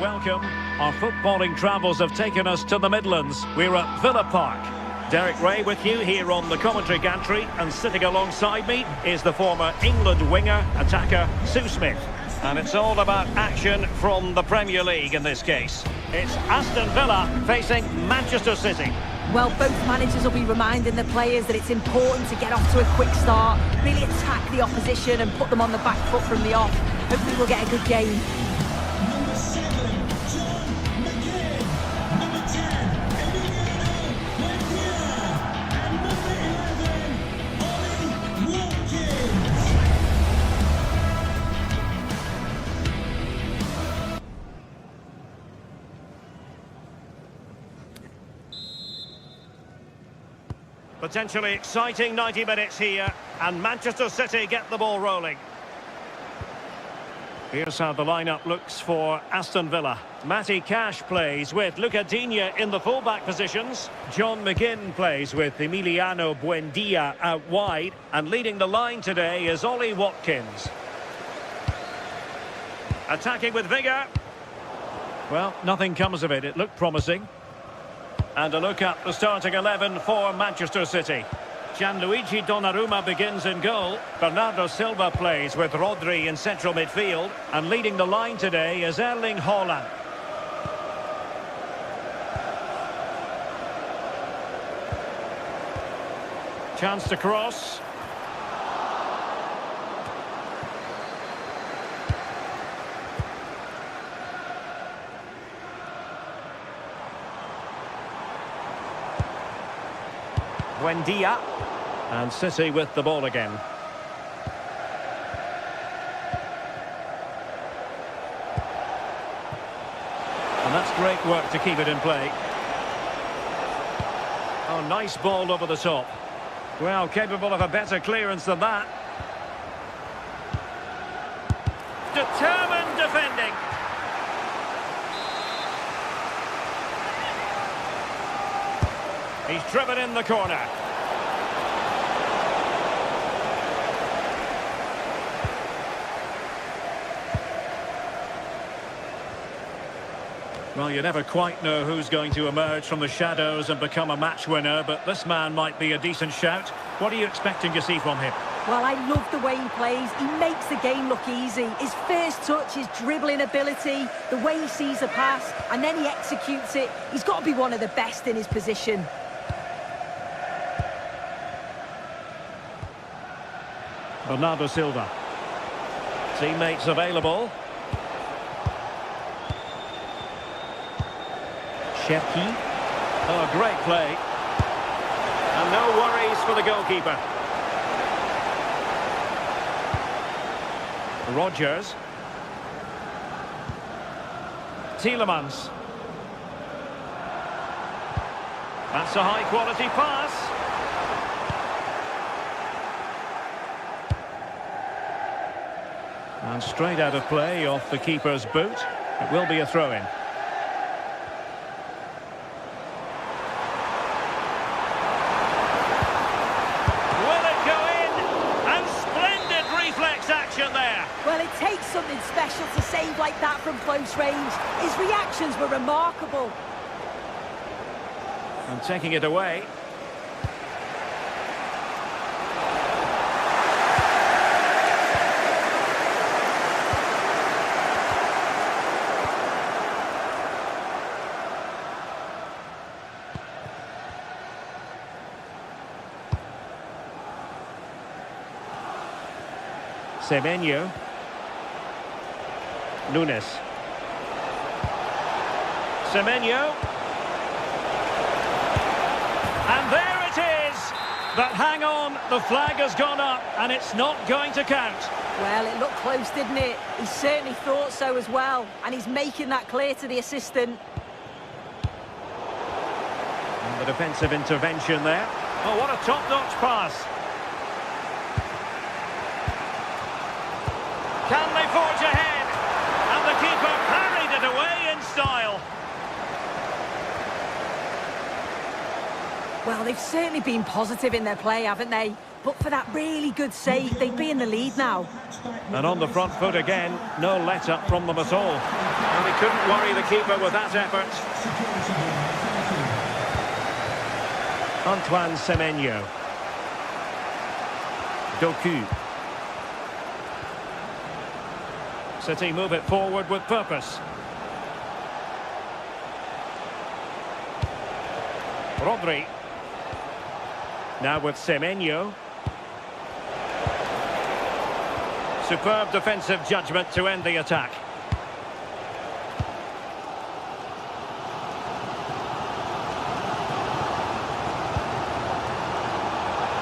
welcome. Our footballing travels have taken us to the Midlands. We're at Villa Park. Derek Ray with you here on the commentary gantry, and sitting alongside me is the former England winger, attacker, Sue Smith. And it's all about action from the Premier League in this case. It's Aston Villa facing Manchester City. Well, both managers will be reminding the players that it's important to get off to a quick start, really attack the opposition and put them on the back foot from the off. Hopefully we'll get a good game. Potentially exciting 90 minutes here, and Manchester City get the ball rolling. Here's how the lineup looks for Aston Villa. Matty Cash plays with Luca Digne in the fullback positions. John McGinn plays with Emiliano Buendia out wide, and leading the line today is Ollie Watkins. Attacking with vigour. Well, nothing comes of it. It looked promising. And a look at the starting 11 for Manchester City. Gianluigi Donnarumma begins in goal. Bernardo Silva plays with Rodri in central midfield. And leading the line today is Erling Haaland. Chance to cross. Buendia, and City with the ball again. And that's great work to keep it in play. Oh, nice ball over the top. Well, capable of a better clearance than that. Determined defending. He's driven in the corner. Well, you never quite know who's going to emerge from the shadows and become a match winner, but this man might be a decent shout. What are you expecting to see from him? Well, I love the way he plays. He makes the game look easy. His first touch, his dribbling ability, the way he sees a pass, and then he executes it. He's got to be one of the best in his position. Bernardo Silva. Teammates available. Cherki. Oh, great play. And no worries for the goalkeeper. Rodgers. Tielemans. That's a high-quality pass. And straight out of play off the keeper's boot. It will be a throw-in. Will it go in? And splendid reflex action there. Well, it takes something special to save like that from close range. His reactions were remarkable. And taking it away. Semenyo. Nunes. Semenyo. And there it is! But hang on, the flag has gone up and it's not going to count. Well, it looked close, didn't it? He certainly thought so as well. And he's making that clear to the assistant. And the defensive intervention there. Oh, what a top-notch pass. Can they forge ahead? And the keeper parried it away in style. Well, they've certainly been positive in their play, haven't they? But for that really good save, they'd be in the lead now. And on the front foot again, no let-up from them at all. Well, he couldn't worry the keeper with that effort. Antoine Semenyo. Doku. City move it forward with purpose. Rodri. Now with Semenyo. Superb defensive judgment to end the attack.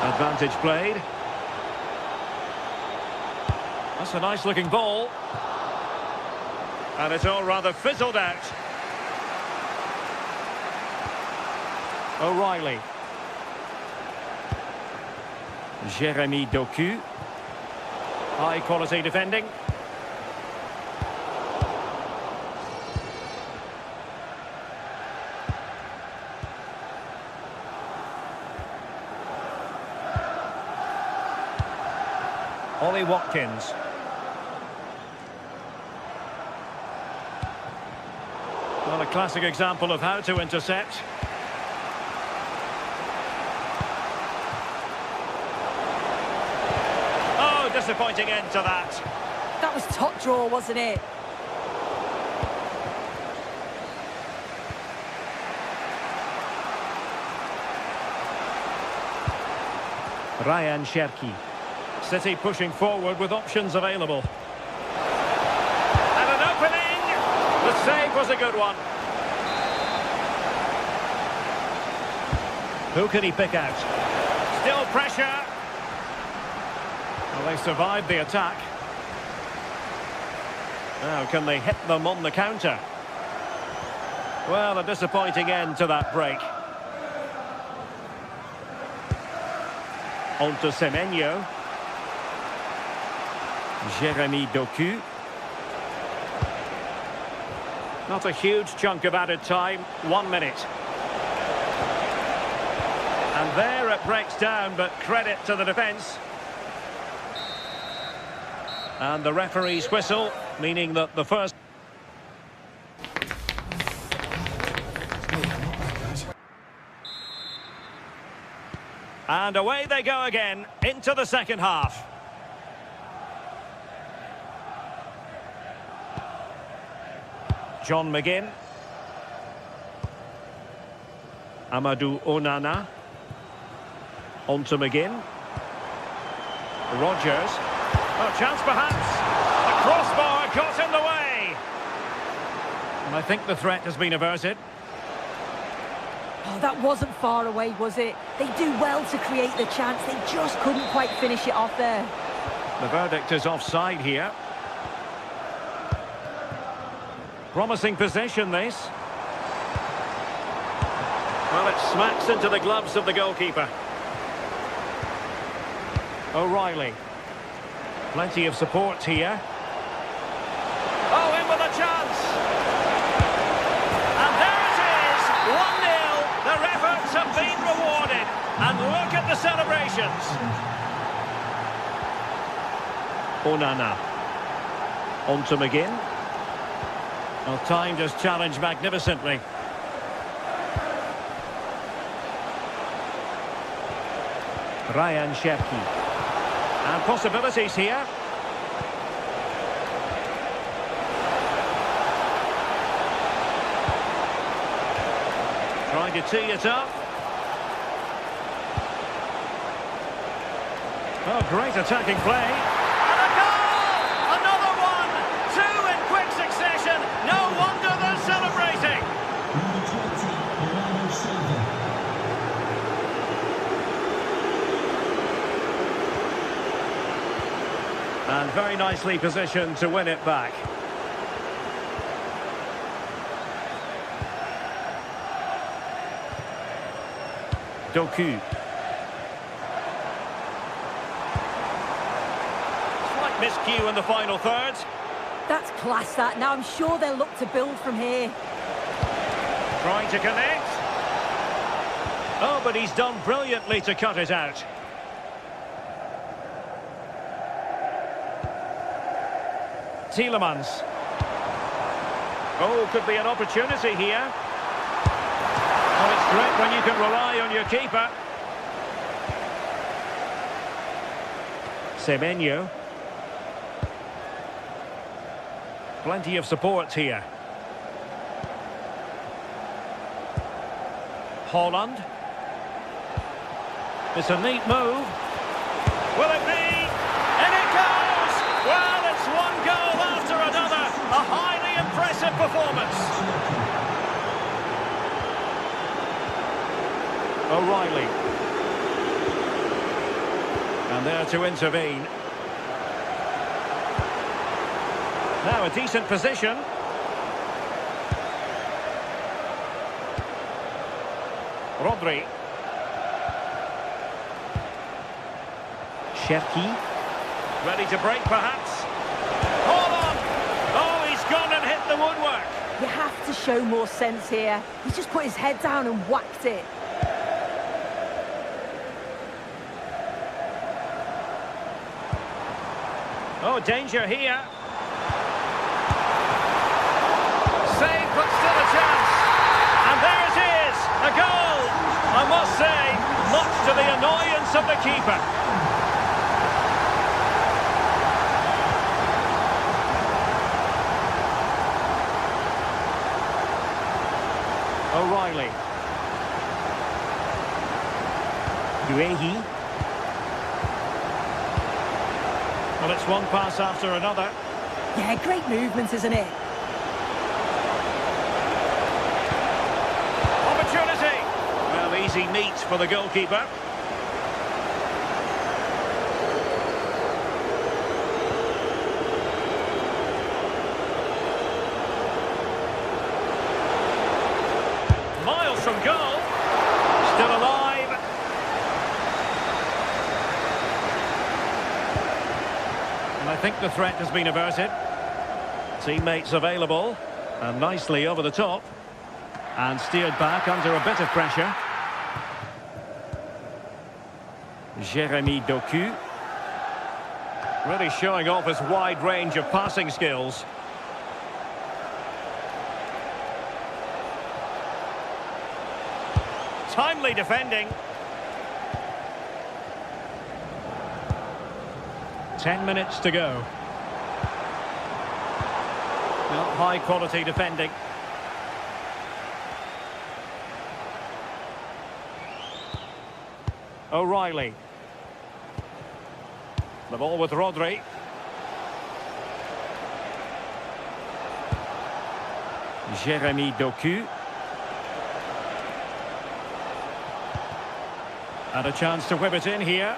Advantage played. That's a nice looking ball. And it's all rather fizzled out. O'Reilly. Jeremy Doku. High quality defending. Ollie Watkins. Well, a classic example of how to intercept. Oh, disappointing end to that. That was top draw, wasn't it? Ryan Cherki. City pushing forward with options available. And an opening! The save was a good one. Who can he pick out? Still pressure. Well, they survived the attack. Now, can they hit them on the counter? Well, a disappointing end to that break. On to Semenyo. Jeremy Doku. Not a huge chunk of added time, 1 minute. And there it breaks down, but credit to the defence. And the referee's whistle, meaning that the first... And away they go again, into the second half. John McGinn. Amadou Onana. On to McGinn. Rogers. Oh, chance perhaps. The crossbar got in the way. And I think the threat has been averted. Oh, that wasn't far away, was it? They do well to create the chance. They just couldn't quite finish it off there. The verdict is offside here. Promising possession, this. Well, it smacks into the gloves of the goalkeeper. O'Reilly. Plenty of support here. Oh, in with a chance! And there it is! 1-0. Their efforts have been rewarded. And look at the celebrations. Onana. On to McGinn. Well, timed his challenge magnificently. Ryan Cherki. And possibilities here. Trying to tee it up. Oh, great attacking play. And a goal! Another one! Two in quick succession. No wonder they're celebrating. And very nicely positioned to win it back. Doku. Slight miscue in the final third. That's class, that. Now I'm sure they'll look to build from here. Trying to connect. Oh, but he's done brilliantly to cut it out. Tielemans. Oh, could be an opportunity here. Oh, it's great when you can rely on your keeper. Semenyo. Plenty of support here. Holland. It's a neat move. Will it be? And it goes! Well, it's one goal after another. A highly impressive performance. O'Reilly. And there to intervene. Now a decent position. Rodri. Cherki. Ready to break, perhaps. Hold on! Oh, he's gone and hit the woodwork. You have to show more sense here. He's just put his head down and whacked it. Oh, danger here. Save, but still a chance. And there it is, a goal. I must say, much to the annoyance of the keeper. O'Reilly. Guehi. Well, it's one pass after another. Yeah, great movement, isn't it? Opportunity. Well, easy meat for the goalkeeper. Miles from goal. Still alive. And I think the threat has been averted. Teammates available. And nicely over the top. And steered back under a bit of pressure. Jeremy Doku. Really showing off his wide range of passing skills. Timely defending. 10 minutes to go. Well, high quality defending. O'Reilly. The ball with Rodri. Jeremy Doku. And a chance to whip it in here.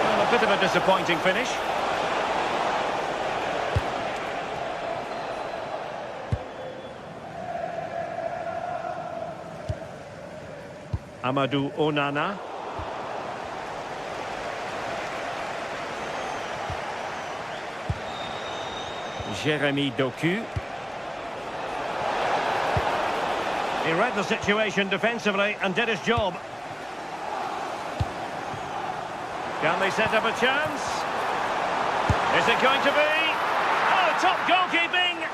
Well, a bit of a disappointing finish. Amadou Onana. Jeremy Doku. He read the situation defensively and did his job. Can they set up a chance? Is it going to be? Oh, top goalkeeping!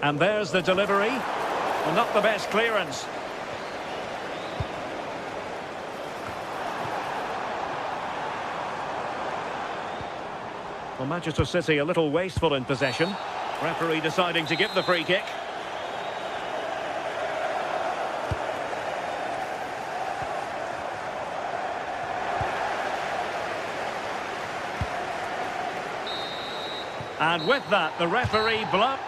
And there's the delivery. Well, not the best clearance. Well, Manchester City a little wasteful in possession. Referee deciding to give the free kick. And with that, the referee blows.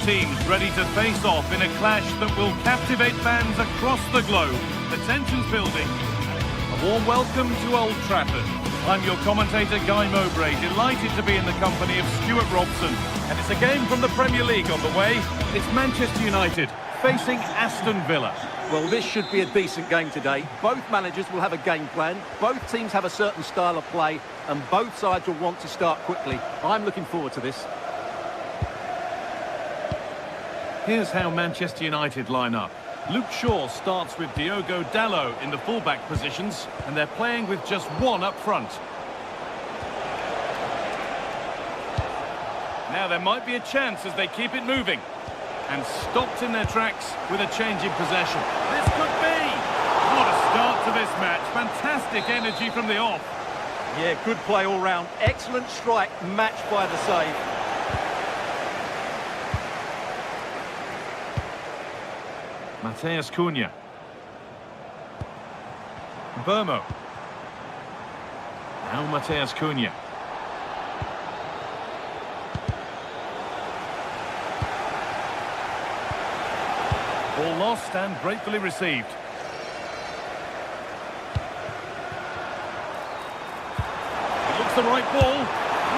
teams ready to face off in a clash that will captivate fans across the globe. The tension's building. A warm welcome to Old Trafford. I'm your commentator, Guy Mowbray, delighted to be in the company of Stuart Robson. And it's a game from the Premier League on the way. It's Manchester United facing Aston Villa. Well, this should be a decent game today. Both managers will have a game plan. Both teams have a certain style of play, and both sides will want to start quickly. I'm looking forward to this. Here's how Manchester United line up. Luke Shaw starts with Diogo Dalot in the fullback positions, and they're playing with just one up front. Now there might be a chance as they keep it moving. And stopped in their tracks with a change in possession. This could be! What a start to this match. Fantastic energy from the off. Yeah, good play all round. Excellent strike, matched by the save. Matheus Cunha. Burmo. Now Matheus Cunha. Ball lost and gratefully received. It looks the right ball.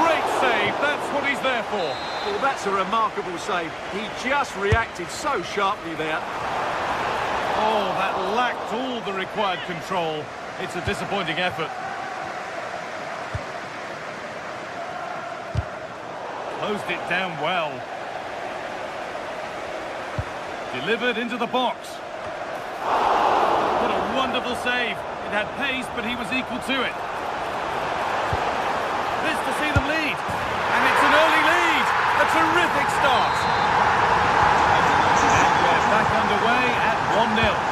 Great save. That's what he's there for. Well, that's a remarkable save. He just reacted so sharply there. Oh, that lacked all the required control. It's a disappointing effort. Closed it down well. Delivered into the box. What a wonderful save. It had pace, but he was equal to it. This to see them lead. And it's an early lead. A terrific start. And we're back underway at 1-0.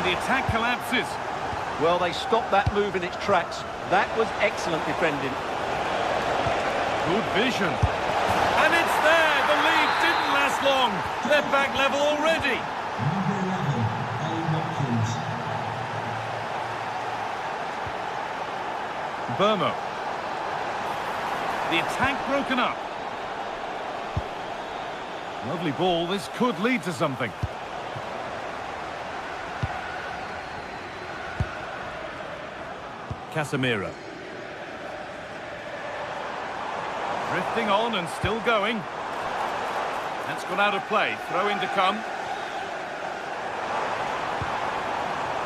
The attack collapses. Well, they stopped that move in its tracks. That was excellent defending. Good vision. And it's there. The lead didn't last long. They're back level already. Burmo. The attack broken up. Lovely ball. This could lead to something. Casemiro. Drifting on and still going. That's gone out of play. Throw in to come.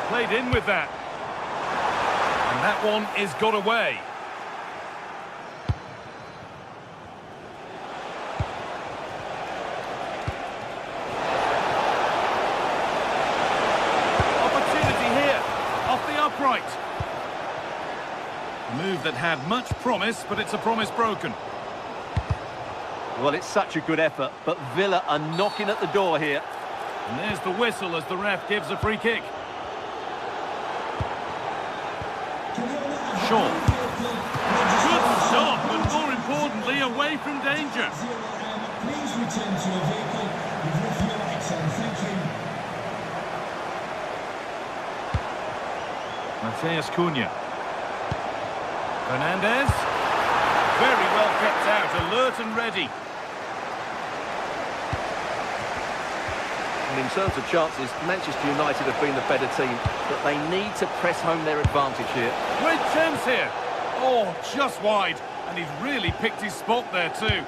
Played in with that. And that one is got away. Opportunity here. Off the upright. A move that had much promise, but it's a promise broken. Well, it's such a good effort, but Villa are knocking at the door here. And there's the whistle as the ref gives a free kick. Shaw. Good stop, but more importantly, away from danger. Please return to your vehicle with your lights on. Thank you. Matheus Cunha. Fernandez. Very well kept out, alert and ready. And in terms of chances, Manchester United have been the better team, but they need to press home their advantage here. Great chance here. Oh, just wide. And he's really picked his spot there too.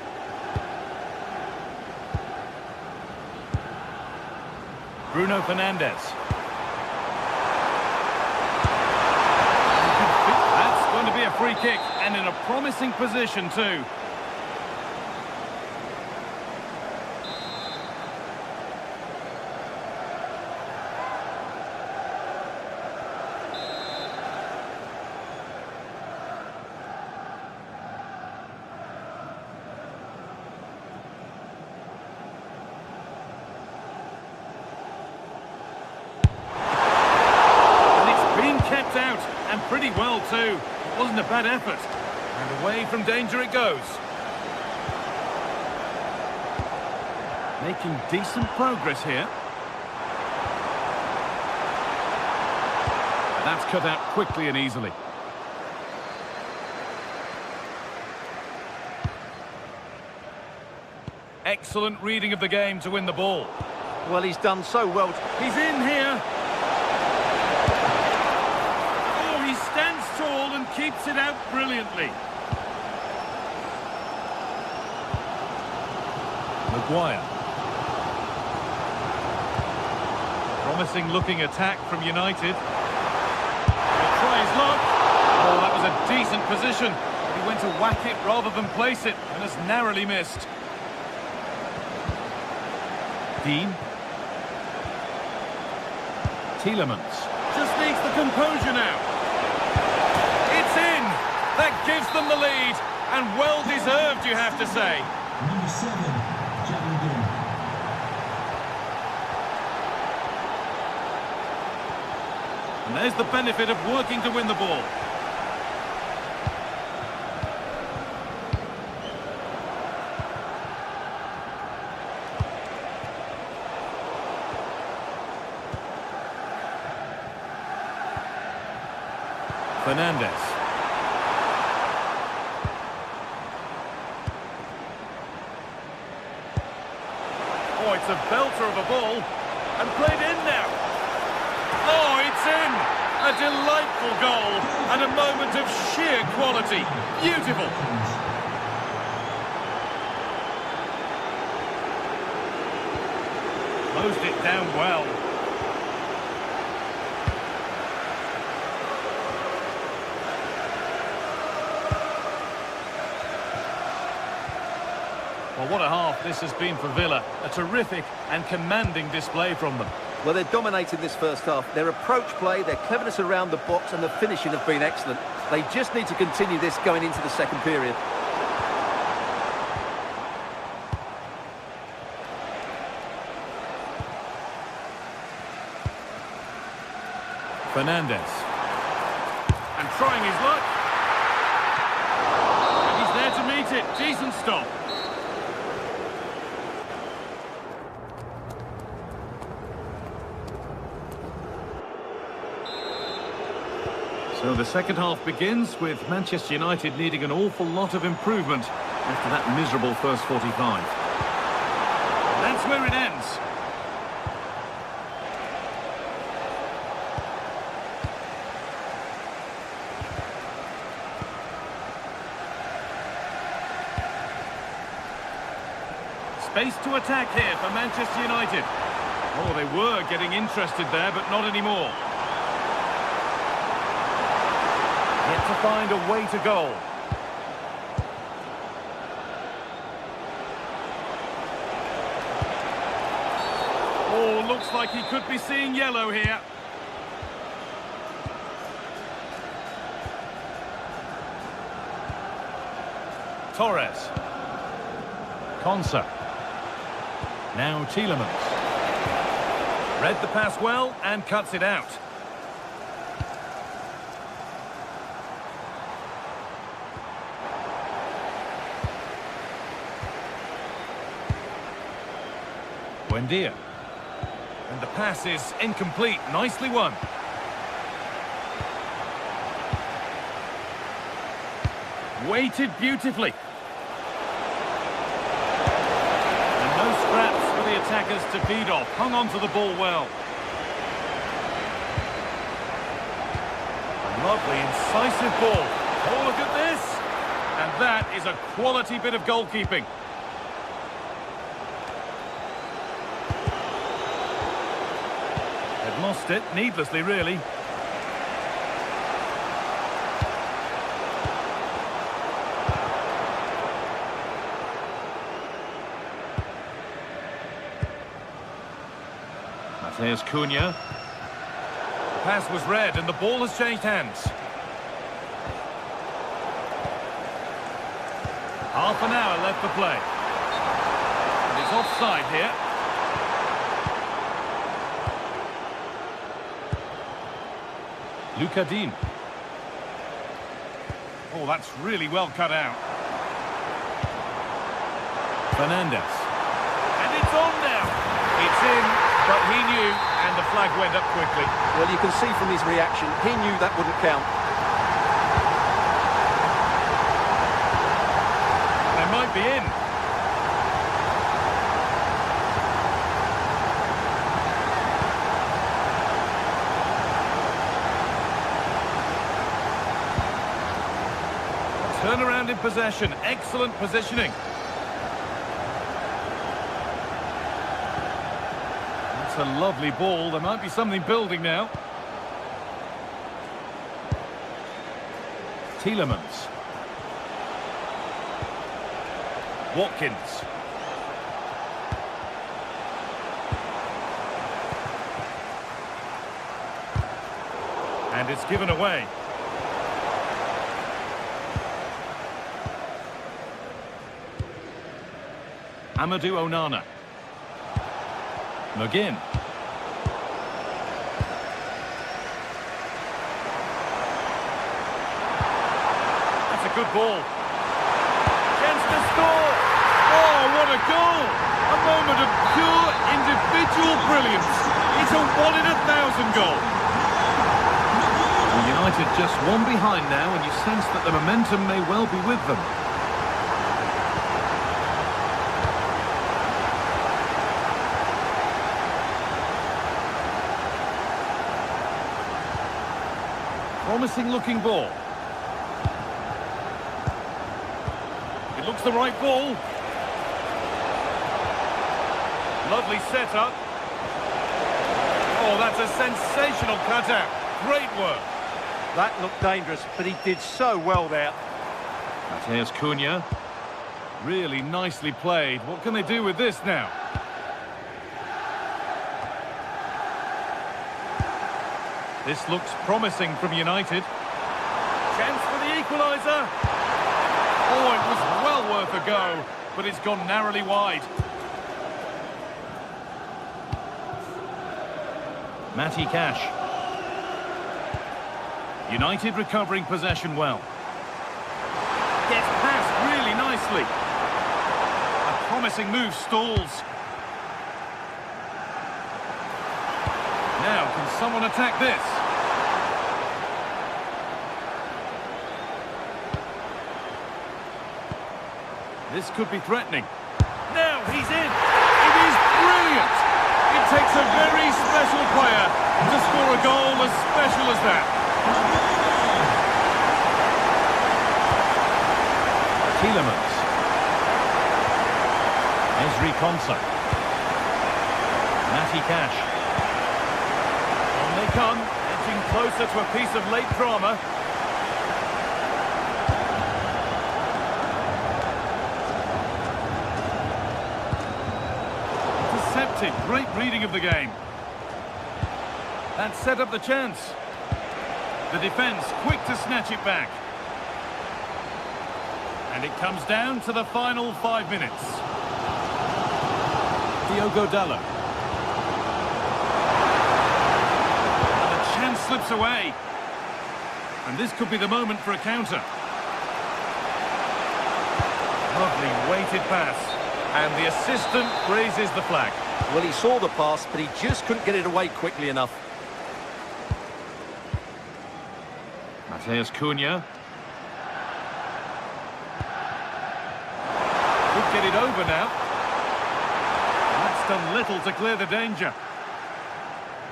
Bruno Fernandes. That's going to be a free kick, and in a promising position too. Out and pretty well too. It wasn't a bad effort, and away from danger it goes. Making decent progress here. That's cut out quickly and easily. Excellent reading of the game to win the ball. Well, he's done so well. He's in here. Oh, he stands tall and keeps it out brilliantly. Maguire. Promising looking attack from United. He'll try his luck. Oh, that was a decent position. He went to whack it rather than place it and has narrowly missed. Dean. Tielemans. Just needs the composure now. It's in! That gives them the lead. And well deserved, you have to say. Number 7, And there's the benefit of working to win the ball. Fernandes. Oh, it's a belter of a ball. And played in now. Oh, it's in! A delightful goal and a moment of sheer quality. Beautiful. Closed it down well. Well, what a half this has been for Villa. A terrific and commanding display from them. Well, they're dominating this first half. Their approach play, their cleverness around the box and the finishing have been excellent. They just need to continue this going into the second period. Fernandes. And trying his luck. And he's there to meet it. Decent stop. So the second half begins with Manchester United needing an awful lot of improvement after that miserable first 45. That's where it ends. Space to attack here for Manchester United. Oh, they were getting interested there, but not anymore. Yet to find a way to goal. Oh, looks like he could be seeing yellow here. Torres. Konsa. Now Tielemans. Read the pass well and cuts it out. Buendia. And the pass is incomplete. Nicely won. Weighted beautifully. And no scraps for the attackers to feed off. Hung on to the ball well. A lovely, incisive ball. Oh, look at this. And that is a quality bit of goalkeeping. They've lost it, needlessly, really. There's Cunha. The pass was read and the ball has changed hands. Half an hour left to play. And it's offside here. Lucadine. Oh, that's really well cut out. Fernandes. And And it's on now. It's in, but he knew, and the flag went up quickly. Well, you can see from his reaction, he knew that wouldn't count. They might be in. Turnaround in possession, excellent positioning. That's a lovely ball, there might be something building now. Tielemans. Watkins. And it's given away. Amadou Onana. McGinn. That's a good ball. Chance to score. Oh, what a goal! A moment of pure individual brilliance. It's a 1 in 1,000 goal. Well, United just one behind now, and you sense that the momentum may well be with them. Promising looking ball. It looks the right ball. Lovely setup. Oh, that's a sensational cutout. Great work. That looked dangerous, but he did so well there. Matheus Cunha. Really nicely played. What can they do with this now? This looks promising from United. Chance for the equaliser. Oh, it was well worth a go, but it's gone narrowly wide. Matty Cash. United recovering possession well. Gets past really nicely. A promising move stalls. Now, can someone attack this? This could be threatening. Now, he's in. It is brilliant. It takes a very special player to score a goal as special as that. Tielemans. Ezri Konsa. Matty Cash. On they come, edging closer to a piece of late drama. Intercepted, great reading of the game. That set up the chance. The defence quick to snatch it back. And it comes down to the final 5 minutes. Diogo Dalot. And the chance slips away. And this could be the moment for a counter. Lovely weighted pass. And the assistant raises the flag. Well, he saw the pass, but he just couldn't get it away quickly enough. Matheus Cunha. Could get it over now. That's done little to clear the danger.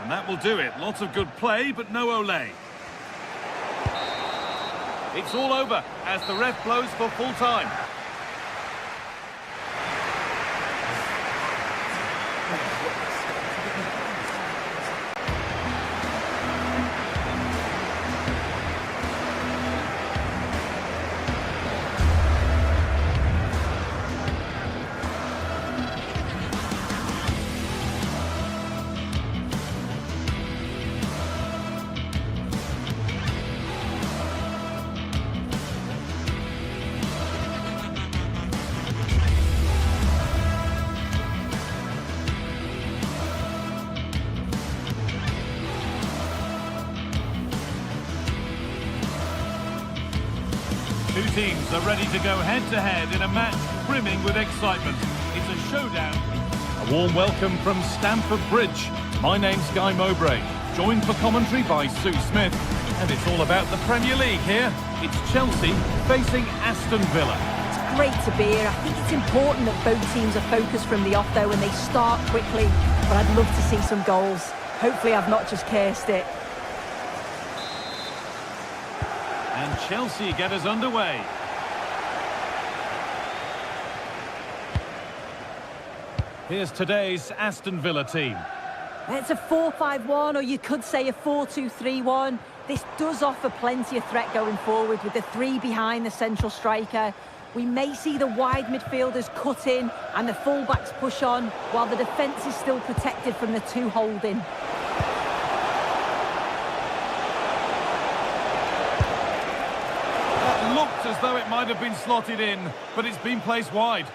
And that will do it. Lots of good play, but no Olé. It's all over as the ref blows for full time. Two teams are ready to go head-to-head in a match brimming with excitement. It's a showdown. A warm welcome from Stamford Bridge. My name's Guy Mowbray, joined for commentary by Sue Smith. And it's all about the Premier League here. It's Chelsea facing Aston Villa. It's great to be here. I think it's important that both teams are focused from the off, though, and they start quickly. But I'd love to see some goals. Hopefully I've not just cursed it. And Chelsea get us underway. Here's today's Aston Villa team. It's a 4-5-1, or you could say a 4-2-3-1. This does offer plenty of threat going forward with the three behind the central striker. We may see the wide midfielders cut in and the fullbacks push on, while the defence is still protected from the two holding. That looked as though it might have been slotted in, but it's been placed wide.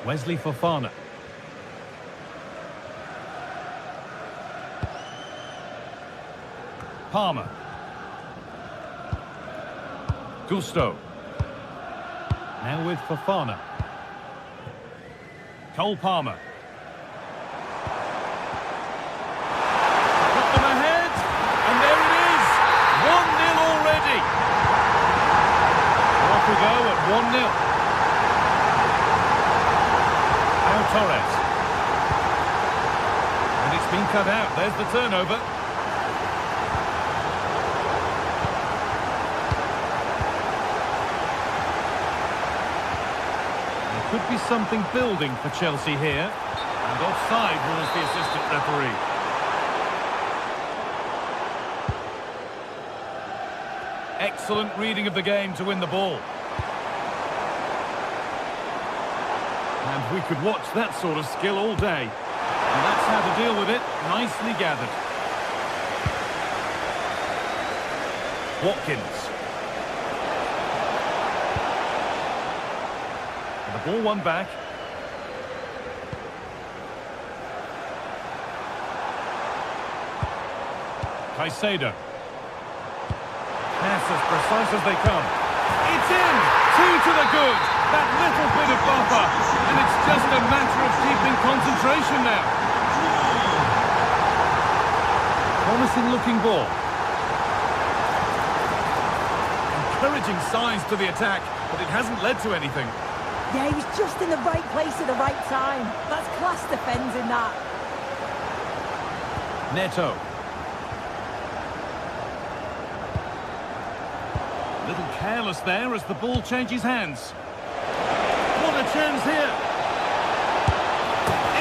Wesley Fofana. Palmer. Gusto. Now with Fofana. Cole Palmer. Got them ahead, and there it is. 1-0 already. Off we go at 1-0. Torres. And it's been cut out. There's the turnover. There could be something building for Chelsea here. And offside rules the assistant referee. Excellent reading of the game to win the ball. And we could watch that sort of skill all day. And that's how to deal with it. Nicely gathered. Watkins. And the ball won back. Caicedo. Pass as precise as they come. It's in! 2 to the good! That little bit of buffer, and it's just a matter of keeping concentration now. Promising looking ball. Encouraging signs to the attack, but it hasn't led to anything. Yeah, he was just in the right place at the right time. That's class defending, that. Neto. A little careless there as the ball changes hands. What a chance here.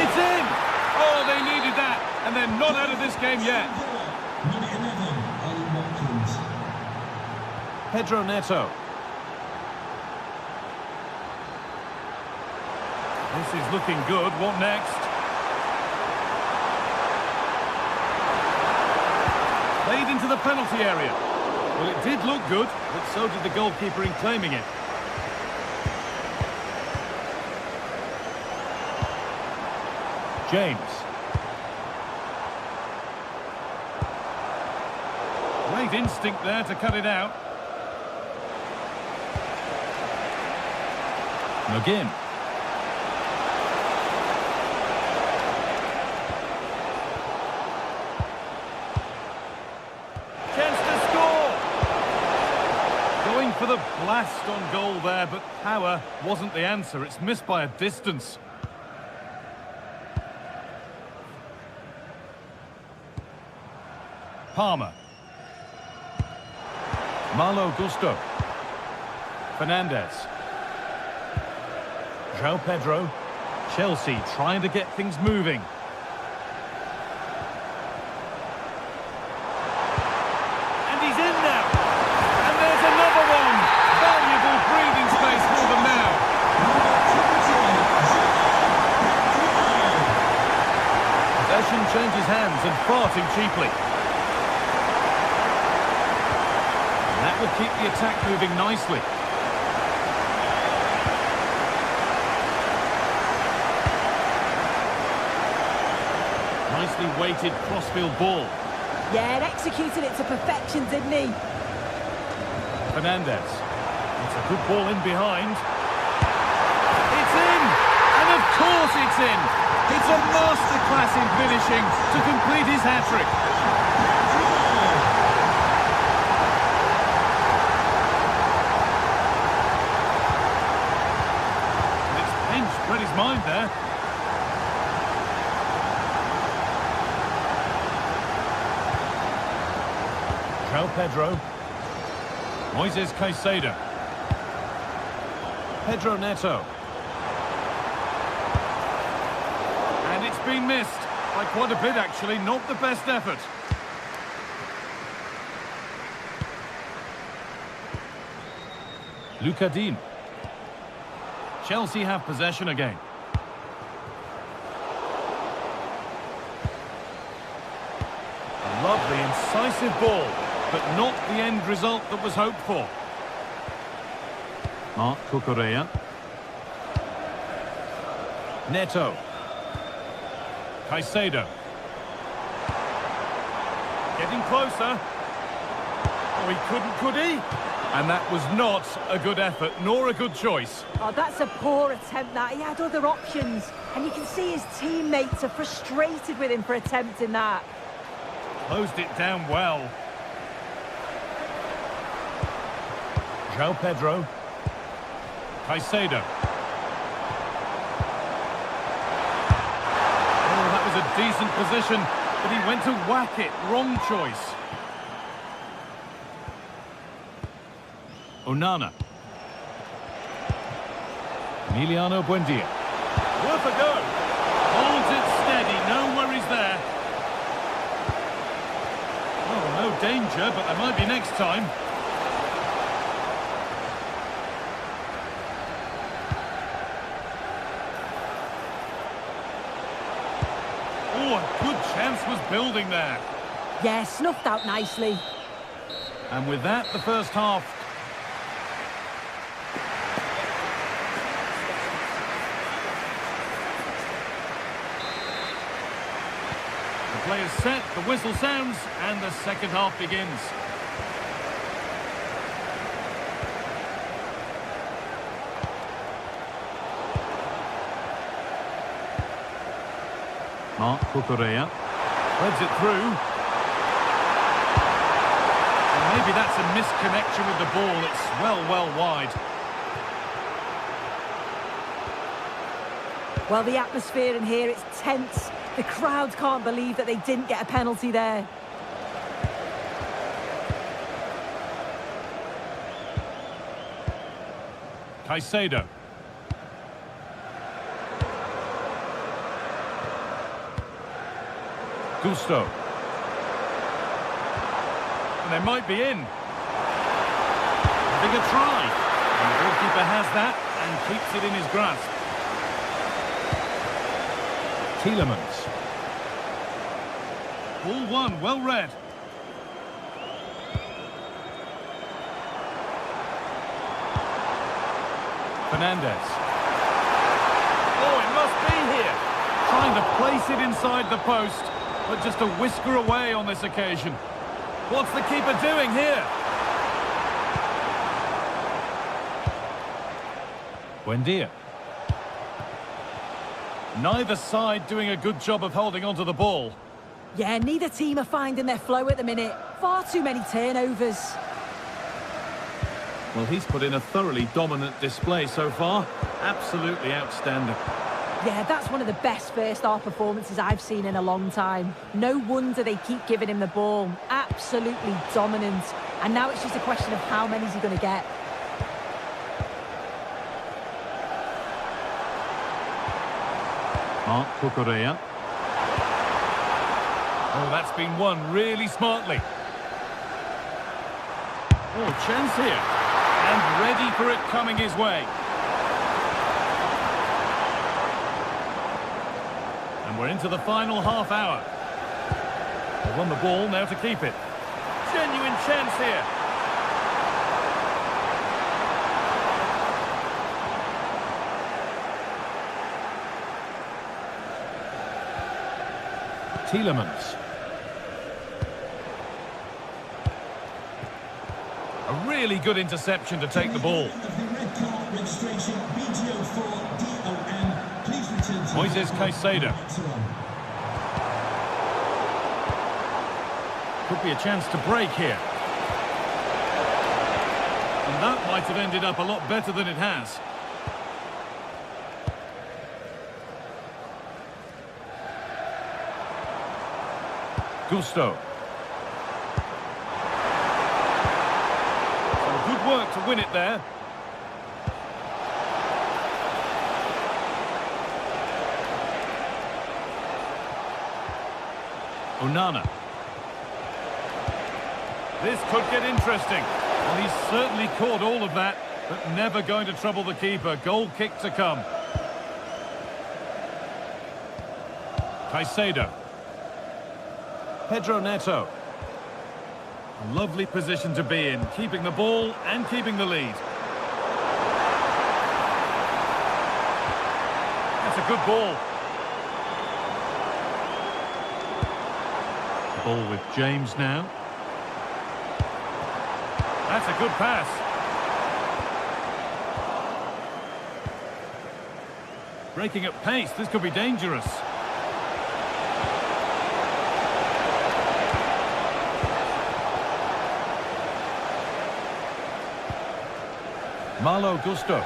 It's in. Oh, they needed that. And they're not out of this game yet. Number 11, Ali Watkins. Pedro Neto. This is looking good. What next? Played into the penalty area. Well, it did look good, but so did the goalkeeper in claiming it. James. Great instinct there to cut it out. McGinn. Chance to score! Going for the blast on goal there, but power wasn't the answer. It's missed by a distance. Palmer. Malo Gusto. Fernandez. João Pedro. Chelsea trying to get things moving. And he's in now. And there's another one. Valuable breathing space for them now. Possession changes hands and far too cheaply. That will keep the attack moving nicely. Nicely weighted crossfield ball. Yeah, and executed it to perfection, didn't he? Fernandez. It's a good ball in behind. It's in! And of course it's in! It's a masterclass in finishing to complete his hat-trick. And it's pinched Freddie's mind there. João Pedro. Moises Caicedo. Pedro Neto. And it's been missed. By quite a bit, actually. Not the best effort. Luca Dean. Chelsea have possession again. A lovely, incisive ball, but not the end result that was hoped for. Marc Cucurella. Neto. Caicedo. Getting closer. Oh, he couldn't, could he? And that was not a good effort, nor a good choice. Oh, that's a poor attempt, that. He had other options. And you can see his teammates are frustrated with him for attempting that. Closed it down well. João Pedro. Caicedo. Oh, that was a decent position, but he went to whack it. Wrong choice. Onana. Emiliano Buendia. Worth a go. Holds it steady, no worries there. Oh, no danger, but there might be next time. Oh, a good chance was building there. Yeah, snuffed out nicely. And with that, the first half. The play is set, the whistle sounds, and the second half begins. Marc Cucurella threads it through. And maybe that's a misconnection with the ball. It's well wide. Well, the atmosphere in here, it's tense. The crowd can't believe that they didn't get a penalty there. Caicedo. Gusto. And they might be in. Having a try. And the goalkeeper has that and keeps it in his grasp. Tielemans. Ball one, well read. Fernandez. Oh, it must be here. Trying to place it inside the post, but just a whisker away on this occasion. What's the keeper doing here? Buendia. Neither side doing a good job of holding onto the ball. Yeah, neither team are finding their flow at the minute. Far too many turnovers. Well, he's put in a thoroughly dominant display so far. Absolutely outstanding. Yeah, that's one of the best first-half performances I've seen in a long time. No wonder they keep giving him the ball. Absolutely dominant. And now it's just a question of how many is he going to get. Marc Cucurella. Oh, that's been won really smartly. Oh, chance here. And ready for it coming his way. And we're into the final half hour. They've won the ball, now to keep it. Genuine chance here. Tielemans. A really good interception to take the ball. Moises Caicedo. Could be a chance to break here. And that might have ended up a lot better than it has. Gusto. Some good work to win it there. Onana. This could get interesting. And he's certainly caught all of that, but never going to trouble the keeper. Goal kick to come. Caicedo. Pedro Neto. A lovely position to be in, keeping the ball and keeping the lead. That's a good ball. Ball with James now. That's a good pass. Breaking at pace, this could be dangerous. Malo Gusto.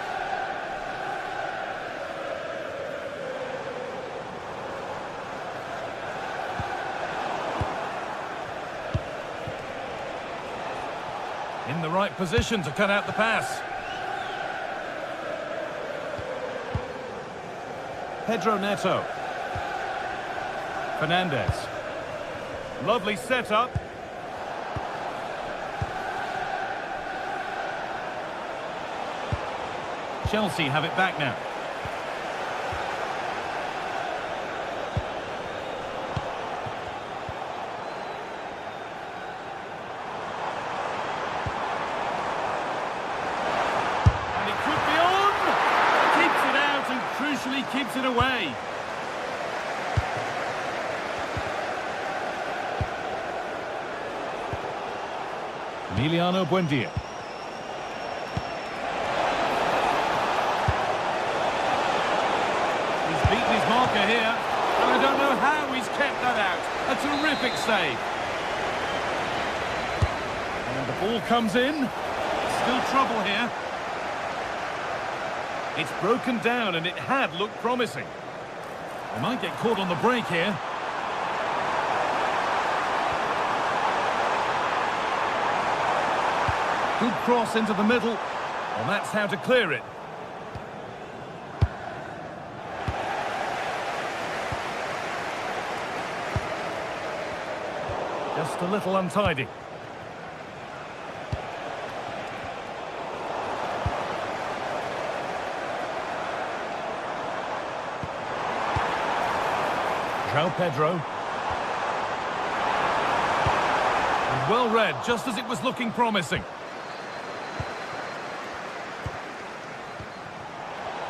In the right position to cut out the pass. Pedro Neto. Fernandez. Lovely setup. Chelsea have it back now. And it could be on! Keeps it out and crucially keeps it away. Emiliano Buendia. Marker here, and I don't know how he's kept that out. A terrific save. And the ball comes in. Still trouble here. It's broken down, and it had looked promising. They might get caught on the break here. Good cross into the middle. Well, that's how to clear it. Just a little untidy. João Pedro. And well read, just as it was looking promising.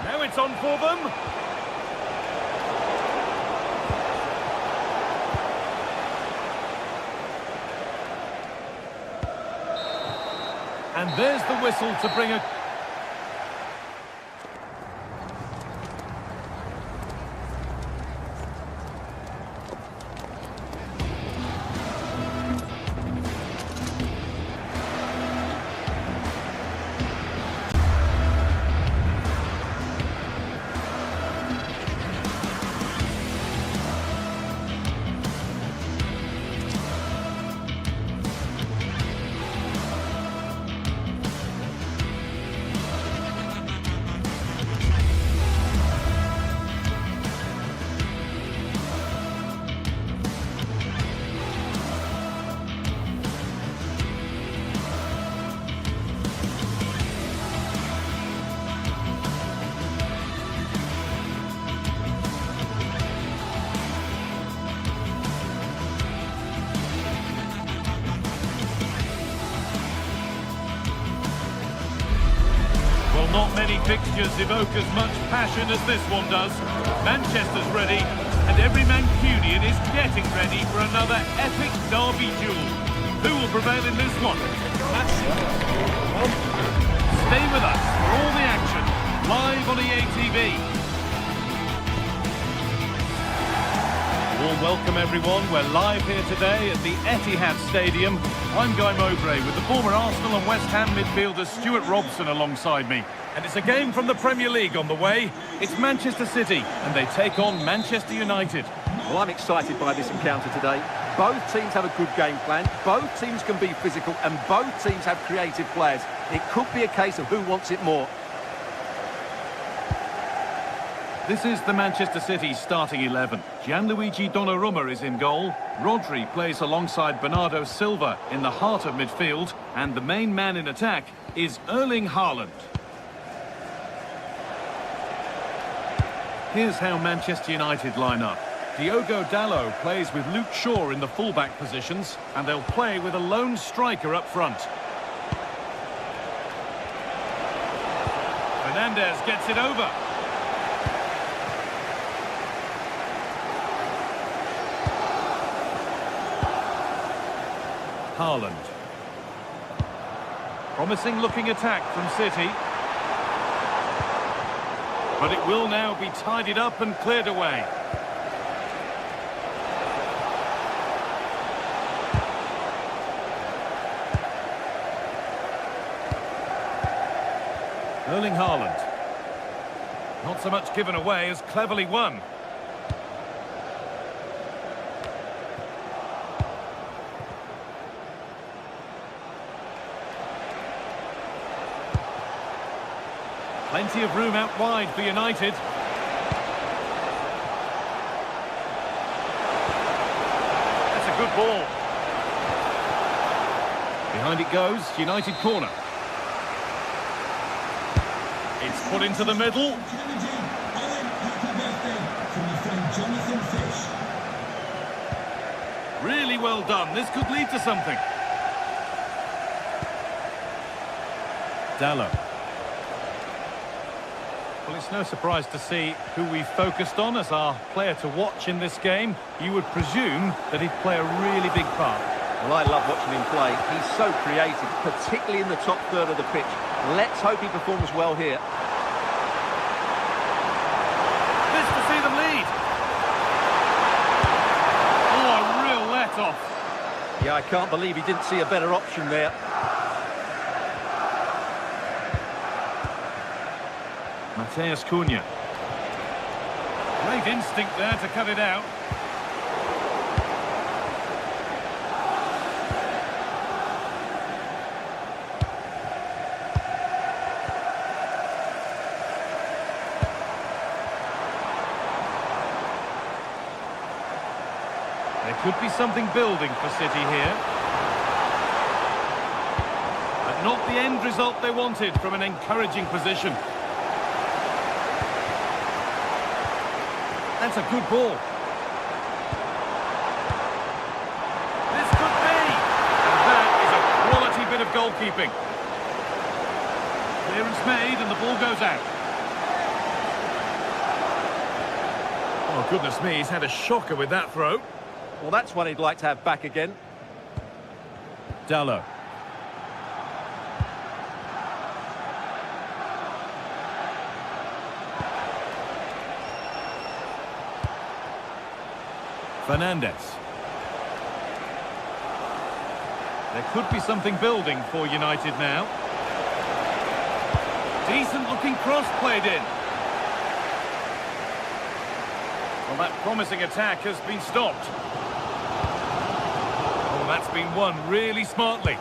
Now it's on for them. And there's the whistle to bring a... Not many fixtures evoke as much passion as this one does. Manchester's ready, and every Mancunian is getting ready for another epic derby duel. Who will prevail in this one? Stay with us for all the action, live on EA TV. Warm welcome everyone, we're live here today at the Etihad Stadium. I'm Guy Mowbray with the former Arsenal and West Ham midfielder Stuart Robson alongside me. And it's a game from the Premier League on the way. It's Manchester City and they take on Manchester United. Well, I'm excited by this encounter today. Both teams have a good game plan, both teams can be physical and both teams have creative players. It could be a case of who wants it more. This is the Manchester City starting 11. Gianluigi Donnarumma is in goal. Rodri plays alongside Bernardo Silva in the heart of midfield. And the main man in attack is Erling Haaland. Here's how Manchester United line up. Diogo Dalot plays with Luke Shaw in the fullback positions. And they'll play with a lone striker up front. Fernandes gets it over. Haaland. Promising looking attack from City. But it will now be tidied up and cleared away. Erling Haaland. Not so much given away as cleverly won. Plenty of room out wide for United. That's a good ball. Behind it goes, United corner. It's put into the middle. Really well done. This could lead to something. Dalot. Well, it's no surprise to see who we focused on as our player to watch in this game. You would presume that he'd play a really big part. Well, I love watching him play. He's so creative, particularly in the top third of the pitch. Let's hope he performs well here. This to see them lead. Oh, a real let-off. Yeah, I can't believe he didn't see a better option there. Mateus Cunha. Great instinct there to cut it out. There could be something building for City here. But not the end result they wanted from an encouraging position. That's a good ball. This could be. And that is a quality bit of goalkeeping. Clearance made and the ball goes out. Oh, goodness me, he's had a shocker with that throw. Well, that's one he'd like to have back again. Dalot. Fernandes. There could be something building for United now. Decent looking cross played in. Well, that promising attack has been stopped. Oh, that's been won really smartly.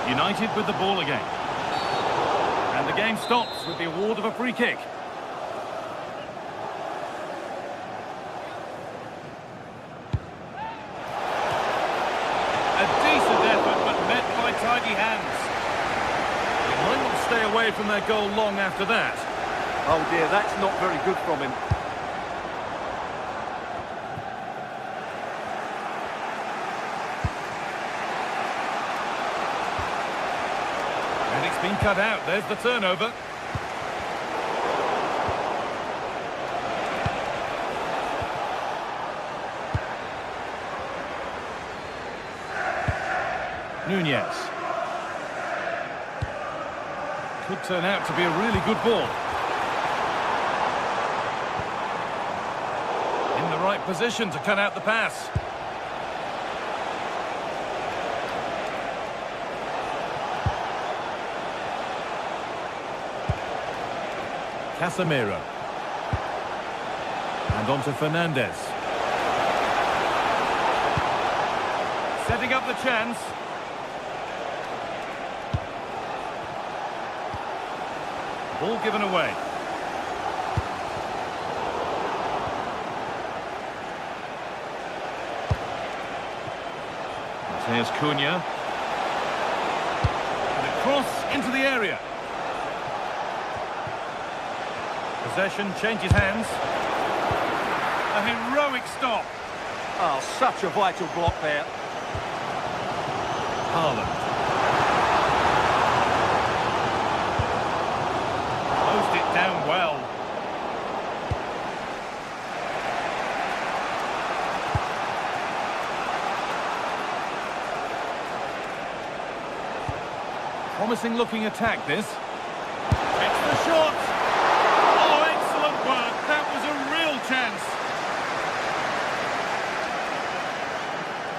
United with the ball again. And the game stops with the award of a free kick. A decent effort, but met by tidy hands. They might not stay away from their goal long after that. Oh dear, that's not very good from him. been cut out. There's the turnover. Nunez. Could turn out to be a really good ball. In the right position to cut out the pass. Casemiro. And on to Fernandez. Setting up the chance. Ball given away. Here's Cunha. And a cross into the area. Possession changes hands. A heroic stop. Oh, such a vital block there. Haaland. Closed it down well. Promising looking attack this. It's the shot. Oh, excellent work. That was a real chance.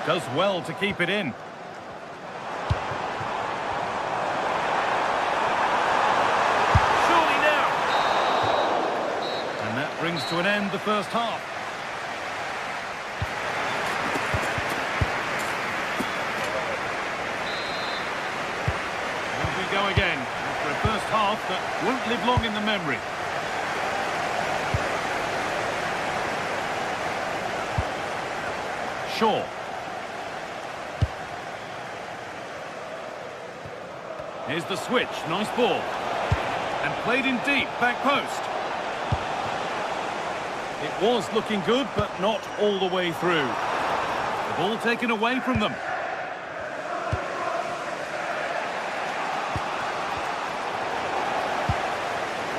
Does well to keep it in. Surely now. And that brings to an end the first half. Go again after a first half that won't live long in the memory. Shaw. Here's the switch, nice ball. And played in deep, back post. It was looking good, but not all the way through. The ball taken away from them.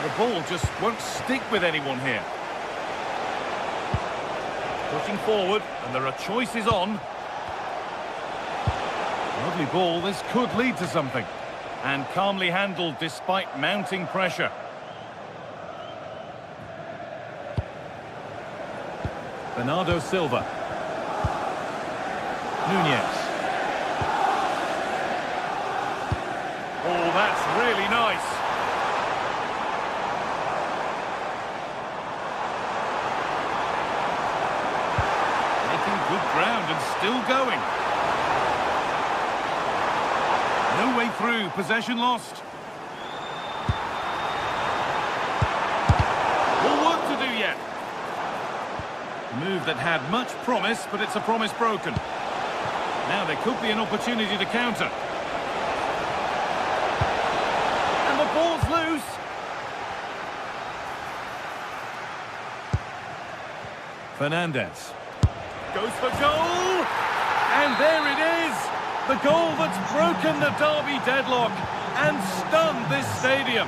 The ball just won't stick with anyone here. Pushing forward, and there are choices on. Lovely ball, this could lead to something. And calmly handled despite mounting pressure. Bernardo Silva. Nunez. Oh, that's really nice. Good ground and still going. No way through, possession lost. More work to do yet. A move that had much promise, but it's a promise broken. Now there could be an opportunity to counter. And the ball's loose. Fernandez. Goes for goal, and there it is, the goal that's broken the derby deadlock and stunned this stadium.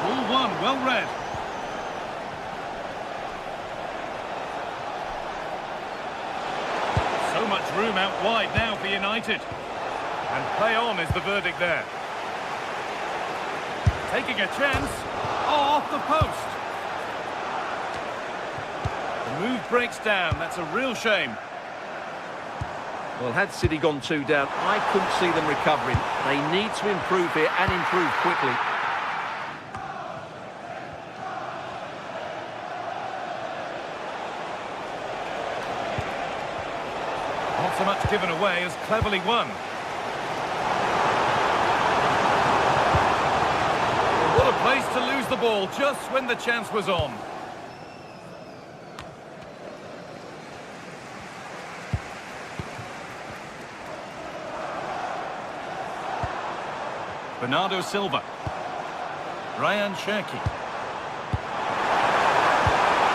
All one, well read. So much room out wide now for United, and play on is the verdict there. Taking a chance, off the post. Move breaks down, that's a real shame. Well, had City gone 2 down, I couldn't see them recovering. They need to improve here and improve quickly. Not so much given away as cleverly won. What a place to lose the ball just when the chance was on. Bernardo Silva. Ryan Cherki.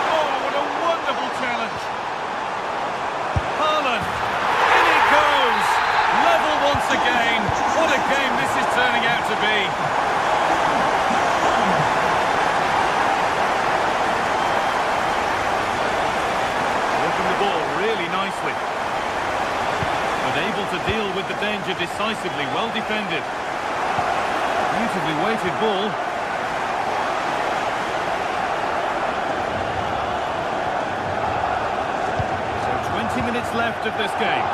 Oh, what a wonderful challenge. Haaland. In he goes. again. What a game this is turning out to be. Working the ball really nicely. But able to deal with the danger decisively. Well defended. Beautifully weighted ball. So 20 minutes left of this game.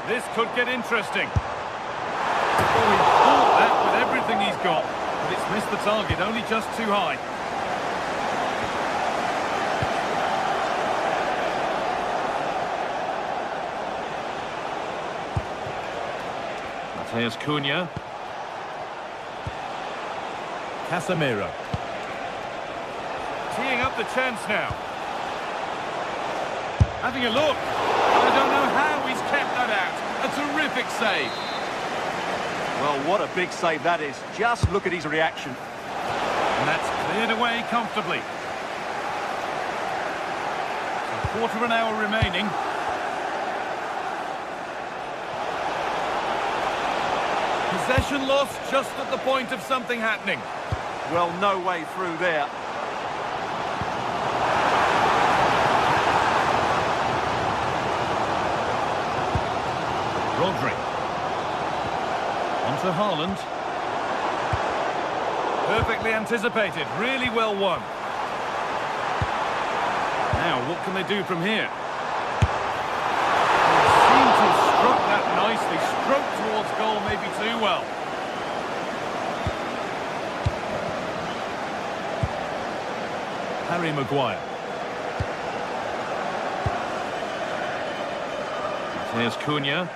This could get interesting. Oh, he fought that with everything he's got. But it's missed the target, only just too high. Here's Cunha. Casemiro. Teeing up the chance now. Having a look. I don't know how he's kept that out. A terrific save. Well, what a big save that is. Just look at his reaction. And that's cleared away comfortably. A quarter of an hour remaining. Possession lost just at the point of something happening. Well, no way through there. Rodri. On to Haaland. Perfectly anticipated. Really well won. Now, what can they do from here? Seem to have struck that nicely. Stroke towards goal, maybe too well. Harry Maguire. There's Cunha.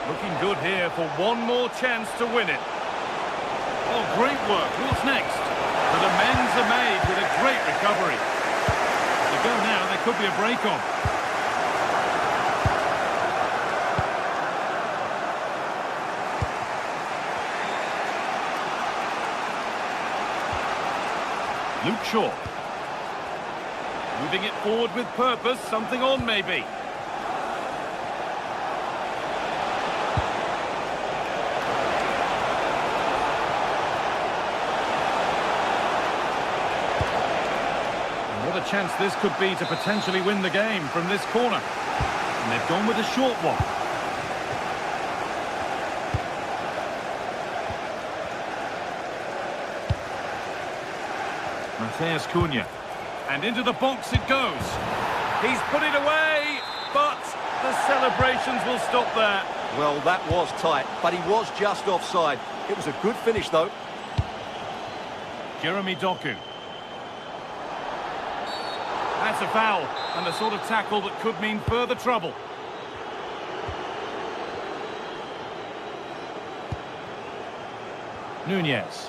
Looking good here for one more chance to win it. Oh, great work. What's next? But amends are made with a great recovery. To go now, there could be a break on. Luke Shaw. Moving it forward with purpose, something on maybe. And what a chance this could be to potentially win the game from this corner. And they've gone with a short one. There's Cunha. And into the box it goes. He's put it away, but the celebrations will stop there. Well, that was tight, but he was just offside. It was a good finish, though. Jeremy Doku. That's a foul, and the sort of tackle that could mean further trouble. Nunez.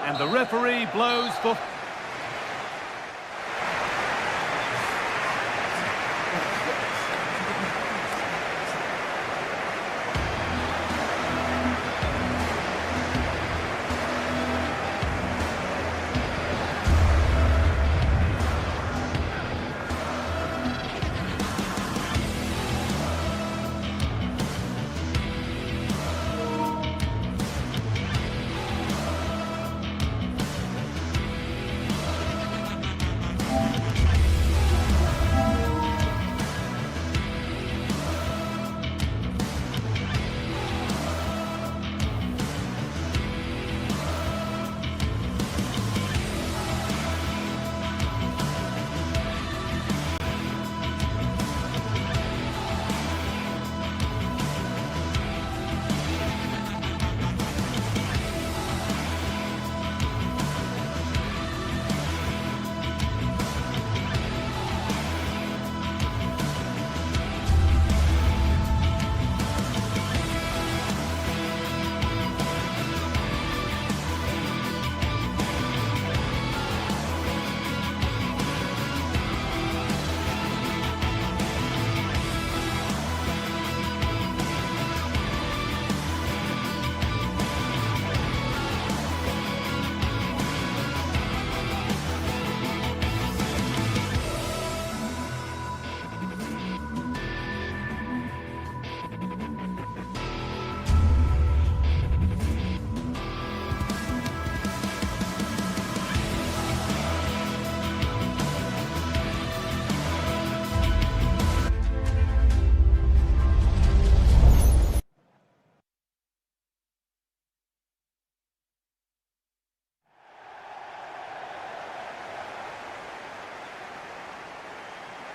And the referee blows for...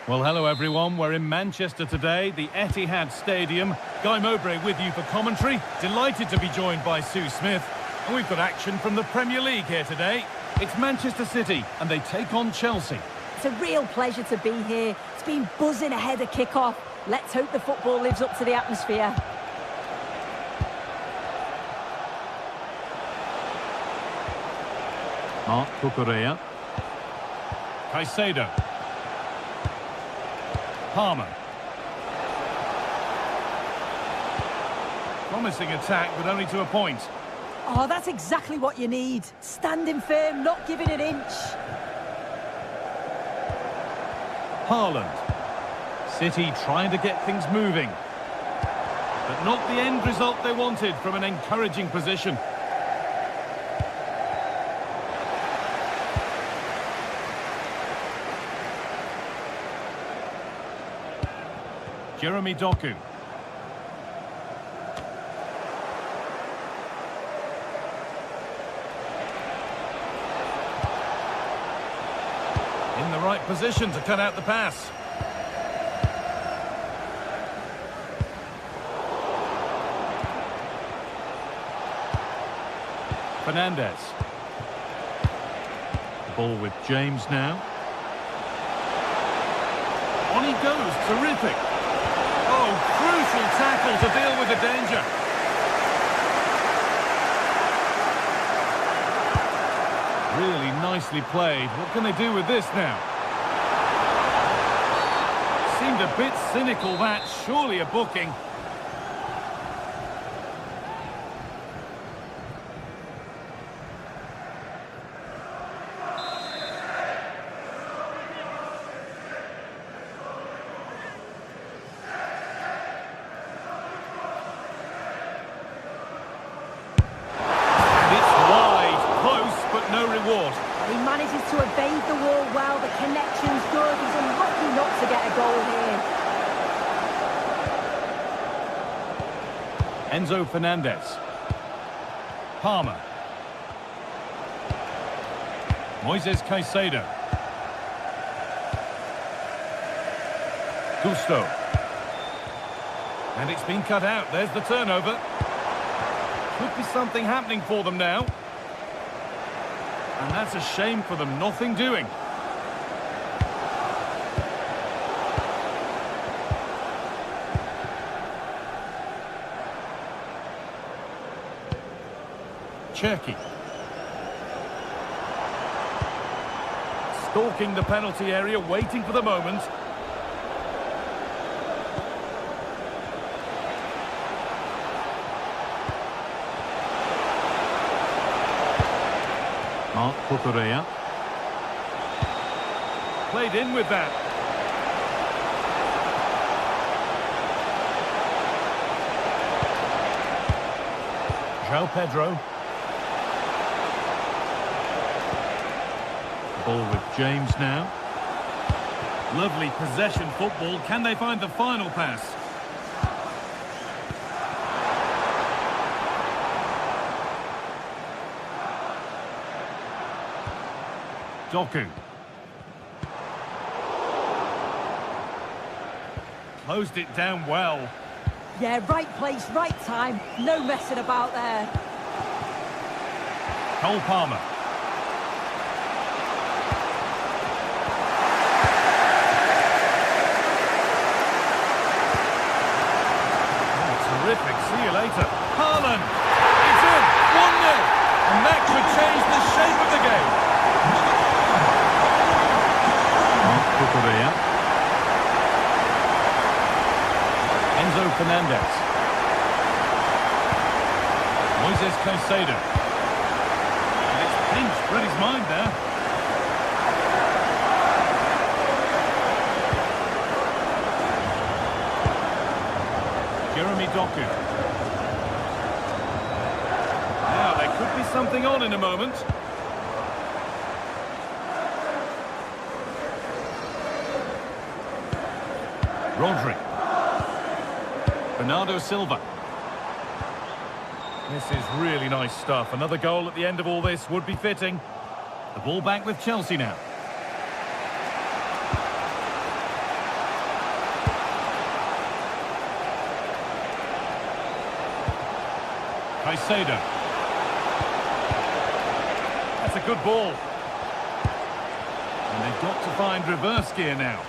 Well, hello everyone. We're in Manchester today, the Etihad Stadium. Guy Mowbray with you for commentary. Delighted to be joined by Sue Smith. And we've got action from the Premier League here today. It's Manchester City and they take on Chelsea. It's a real pleasure to be here. It's been buzzing ahead of kick-off. Let's hope the football lives up to the atmosphere. Marc Cucurella. Caicedo. Palmer. Promising attack, but only to a point. Oh, that's exactly what you need. Standing firm, not giving an inch. Haaland. City trying to get things moving. But not the end result they wanted from an encouraging position. Jeremy Doku. In the right position to cut out the pass. Fernandes. The ball with James now. On he goes, terrific. Oh, crucial tackle to deal with the danger. Really nicely played. What can they do with this now? Seemed a bit cynical, that. Surely a booking. He manages to evade the wall well, the connection's good, he's unlucky not to get a goal here. Enzo Fernandez. Palmer. Moises Caicedo. Gusto. And it's been cut out, there's the turnover. Could be something happening for them now. And that's a shame for them, nothing doing. Cherki. Stalking the penalty area, waiting for the moment. Marc Cucurella. Played in with that. João Pedro. Ball with James now. Lovely possession football. Can they find the final pass? Doku. Closed it down well. Yeah, right place, right time. No messing about there. Cole Palmer. Oh, terrific. See you later. Haaland. It's in. 1-0. And that could change the shape of the game. Cucurella. Enzo Fernandez. Moises Caicedo. And it's pinched, read his mind there. Jeremy Doku. Now there could be something on in a moment. Rodri. Bernardo Silva. This is really nice stuff. Another goal at the end of all this would be fitting. The ball back with Chelsea now. Caicedo. That's a good ball. And they've got to find reverse gear now.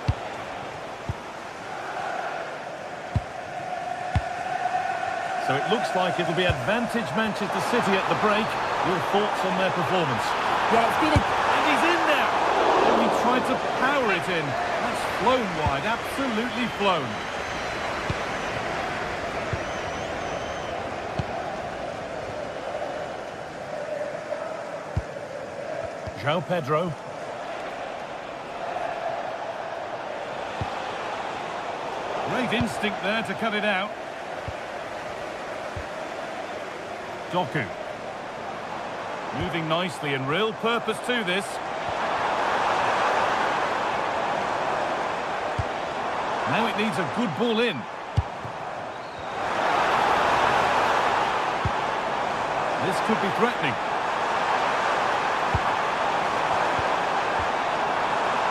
So it looks like it'll be advantage Manchester City at the break. Your thoughts on their performance? Yeah, it's been a... And he's in there! Oh, he tried to power it in. That's flown wide, absolutely flown. João Pedro. Great instinct there to cut it out. Doku. Moving nicely and real purpose to this. Now it needs a good ball in. This could be threatening.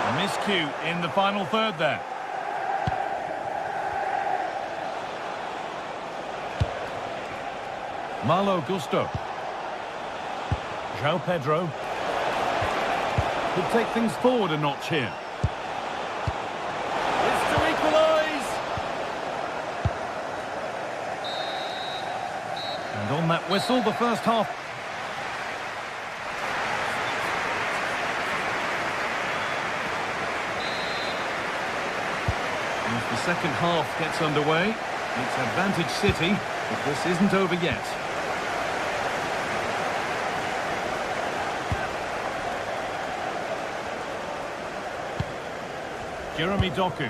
A miscue in the final third there. Malo Gusto. João Pedro. Could take things forward a notch here. It's to equalise. And on that whistle, the first half. As the second half gets underway, it's advantage City, but this isn't over yet. Jeremy Doku.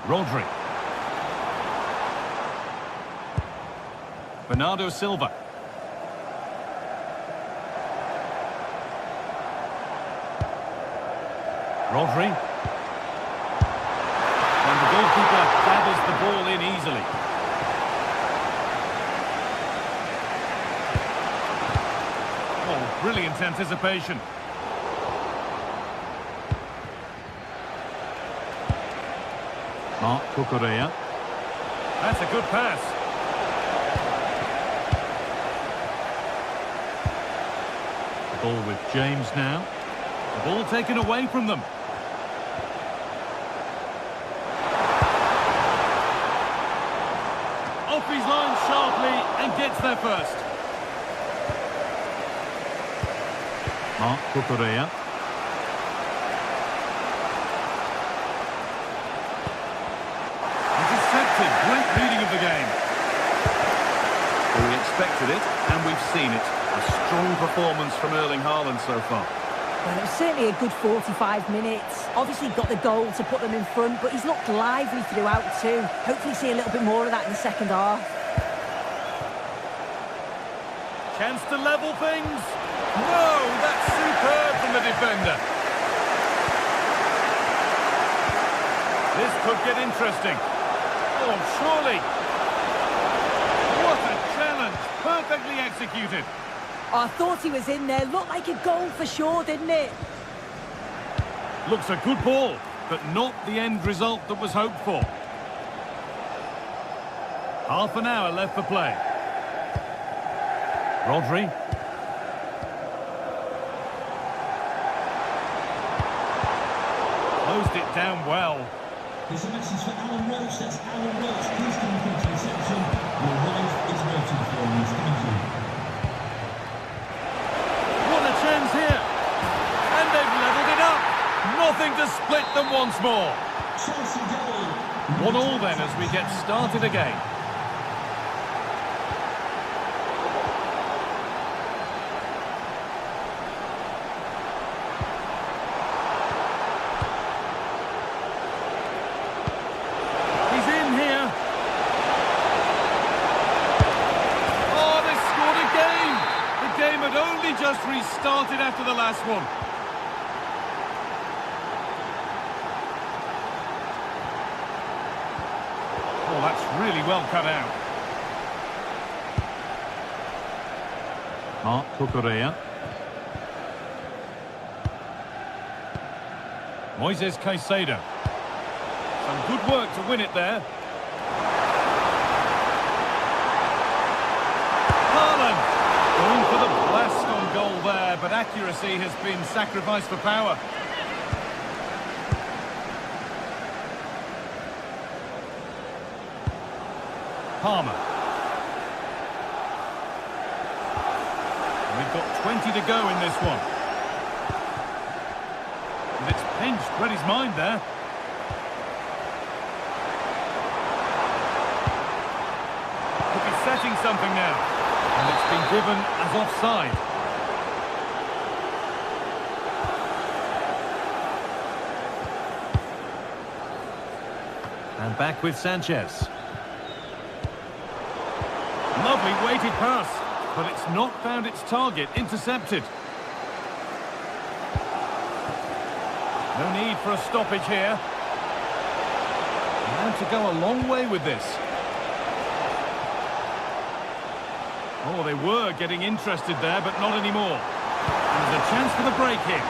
Rodri. Bernardo Silva. Rodri. And the goalkeeper gathers the ball in easily. Oh, brilliant anticipation. Marc Cucurella. That's a good pass. The ball with James now. The ball taken away from them. Off his line sharply and gets there first. Marc Cucurella. Great reading of the game. Well, we expected it, and we've seen it. A strong performance from Erling Haaland so far. Well, it was certainly a good 45 minutes. Obviously got the goal to put them in front, but he's looked lively throughout too. Hopefully see a little bit more of that in the second half. Chance to level things. No, that's superb from the defender. This could get interesting. Oh, surely. What a challenge. Perfectly executed. Oh, I thought he was in there. Looked like a goal for sure, didn't it? Looks a good ball, but not the end result that was hoped for. Half an hour left for play. Rodri. Closed it down well. There's a message for Alan Roach. That's Alan Roach. Please come and come to reception. Your wife is waiting for you. Thank you. What a chance here. And they've levelled it up. Nothing to split them once more. Chelsea goal. 1-1 then as we get started again. Just restarted after the last one. Oh, that's really well cut out. Marc Cucurella. Moises Caicedo. Some good work to win it there. there, but accuracy has been sacrificed for power. Palmer. We've got 20 to go in this one. And it's pinched, read his mind there. Could be setting something now. And it's been given as offside. And back with Sanchez. Lovely weighted pass, but it's not found its target. Intercepted. No need for a stoppage here. Now to go a long way with this. Oh, they were getting interested there, but not anymore. And there's a chance for the break here.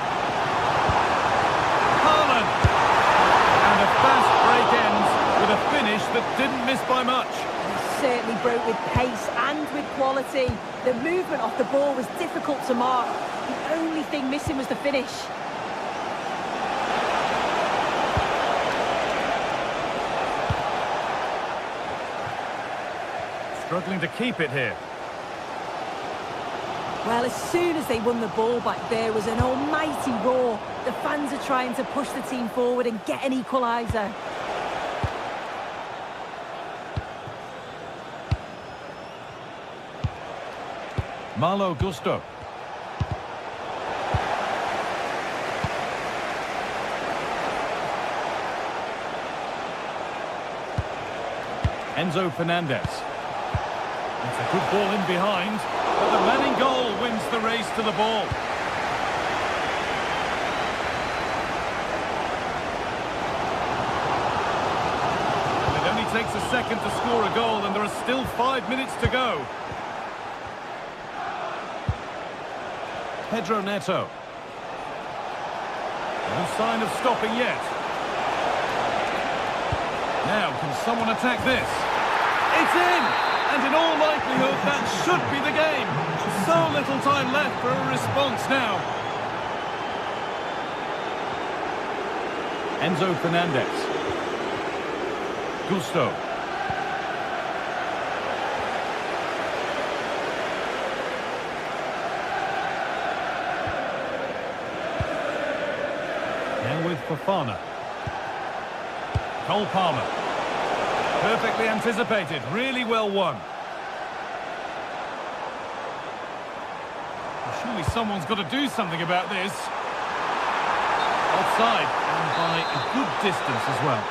Haaland! And a fast break ends with a finish that didn't miss by much. Certainly broke with pace and with quality. The movement off the ball was difficult to mark. The only thing missing was the finish. Struggling to keep it here. Well, as soon as they won the ball back, there was an almighty roar. The fans are trying to push the team forward and get an equaliser. Malo Gusto. Enzo Fernandez. It's a good ball in behind, but the man in goal wins the race to the ball. And it only takes a second to score a goal, and there are still 5 minutes to go. Pedro Neto. No sign of stopping yet. Now, can someone attack this? It's in! And in all likelihood, that should be the game. So little time left for a response now. Enzo Fernandez. Gusto. With Fofana. Cole Palmer. Perfectly anticipated, really well won. Well, surely someone's got to do something about this. Offside, and by a good distance as well.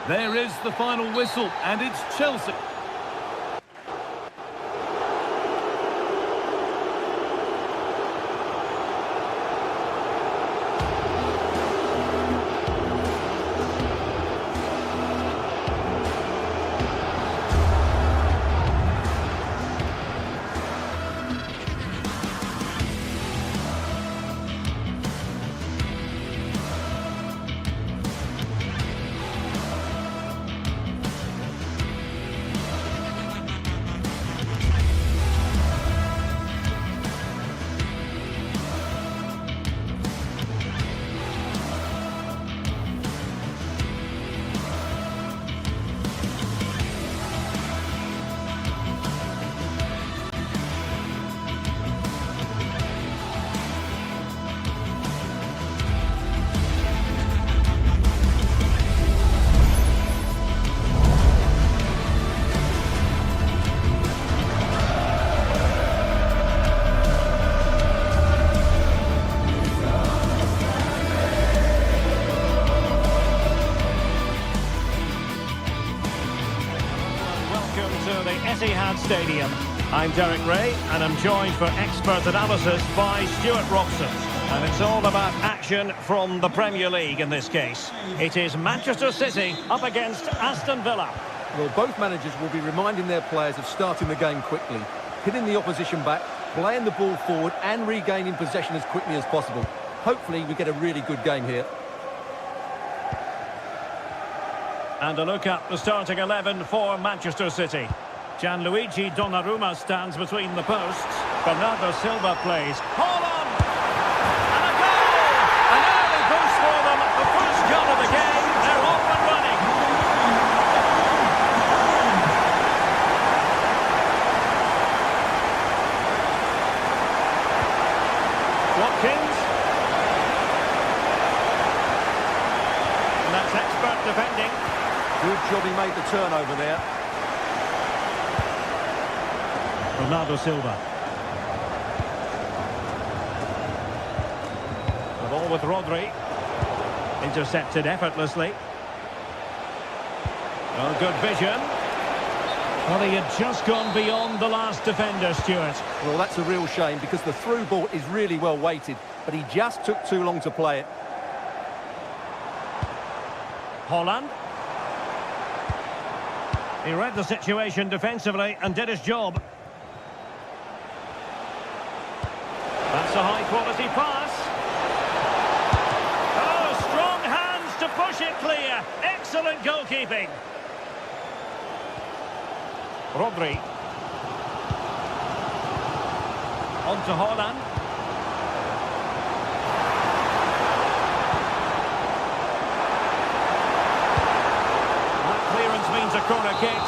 There is the final whistle, and it's Chelsea. Etihad Stadium. I'm Derek Ray, and I'm joined for expert analysis by Stuart Robson. And it's all about action from the Premier League in this case. It is Manchester City up against Aston Villa. Well, both managers will be reminding their players of starting the game quickly, hitting the opposition back, playing the ball forward and regaining possession as quickly as possible. Hopefully we get a really good game here. And a look at the starting 11 for Manchester City. Gianluigi Donnarumma stands between the posts. Bernardo Silva plays. Haaland! And a goal! An early boost for them. The first goal of the game. They're off and running. Watkins. And that's expert defending. Good job he made the turnover there. Bernardo Silva. The ball with Rodri. Intercepted effortlessly. Oh, good vision. Well, he had just gone beyond the last defender, Stuart. Well, that's a real shame because the through ball is really well weighted, but he just took too long to play it. Haaland. He read the situation defensively and did his job. That's a high-quality pass. Oh, strong hands to push it clear. Excellent goalkeeping. Rodri. On to Haaland. That clearance means a corner kick.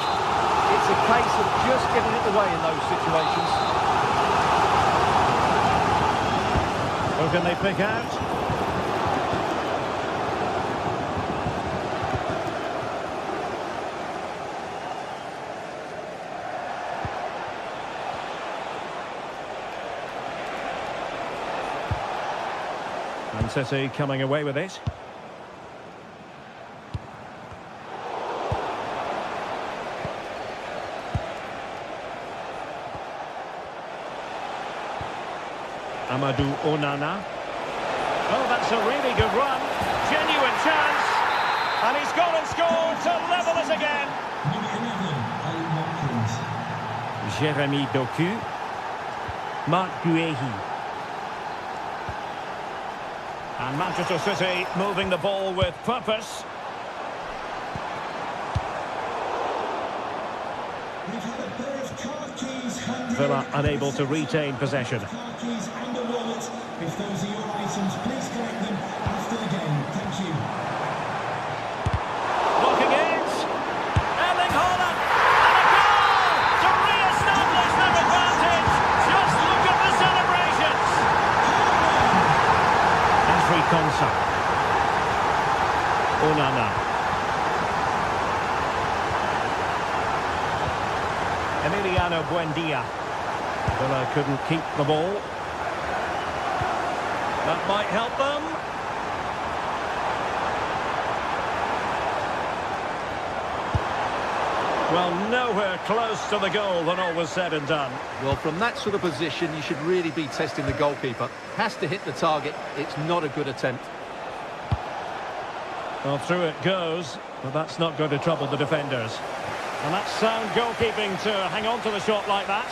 It's a case of just getting it away in those situations. Who can they pick out? Man City coming away with it. Amadou Onana. Oh, that's a really good run. Genuine chance. And he's gone and scored to level us again. Number 11, Watkins. Jeremy Doku. Marc Guehi. And Manchester City moving the ball with purpose. We've had a pair of car keys handed. Villa unable to retain possession. Car keys and a wallet. If those are your items, please collect them after the game. Thank you. Looking it. Erling Haaland. And a goal to re-establish their advantage. Just look at the celebrations. Henry Konsa. Onana. Emiliano Buendia. Villa couldn't keep the ball. That might help them. Well, nowhere close to the goal when all was said and done. Well, from that sort of position, you should really be testing the goalkeeper. Has to hit the target. It's not a good attempt. Well, through it goes, but that's not going to trouble the defenders. And that's sound goalkeeping to hang on to the shot like that.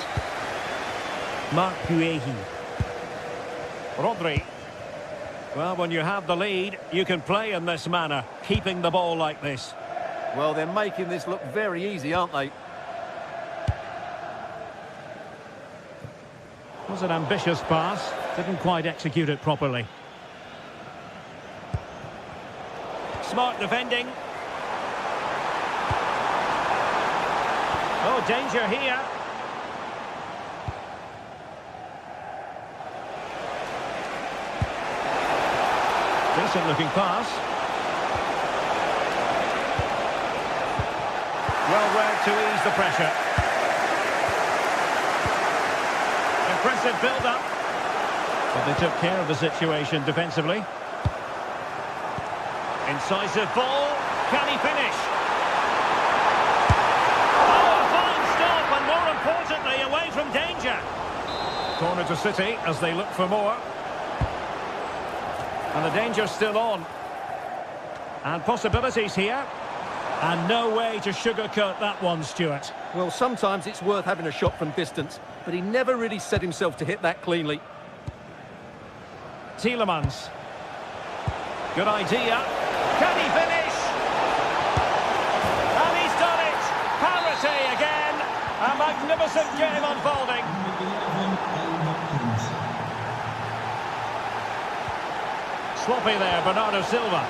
Marc Guehi. Rodri. Well, when you have the lead, you can play in this manner, keeping the ball like this. Well, they're making this look very easy, aren't they? Was an ambitious pass, didn't quite execute it properly. Smart defending. Oh, danger here. Decent looking pass. Well read to ease the pressure. Impressive build-up. But they took care of the situation defensively. Incisive ball. Can he finish? Oh, a fine stop, and more importantly, away from danger. Corner to City as they look for more. And the danger's still on. And possibilities here. And no way to sugarcoat that one, Stuart. Well, sometimes it's worth having a shot from distance, but he never really set himself to hit that cleanly. Tielemans. Good idea. Can he finish? And he's done it. Parity again. A Decent game unfolding. Sloppy there, Bernardo Silva.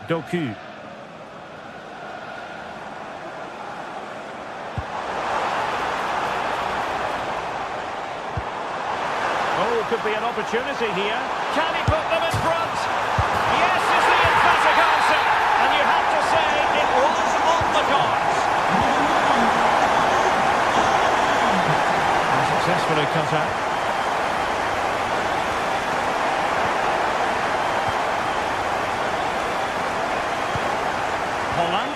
Doku. Oh, could be an opportunity here. Can he put them in front? Yes is the emphatic answer. And you have to say it was on the cards. Successfully cut out. Holland.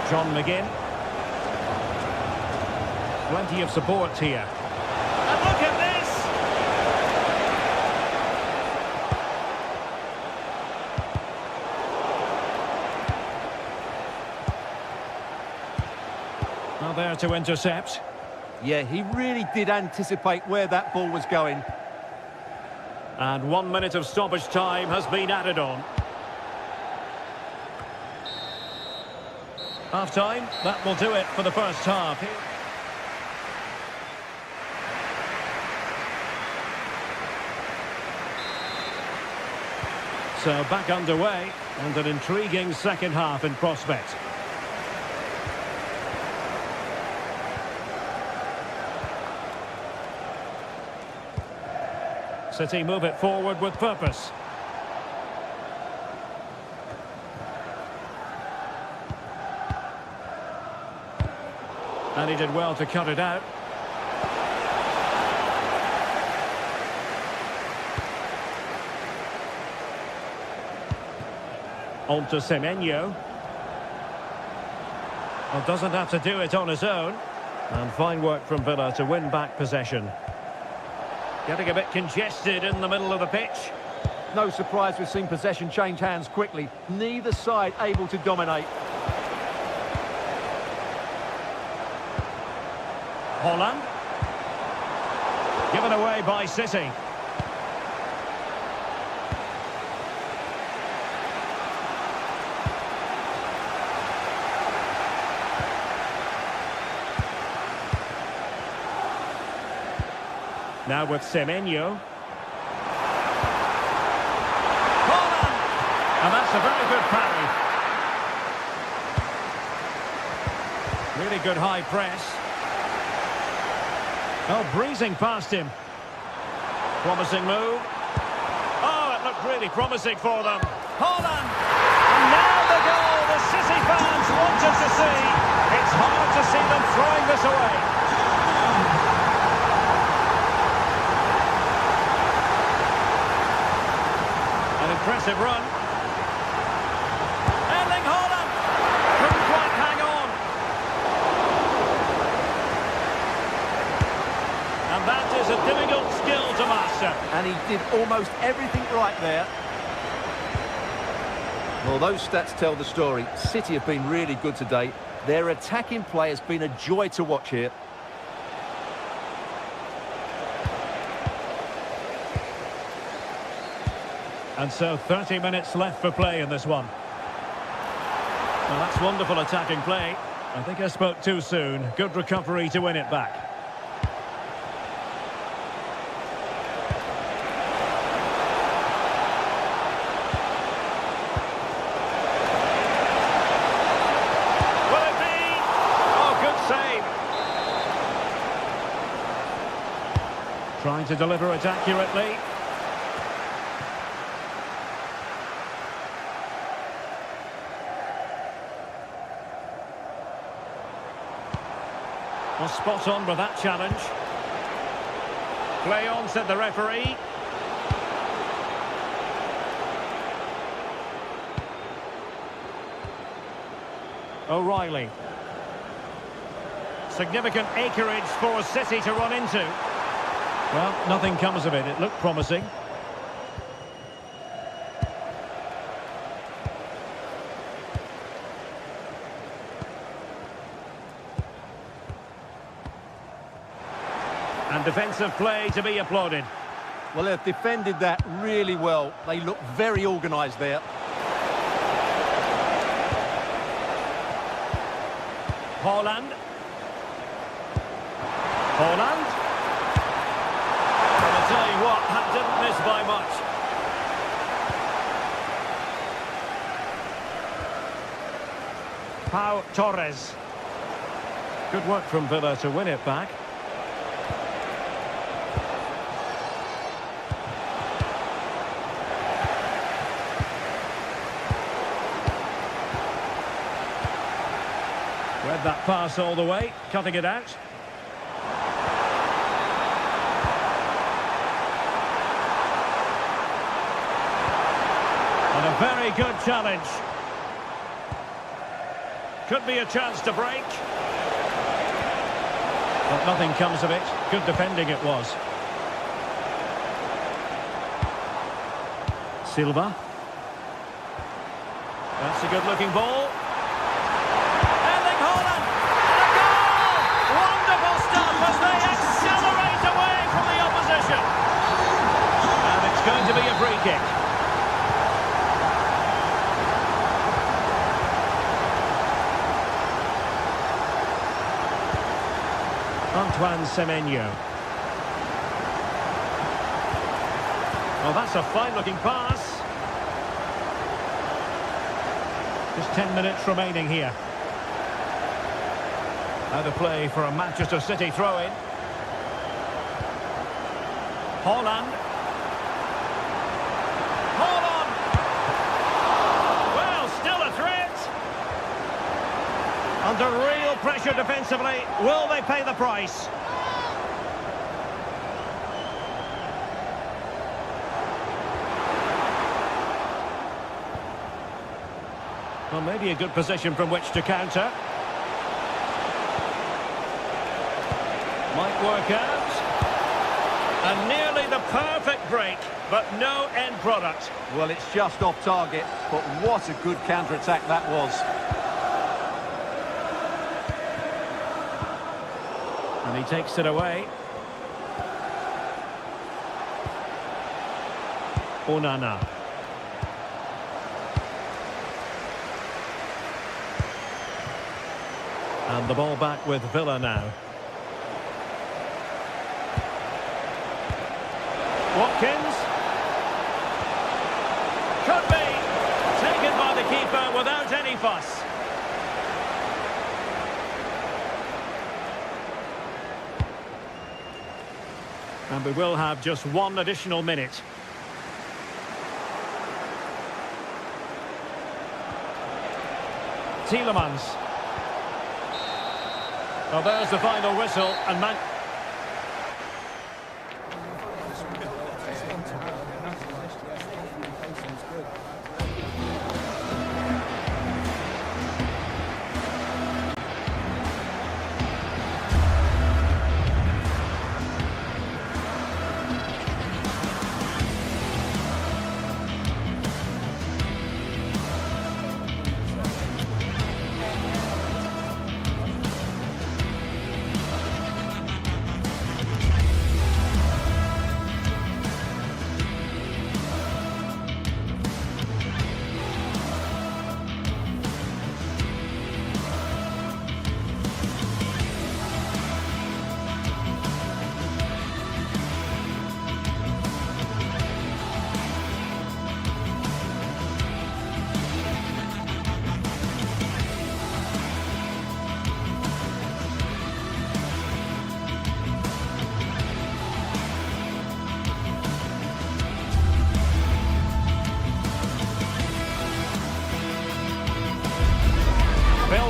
John McGinn. Plenty of support here. And look at this! Now there to intercept. Yeah, he really did anticipate where that ball was going. And 1 minute of stoppage time has been added on. Half-time, that will do it for the first half. So back underway, and an intriguing second half in prospect. City move it forward with purpose. And he did well to cut it out. On to Semenyo. Well, doesn't have to do it on his own. And fine work from Villa to win back possession. Getting a bit congested in the middle of the pitch. No surprise we've seen possession change hands quickly. Neither side able to dominate. Holland. Given away by City. Now with Semenyo. Holland! And that's a very good parry. Really good high press. Oh, breezing past him. Promising move. Oh, it looked really promising for them. Holland! And now the goal the City fans wanted to see. It's hard to see them throwing this away. Impressive run. Erling Haaland couldn't quite hang on. And that is a difficult skill to master. And he did almost everything right there. Well, those stats tell the story. City have been really good today. Their attacking play has been a joy to watch here. And so 30 minutes left for play in this one. Well, that's wonderful attacking play. I think I spoke too soon. Good recovery to win it back. Will it be? Oh, good save. Trying to deliver it accurately. Well, spot on with that challenge. Play on, said the referee. O'Reilly. Significant acreage for City to run into. Well, nothing comes of it. It looked promising. And defensive play to be applauded. Well, they've defended that really well. They look very organised there. Haaland. Haaland. Well, I'll tell you what, that didn't miss by much. Pau Torres. Good work from Villa to win it back. Read that pass all the way, cutting it out. And a very good challenge. Could be a chance to break. But nothing comes of it. Good defending it was. Silva. That's a good-looking ball. Erling Haaland! And a goal! Wonderful stuff as they accelerate away from the opposition. And it's going to be a free kick. Antoine Semenyo. Well, that's a fine-looking pass. Just 10 minutes remaining here. Out of play for a Manchester City throw-in. Haaland. Haaland! Well, still a threat. Under real pressure defensively. Will they pay the price? Well, maybe a good position from which to counter. Might work out. And nearly the perfect break, but no end product. Well, it's just off target, but what a good counter-attack that was. And he takes it away. Onana. And the ball back with Villa now. Watkins. Could be. Taken by the keeper without any fuss. And we will have just one additional minute. Tielemans. Well, there's the final whistle, and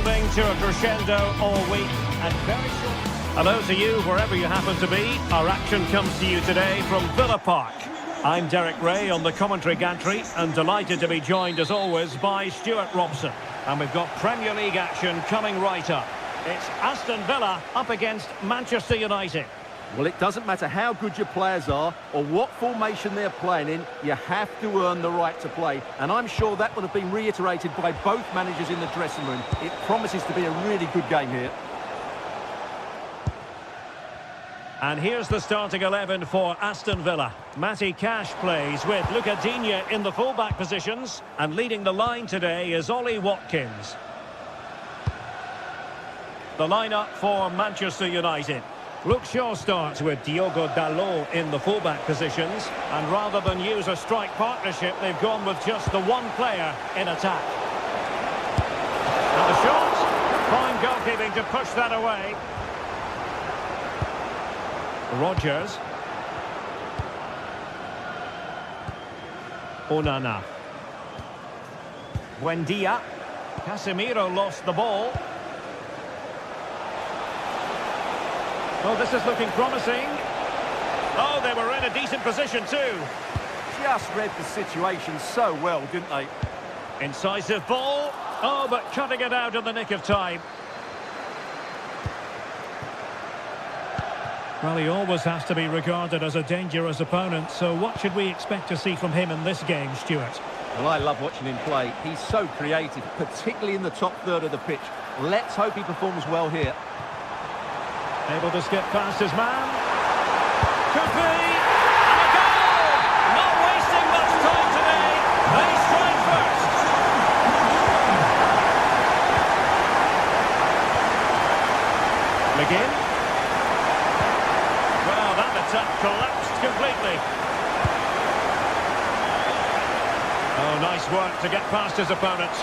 building to a crescendo all week, and very short. Hello to you, wherever you happen to be. Our action comes to you today from Villa Park. I'm Derek Ray on the commentary gantry, and delighted to be joined, as always, by Stuart Robson. And we've got Premier League action coming right up. It's Aston Villa up against Manchester United. Well, it doesn't matter how good your players are or what formation they're playing in, you have to earn the right to play. And I'm sure that would have been reiterated by both managers in the dressing room. It promises to be a really good game here. And here's the starting 11 for Aston Villa. Matty Cash plays with Luca Digne in the full-back positions. And leading the line today is Ollie Watkins. The lineup for Manchester United. Luke Shaw starts with Diogo Dalot in the full-back positions. And rather than use a strike partnership, they've gone with just the one player in attack. And the shot. Fine goalkeeping to push that away. Rodgers. Onana. Buendia. Casemiro lost the ball. Oh, this is looking promising. Oh, they were in a decent position too. Just read the situation so well, didn't they? Incisive ball. Oh, but cutting it out in the nick of time. Well, he always has to be regarded as a dangerous opponent, so what should we expect to see from him in this game, Stuart? Well, I love watching him play. He's so creative, particularly in the top third of the pitch. Let's hope he performs well here. Able to skip past his man. Could be. And a goal! Not wasting much time today. They strike first. McGinn. Well, that attack collapsed completely. Oh, nice work to get past his opponent.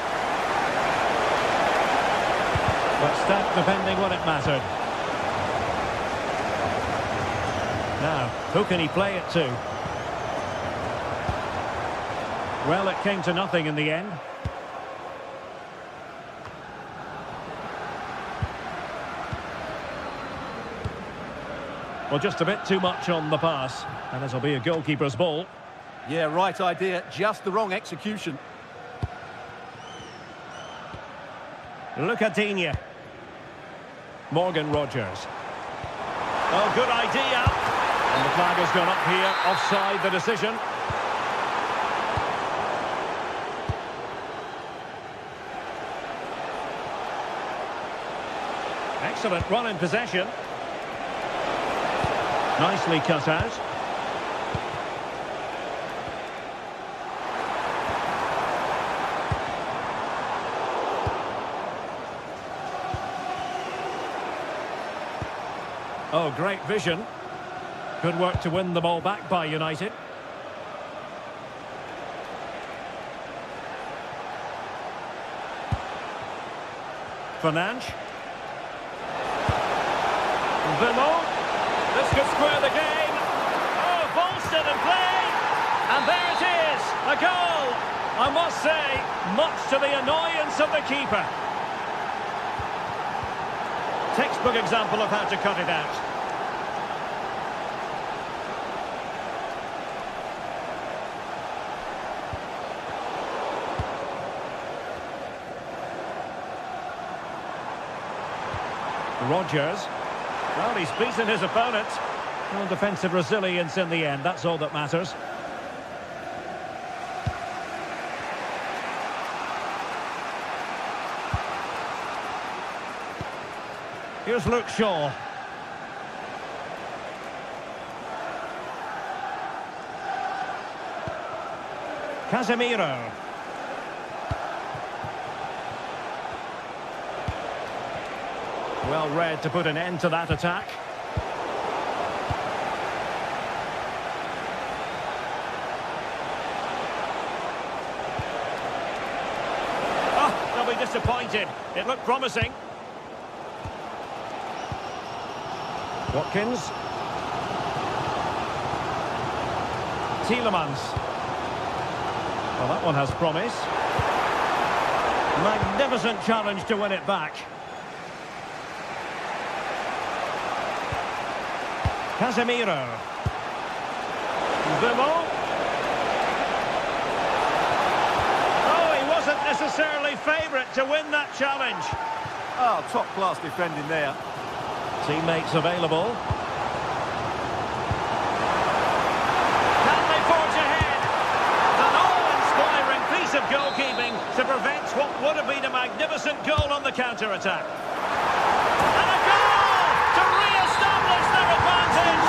But stat depending when it mattered. Now, who can he play it to? Well, it came to nothing in the end. Well, just a bit too much on the pass. And it'll be a goalkeeper's ball. Yeah, right idea. Just the wrong execution. Luca Digne. Morgan Rodgers. Oh, good idea. And the flag has gone up here. Offside the decision. Excellent run in possession. Nicely cut out. Oh, great vision. Good work to win the ball back by United. Fernandes. Villa. This could square the game. Oh, ball still in play. And there it is, a goal. I must say, much to the annoyance of the keeper. Textbook example of how to cut it out. Rodgers. Well, he's beaten his opponent. Well, defensive resilience in the end, that's all that matters. Here's Luke Shaw. Casemiro. Well read to put an end to that attack. Oh, they'll be disappointed. It looked promising. Watkins. Tielemans. Well, that one has promise. Magnificent challenge to win it back. Casemiro. Villa. Oh, he wasn't necessarily favourite to win that challenge. Oh, top-class defending there. Teammates available. Can they forge ahead? An awe-inspiring piece of goalkeeping to prevent what would have been a magnificent goal on the counter-attack. And a goal to re-establish their advantage.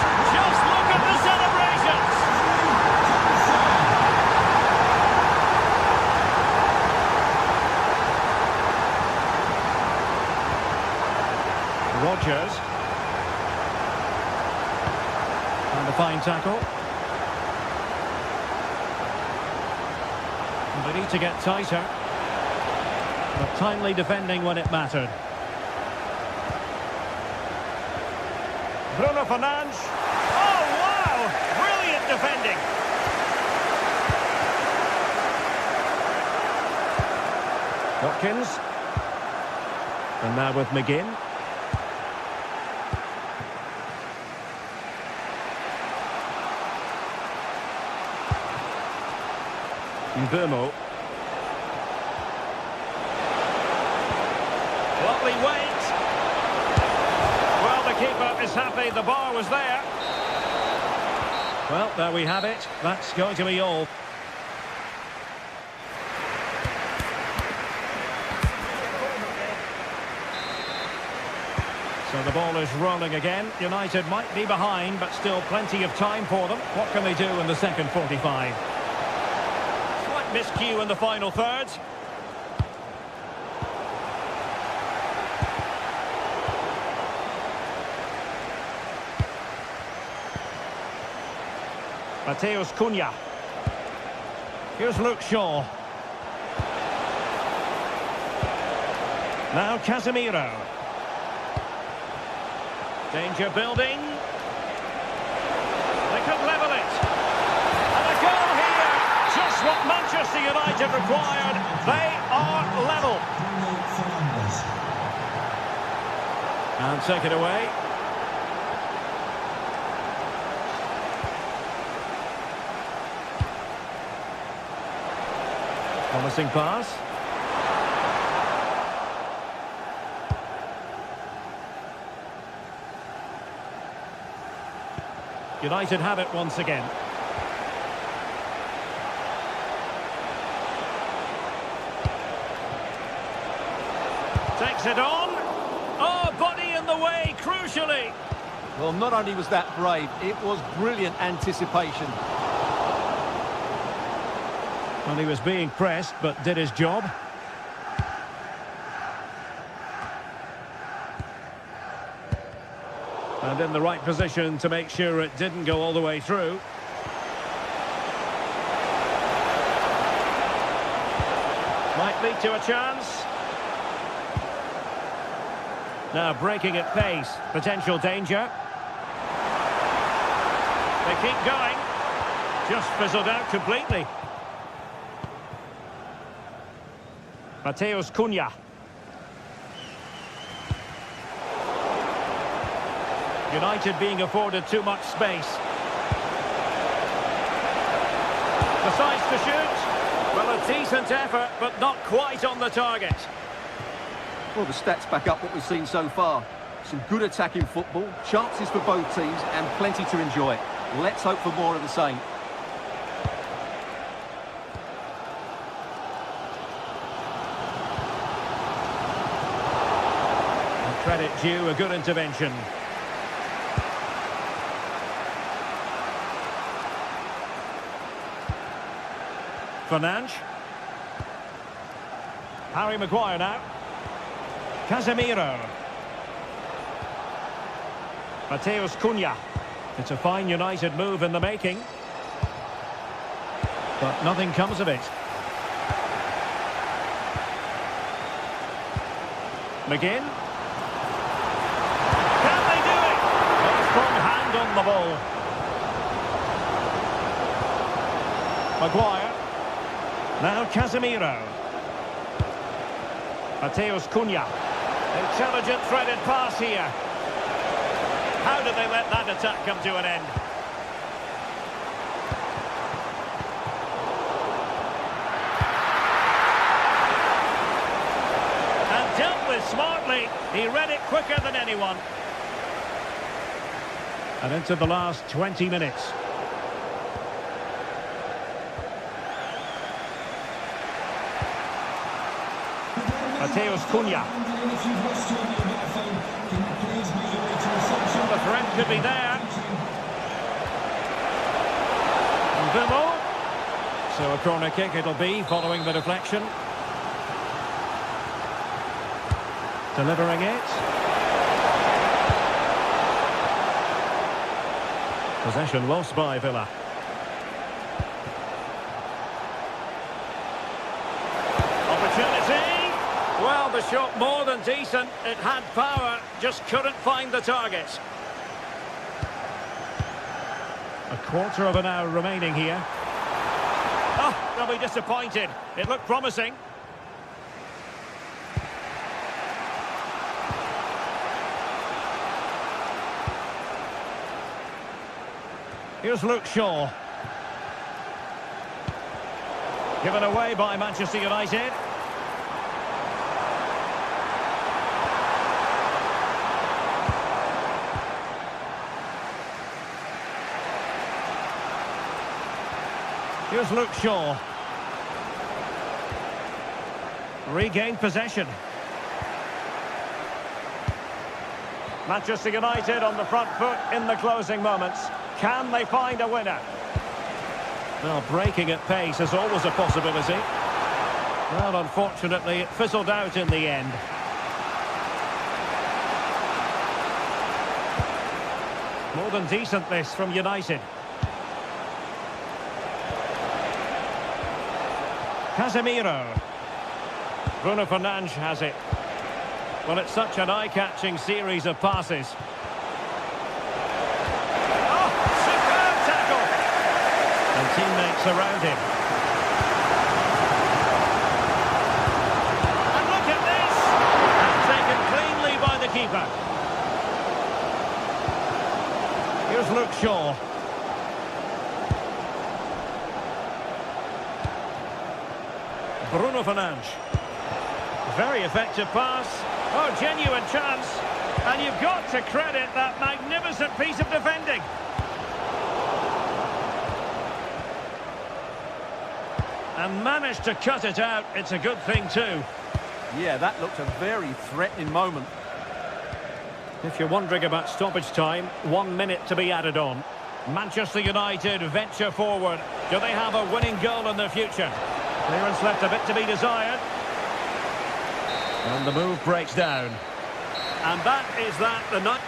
Rodgers. And a fine tackle. And they need to get tighter. But timely defending when it mattered. Bruno Fernandes. Oh, wow! Brilliant defending. Watkins. And now with McGinn. Mbeumo. Lovely weight. Well, the keeper is happy the bar was there. Well, there we have it. That's going to be all. So the ball is rolling again. United might be behind, but still plenty of time for them. What can they do in the second 45? Slight miscue in the final third. Mateus Cunha. Here's Luke Shaw. Now Casemiro. Danger building. They could level it. And a goal here. Just what Manchester United required. They are level. And take it away. Promising pass. United have it once again. Takes it on. Oh, body in the way, crucially. Well, not only was that brave, it was brilliant anticipation. Well, he was being pressed, but did his job. And in the right position to make sure it didn't go all the way through. Might lead to a chance. Now breaking at pace. Potential danger. They keep going. Just fizzled out completely. Mateus Cunha. United being afforded too much space. Decides to shoot. Well, a decent effort, but not quite on the target. Well, the stats back up what we've seen so far. Some good attacking football, chances for both teams, and plenty to enjoy. Let's hope for more of the same. And credit due, a good intervention. Fernandes. Harry Maguire now. Casemiro. Mateus Cunha. It's a fine United move in the making. But nothing comes of it. McGinn. Can they do it? A strong hand on the ball. Maguire. Now Casemiro. Mateus Cunha. Intelligent threaded pass here. How did they let that attack come to an end? And dealt with smartly. He read it quicker than anyone. And into the last 20 minutes. Mateus Cunha. The threat could be there. Mbeumo. So a corner kick it'll be following the deflection. Delivering it. Possession lost by Villa. Opportunity! Well, the shot more than decent. It had power, just couldn't find the target. A quarter of an hour remaining here. Oh, they'll be disappointed. It looked promising. Here's Luke Shaw. Given away by Manchester United. Here's Luke Shaw. Regained possession. Manchester United on the front foot in the closing moments. Can they find a winner? Well, breaking at pace is always a possibility. Well, unfortunately, it fizzled out in the end. More than decent this from United. Casemiro. Bruno Fernandes has it. Well, it's such an eye-catching series of passes. Oh, superb tackle! And teammates around him. And look at this! And taken cleanly by the keeper. Here's Luke Shaw. Bruno Fernandes. Very effective pass. Oh, genuine chance. And you've got to credit that magnificent piece of defending. And managed to cut it out. It's a good thing too. Yeah, that looked a very threatening moment. If you're wondering about stoppage time, 1 minute to be added on. Manchester United venture forward. Do they have a winning goal in their future? Clearance left a bit to be desired. And the move breaks down. And that is that. The night.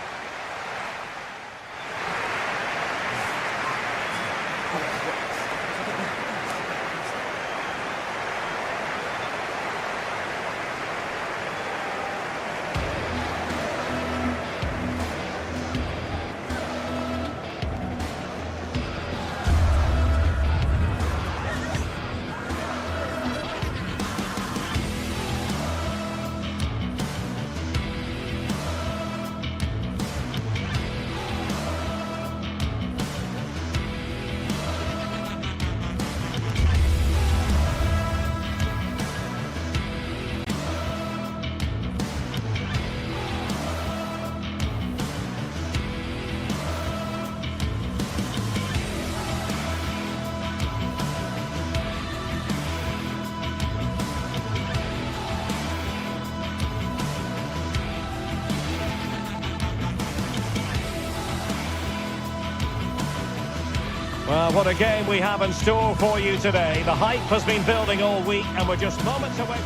Well, what a game we have in store for you today. The hype has been building all week and we're just moments away.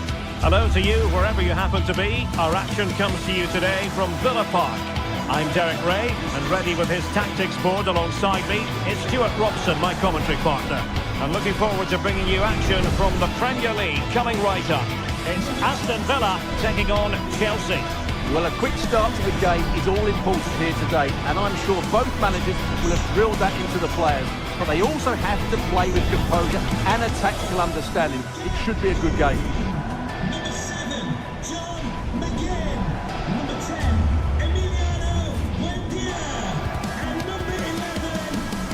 Hello to you, wherever you happen to be. Our action comes to you today from Villa Park. I'm Derek Ray, and ready with his tactics board alongside me is Stuart Robson, my commentary partner. I'm looking forward to bringing you action from the Premier League coming right up. It's Aston Villa taking on Chelsea. Well, a quick start to the game is all important here today, and I'm sure both managers will have drilled that into the players. But they also have to play with composure and a tactical understanding. It should be a good game. Number 7, John McGinn. Number 10, Emiliano Buendia. And number 11,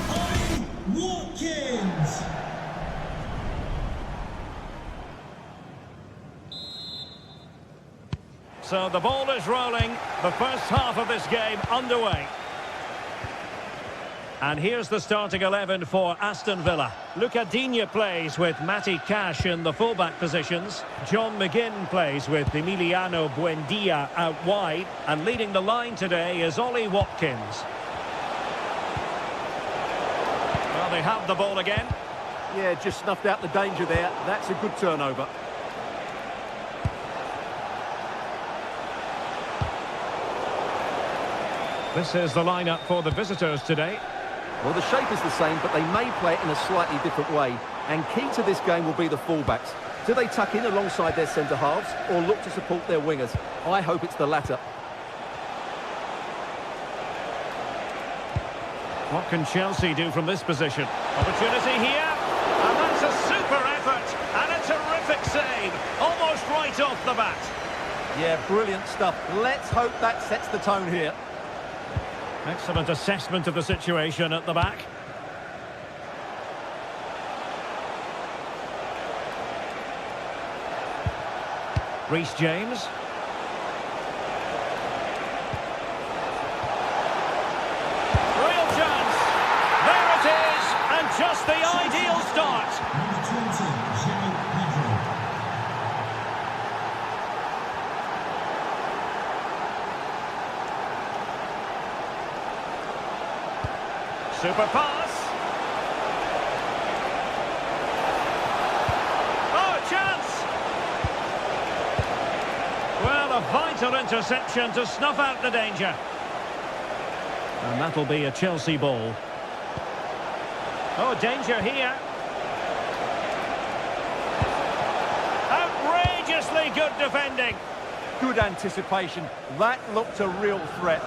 Ollie Watkins. So the ball is rolling. The first half of this game underway. And here's the starting 11 for Aston Villa. Luca Digne plays with Matty Cash in the fullback positions. John McGinn plays with Emiliano Buendia out wide. And leading the line today is Ollie Watkins. Well, they have the ball again. Yeah, just snuffed out the danger there. That's a good turnover. This is the lineup for the visitors today. Well, the shape is the same, but they may play it in a slightly different way. And key to this game will be the fullbacks. Do they tuck in alongside their centre-halves or look to support their wingers? I hope it's the latter. What can Chelsea do from this position? Opportunity here, and that's a super effort, and a terrific save, almost right off the bat. Yeah, brilliant stuff. Let's hope that sets the tone here. Excellent assessment of the situation at the back. Reece James. Real chance. There it is, and just the ideal start. Number 20, João Pedro. Super pass. Oh, chance! Well, a vital interception to snuff out the danger. And that'll be a Chelsea ball. Oh, danger here. Outrageously good defending. Good anticipation. That looked a real threat.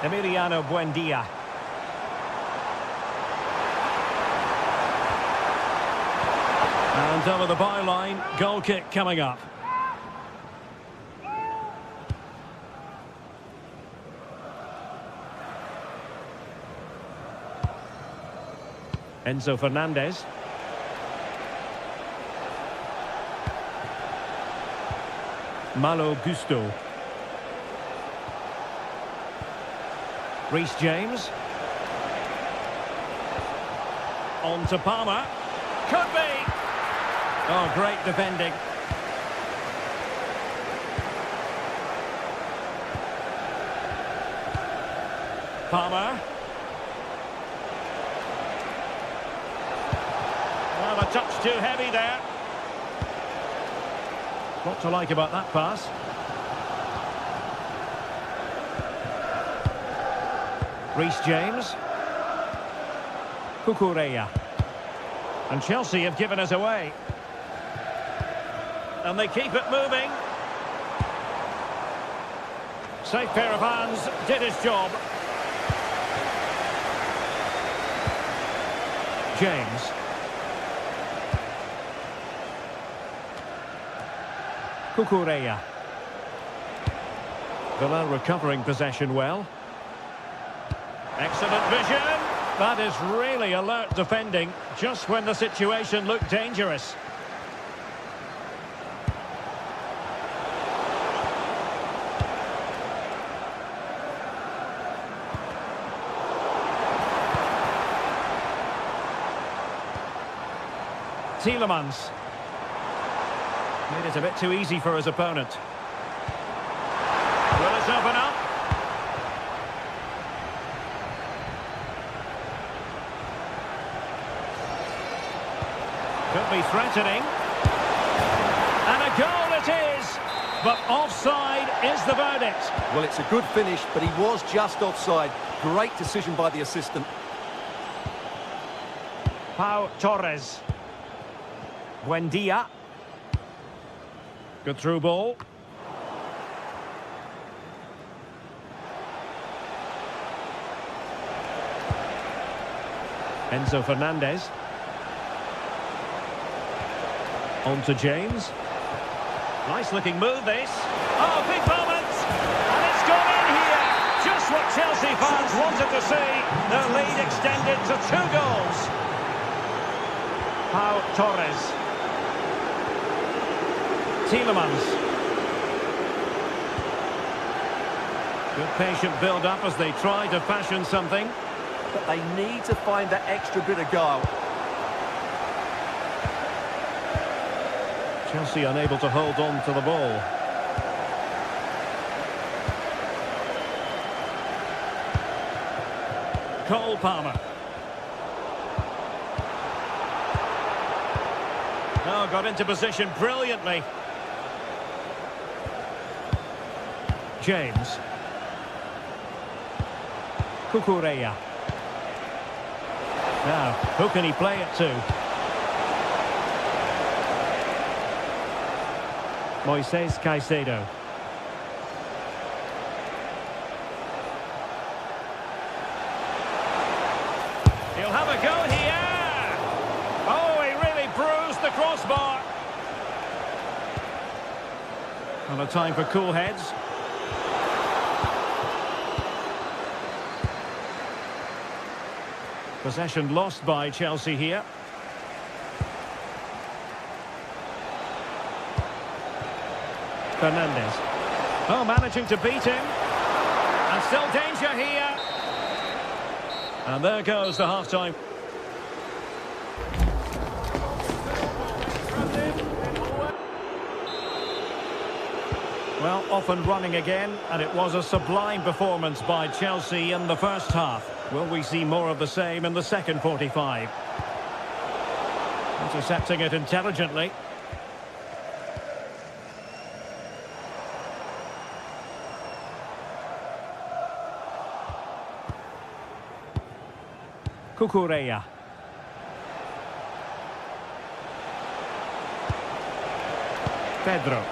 Emiliano Buendia. And over the byline, goal kick coming up. Enzo Fernandez. Malo Gusto. Reece James. On to Palmer. Could be. Oh, great defending. Palmer. Well, a touch too heavy there. What to like about that pass? Reece James. Cucurella. And Chelsea have given us away. And they keep it moving. Safe pair of hands, did his job. James. Cucurella. Villa recovering possession well. Excellent vision. That is really alert defending, just when the situation looked dangerous. Tielemans. Made it a bit too easy for his opponent. Will it open up? Could be threatening. And a goal it is! But offside is the verdict. Well, it's a good finish, but he was just offside. Great decision by the assistant. Pau Torres. Buendia. Good through ball. Enzo Fernandez. On to James. Nice looking move this. Oh, big moment! And it's gone in here! Just what Chelsea fans wanted to see. Their lead extended to 2 goals. Pau Torres. Tielemans. Good patient build-up as they try to fashion something. But they need to find that extra bit of guile. Chelsea unable to hold on to the ball. Cole Palmer. Oh, got into position brilliantly. James. Cucurella. Now, who can he play it to? Moises Caicedo. He'll have a go here. Oh, he really bruised the crossbar. And a time for cool heads. Possession lost by Chelsea here. Fernandes. Oh, managing to beat him. And still danger here. And there goes the half-time. Well, off and running again, and it was a sublime performance by Chelsea in the first half. Will we see more of the same in the second 45? Intercepting it intelligently. Cucurella. Pedro.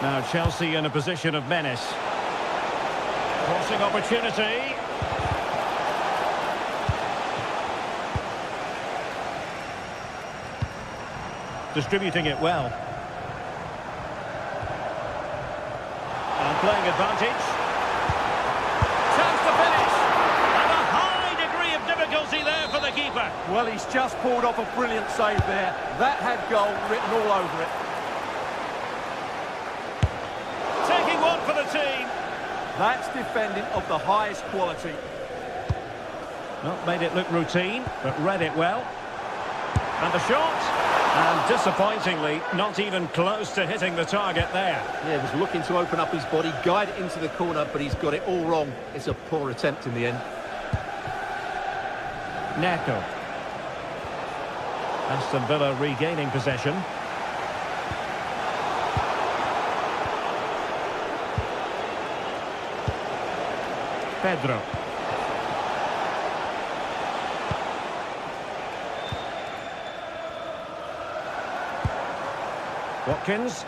Now Chelsea in a position of menace. Crossing opportunity. Distributing it well. And playing advantage. Chance to finish. And a high degree of difficulty there for the keeper. Well, he's just pulled off a brilliant save there. That had goal written all over it. Taking one for the team. That's defending of the highest quality. Not made it look routine, but read it well. And the shot. And disappointingly, not even close to hitting the target there. Yeah, he was looking to open up his body, guide it into the corner, but he's got it all wrong. It's a poor attempt in the end. Neto. Aston Villa regaining possession. Pedro. Watkins.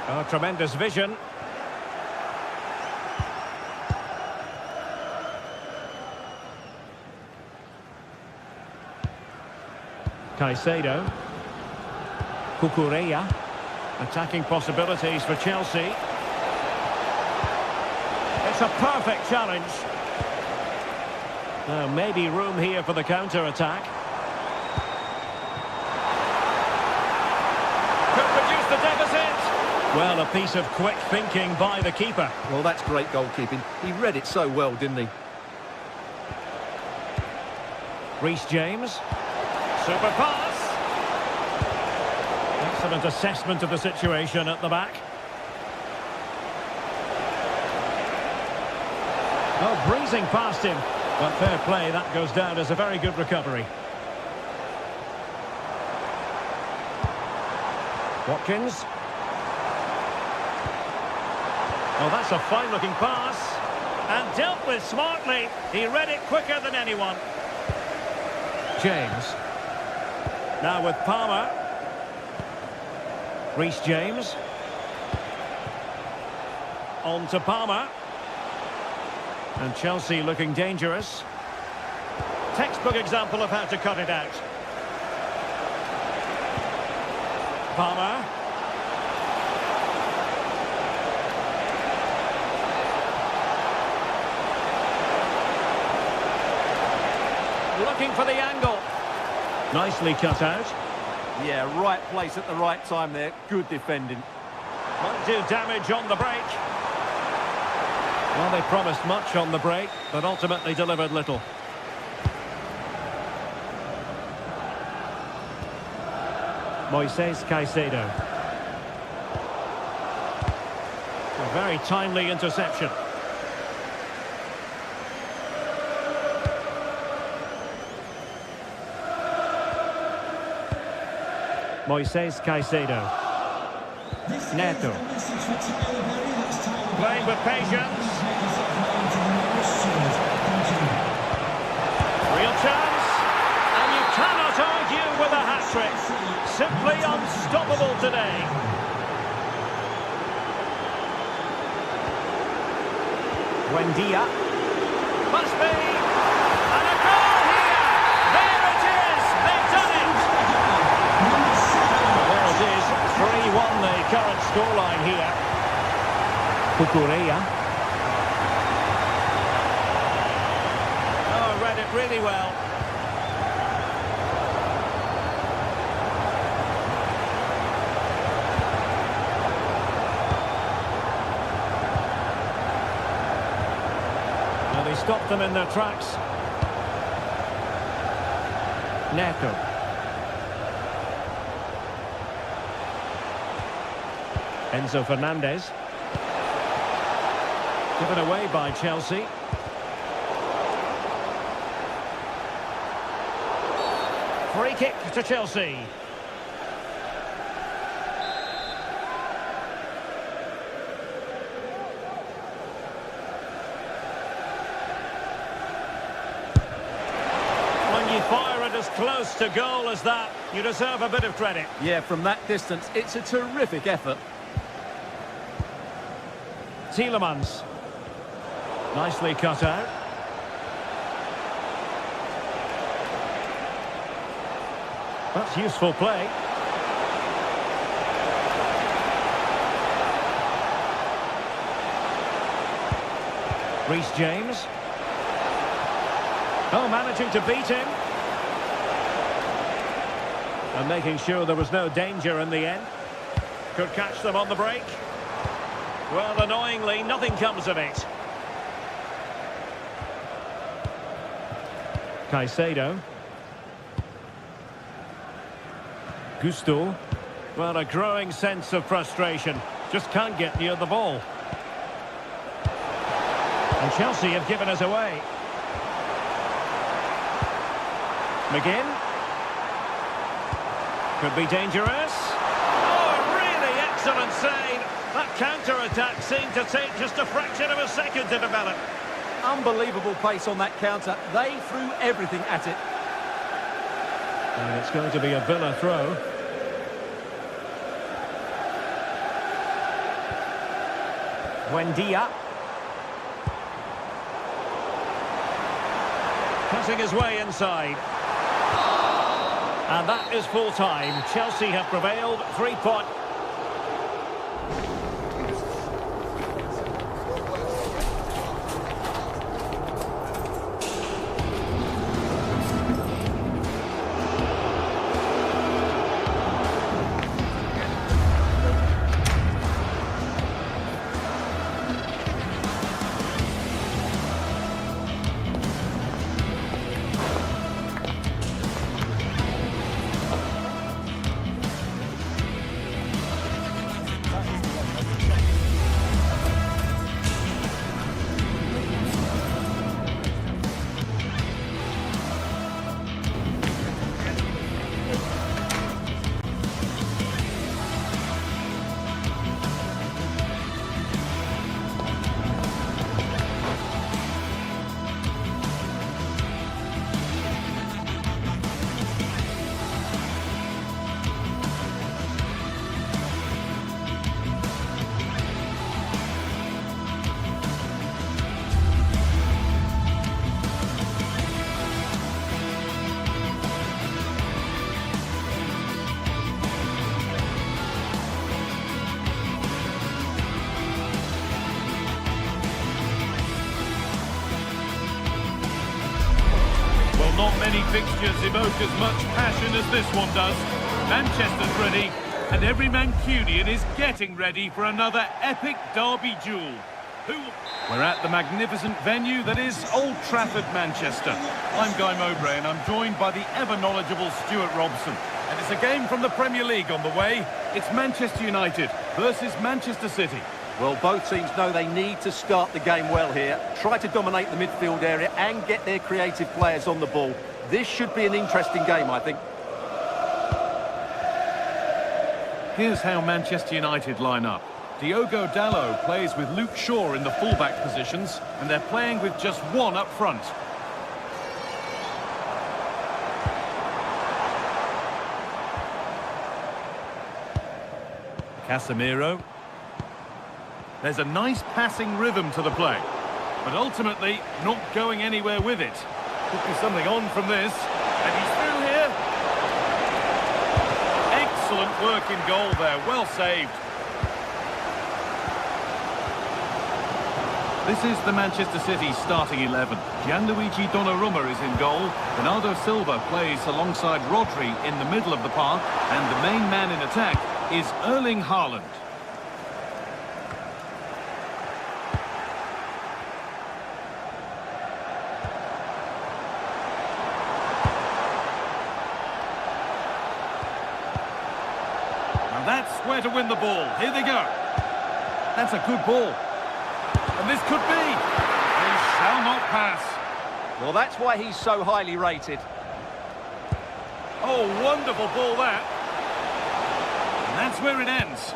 Oh, tremendous vision. Caicedo. Cucurella. Attacking possibilities for Chelsea. It's a perfect challenge. Maybe room here for the counter-attack. The deficit. Well, a piece of quick thinking by the keeper. Well, that's great goalkeeping. He read it so well, didn't he? Reece James. Super pass. Excellent assessment of the situation at the back. Oh, breezing past him. But fair play, that goes down as a very good recovery. Watkins. Oh, that's a fine-looking pass. And dealt with smartly. He read it quicker than anyone. James. Now with Palmer. Reece James. On to Palmer. And Chelsea looking dangerous. Textbook example of how to cut it out. Palmer. Looking for the angle. Nicely cut out. Yeah, right place at the right time there. Good defending. Might do damage on the break. Well, they promised much on the break, but ultimately delivered little. Moises Caicedo. A very timely interception. Moises Caicedo. Neto. Playing with patience. Real chance. And you cannot argue with a hat-trick. Simply unstoppable today. Buendia. Must be. And a goal here. There it is. They've done it. There it is. 3-1 the current scoreline here. Cucurella. Oh, read it really well. He stopped them in their tracks. Neto. Enzo Fernandez. Given away by Chelsea. Free kick to Chelsea. Fire it as close to goal as that. You deserve a bit of credit. Yeah, from that distance, it's a terrific effort. Tielemans. Nicely cut out. That's useful play. Reece James. Oh, managing to beat him. And making sure there was no danger in the end. Could catch them on the break. Well, annoyingly, nothing comes of it. Caicedo. Gusto. Well, a growing sense of frustration. Just can't get near the ball. And Chelsea have given us away. McGinn. Could be dangerous. Oh, really excellent save. That counter-attack seemed to take just a fraction of a second to develop. Unbelievable pace on that counter. They threw everything at it. And it's going to be a Villa throw. Buendia. Cutting his way inside. And that is full time. Chelsea have prevailed. 3 points. Not many fixtures evoke as much passion as this one does. Manchester's ready, and every Mancunian is getting ready for another epic derby duel. We're at the magnificent venue that is Old Trafford, Manchester. I'm Guy Mowbray, and I'm joined by the ever-knowledgeable Stuart Robson. And it's a game from the Premier League on the way. It's Manchester United versus Manchester City. Well, both teams know they need to start the game well here. Try to dominate the midfield area and get their creative players on the ball. This should be an interesting game, I think. Here's how Manchester United line up. Diogo Dalot plays with Luke Shaw in the fullback positions, and they're playing with just one up front. Casemiro. There's a nice passing rhythm to the play, but ultimately not going anywhere with it. Could be something on from this, and he's through here. Excellent work in goal there, well saved. This is the Manchester City starting 11. Gianluigi Donnarumma is in goal. Bernardo Silva plays alongside Rodri in the middle of the park, and the main man in attack is Erling Haaland. Now that's where to win the ball. Here they go. That's a good ball. And this could be. He shall not pass. Well, that's why he's so highly rated. Oh, wonderful ball that. And that's where it ends.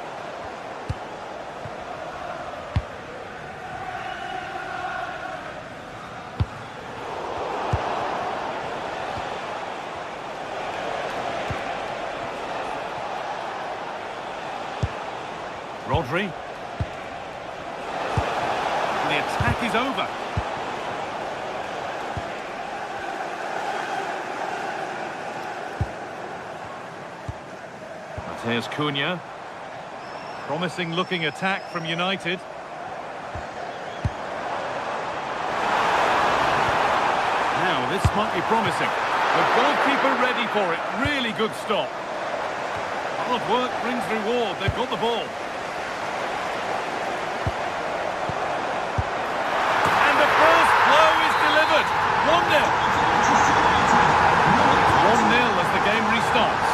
Rodri. The attack is over. Matheus Cunha. Promising looking attack from United. Now this might be promising. The goalkeeper ready for it. Really good stop. Hard work brings reward. They've got the ball. And the first blow is delivered. 1-0. It's 1-0 as the game restarts.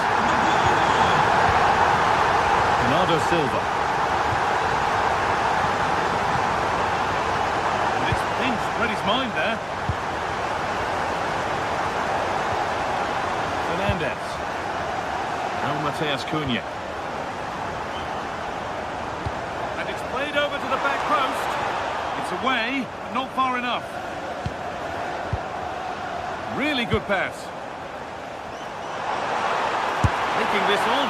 Bernardo Silva. And it's pinched Freddie's mind there. Fernandez. Now Matheus Cunha. And it's played over to the back post. It's away, but not far enough. Really good pass. Taking this on.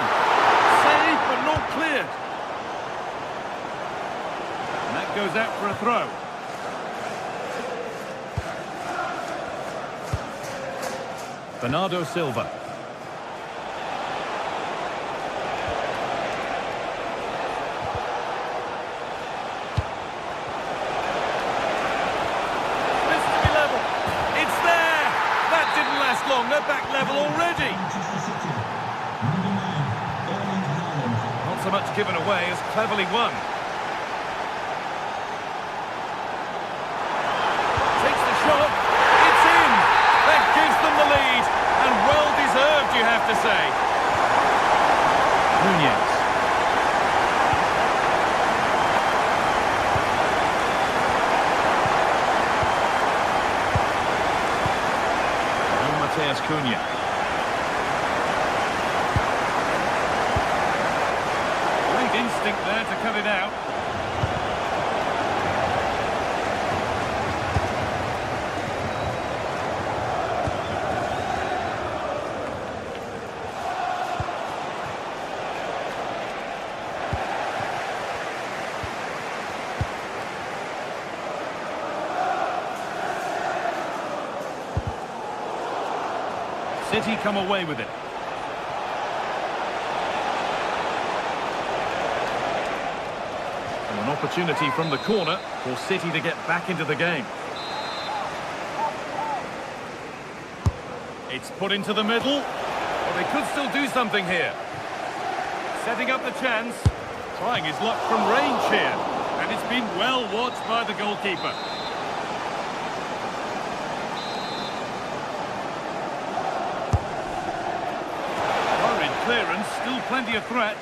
Saved, but not cleared. And that goes out for a throw. Bernardo Silva. They're back level already. Not so much given away as cleverly won. Takes the shot. It's in. That gives them the lead. And well deserved, you have to say. Nunez. Matheus Cunha. Great instinct there to cut it out. City come away with it. And an opportunity from the corner for City to get back into the game. It's put into the middle. Well, they could still do something here. Setting up the chance. Trying his luck from range here. And it's been well watched by the goalkeeper. Clearance, still plenty of threat.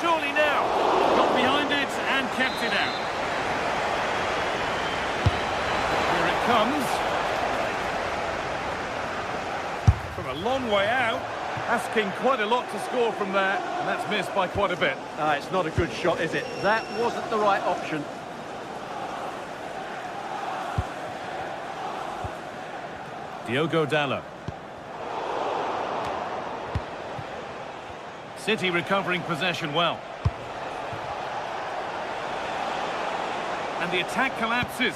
Surely now. Got behind it and kept it out. Here it comes. From a long way out. Asking quite a lot to score from there. And that's missed by quite a bit. It's not a good shot, is it? That wasn't the right option. Diogo Dalot. City recovering possession well. And the attack collapses.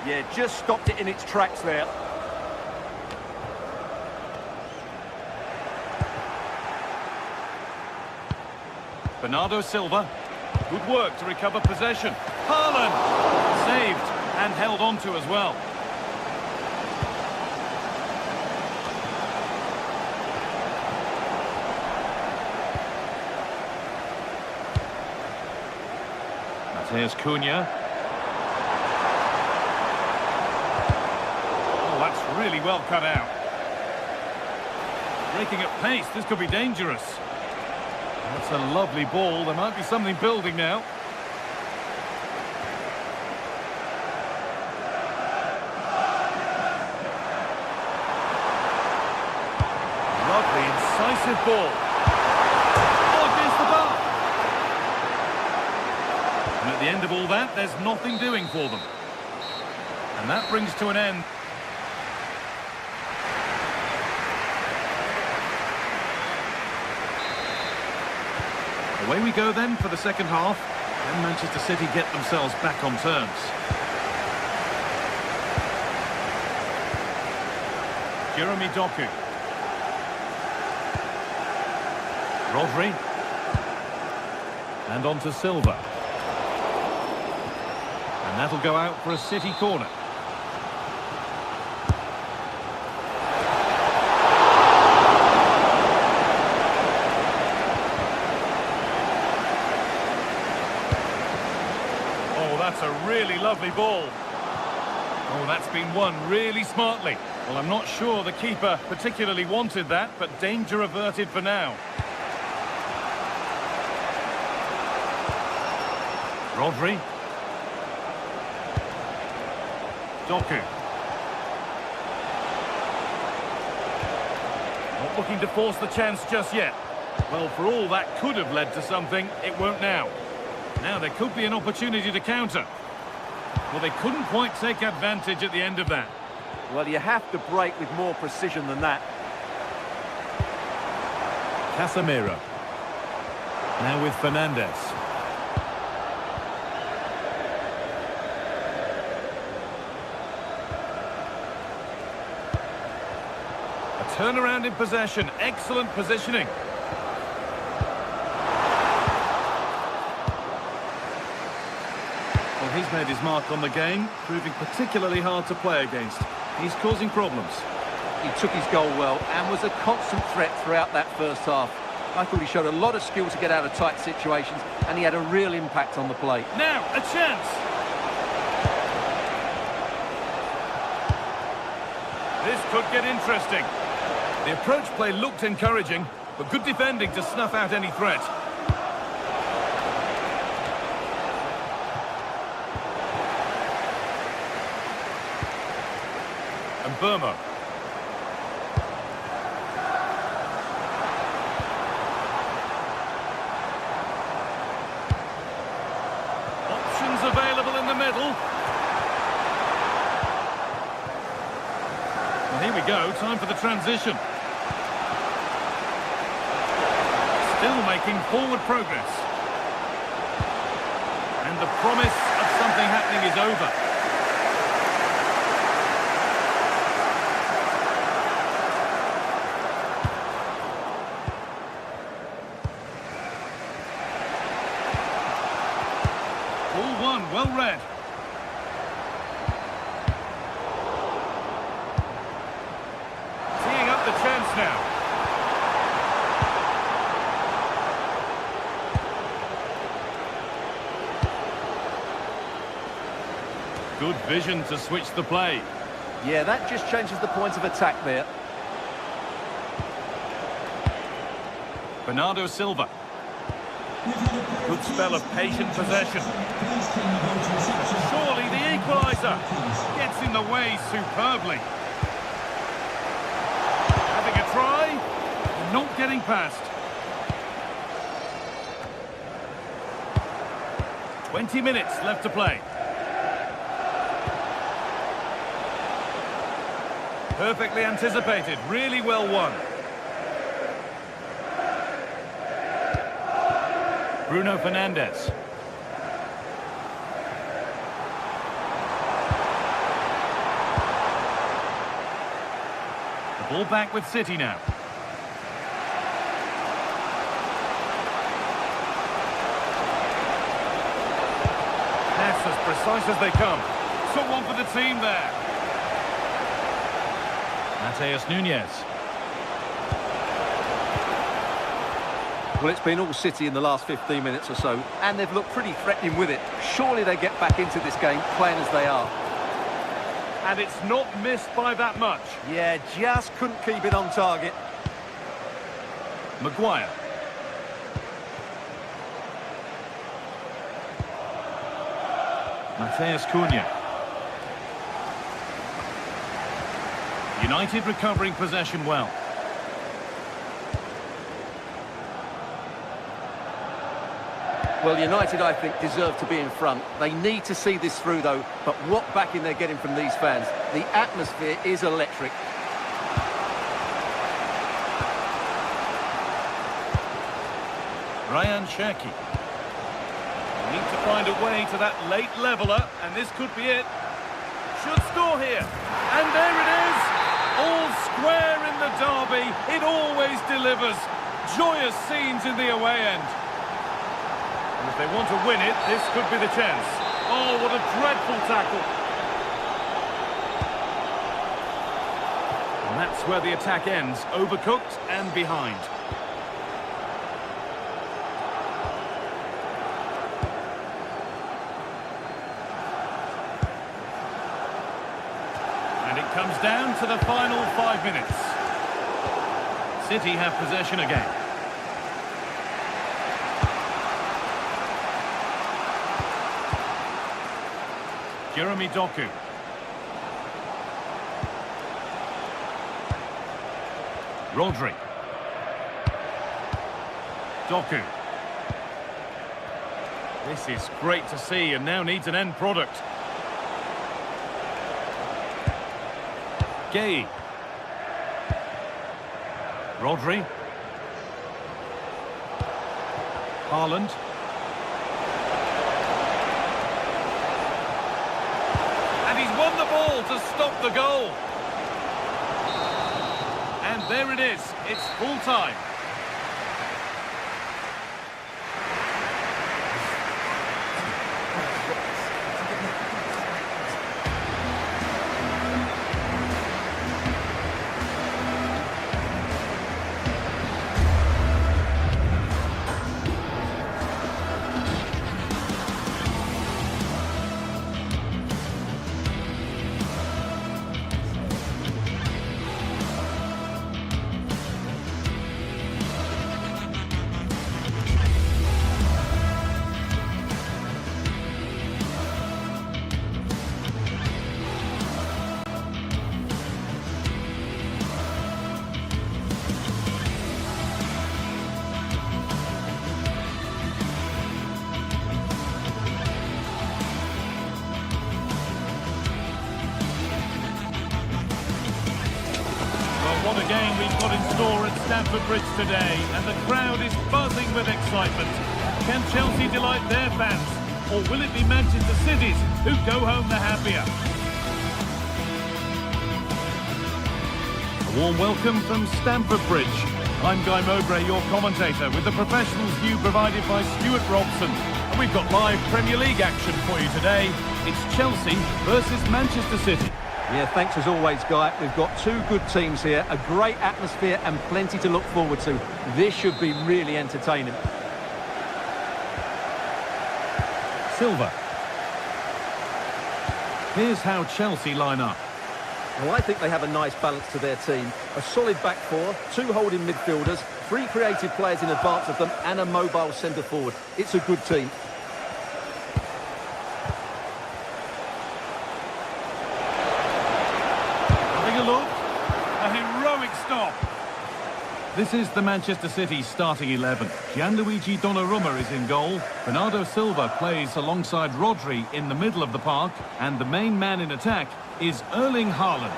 Yeah, just stopped it in its tracks there. Bernardo Silva. Good work to recover possession. Haaland! Saved and held on to as well. Here's Cunha. Oh, that's really well cut out. Breaking at pace, this could be dangerous. That's a lovely ball. There might be something building now. Lovely, incisive ball. Oh, against the bar. And at the end of all that, there's nothing doing for them. And that brings to an end. Away we go then for the second half. Can Manchester City get themselves back on terms? Jeremy Doku. Rodri. And on to Silva. And that'll go out for a City corner. Oh, that's a really lovely ball. Oh, that's been won really smartly. Well, I'm not sure the keeper particularly wanted that, but danger averted for now. Rodri. Doku. Not looking to force the chance just yet. Well, for all that could have led to something, it won't now. Now there could be an opportunity to counter. Well, they couldn't quite take advantage at the end of that. Well, you have to break with more precision than that. Casemiro. Now with Fernandes. Turnaround in possession, excellent positioning. Well, he's made his mark on the game, proving particularly hard to play against. He's causing problems. He took his goal well and was a constant threat throughout that first half. I thought he showed a lot of skill to get out of tight situations, and he had a real impact on the play. Now, a chance! This could get interesting. The approach play looked encouraging, but good defending to snuff out any threat. And Burma. Options available in the middle. Well, here we go, time for the transition. Still making forward progress. And the promise of something happening is over. Ball one, well read. Teeing up the chance now. Good vision to switch the play. Yeah, that just changes the point of attack there. Bernardo Silva. Good spell of patient possession. Surely the equaliser. Gets in the way superbly. Having a try. Not getting past. 20 minutes left to play. Perfectly anticipated, really well won. Bruno Fernandes. The ball back with City now. That's as precise as they come. Someone for the team there. Mateus Nunes. Well, it's been all City in the last 15 minutes or so, and they've looked pretty threatening with it. Surely they get back into this game, playing as they are. And it's not missed by that much. Yeah, just couldn't keep it on target. Maguire. Mateus Cunha. United recovering possession well. Well, United, I think, deserve to be in front. They need to see this through, though. But what backing they're getting from these fans. The atmosphere is electric. Ryan Cherki. Need to find a way to that late leveller, and this could be it. Should score here. And there it is! All square in the derby. It always delivers. Joyous scenes in the away end. And if they want to win it, this could be the chance. Oh, what a dreadful tackle. And that's where the attack ends. Overcooked and behind. And it comes down to the final 5 minutes. City have possession again. Jeremy Doku. Rodri. Doku. This is great to see and now needs an end product. Gay. Rodri. Haaland. And he's won the ball to stop the goal. And there it is. It's full time. What a game we've got in store at Stamford Bridge today, and the crowd is buzzing with excitement. Can Chelsea delight their fans, or will it be Manchester City's who go home the happier? A warm welcome from Stamford Bridge. I'm Guy Mowbray, your commentator, with the professionals view provided by Stuart Robson. And we've got live Premier League action for you today. It's Chelsea versus Manchester City. Yeah, thanks as always, Guy. We've got two good teams here, a great atmosphere and plenty to look forward to. This should be really entertaining. Silva. Here's how Chelsea line up. Well, I think they have a nice balance to their team. A solid back four, two holding midfielders, three creative players in advance of them, and a mobile centre forward. It's a good team. This is the Manchester City starting 11. Gianluigi Donnarumma is in goal. Bernardo Silva plays alongside Rodri in the middle of the park. And the main man in attack is Erling Haaland.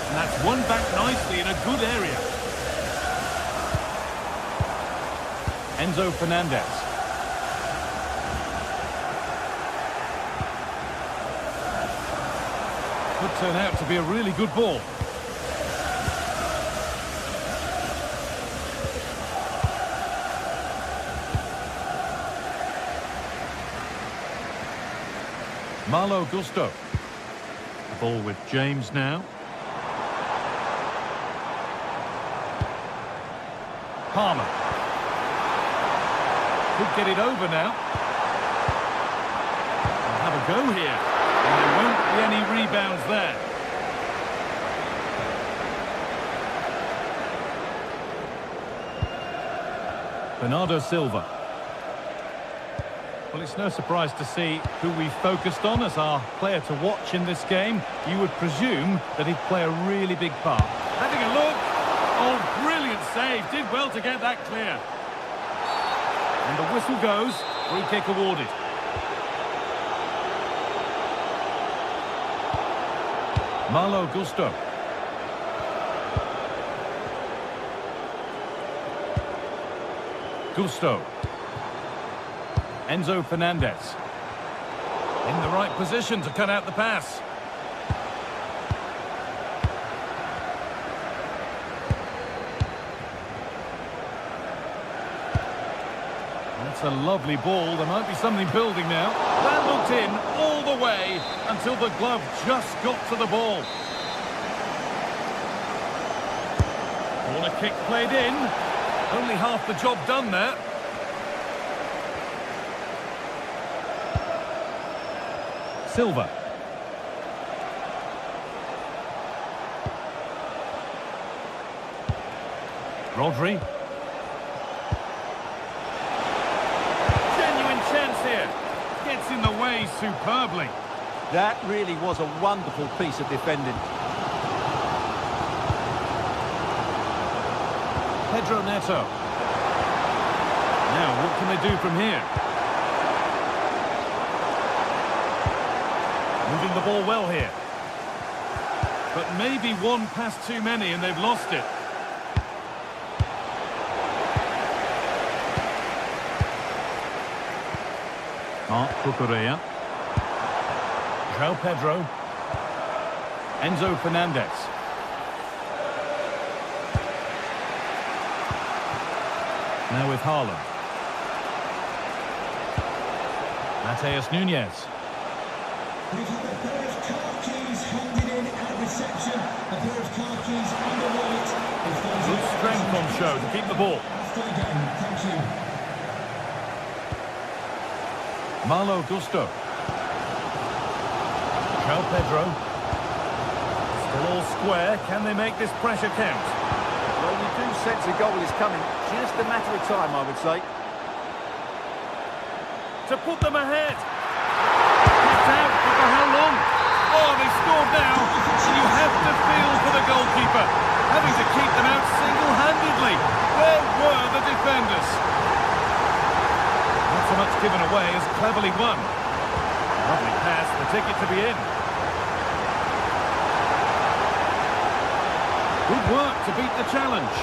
And that's won back nicely in a good area. Enzo Fernandez. Could turn out to be a really good ball. Malo Gusto. The ball with James now. Palmer. Could get it over now. They'll have a go here. And there won't be any rebounds there. Bernardo Silva. Well, it's no surprise to see who we focused on as our player to watch in this game. You would presume that he'd play a really big part. Having a look. Oh, brilliant save. Did well to get that clear. And the whistle goes. Free kick awarded. Malo Gusto. Gusto. Enzo Fernandez. In the right position to cut out the pass. That's a lovely ball. There might be something building now. That looked in all the way until the glove just got to the ball. Corner kick played in. Only half the job done there. Silva. Rodri. Genuine chance here. Gets in the way superbly. That really was a wonderful piece of defending. Pedro Neto. Now, what can they do from here? Moving the ball well here. But maybe one pass too many and they've lost it. Marc Cucurella. João Pedro. Enzo Fernandez. Now with Haaland. Mateus Nunes. We've had a pair of car keys handed in at reception. A pair of car keys on the right. Good strength on show to keep the ball. After the game, thank you. Malo Gusto. João Pedro. Still all square. Can they make this pressure count? Well, you do sense a goal is coming. Just a matter of time, I would say. To put them ahead. Kicked out, but for how long? Oh, they scored now. And you have to feel for the goalkeeper. Having to keep them out single-handedly. Where were the defenders? Not so much given away as cleverly won. Lovely pass, the ticket to be in. Good work to beat the challenge.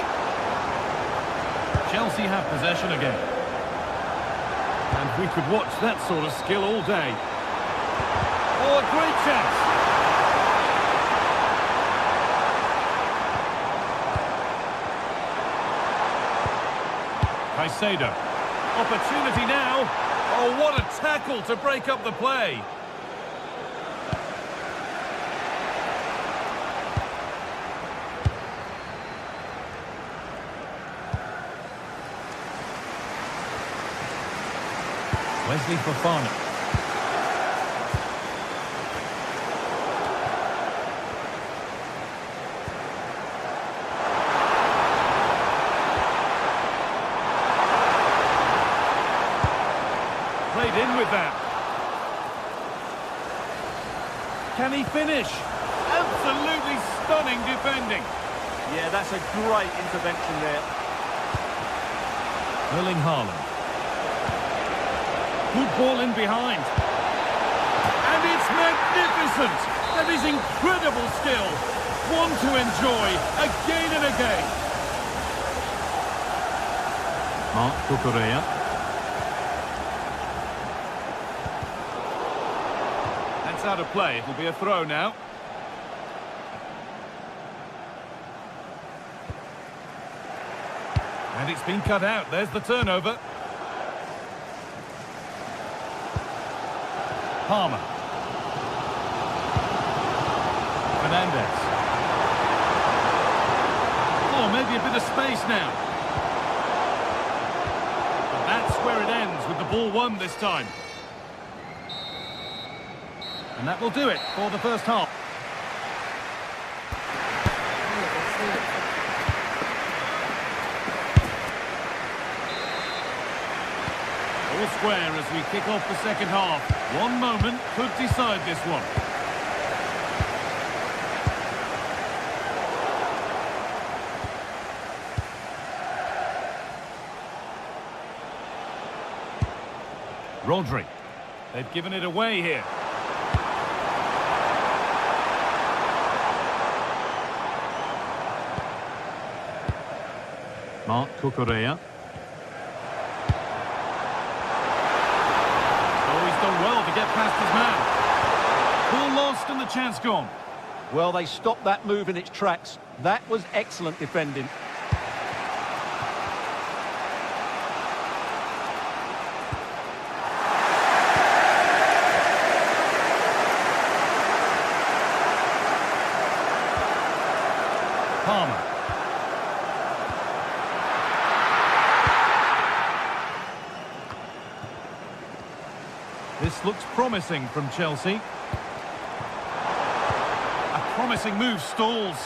Chelsea have possession again. And we could watch that sort of skill all day. Oh, a great chance. Caicedo. Opportunity now. Oh, what a tackle to break up the play. Wesley Fofana. Played in with that. Can he finish? Absolutely stunning defending. Yeah, that's a great intervention there. Erling Haaland. Good ball in behind. And it's magnificent. That is incredible skill. One to enjoy again and again. Mark Cucurella. That's out of play. It'll be a throw now. And it's been cut out. There's the turnover. Palmer. Fernandez. Oh, maybe a bit of space now. But that's where it ends, with the ball won this time. And that will do it for the first half. All square as we kick off the second half. One moment could decide this one. Rodri. They've given it away here. Mark Cucurella. Done well to get past his man. Ball lost and the chance gone. Well, they stopped that move in its tracks. That was excellent defending. Palmer. This looks promising from Chelsea. A promising move stalls.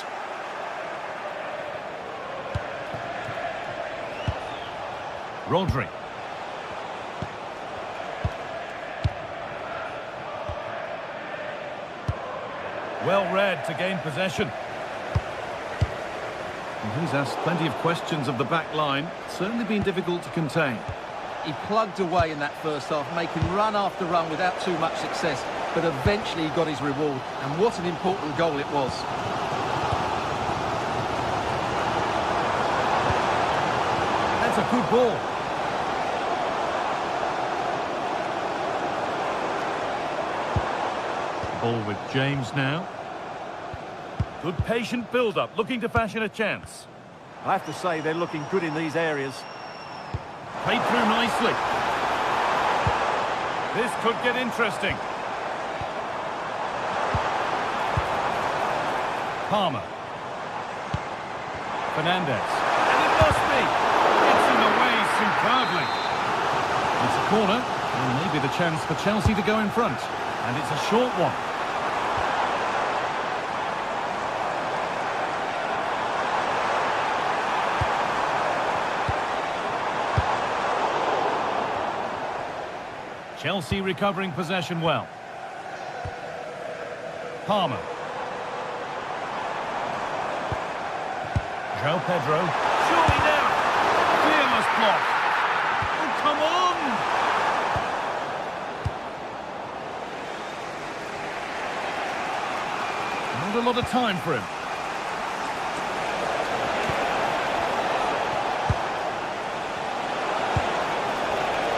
Rodri. Well read to gain possession. And he's asked plenty of questions of the back line. Certainly been difficult to contain. He plugged away in that first half, making run after run without too much success, but eventually he got his reward, and what an important goal it was. That's a good ball. Ball with James now. Good patient build-up, looking to fashion a chance. I have to say they're looking good in these areas. Played through nicely. This could get interesting. Palmer. Fernandez. And it must be. It's in the way superbly. It's a corner, and maybe the chance for Chelsea to go in front. And it's a short one. Chelsea recovering possession well. Palmer. João Pedro. Surely now. Fearless block. Oh, come on! Not a lot of time for him.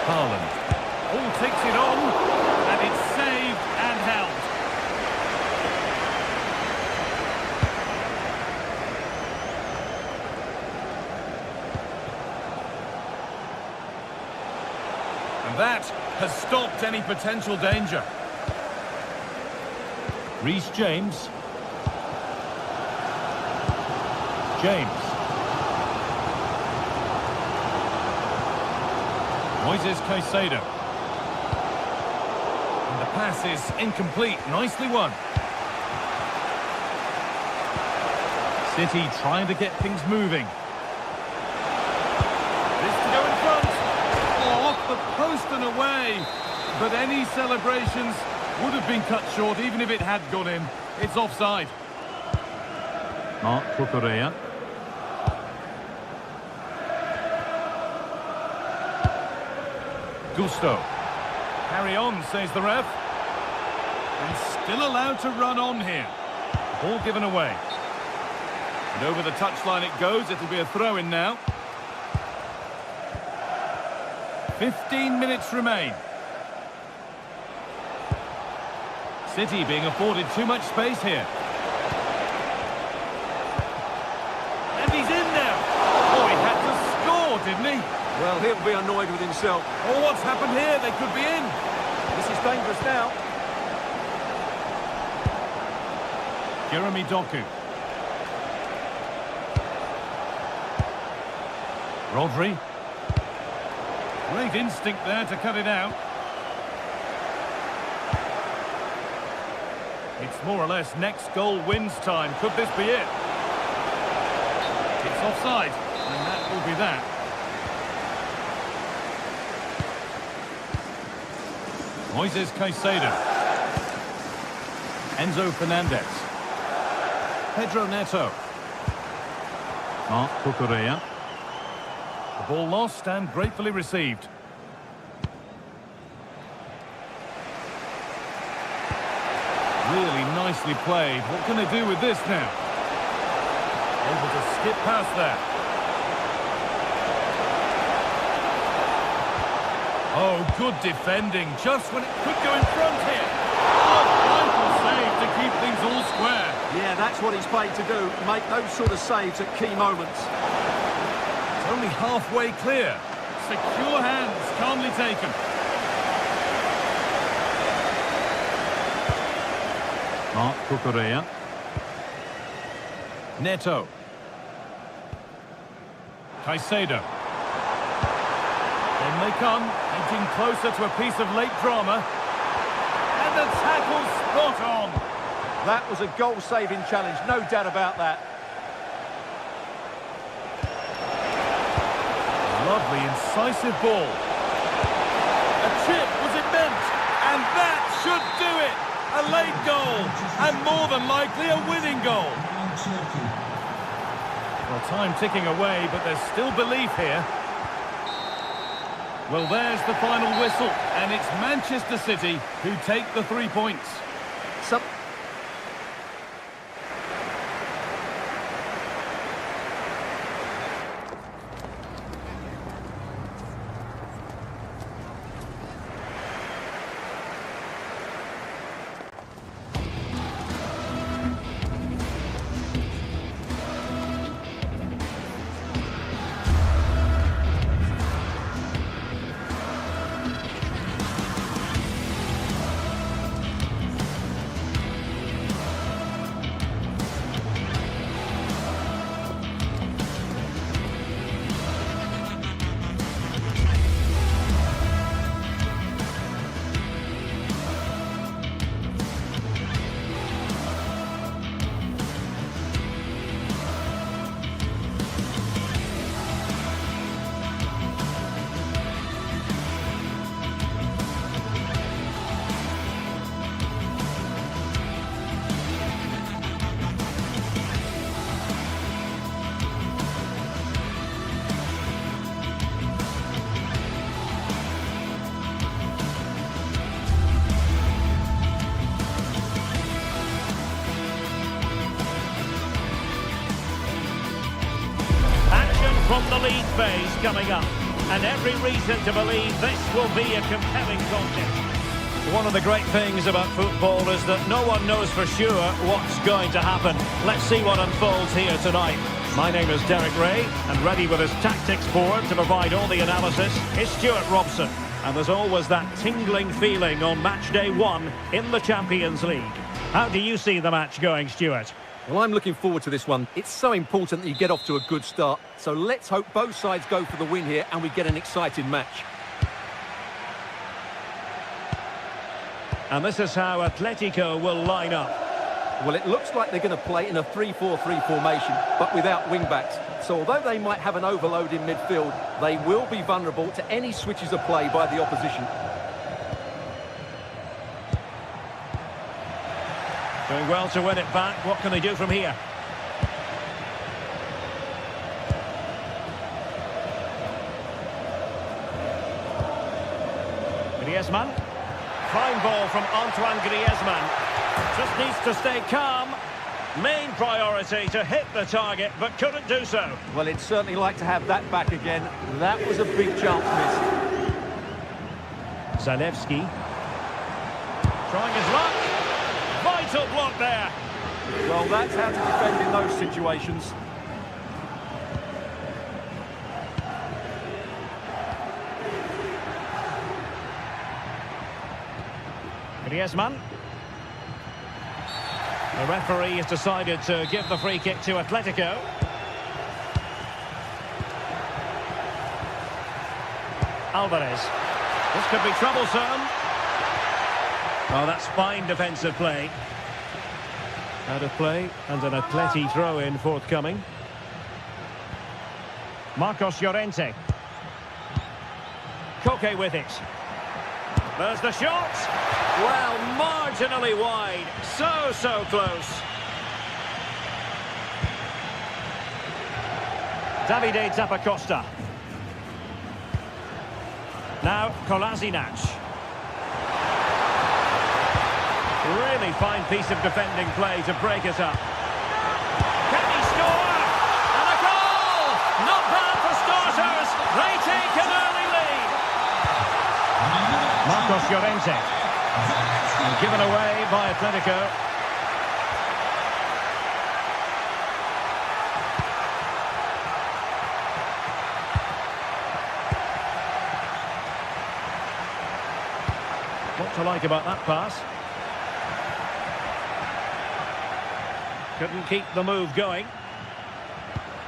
Haaland. All takes it on, and it's saved and held. And that has stopped any potential danger. Reece James. James. Moises Caicedo. Pass is incomplete. Nicely won. City trying to get things moving. This to go in front. Oh, off the post and away. But any celebrations would have been cut short even if it had gone in. It's offside. Mark Cucurella. Gusto. Carry on, says the ref. And still allowed to run on here. Ball given away. And over the touchline it goes. It'll be a throw-in now. 15 minutes remain. City being afforded too much space here. And he's in now. Oh, he had to score, didn't he? Well, he'll be annoyed with himself. Oh, what's happened here? They could be in. This is dangerous now. Jeremy Doku. Rodri. Great instinct there to cut it out. It's more or less next goal wins time. Could this be it? It's offside, and that will be that. Moises Caicedo. Enzo Fernandez. Pedro Neto. Marc Cucurella. The ball lost and gratefully received. Really nicely played. What can they do with this now? Able to skip past that. Oh, good defending. Just when it could go in front here. Oh, vital save to keep things all square. Yeah, that's what he's paid to do. Make those sort of saves at key moments. It's only halfway clear. Secure hands, calmly taken. Marc Cucurella. Neto. Caicedo. In they come, edging closer to a piece of late drama. And the tackle spot on. That was a goal-saving challenge, no doubt about that. Lovely, incisive ball. A chip, was it meant? And that should do it! A late goal, and more than likely a winning goal. Well, time ticking away, but there's still belief here. Well, there's the final whistle, and it's Manchester City who take the 3 points. From the league phase coming up, and every reason to believe this will be a compelling contest. One of the great things about football is that no one knows for sure what's going to happen. Let's see what unfolds here tonight. My name is Derek Ray, and ready with his tactics board to provide all the analysis is Stuart Robson. And there's always that tingling feeling on match day 1 in the Champions League. How do you see the match going, Stuart? Well, I'm looking forward to this one. It's so important that you get off to a good start. So let's hope both sides go for the win here and we get an exciting match. And this is how Atletico will line up. Well, it looks like they're going to play in a 3-4-3 formation, but without wing-backs. So although they might have an overload in midfield, they will be vulnerable to any switches of play by the opposition. Doing well to win it back. What can they do from here? Griezmann. Fine ball from Antoine Griezmann. Just needs to stay calm. Main priority to hit the target, but couldn't do so. Well, he'd certainly like to have that back again. That was a big chance miss. Zalewski. Trying his luck. Vital block there. Well, that's how to defend in those situations. Griezmann. The referee has decided to give the free kick to Atletico. Alvarez. This could be troublesome. Oh, that's fine defensive play. Out of play, and an Atleti throw-in forthcoming. Marcos Llorente. Koke with it. There's the shot. Well, marginally wide. So close. Davide Zappacosta. Now, Kolasinac. Really fine piece of defending play to break it up. Can he score? And a goal! Not bad for starters. They take an early lead. Marcos Llorente. Given away by Atletico. What to like about that pass? Couldn't keep the move going.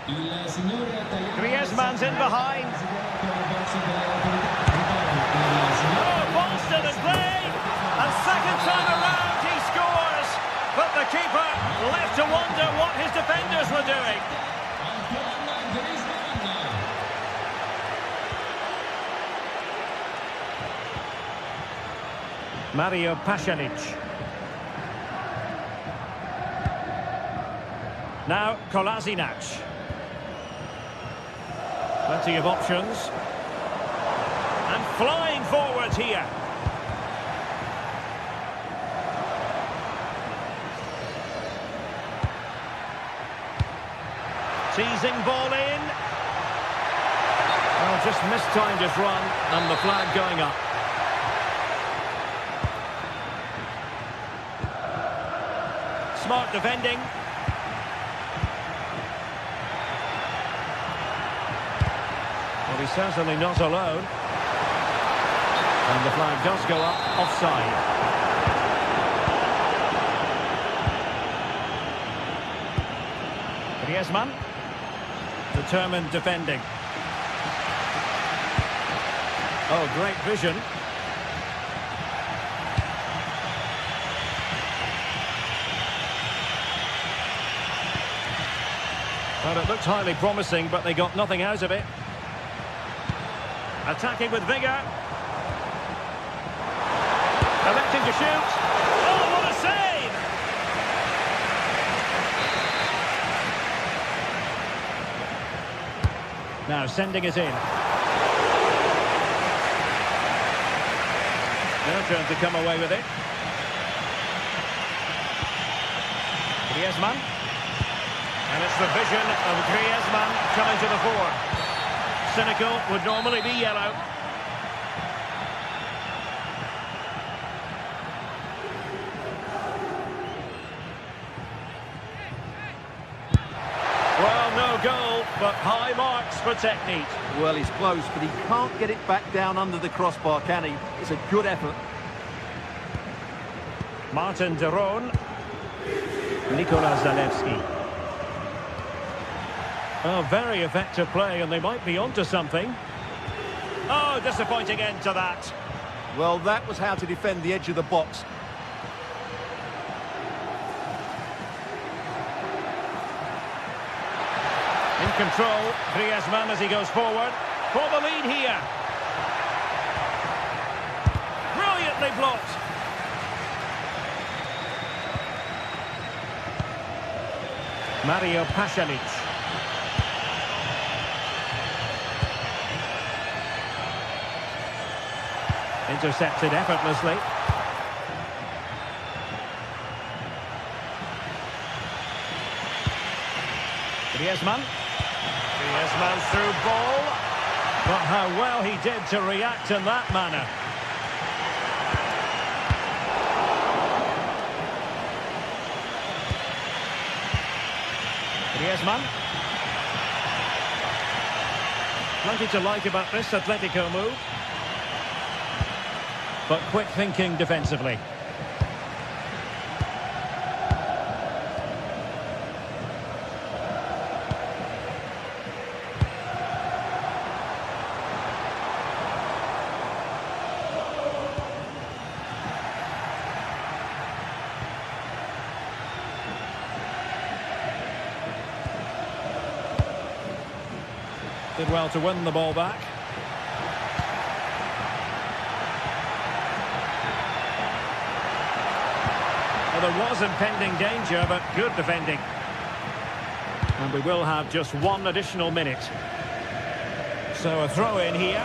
Griezmann's in behind. Oh, Boston in play. And second time around he scores. But the keeper left to wonder what his defenders were doing. Mario Pasalic. Now Kolasinac. Plenty of options. And flying forwards here. Teasing ball in. Well, just mistimed his run and the flag going up. Smart defending. Well, he's certainly not alone. And the flag does go up offside. Griezmann. Determined defending. Oh, great vision. Well, it looked highly promising, but they got nothing out of it. Attacking with vigour. Electing to shoot. Oh, what a save! Now sending it in. Their turn to come away with it. Griezmann. And it's the vision of Griezmann coming to the fore. Cynical would normally be yellow. Well, no goal, but high marks for technique. Well, he's close, but he can't get it back down under the crossbar, can he? It's a good effort. Martin de Roon. Nicolas Zalewski. Oh, very effective play, and they might be onto something. Oh, disappointing end to that. Well, that was how to defend the edge of the box. In control, Griezmann as he goes forward. For the lead here. Brilliantly blocked. Mario Pasalic. Intercepted effortlessly. Griezmann. Griezmann's through ball. But how well he did to react in that manner. Griezmann. Plenty to like about this Atletico move. But quick thinking defensively. Did well to win the ball back. Well, there was impending danger, but good defending. And we will have just one additional minute. So a throw in here.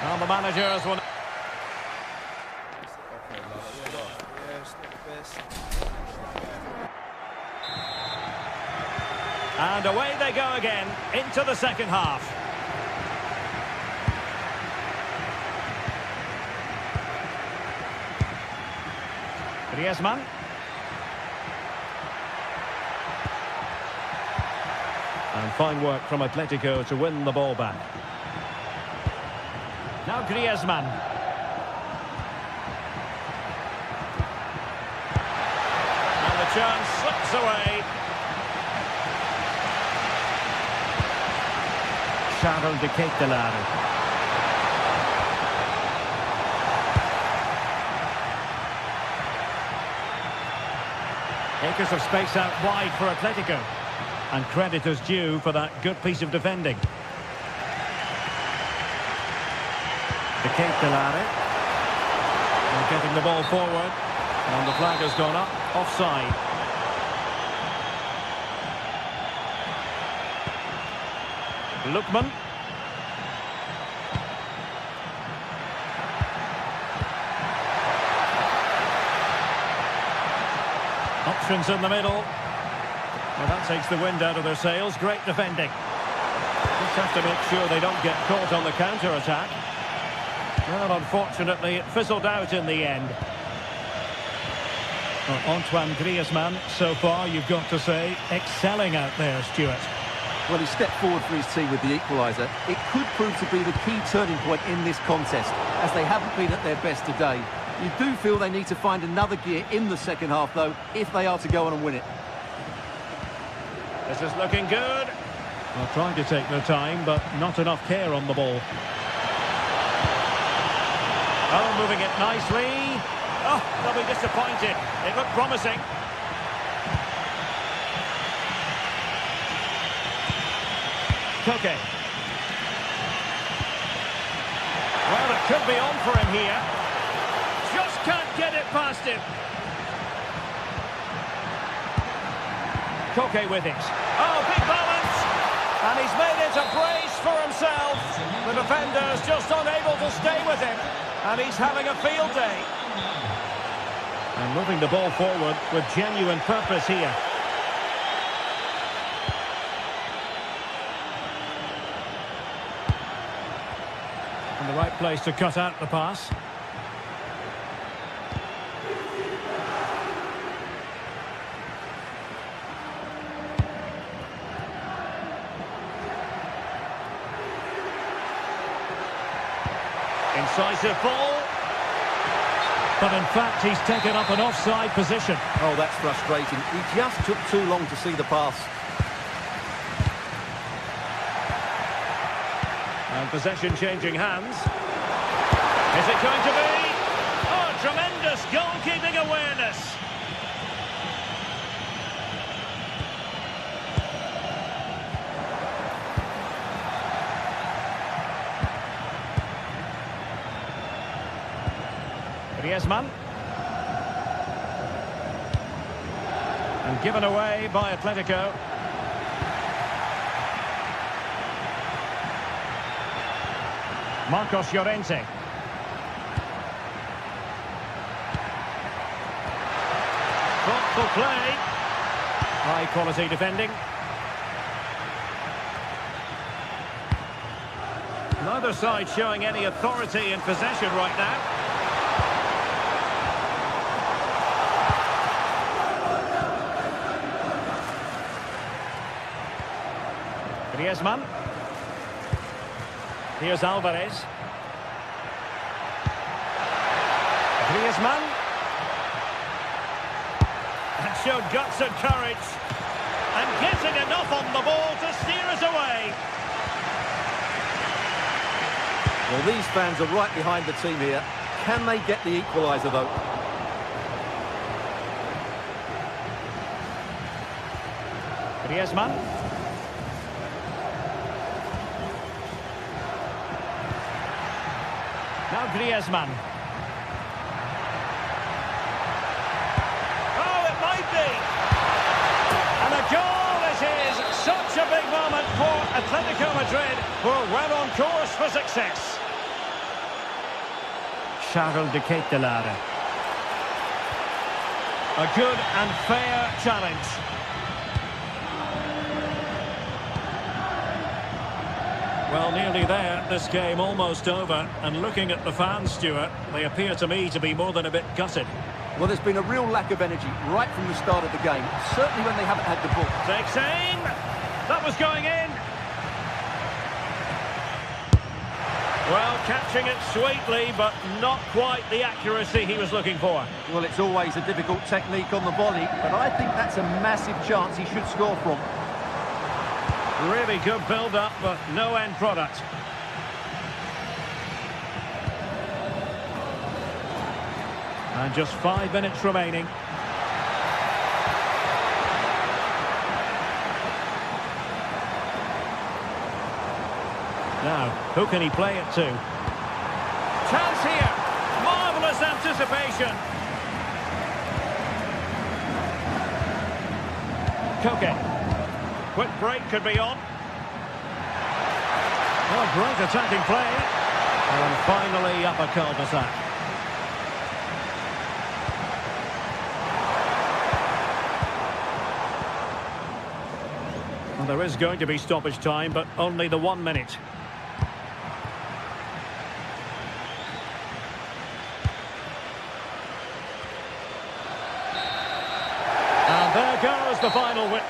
Well, the managers will... And away they go again, into the second half. Griezmann. And fine work from Atletico to win the ball back. Now Griezmann. And the chance slips away. Charles de Ketelaere. Acres of space out wide for Atletico. And credit is due for that good piece of defending. De Ketelaere. And getting the ball forward. And the flag has gone up. Offside. Lookman. Options in the middle. Well, that takes the wind out of their sails. Great defending. Just have to make sure they don't get caught on the counter-attack. Well, unfortunately, it fizzled out in the end. Well, Antoine Griezmann, so far, you've got to say, excelling out there, Stuart. Well, he stepped forward for his team with the equaliser. It could prove to be the key turning point in this contest, as they haven't been at their best today. You do feel they need to find another gear in the second half, though, if they are to go on and win it. This is looking good. Well, trying to take their time, but not enough care on the ball. Oh, moving it nicely. Oh, they'll be disappointed. It looked promising. Koke. Well, it could be on for him here. Just can't get it past him. Koke with it. Oh, big balance. And he's made it a brace for himself. The defender's just unable to stay with him. And he's having a field day. And moving the ball forward with genuine purpose here. In the right place to cut out the pass. Incisive ball. But in fact, he's taken up an offside position. Oh, that's frustrating. He just took too long to see the pass. And possession changing hands. Is it going to be? Oh, tremendous goalkeeping awareness. Griezmann. And given away by Atletico. Marcos Llorente. Thoughtful play. High quality defending. Neither side showing any authority in possession right now. Griezmann. Here's Alvarez. Griezmann. And showed guts and courage. And getting enough on the ball to steer us away. Well, these fans are right behind the team here. Can they get the equaliser, though? Griezmann. Now Griezmann. Oh, it might be. And a goal it is. Such a big moment for Atletico Madrid, who are well on course for success. Charles de Ketelaere. A good and fair challenge. Well, nearly there, this game almost over. And looking at the fans, Stuart, they appear to me to be more than a bit gutted. Well, there's been a real lack of energy right from the start of the game, certainly when they haven't had the ball. Takes aim. That was going in. Well, catching it sweetly, but not quite the accuracy he was looking for. Well, it's always a difficult technique on the volley, but I think that's a massive chance he should score from. Really good build-up, but no end product. And just 5 minutes remaining. Now, who can he play it to? Chance here! Marvellous anticipation! Koke. Quick break could be on. Oh, great attacking play. And finally up a cul-de-sac. Well, there is going to be stoppage time, but only the 1 minute. And there goes the final whip.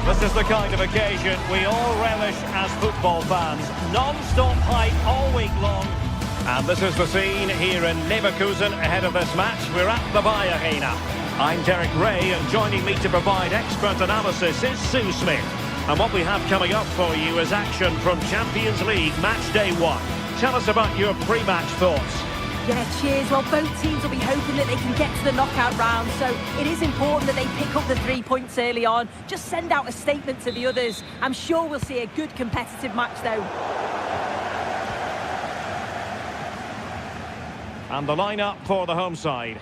This is the kind of occasion we all relish as football fans. Non-stop hype all week long. And this is the scene here in Leverkusen ahead of this match. We're at the Arena. I'm Derek Ray, and joining me to provide expert analysis is Sue Smith. And what we have coming up for you is action from Champions League Match Day 1. Tell us about your pre-match thoughts. Yeah, cheers. Well, both teams will be hoping that they can get to the knockout round, so it is important that they pick up the 3 points early on. Just send out a statement to the others. I'm sure we'll see a good competitive match, though. And the lineup for the home side.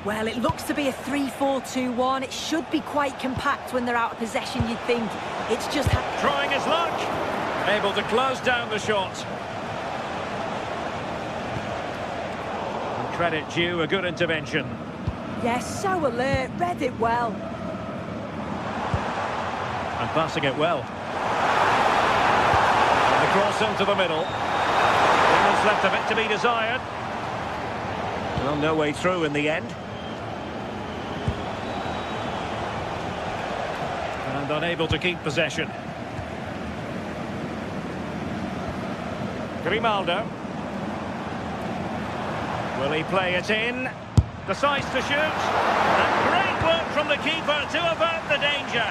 Well, it looks to be a 3-4-2-1. It should be quite compact when they're out of possession, you'd think. It's just... Trying his luck. Able to close down the shot. Credit due, a good intervention. Yes, so alert, read it well. And passing it well. And the cross into the middle. There's left a bit to be desired. Well, no way through in the end. And unable to keep possession. Grimaldo. Will he play it in? Decides to shoot. And great work from the keeper to avert the danger.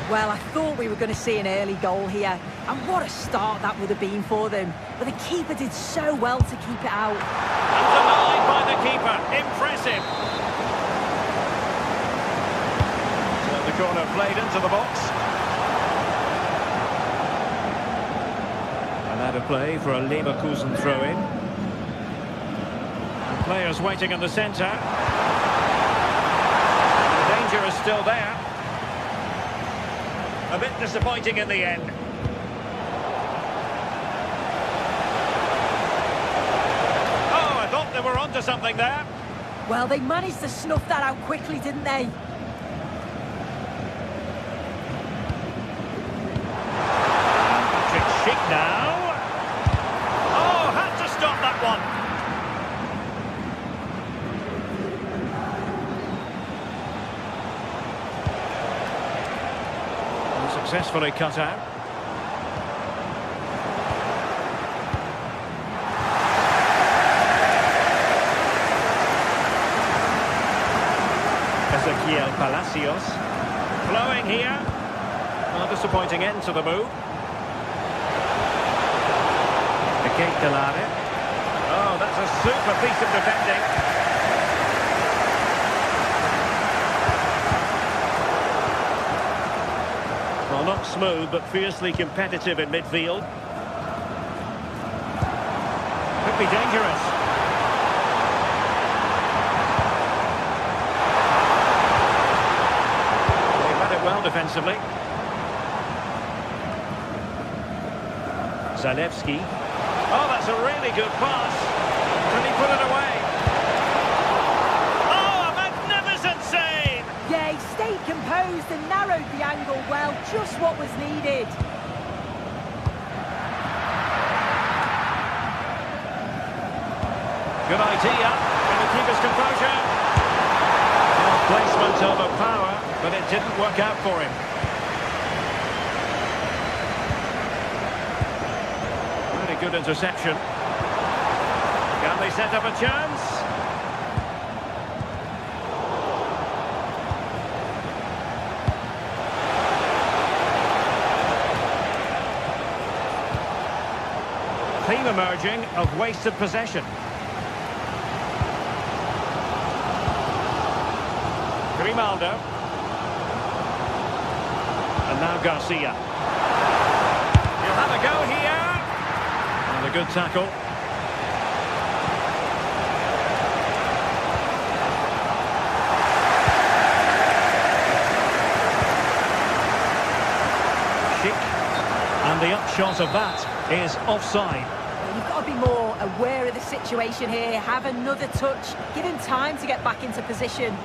Well, I thought we were going to see an early goal here. And what a start that would have been for them. But the keeper did so well to keep it out. And denied by the keeper. Impressive. So the corner played into the box. And that a play for a Leverkusen throw-in. And players waiting in the centre. The danger is still there. A bit disappointing in the end. Oh, I thought they were onto something there. Well, they managed to snuff that out quickly, didn't they? Patrick Schick now. Oh, had to stop that one. Successfully cut out. Ezequiel Palacios. Flowing here. Not a disappointing end to the move. Oh, that's a super piece of defending. Well, not smooth, but fiercely competitive in midfield. Could be dangerous. They read it well defensively. Zalewski. Oh, that's a really good pass. Can he put it away? Oh, a magnificent save! Yeah, he stayed composed and narrowed the angle well, just what was needed. Good idea, and the keeper's composure. Well, placement over power, but it didn't work out for him. Really good interception. Can they set up a chance? Theme emerging of wasted possession. Grimaldo. And now Garcia. He'll have a go here. And a good tackle. Schick. And the upshot of that is offside. You've got to be more aware of the situation here. Have another touch. Give him time to get back into position.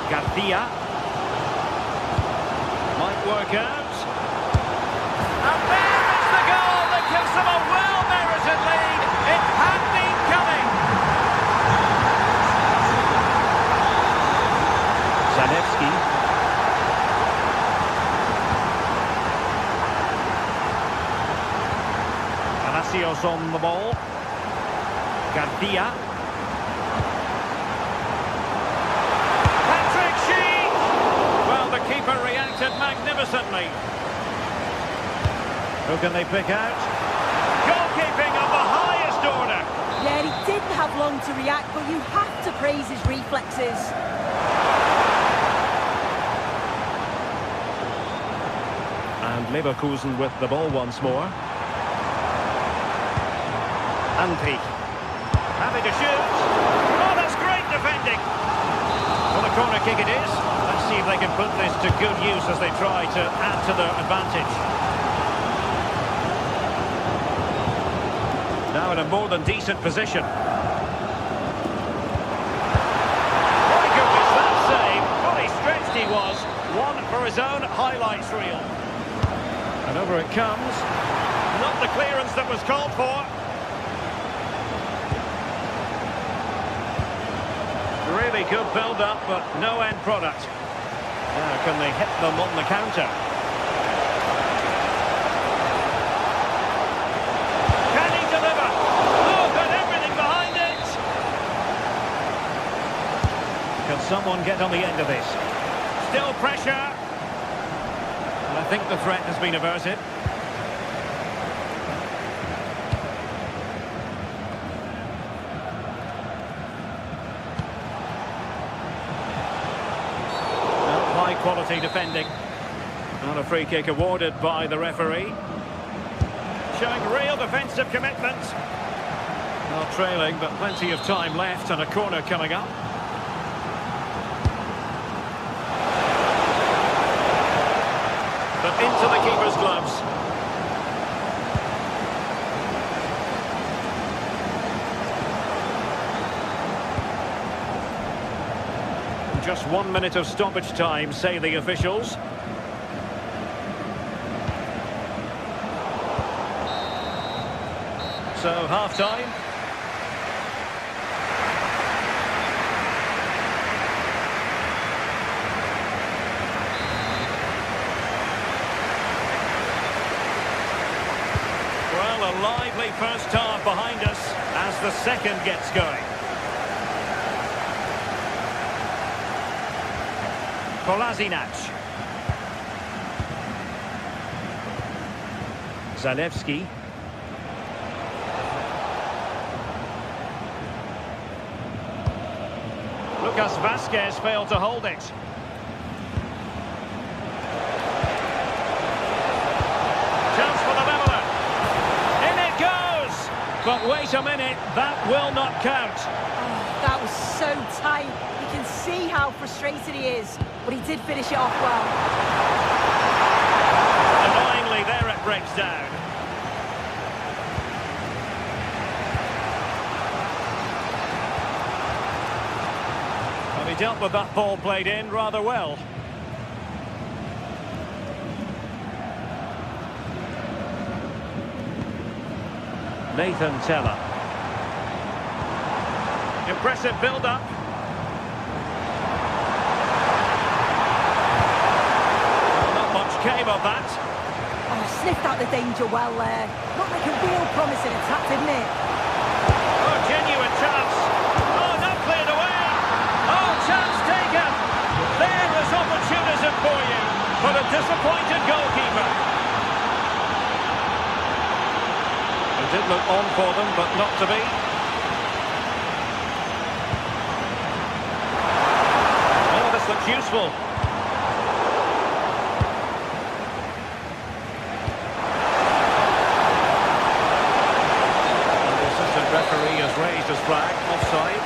Garcia. Might work out. And there is the goal that gives them a well-merited lead. It had been coming. Zalewski. Palacios on the ball. Garcia. Keeper reacted magnificently. Who can they pick out? Goalkeeping of the highest order. Yeah, he didn't have long to react, but you have to praise his reflexes. And Leverkusen with the ball once more. Andri. Happy to shoot. Oh, that's great defending. Well, a corner kick it is. Let's see if they can put this to good use as they try to add to their advantage. Now in a more than decent position. My goodness, that save. Fully stretched he was. One for his own highlights reel. And over it comes. Not the clearance that was called for. Really good build-up, but no end product. Now, can they hit them on the counter? Can he deliver? Look at everything behind it! Can someone get on the end of this? Still pressure. And I think the threat has been averted. High quality defending. And a free kick awarded by the referee. Showing real defensive commitment. Not trailing, but plenty of time left and a corner coming up. But into the keeper's gloves. Just 1 minute of stoppage time, say the officials. So, half-time. Well, a lively first half behind us as the second gets going. Kolasinac. Zalewski. Lucas Vazquez failed to hold it. Chance for the leveller. In it goes! But wait a minute, that will not count. Oh, that was so tight. You can see how frustrated he is, but he did finish it off well. Annoyingly, there it breaks down. Well, he dealt with that ball played in rather well. Nathan Tella. Impressive build-up. Came of that. Oh, sniffed out the danger well there. Looked like a real promising attack, didn't it? Oh, genuine chance. Oh, not cleared away. Oh, chance taken. There is opportunism for you, for the disappointed goalkeeper. It did look on for them, but not to be. Oh, this looks useful. Referee has raised his flag, offside.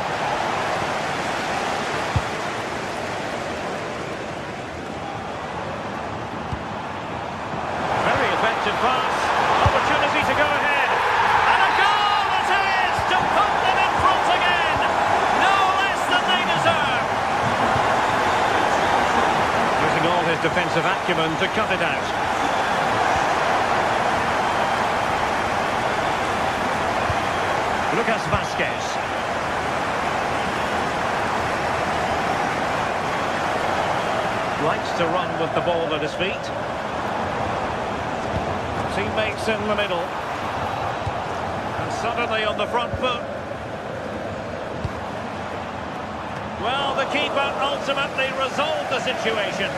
Very effective pass. Opportunity to go ahead. And a goal it is to put them in front again. No less than they deserve. Using all his defensive acumen to cut it out. Lucas Vazquez. Likes to run with the ball at his feet. Teammates in the middle. And suddenly on the front foot. Well, the keeper ultimately resolved the situation.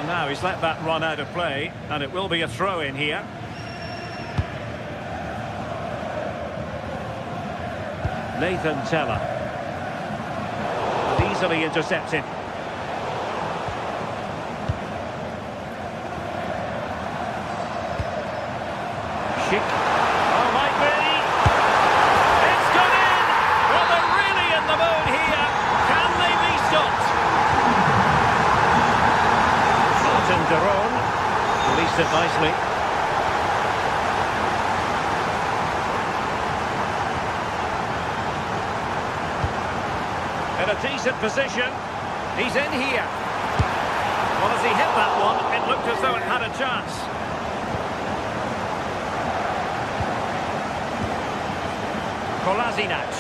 Now he's let that run out of play, and it will be a throw-in here. Nathan Tella. Easily intercepted. Schick. Oh, might be. It's gone in! Well, they're really in the mood here. Can they be stopped? Daron released it nicely. In a decent position. He's in here. Well, as he hit that one, it looked as though it had a chance. Kolasinac.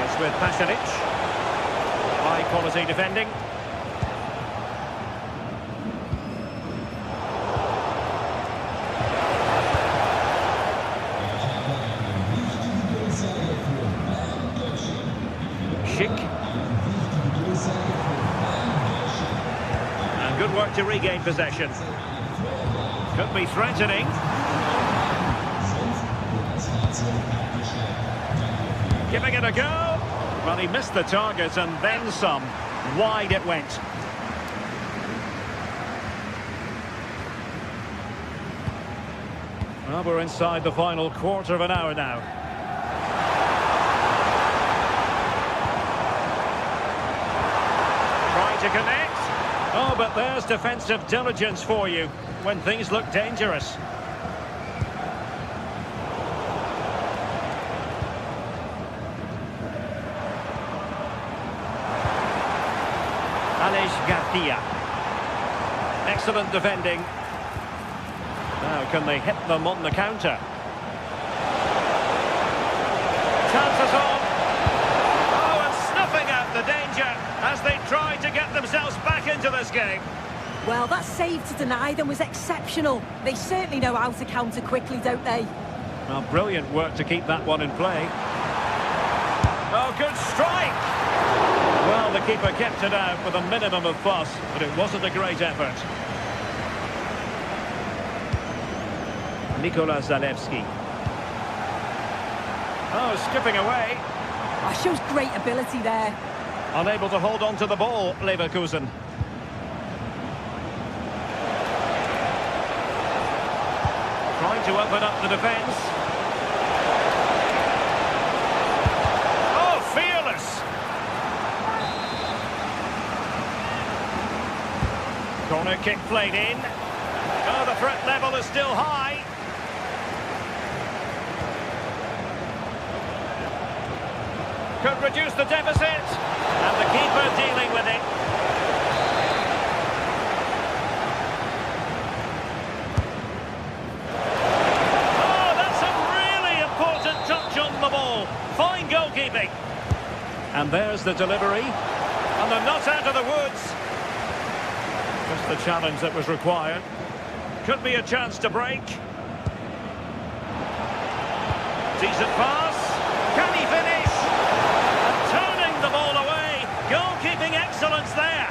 It's with Pasalic. High quality defending. about to regain possession. Could be threatening. Giving it a go. Well, he missed the target and then some. Wide it went. Well, we're inside the final quarter of an hour now. Trying to connect. Oh, but there's defensive diligence for you when things look dangerous. Garcia. Excellent defending. Now can they hit them on the counter? Chances on. Oh, and snuffing out the danger as they try to get themselves back into this game. Well, that save to deny them was exceptional. They certainly know how to counter quickly, don't they? Well, brilliant work to keep that one in play. Oh, good strike! Well, the keeper kept it out with a minimum of fuss, but it wasn't a great effort. Zalewski. Oh, skipping away. Oh, shows great ability there. Unable to hold on to the ball, Leverkusen. Trying to open up the defence. Oh, fearless! Corner kick played in. Oh, the threat level is still high. Could reduce the deficit. And the keeper dealing with it. Oh, that's a really important touch on the ball. Fine goalkeeping. And there's the delivery. And they're not out of the woods. Just the challenge that was required. Could be a chance to break. Decent pass. Can he finish? And turning the ball away. Goalkeeping excellence there.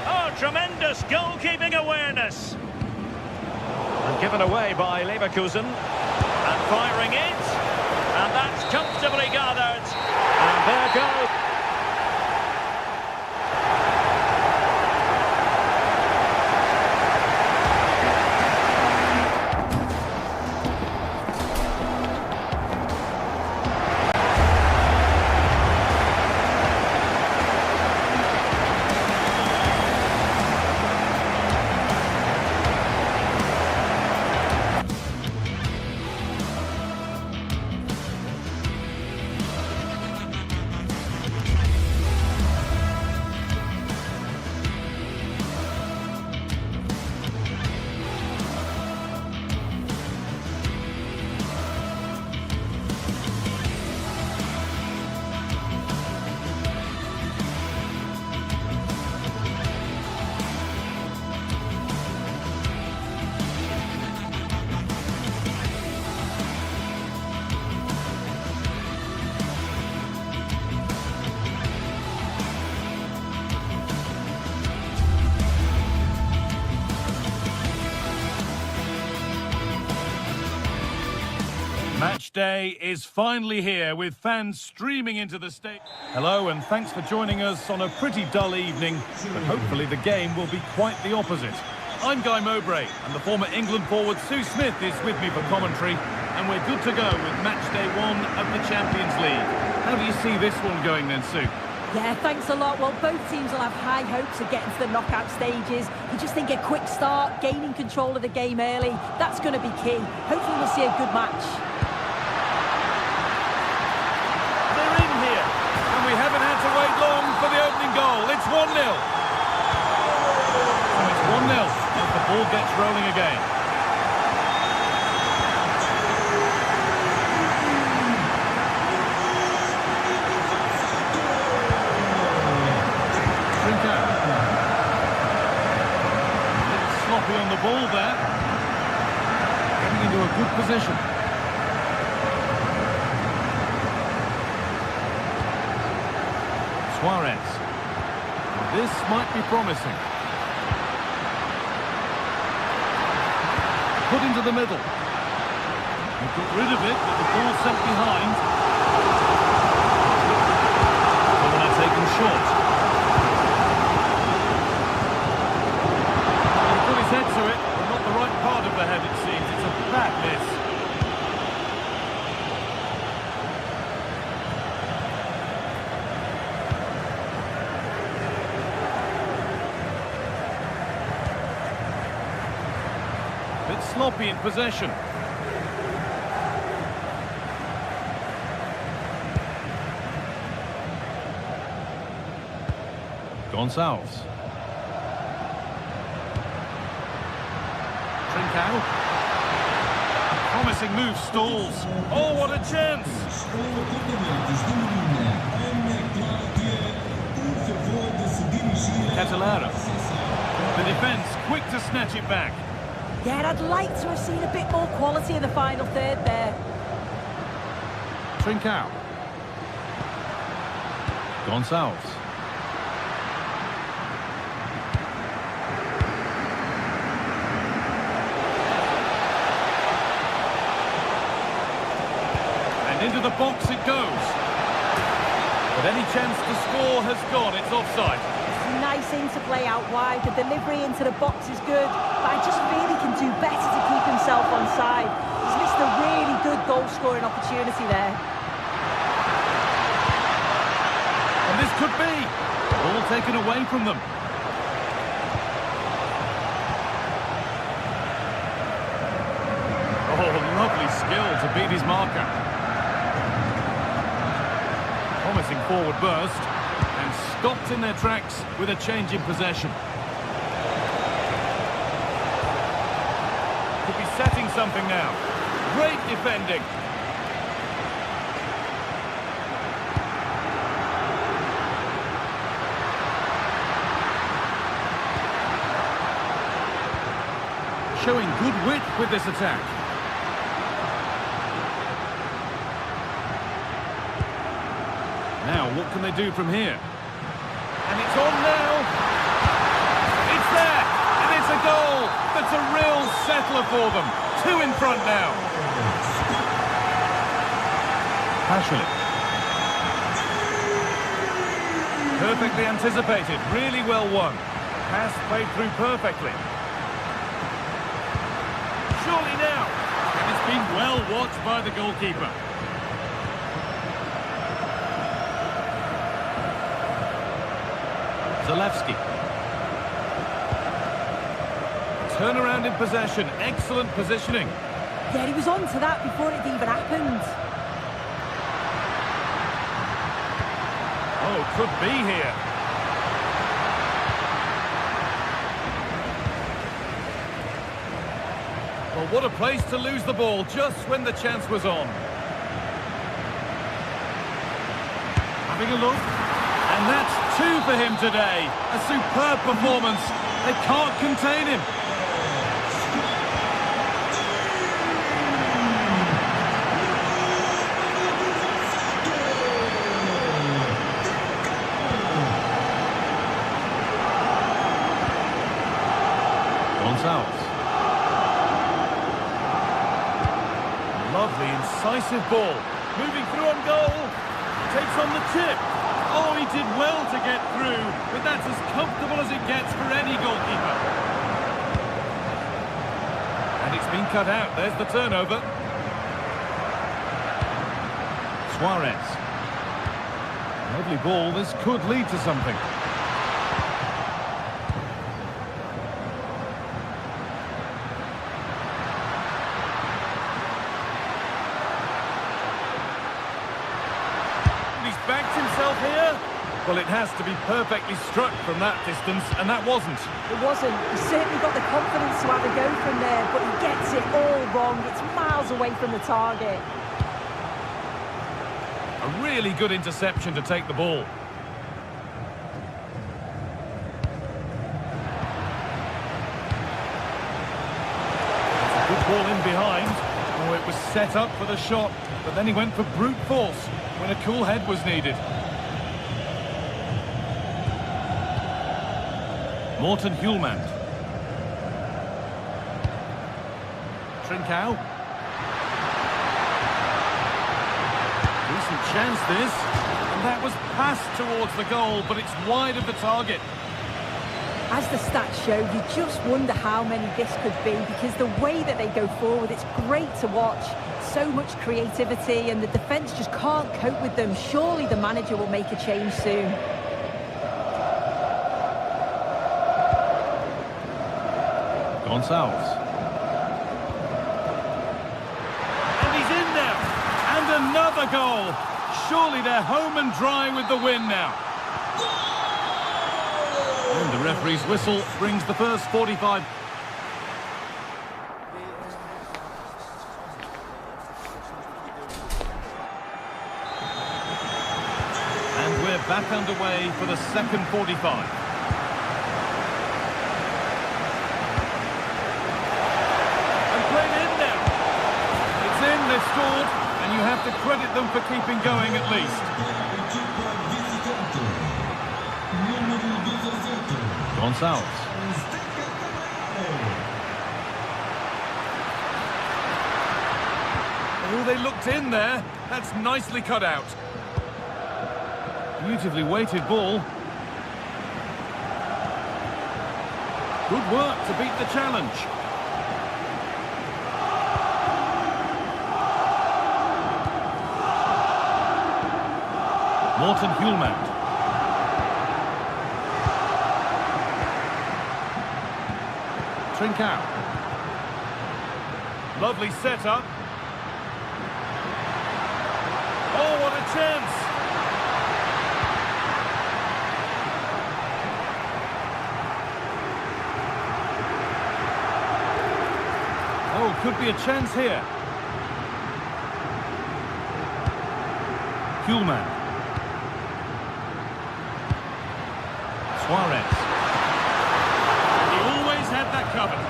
Oh, tremendous goalkeeping awareness. And given away by Leverkusen. And firing it. And that's comfortably gathered. And there goes. Match day is finally here with fans streaming into the stadium. Hello and thanks for joining us on a pretty dull evening, but hopefully the game will be quite the opposite. I'm Guy Mowbray and the former England forward Sue Smith is with me for commentary, and we're good to go with match day 1 of the Champions League. How do you see this one going then, Sue? Yeah, thanks a lot. Well, both teams will have high hopes of getting to the knockout stages. You just think a quick start, gaining control of the game early, that's going to be key. Hopefully we'll see a good match. They're in here, and we haven't had to wait long for the opening goal. It's 1-0. So it's 1-0 as the ball gets rolling again. Sloppy on the ball there. Getting into a good position. Suarez. This might be promising. put into the middle. They've got rid of it, but the ball's sent behind. Corner taken short. He put his head to it, but not the right part of the head, it seems. It's a bad miss. Bit sloppy in possession. Gonçalves. Trincao. Promising move stalls. Oh, what a chance! Catalara. The defence quick to snatch it back. Yeah, I'd like to have seen a bit more quality in the final third there. Trincao. Gonçalves. And into the box it goes. But any chance to score has gone. It's offside. It's a nice interplay out wide. The delivery into the box is good, but I just feel he can do better to keep himself onside. He's missed a really good goal-scoring opportunity there. And this could be. Ball taken away from them. Oh, lovely skill to beat his marker. Promising forward burst, and stopped in their tracks with a change in possession. Could be setting something now. Great defending. Showing good wit with this attack. Now, what can they do from here? And it's on now. It's there, and it's a goal. That's a real settler for them. 2 in front now. Passionate. Perfectly anticipated, really well won. Pass played through perfectly. Surely now. And it's been well watched by the goalkeeper. Zalewski. Turnaround in possession, excellent positioning. Yeah, he was on to that before it even happened. Oh, could be here. Well, what a place to lose the ball just when the chance was on. Having a look. And that's 2 for him today. A superb performance. They can't contain him. Gonçalves. Lovely, incisive ball. Moving through on goal. Takes on the tip. Oh, he did well to get through, but that's as comfortable as it gets for any goalkeeper. And it's been cut out. There's the turnover. Suarez. Lovely ball. This could lead to something. He's backed himself here. Well, it has to be perfectly struck from that distance, and that wasn't. It wasn't. He certainly got the confidence to have a go from there, but he gets it all wrong. It's miles away from the target. A really good interception to take the ball. It's a good ball in behind. Oh, it was set up for the shot, but then he went for brute force when a cool head was needed. Morten Hjulmand. Trincao. Decent chance this. And that was passed towards the goal, but it's wide of the target. As the stats show, you just wonder how many this could be, because the way that they go forward, it's great to watch. So much creativity, and the defence just can't cope with them. Surely the manager will make a change soon. Gonçalves. And he's in there. And another goal. Surely they're home and dry with the win now. And the referee's whistle brings the first 45. And we're back underway for the second 45. And played in now. It's in, they've scored, and you have to credit them for keeping going at least. Gonçalves. Oh, they looked in there. That's nicely cut out. Beautifully weighted ball. Good work to beat the challenge. Morten Hjulmand. Trincao. Lovely setup. Oh, what a chance! Oh, could be a chance here. Hjulmand. Suarez. He always had that covered.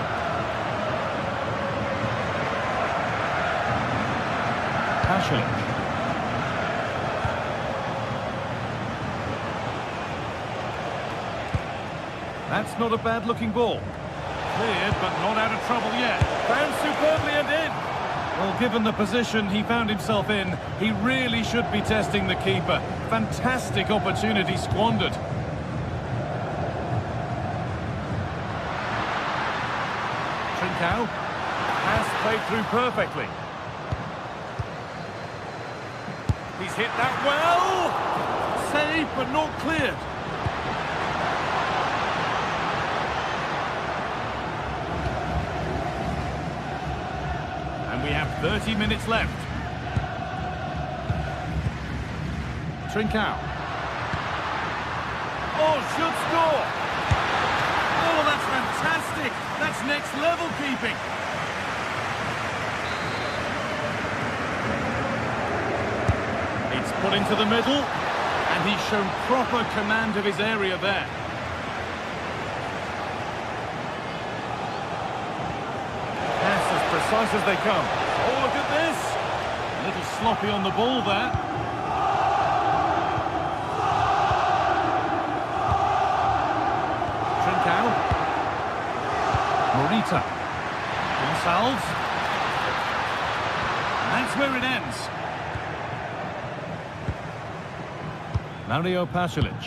Passion. That's not a bad-looking ball. Cleared, but not out of trouble yet. Found superbly and in. Well, given the position he found himself in, he really should be testing the keeper. Fantastic opportunity squandered. Trincao. Pass played through perfectly. He's hit that well. Saved, but not cleared. And we have 30 minutes left. Trincao. Oh, should score. Oh, that's fantastic. That's next level keeping. It's put into the middle, and he's shown proper command of his area there. That's as precise as they come. Oh, look at this. A little sloppy on the ball there. Trincao. Morita. Gonçalves. That's where it ends. Mario Pasalic.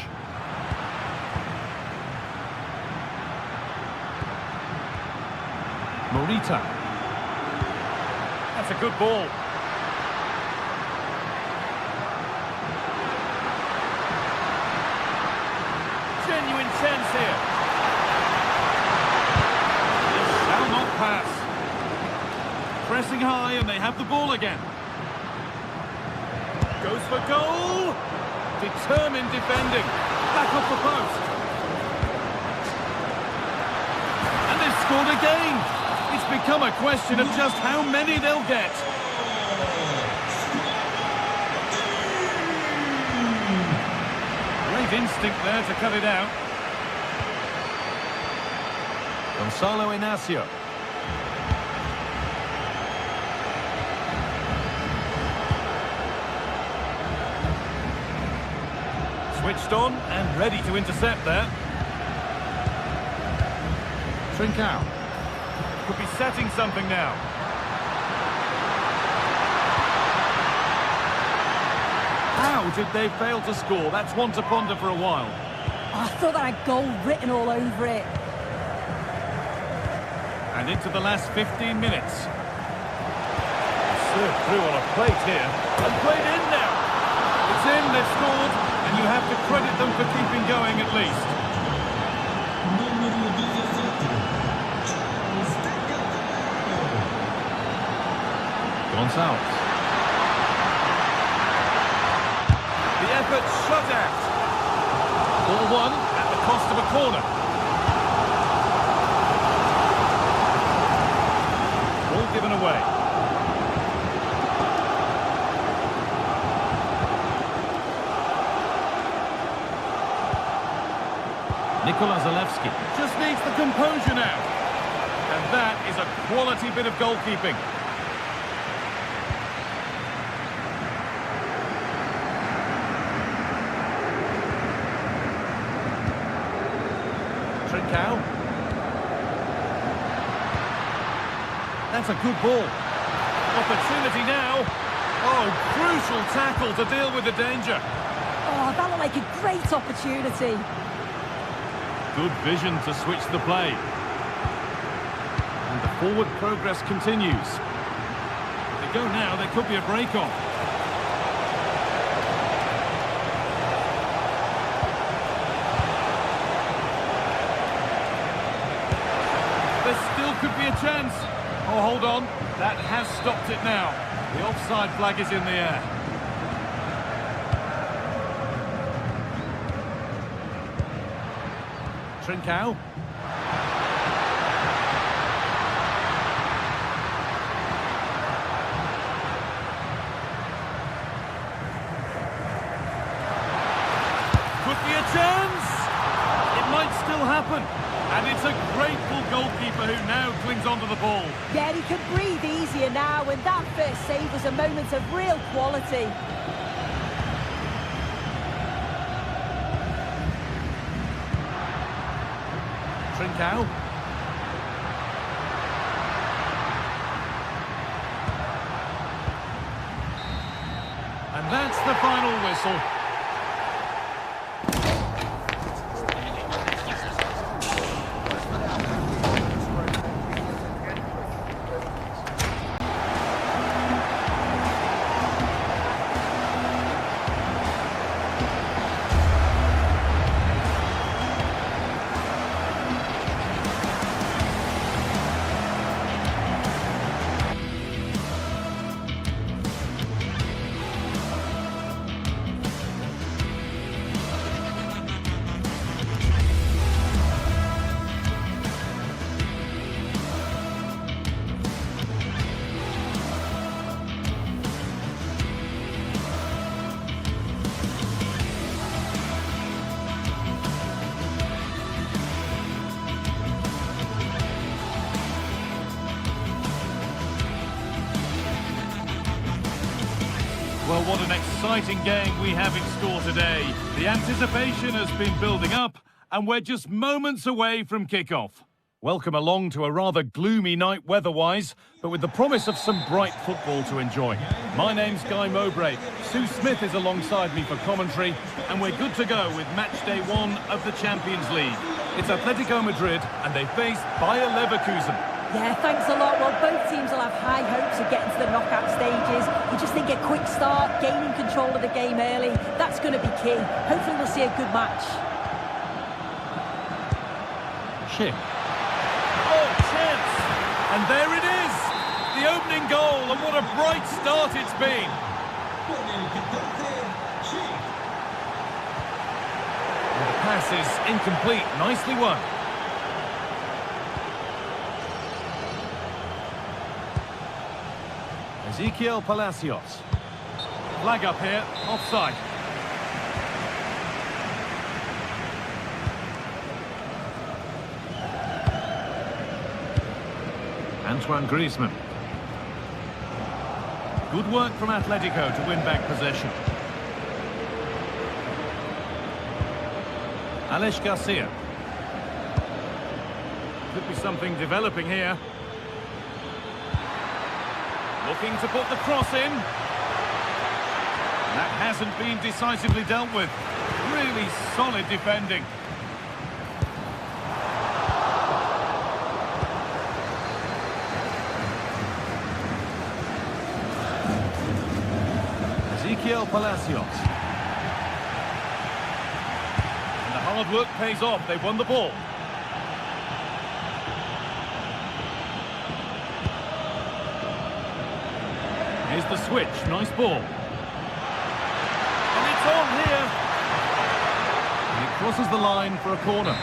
Morita. That's a good ball. Genuine chance here. This shall not pass. Pressing high, and they have the ball again. Goes for goal. Determined defending. Back off the post. And they've scored again. It's become a question of just how many they'll get. Great instinct there to cut it out. Gonçalo Inácio. Switched on and ready to intercept there. Trincao. Could be setting something now. United, they failed to score. That's one to ponder for a while. Oh, I thought that had goal written all over it. And into the last 15 minutes. Served through on a plate here. And played in now. It's in, they've scored. And you have to credit them for keeping going at least. Gonçalves. The effort shut out. Ball won at the cost of a corner. Ball given away. Zalewski just needs the composure now. And that is a quality bit of goalkeeping. Trincao. That's a good ball. Opportunity now. Oh, crucial tackle to deal with the danger. Oh, that looked like a great opportunity. Good vision to switch the play. And the forward progress continues. If they go now, there could be a break-on. There still could be a chance. Oh, hold on. That has stopped it now. The offside flag is in the air. Trincao. Could be a chance. It might still happen. And it's a grateful goalkeeper who now clings onto the ball. Yeah, he can breathe easier now, and that first save was a moment of real quality. Trincao. And that's the final whistle. Well, what an exciting game we have in store today. The anticipation has been building up, and we're just moments away from kick-off. Welcome along to a rather gloomy night weather-wise, but with the promise of some bright football to enjoy. My name's Guy Mowbray. Sue Smith is alongside me for commentary, and we're good to go with match day 1 of the Champions League. It's Atletico Madrid, and they face Bayer Leverkusen. Yeah, thanks a lot. Well, both teams will have high hopes of getting to the knockout stages. You just think a quick start, gaining control of the game early, that's going to be key. Hopefully we'll see a good match. Chip. Oh, chance! And there it is! The opening goal, and what a bright start it's been! And the pass is incomplete, nicely won. Ezequiel Palacios. Flag up here, offside. Antoine Griezmann. Good work from Atletico to win back possession. Alex Garcia. Could be something developing here. Looking to put the cross in. That hasn't been decisively dealt with. Really solid defending. Palacios. And the hard work pays off. They've won the ball. Here's the switch. Nice ball. And it's on here. And it crosses the line for a corner.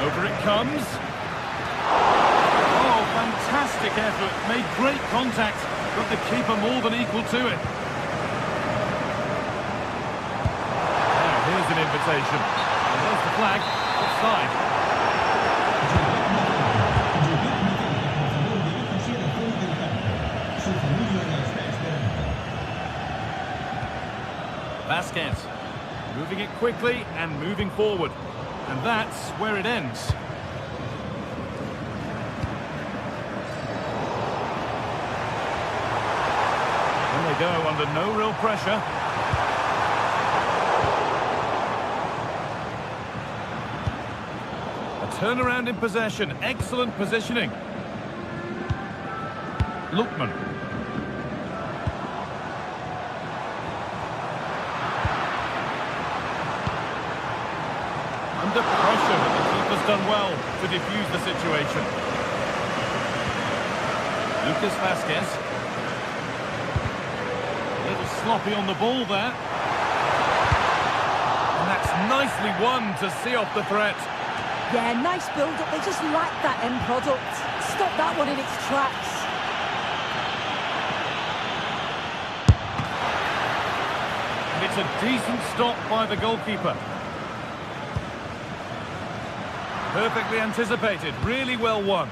Over it comes. Oh, fantastic effort. Made great contact. But the keeper more than equal to it. Now, here's an invitation. And there's the flag. Offside. Vasquez. Moving it quickly and moving forward. And that's where it ends. Go under no real pressure. A turnaround in possession. Excellent positioning. Lookman. Under pressure, but the keeper's done well to defuse the situation. Lucas Vasquez. Sloppy on the ball there. And that's nicely won to see off the threat. Yeah, nice build-up. They just lacked that end product. Stop that one in its tracks. And it's a decent stop by the goalkeeper. Perfectly anticipated. Really well won.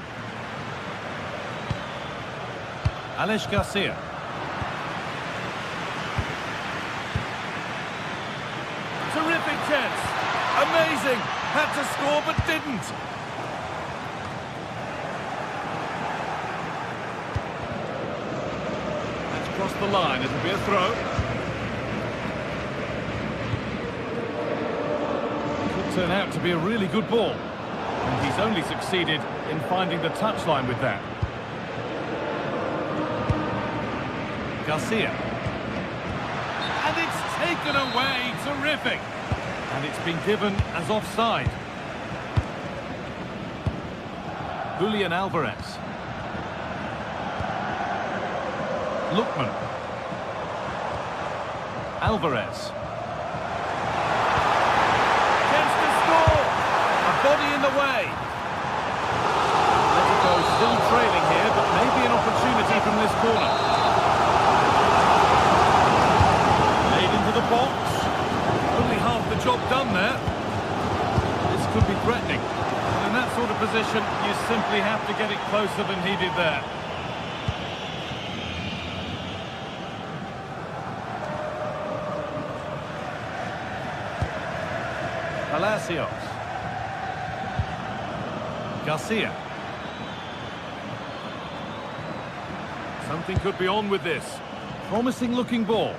Alex Garcia. Terrific chance. Amazing. Had to score but didn't. Let's cross the line. It'll be a throw. Could turn out to be a really good ball. And he's only succeeded in finding the touchline with that. Garcia. And it's taken away. Terrific. And it's been given as offside. Julian Alvarez. Lookman. Alvarez. Chance to score. A body in the way. Atletico still trailing here, but maybe an opportunity from this corner. The box. Only half the job done there. This could be threatening. And in that sort of position, you simply have to get it closer than he did there. Palacios. Garcia. Something could be on with this. Promising looking ball.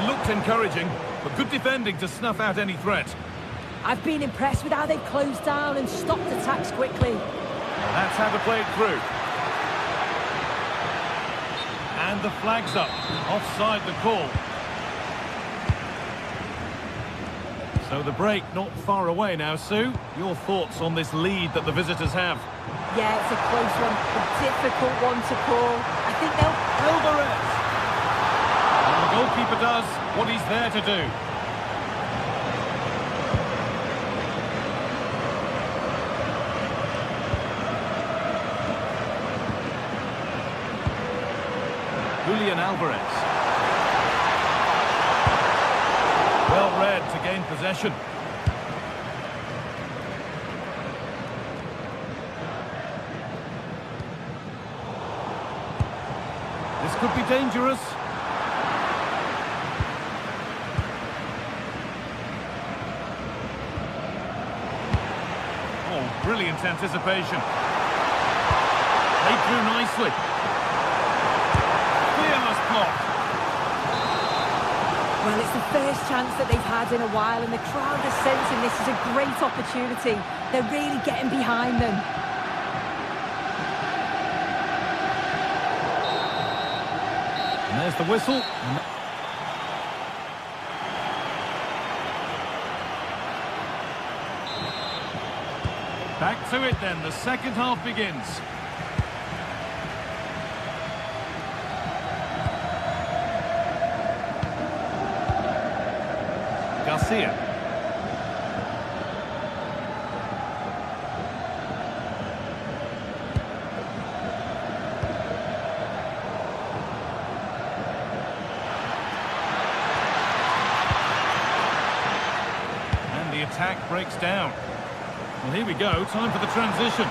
Looked encouraging, but good defending to snuff out any threat. I've been impressed with how they've closed down and stopped attacks quickly. That's how to play it through. And the flag's up. Offside the call. So the break not far away now, Sue. Your thoughts on this lead that the visitors have? Yeah, it's a close one. A difficult one to call. I think they'll... Alvarez! The goalkeeper does what he's there to do. Julian Alvarez. Well read to gain possession. This could be dangerous. Brilliant anticipation. Played through nicely. Fearless block. Well, it's the first chance that they've had in a while, and the crowd are sensing this is a great opportunity. They're really getting behind them. And there's the whistle. Back to it then, the second half begins. Garcia. And the attack breaks down. Well, here we go, time for the transition.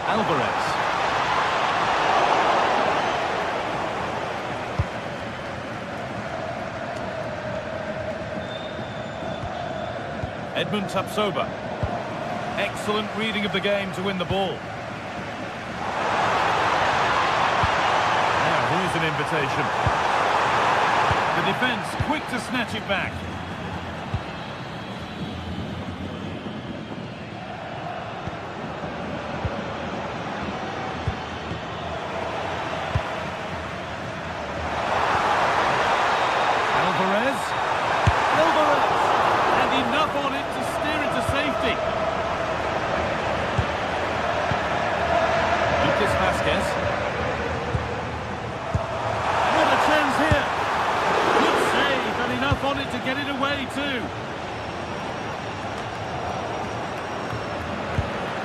Alvarez. Edmund Tapsoba. Excellent reading of the game to win the ball. Now, here's an invitation. The defence quick to snatch it back.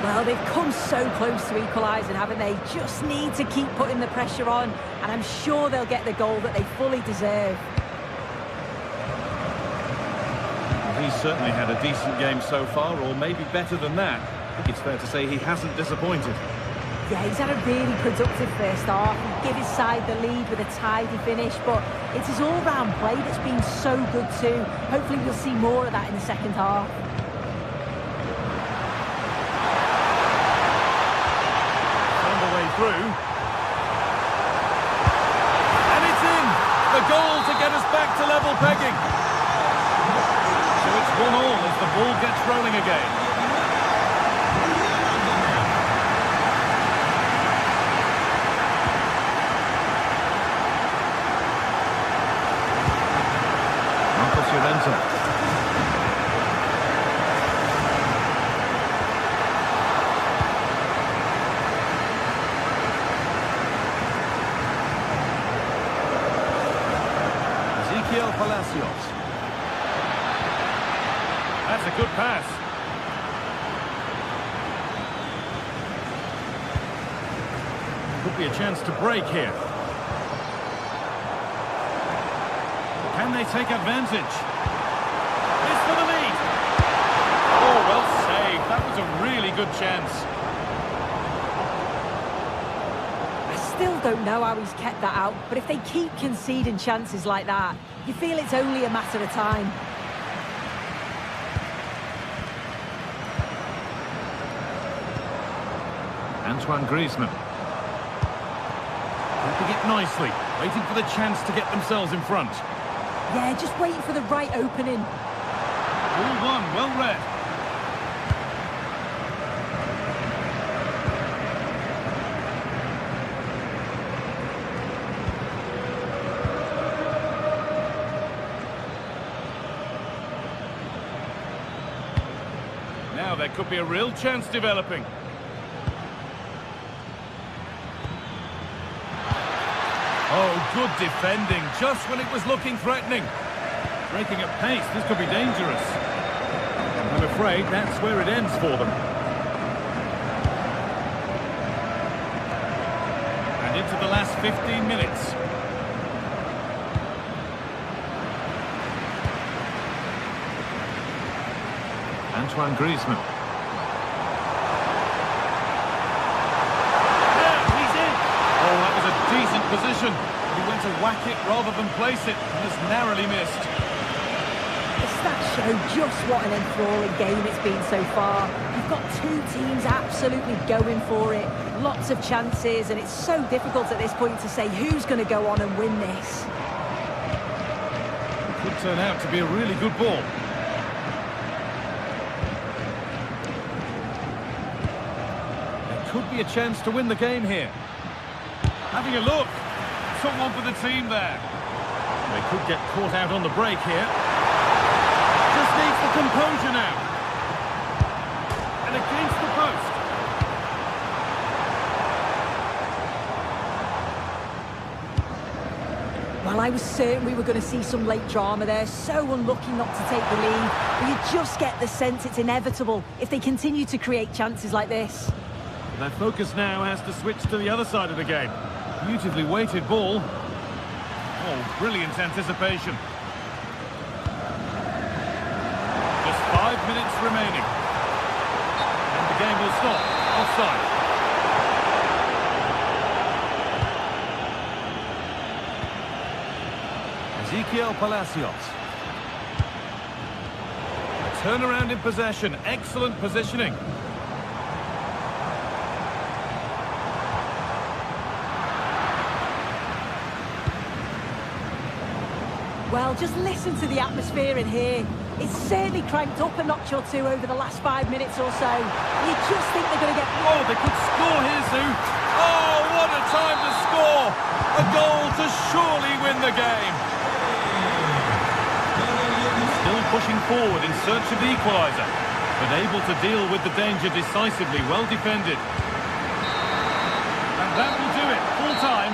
Well, they've come so close to equalising, haven't they? Just need to keep putting the pressure on, and I'm sure they'll get the goal that they fully deserve. Well, he's certainly had a decent game so far, or maybe better than that. I think it's fair to say he hasn't disappointed. Yeah, he's had a really productive first half. He gave his side the lead with a tidy finish, but it's his all-round play that's been so good too. Hopefully we'll see more of that in the second half. Through. And it's in! The goal to get us back to level pegging. So it's 1-1 as the ball gets rolling again. Marcos Llorente. Palacios. That's a good pass. Could be a chance to break here. Can they take advantage? It's for the lead. Oh, well saved. That was a really good chance. Still don't know how he's kept that out, but if they keep conceding chances like that, you feel it's only a matter of time. Antoine Griezmann. Keeping it nicely, waiting for the chance to get themselves in front. Yeah, just waiting for the right opening. All one, well read. Now there could be a real chance developing. Oh, good defending, just when it was looking threatening. Breaking at pace, this could be dangerous. I'm afraid that's where it ends for them. And into the last 15 minutes. Antoine Griezmann. Yeah, he's in! Oh, that was a decent position. He went to whack it rather than place it, and has narrowly missed. The stats show just what an enthralling game it's been so far. You've got two teams absolutely going for it, lots of chances, and it's so difficult at this point to say who's going to go on and win this. It could turn out to be a really good ball. There could be a chance to win the game here. Having a look. Took one for the team there. They could get caught out on the break here. Just needs the composure now. And against the post. Well, I was certain we were going to see some late drama there. So unlucky not to take the lead. But you just get the sense it's inevitable if they continue to create chances like this. Their focus now has to switch to the other side of the game. Beautifully weighted ball. Oh, brilliant anticipation. Just 5 minutes remaining. And the game will stop. Offside. Ezequiel Palacios. A turnaround in possession. Excellent positioning. Well, just listen to the atmosphere in here. It's certainly cranked up a notch or two over the last 5 minutes or so. You just think they're going to get... Oh, they could score here, Sue. Oh, what a time to score! A goal to surely win the game. Still pushing forward in search of the equaliser, but able to deal with the danger decisively, well defended. And that will do it, full time.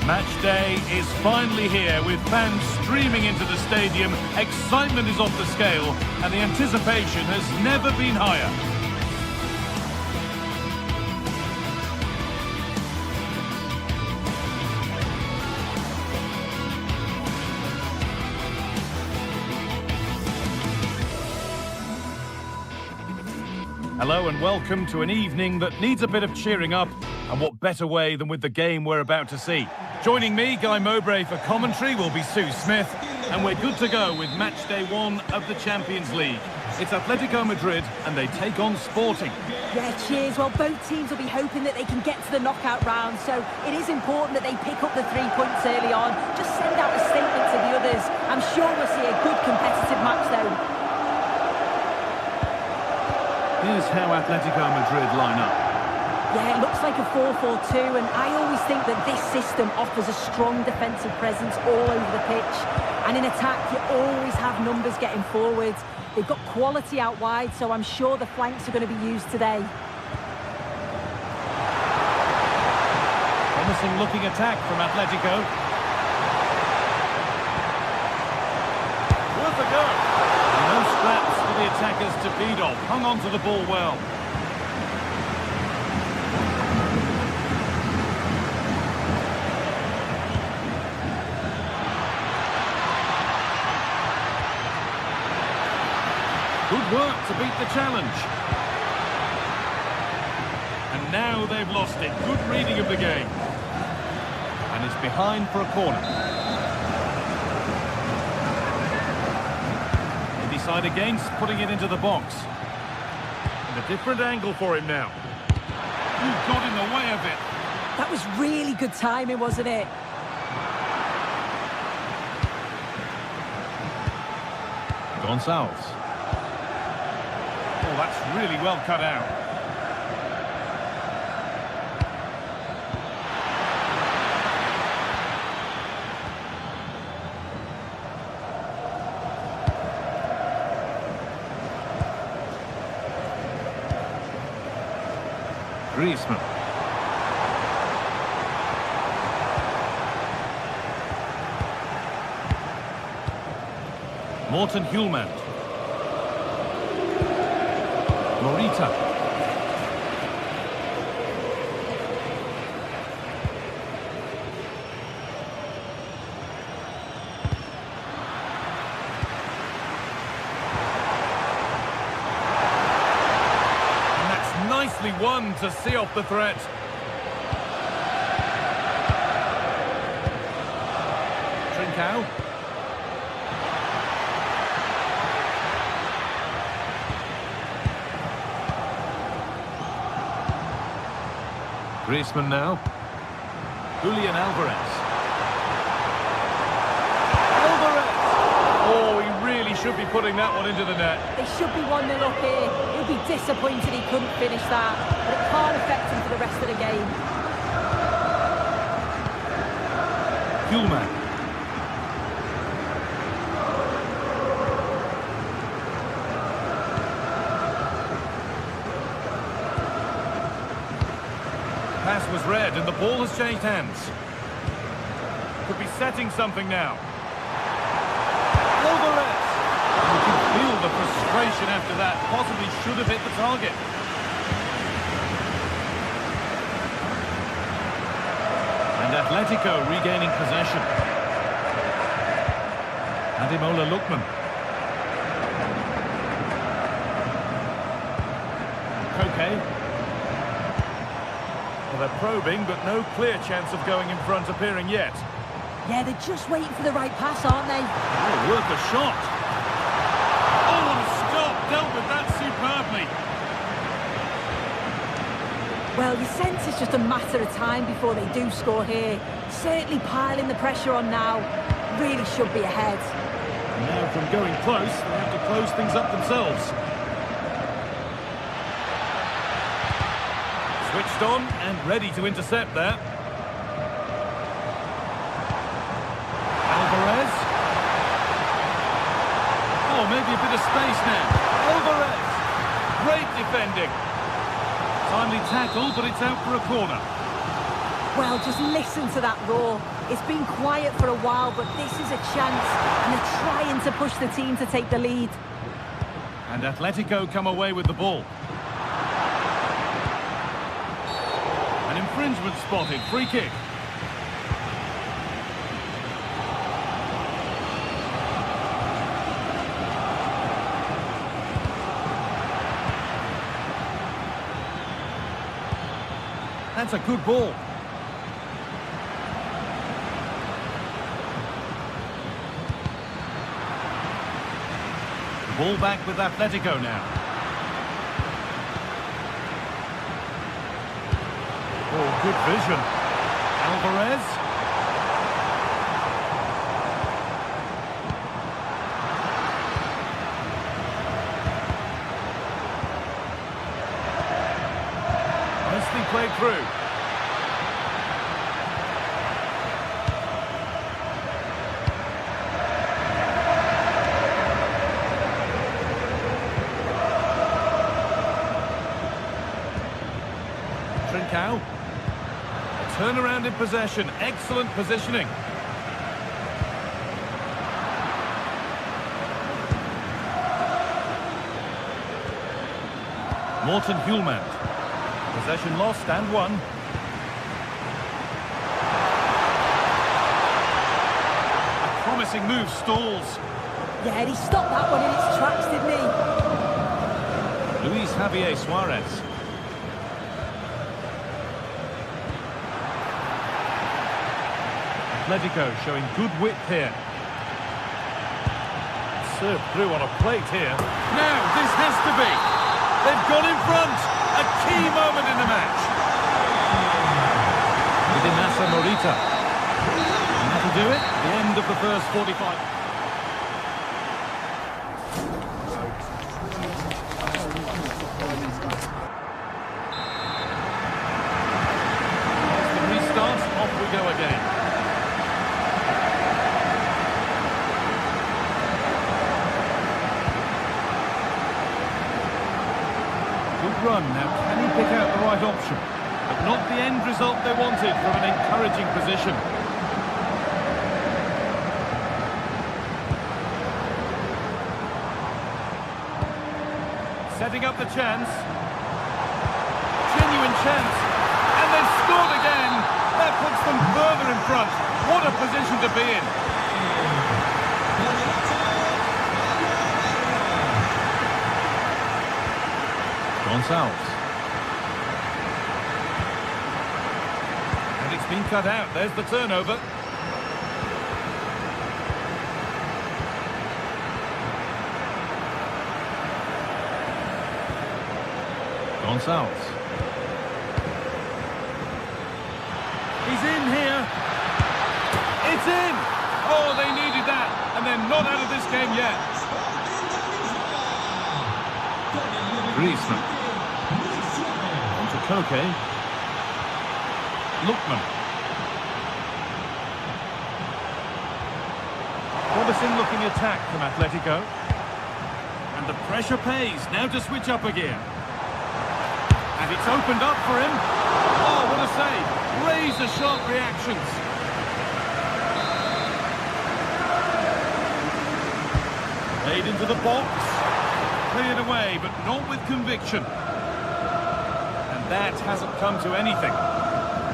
Match day is finally here with fans streaming into the stadium. Excitement is off the scale and the anticipation has never been higher. Hello and welcome to an evening that needs a bit of cheering up, and what better way than with the game we're about to see. Joining me, Guy Mowbray, for commentary will be Sue Smith, and we're good to go with match day 1 of the Champions League. It's Atletico Madrid and they take on Sporting. Yeah, cheers. Well, both teams will be hoping that they can get to the knockout round, so it is important that they pick up the 3 points early on. Just send out a statement to the others. I'm sure we'll see a good competitive match though. Here's how Atletico Madrid line up. Yeah, it looks like a 4-4-2, and I always think that this system offers a strong defensive presence all over the pitch. And in attack, you always have numbers getting forward. They've got quality out wide, so I'm sure the flanks are going to be used today. Promising looking attack from Atletico. Worth a go. No scraps for the attackers to feed off. Hung on to the ball well. Good work to beat the challenge. And now they've lost it. Good reading of the game. And it's behind for a corner. They decide against putting it into the box. And a different angle for him now. got in the way of it. That was really good timing, wasn't it? Gonçalves. Oh, that's really well cut out. Griezmann. Morten Hjulmand. Morita. And that's nicely won to see off the threat. Trincao. Griezmann now. Julian Alvarez. Alvarez! Oh, he really should be putting that one into the net. They should be 1-0 up here. He'll be disappointed he couldn't finish that, but it can't affect him for the rest of the game. Hjulmand. Pass was read and the ball has changed hands. Could be setting something now. Alvarez! You can feel the frustration after that. Possibly should have hit the target. And Atletico regaining possession. Ademola Lookman. Koke. Well, they're probing, but no clear chance of going in front appearing yet. Yeah, they're just waiting for the right pass, aren't they? Oh, worth a shot. Oh, what a stop. Dealt with that superbly. Well, you sense it's just a matter of time before they do score here. Certainly piling the pressure on now. Really should be ahead. And now from going close, they have to close things up themselves. Switched on and ready to intercept there. Alvarez. Oh, maybe a bit of space now. Alvarez. Great defending. Timely tackle, but it's out for a corner. Well, just listen to that roar. It's been quiet for a while, but this is a chance, and they're trying to push the team to take the lead. And Atletico come away with the ball. An infringement spotted. Free kick. That's a good ball. Ball back with Atletico now. Oh, good vision. Alvarez. Nicely played through. Trincao. Turnaround in possession. Excellent positioning. Morten Hjulmand. Possession lost and won. A promising move stalls. Yeah, he stopped that one in its tracks, didn't he? Luis Javier Suarez. Atletico showing good width here. Served through on a plate here. Now, this has to be. They've gone in front. A key moment in the match. Asa Morita. And that'll do it. The end of the first 45. As the restart, off we go again. Good run. Now, can he pick out the right option? But not the end result they wanted from an encouraging position. Setting up the chance. Genuine chance. And they've scored again. That puts them further in front. What a position to be in. Gonçalves. And it's been cut out. There's the turnover. Gonçalves. He's in here. It's in. Oh, they needed that. And they're not out of this game yet. Griezmann. On to Koke. Lookman. Promising looking attack from Atletico. And the pressure pays. Now to switch up again. And it's opened up for him. Oh, what a save. Razor-sharp reactions. Played into the box. Cleared away, but not with conviction. And that hasn't come to anything.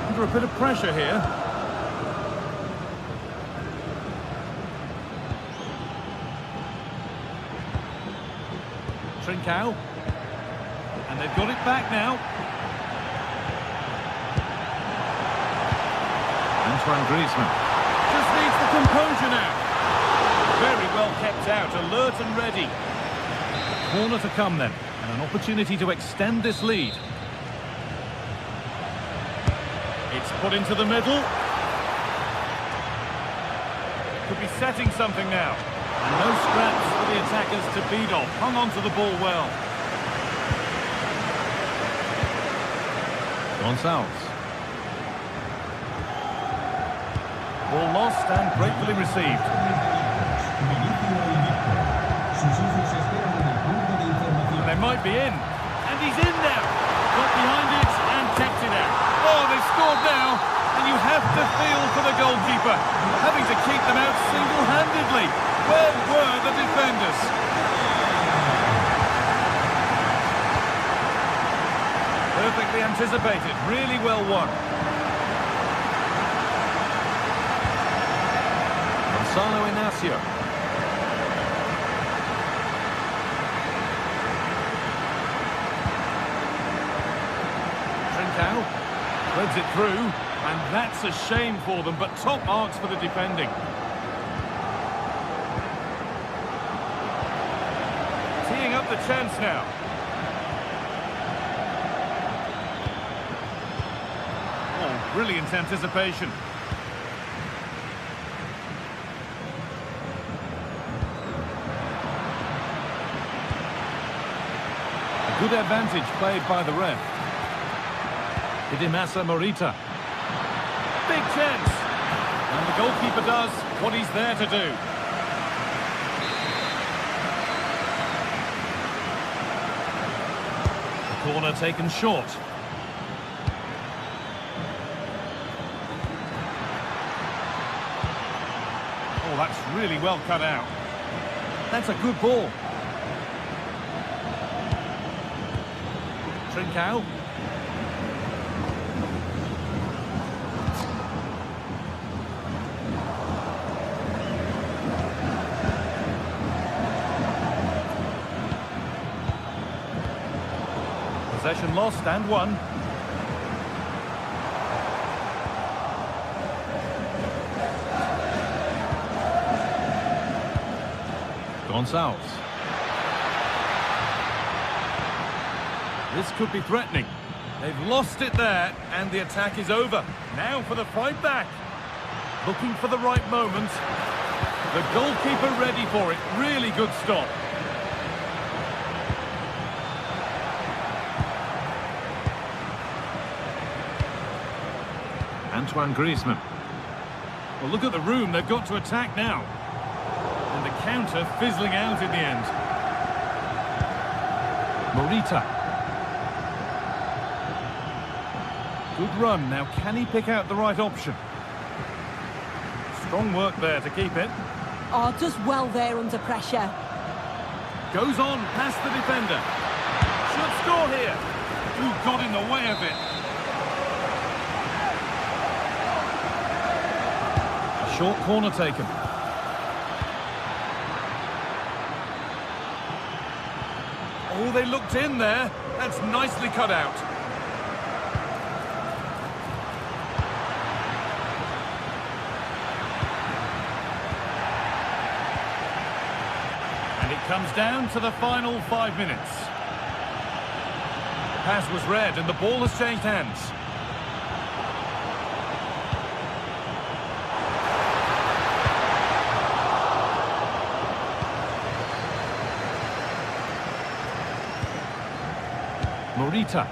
Under a bit of pressure here. Trincao. And they've got it back now. Antoine Griezmann. Just needs the composure now. Very well kept out, alert and ready. Corner to come then, and an opportunity to extend this lead. It's put into the middle. Could be setting something now. And no scraps for the attackers to beat off. Hung on to the ball well. Gonçalves. Ball lost and gratefully received. And they might be in. And he's in now. Got behind it and kept it out. Oh, they've scored now. And you have to feel for the goalkeeper. Having to keep them out single-handedly. Where were the defenders? Perfectly anticipated, really well won. Gonzalo Inacio. Trincao threads it through, and that's a shame for them, but top marks for the defending. Teeing up the chance now. Brilliant anticipation. A good advantage played by the ref. Asa Morita. Big chance. And the goalkeeper does what he's there to do. The corner taken short. Oh, that's really well cut out. That's a good ball. Trincao. Possession lost and won. Gonçalves. This could be threatening. They've lost it there, and the attack is over. Now for the fight back. Looking for the right moment. The goalkeeper ready for it. Really good stop. Antoine Griezmann. Well, look at the room. They've got to attack now. And the counter fizzling out in the end. Morita. Good run. Now, can he pick out the right option? Strong work there to keep it. Oh, does well there under pressure. Goes on past the defender. Should score here. Who got in the way of it? A short corner taken. Oh, they looked in there. That's nicely cut out. Comes down to the final 5 minutes. The pass was read and the ball has changed hands. Morita.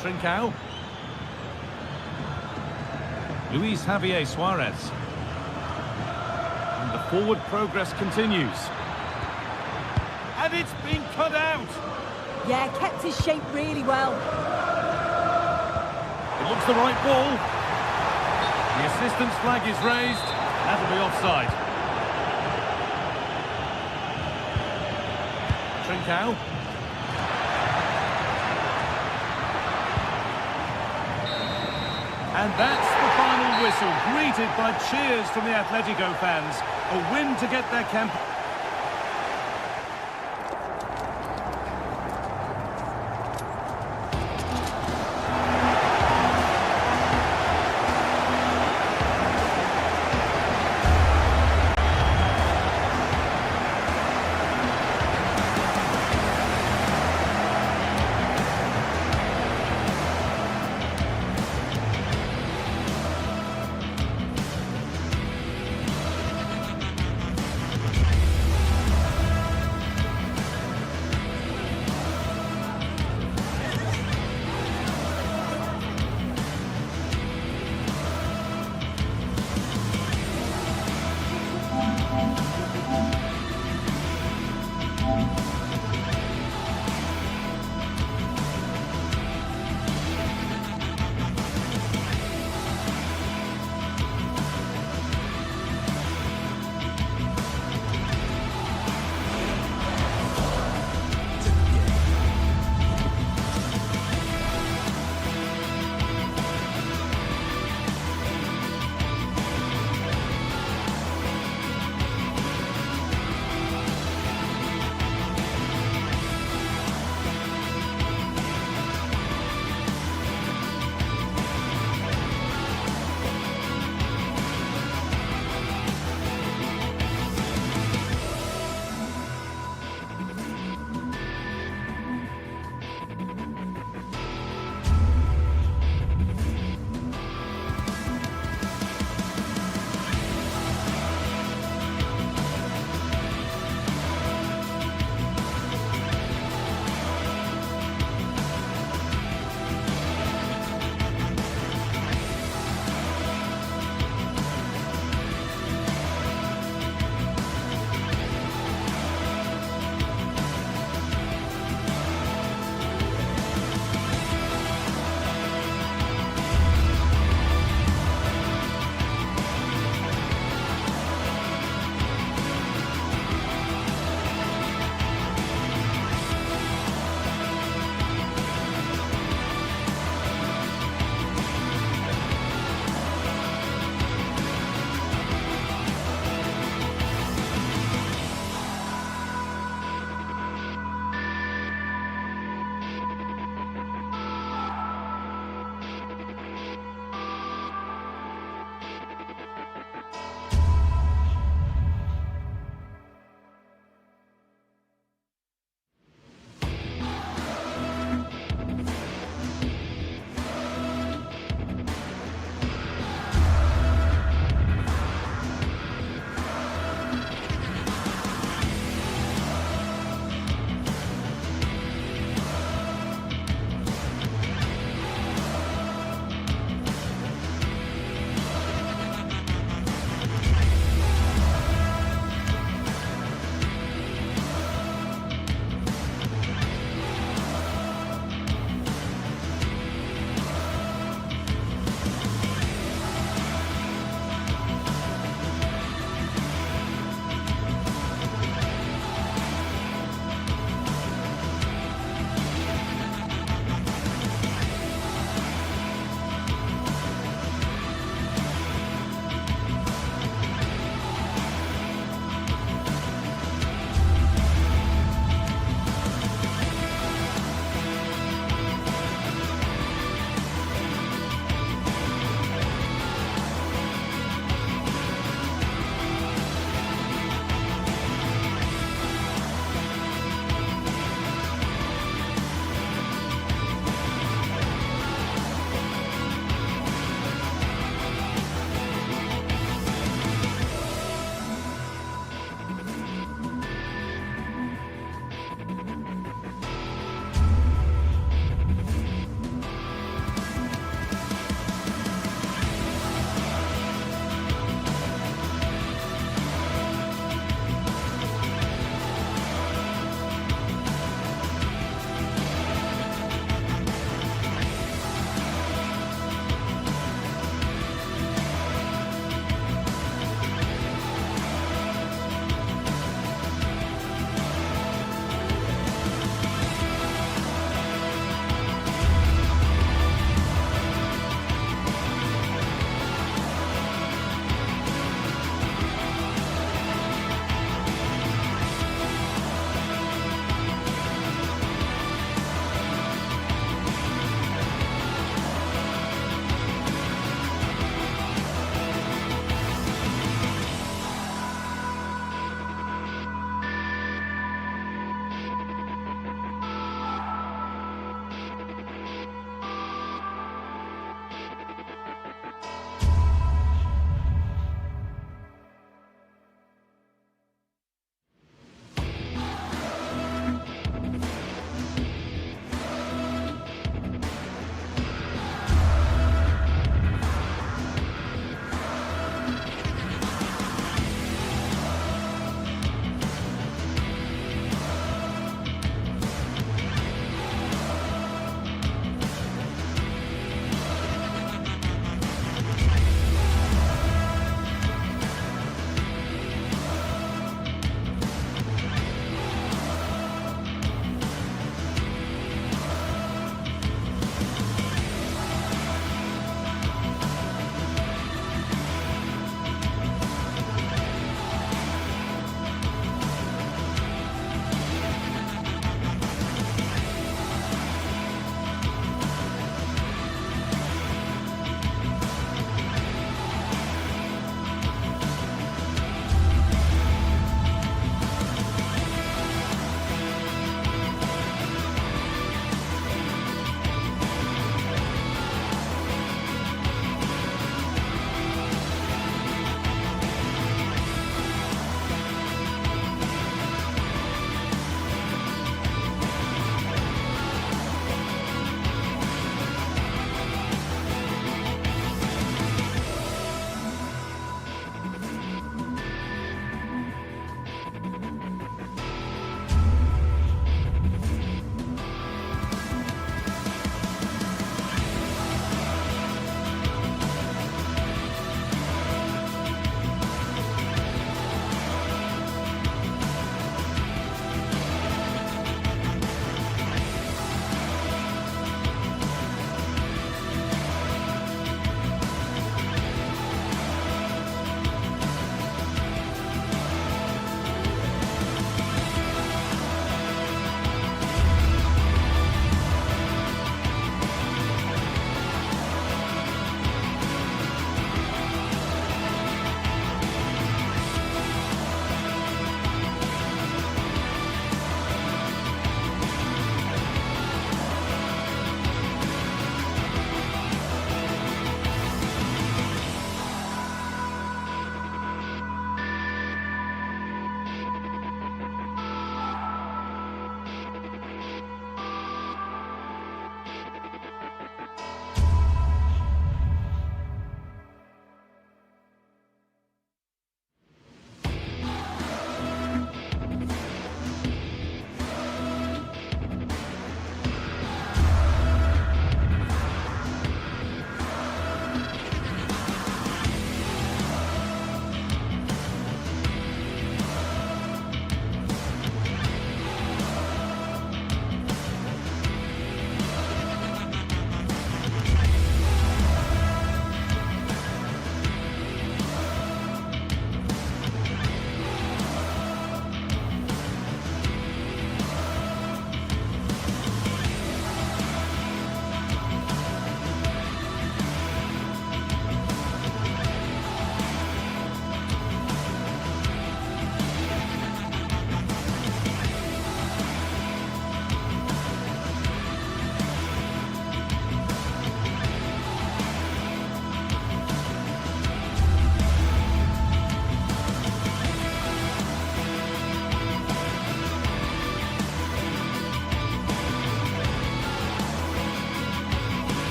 Trincao. Luis Javier Suarez. The forward progress continues. And it's been cut out. Yeah, kept his shape really well. It looks the right ball. The assistant's flag is raised. That'll be offside. Trincao. And that's the final whistle, greeted by cheers from the Atletico fans. A win to get their camp.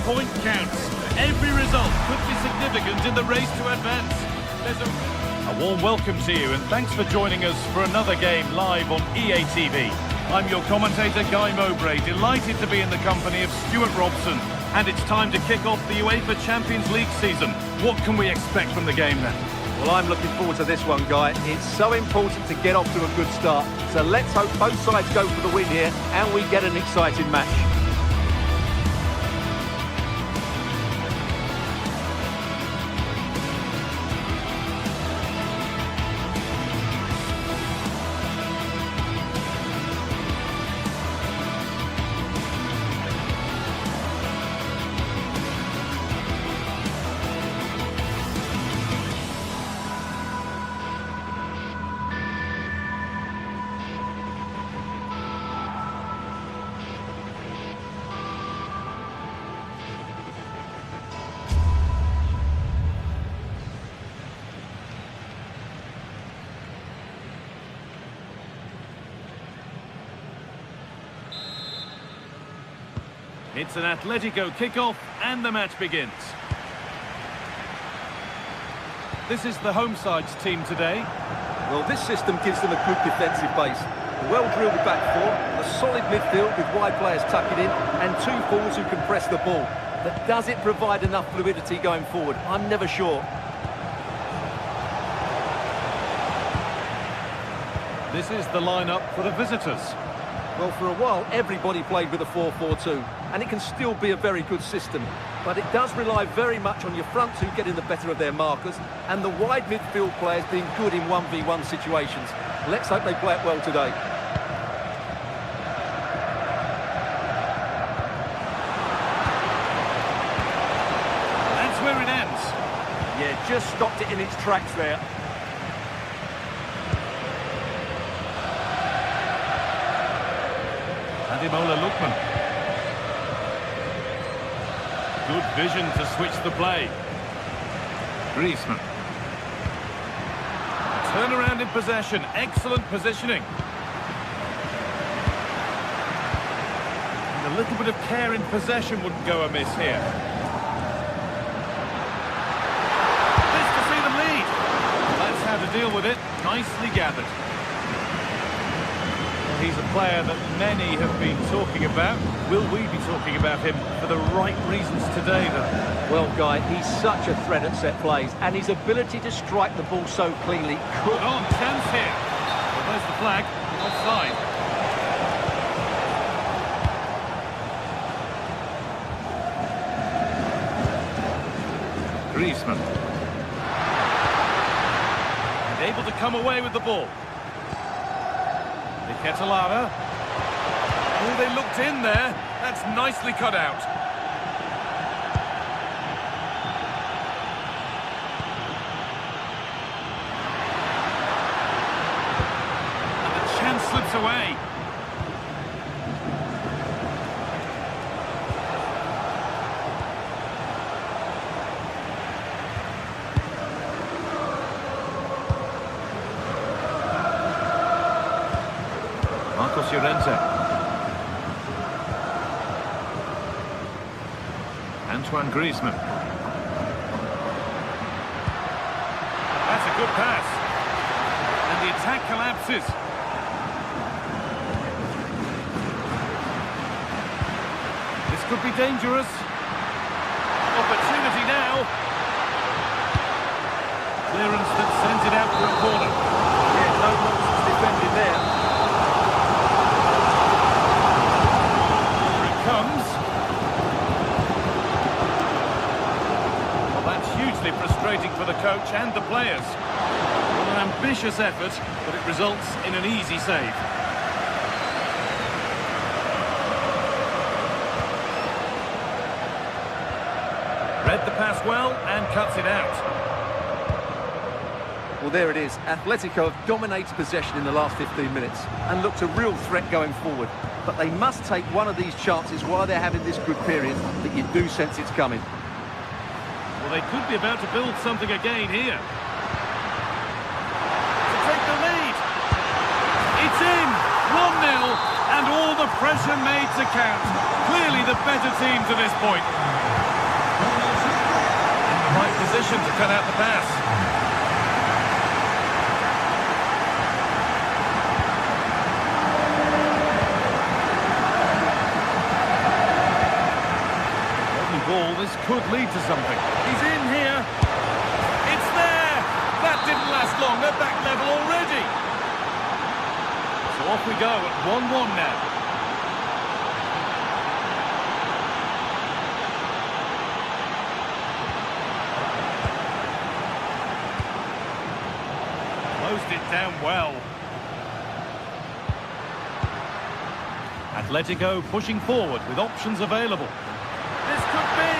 point counts. Every result could be significant in the race to advance. There's a warm welcome to you, and thanks for joining us for another game live on EA TV. I'm your commentator, Guy Mowbray, delighted to be in the company of Stuart Robson. And it's time to kick off the UEFA Champions League season. What can we expect from the game then? Well, I'm looking forward to this one, Guy. It's so important to get off to a good start. So let's hope both sides go for the win here and we get an exciting match. It's an Atletico kickoff and the match begins. This is the home side's team today. Well, this system gives them a good defensive base. A well-drilled back four, a solid midfield with wide players tucking in, and two forwards who can press the ball. But does it provide enough fluidity going forward? I'm never sure. This is the lineup for the visitors. Well, for a while, everybody played with a 4-4-2, and it can still be a very good system. But it does rely very much on your front two getting the better of their markers, and the wide midfield players being good in 1v1 situations. Let's hope they play it well today. That's where it ends. Yeah, just stopped it in its tracks there. Ademola Lookman. Good vision to switch the play. Griezmann. Turn around in possession. Excellent positioning. And a little bit of care in possession wouldn't go amiss here. This to see them lead. That's how to deal with it. Nicely gathered. He's a player that many have been talking about. Will we be talking about him for the right reasons today, though? Well, Guy, he's such a threat at set plays, and his ability to strike the ball so cleanly could... On, chance here. Well, there's the flag. Offside. Griezmann. And able to come away with the ball. Ketelara. Oh, they looked in there. That's nicely cut out. And the chance slips away. Llorente. Antoine Griezmann. That's a good pass. And the attack collapses. This could be dangerous. Opportunity now. Clearance that sends it out for a corner. Yeah, no nonsense defending there. Well, that's hugely frustrating for the coach and the players. Well, an ambitious effort, but it results in an easy save. Read the pass well and cuts it out. Well, there it is. Atletico have dominated possession in the last 15 minutes and looked a real threat going forward. But they must take one of these chances while they're having this good period that you do sense it's coming. Well, they could be about to build something again here. To take the lead. It's in. 1-0. And all the pressure made to count. Clearly the better team to this point. In the right position to cut out the pass. Lovely ball, this could lead to something. He's in here. It's there. That didn't last long. They're back level already. So off we go at 1-1 now. Closed it down well. Atletico pushing forward with options available. This could be.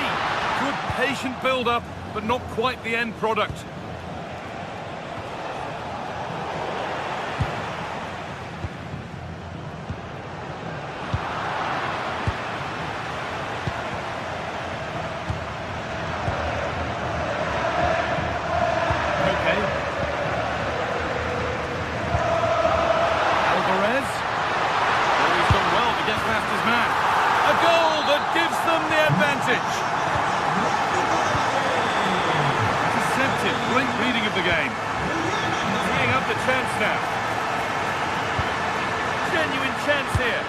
Good patient build-up, but not quite the end product. Great reading of the game. Teeing up the chance now. Genuine chance here.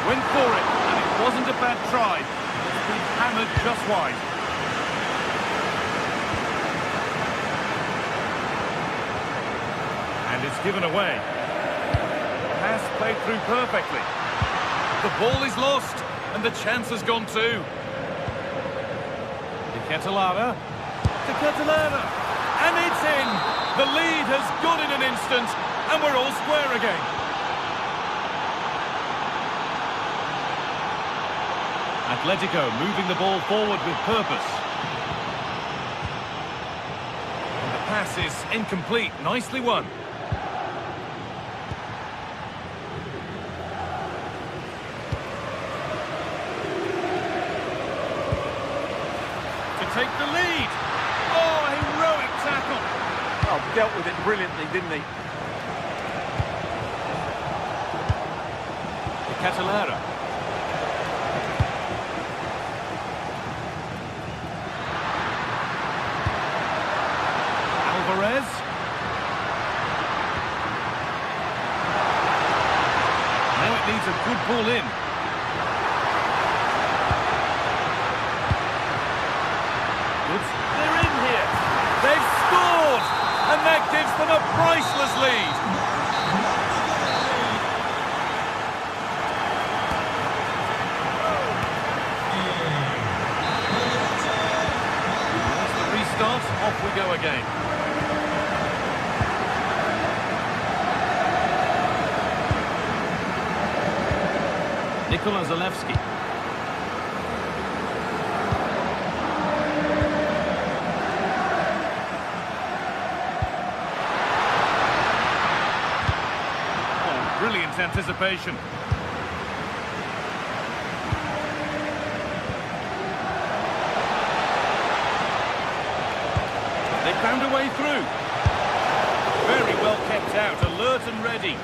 Went for it, and it wasn't a bad try. It's been hammered just wide. And it's given away. Pass played through perfectly. The ball is lost, and the chance has gone too. To Catalara. And it's in! The lead has gone in an instant, and we're all square again. Atletico moving the ball forward with purpose. And the pass is incomplete, nicely won. To take the lead! Oh, heroic tackle. Oh, dealt with it brilliantly, didn't he? Catalara. Alvarez. Now it needs a good ball in. They're in here. They've scored, and that gives them a priceless lead. That's the restart. Off we go again. Nikola Zalewski. Brilliant anticipation. They found a way through. Very well kept out, alert and ready.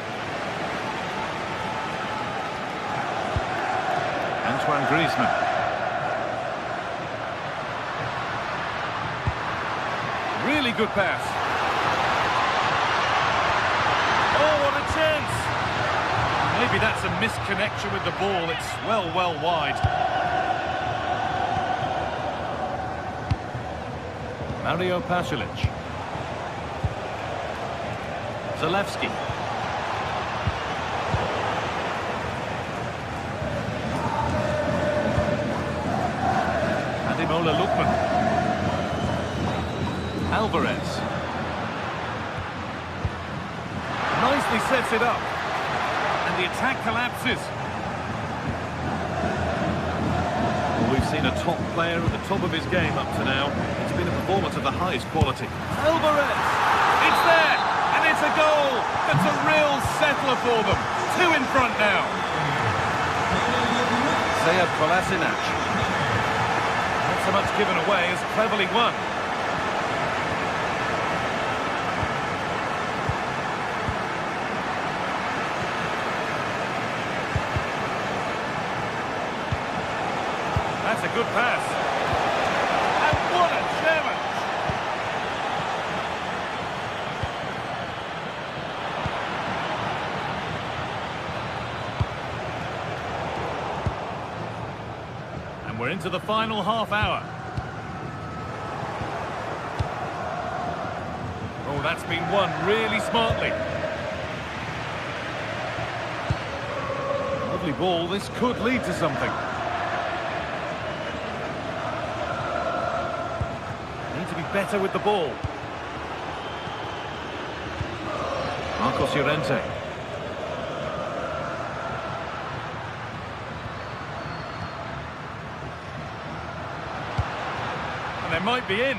Antoine Griezmann. Really good pass. Oh, what a chance! Maybe that's a misconnection with the ball. It's well wide. Mario Pasalic. Zalewski. Ademola Lookman. Alvarez. Nicely sets it up. The attack collapses. Well, we've seen a top player at the top of his game up to now. It's been a performance of the highest quality. Alvarez! It's there! And it's a goal! That's a real settler for them. 2 in front now. Sead Kolasinac. Not so much given away as cleverly won. into the final half hour. Oh, that's been won really smartly. Lovely ball. This could lead to something. Need to be better with the ball. Marcos Llorente. And they might be in.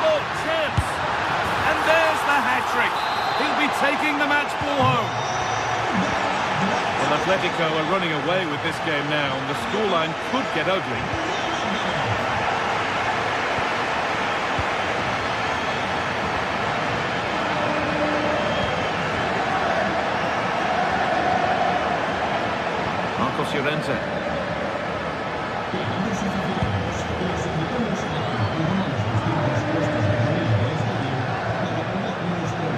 Oh, chance! And there's the hat-trick. He'll be taking the match ball home. Well, Atletico are running away with this game now, and the scoreline could get ugly. Marcos Llorente.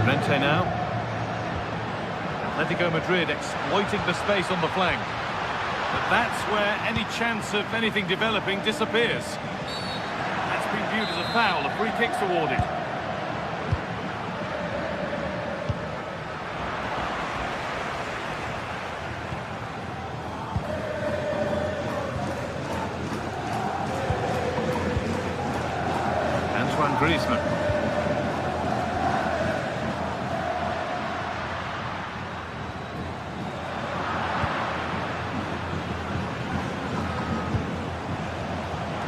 Llorente now. Atletico Madrid exploiting the space on the flank. But that's where any chance of anything developing disappears. That's been viewed as a foul. A free kick's awarded. Griezmann.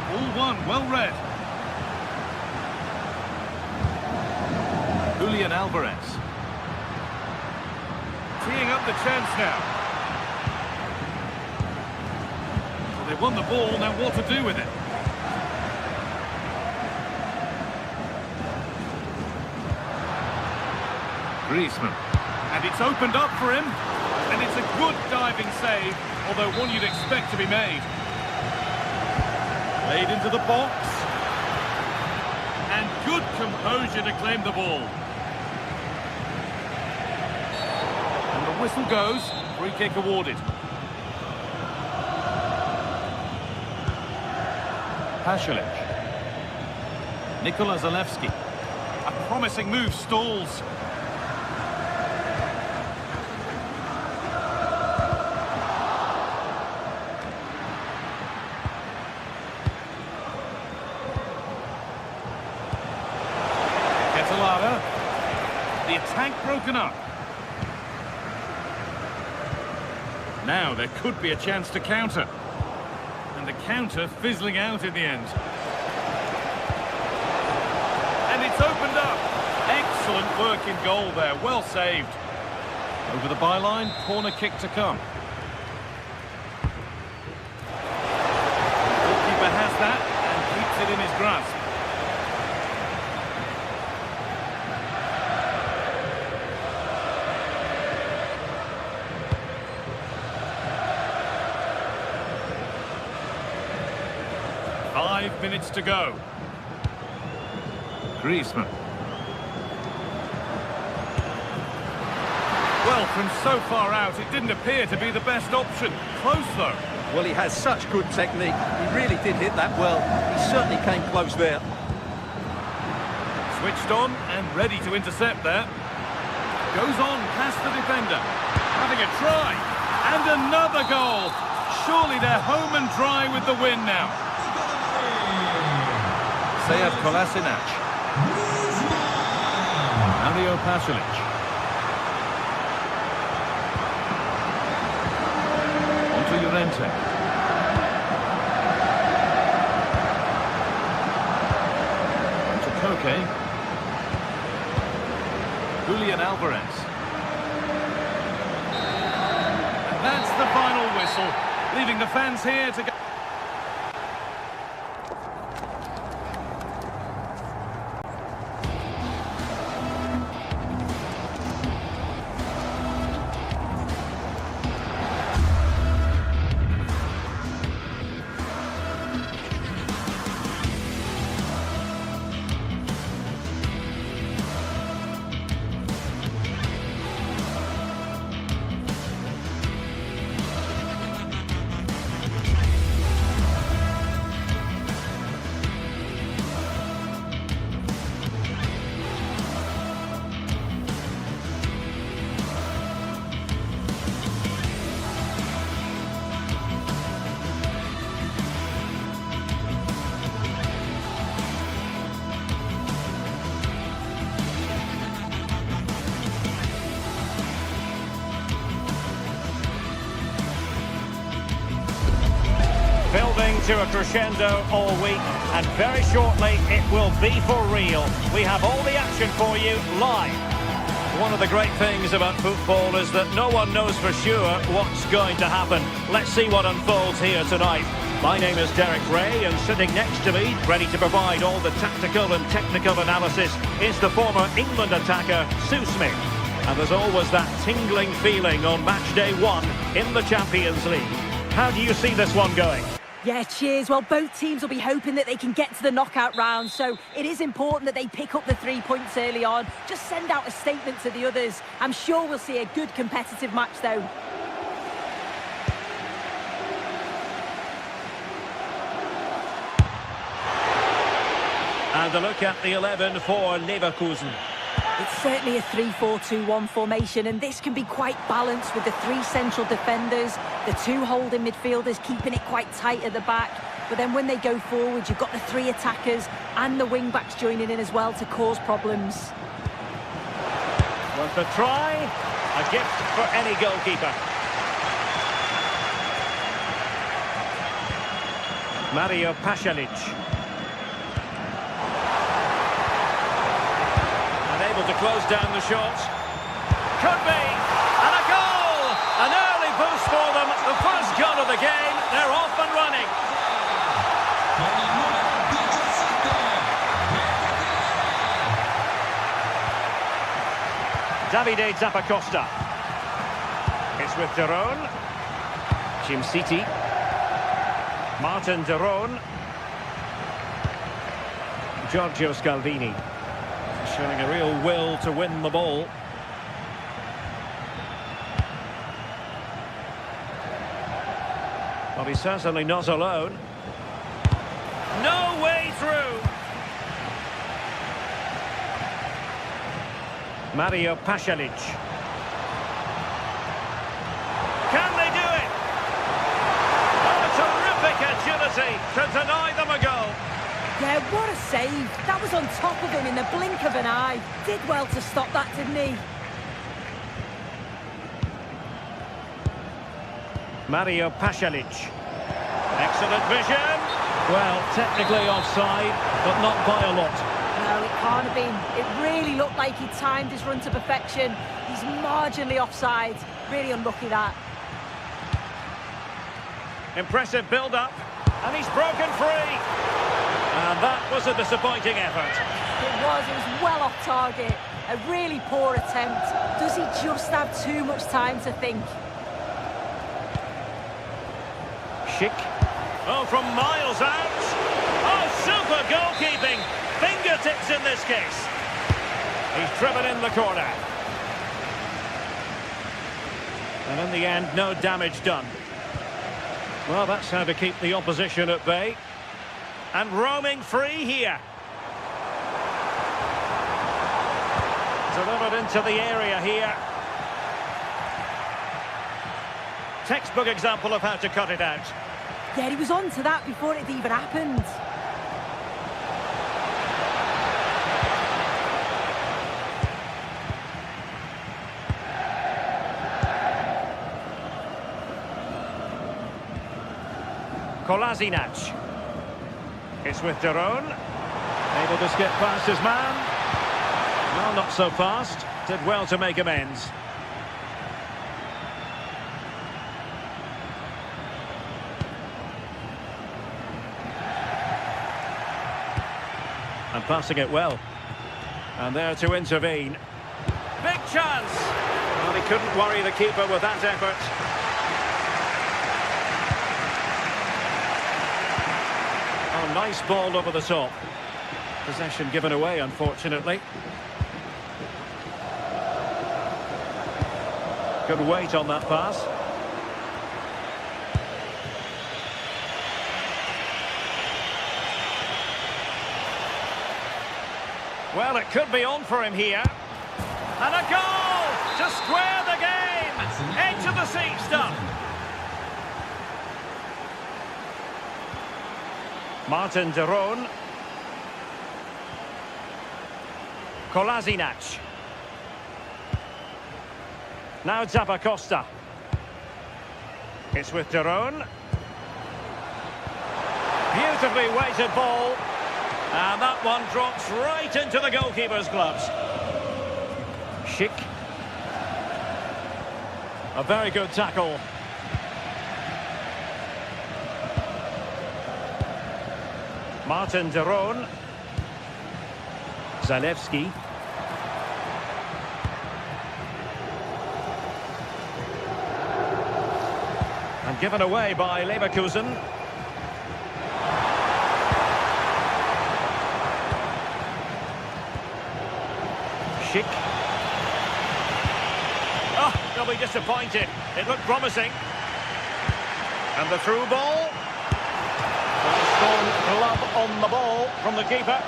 All one, well read. Julian Alvarez. Teeing up the chance now. Well, they won the ball, now what to do with it? Griezmann. And it's opened up for him. And it's a good diving save, although one you'd expect to be made. Played into the box. And good composure to claim the ball. And the whistle goes. Free kick awarded. Pasalic. Nikola Zalewski. A promising move stalls. The attack broken up. Now there could be a chance to counter. And the counter fizzling out in the end. And it's opened up. Excellent work in goal there. Well saved. Over the byline, corner kick to come. The goalkeeper has that and keeps it in his grasp. Five minutes to go. Griezmann. Well, from so far out, it didn't appear to be the best option. Close, though. Well, he has such good technique. He really did hit that well. He certainly came close there. Switched on and ready to intercept there. Goes on past the defender. Having a try. And another goal. Surely they're home and dry with the win now. Sead Kolasinac. Mario Pasalic. Onto Llorente. Onto Koke. Julian Alvarez. And that's the final whistle, leaving the fans here to go. to a crescendo all week, and very shortly it will be for real. We have all the action for you live. One of the great things about football is that no one knows for sure what's going to happen. Let's see what unfolds here tonight. My name is Derek Ray, and sitting next to me, ready to provide all the tactical and technical analysis, is the former England attacker, Sue Smith. And there's always that tingling feeling on match day 1 in the Champions League. How do you see this one going? Yeah, cheers. Well, both teams will be hoping that they can get to the knockout round, so it is important that they pick up the 3 points early on. Just send out a statement to the others. I'm sure we'll see a good competitive match, though. And a look at the 11 for Leverkusen. It's certainly a 3-4-2-1 formation, and this can be quite balanced with the 3 central defenders, the 2 holding midfielders keeping it quite tight at the back. But then when they go forward, you've got the 3 attackers and the wing-backs joining in as well to cause problems. Worth a try, a gift for any goalkeeper. Mario Pasalic. Able to close down the shot. Could be. And a goal! An early boost for them. The first goal of the game. They're off and running. Davide Zappacosta. It's with Derone. Jim City. Martin Derone. Giorgio Scalvini. Showing a real will to win the ball. Well, he's certainly not alone. No way through. Mario Pasalic. Can they do it? Oh, a terrific agility to deny them a goal. Yeah, what a save. That was on top of him in the blink of an eye. Did well to stop that, didn't he? Mario Pasalic. Excellent vision. Well, technically offside, but not by a lot. No, it can't have been. It really looked like he timed his run to perfection. He's marginally offside. Really unlucky, that. Impressive build-up. And he's broken free. And that was a disappointing effort. It was well off target. A really poor attempt. Does he just have too much time to think? Schick. Oh, from miles out. Oh, super goalkeeping. Fingertips in this case. He's driven in the corner. And in the end, no damage done. Well, that's how to keep the opposition at bay. And roaming free here. Delivered into the area here. Textbook example of how to cut it out. Yeah, he was on to that before it even happened. Kolasinac. It's with Derone. Able to skip past his man. Well, not so fast. Did well to make amends. And passing it well. And there to intervene. Big chance! Well, he couldn't worry the keeper with that effort. Oh, nice ball over the top. Possession given away, unfortunately. Good weight on that pass. Well, it could be on for him here. And a goal to square the game. Edge of the seat stuff. Martin Derone. Kolasinac. Now Zappacosta. It's with Derone. Beautifully weighted ball. And that one drops right into the goalkeeper's gloves. Schick. A very good tackle. Martin de Roon. Zalewski. And given away by Leverkusen. Schick. Oh, they'll be disappointed. It looked promising. And the through ball. A strong glove on the ball from the keeper.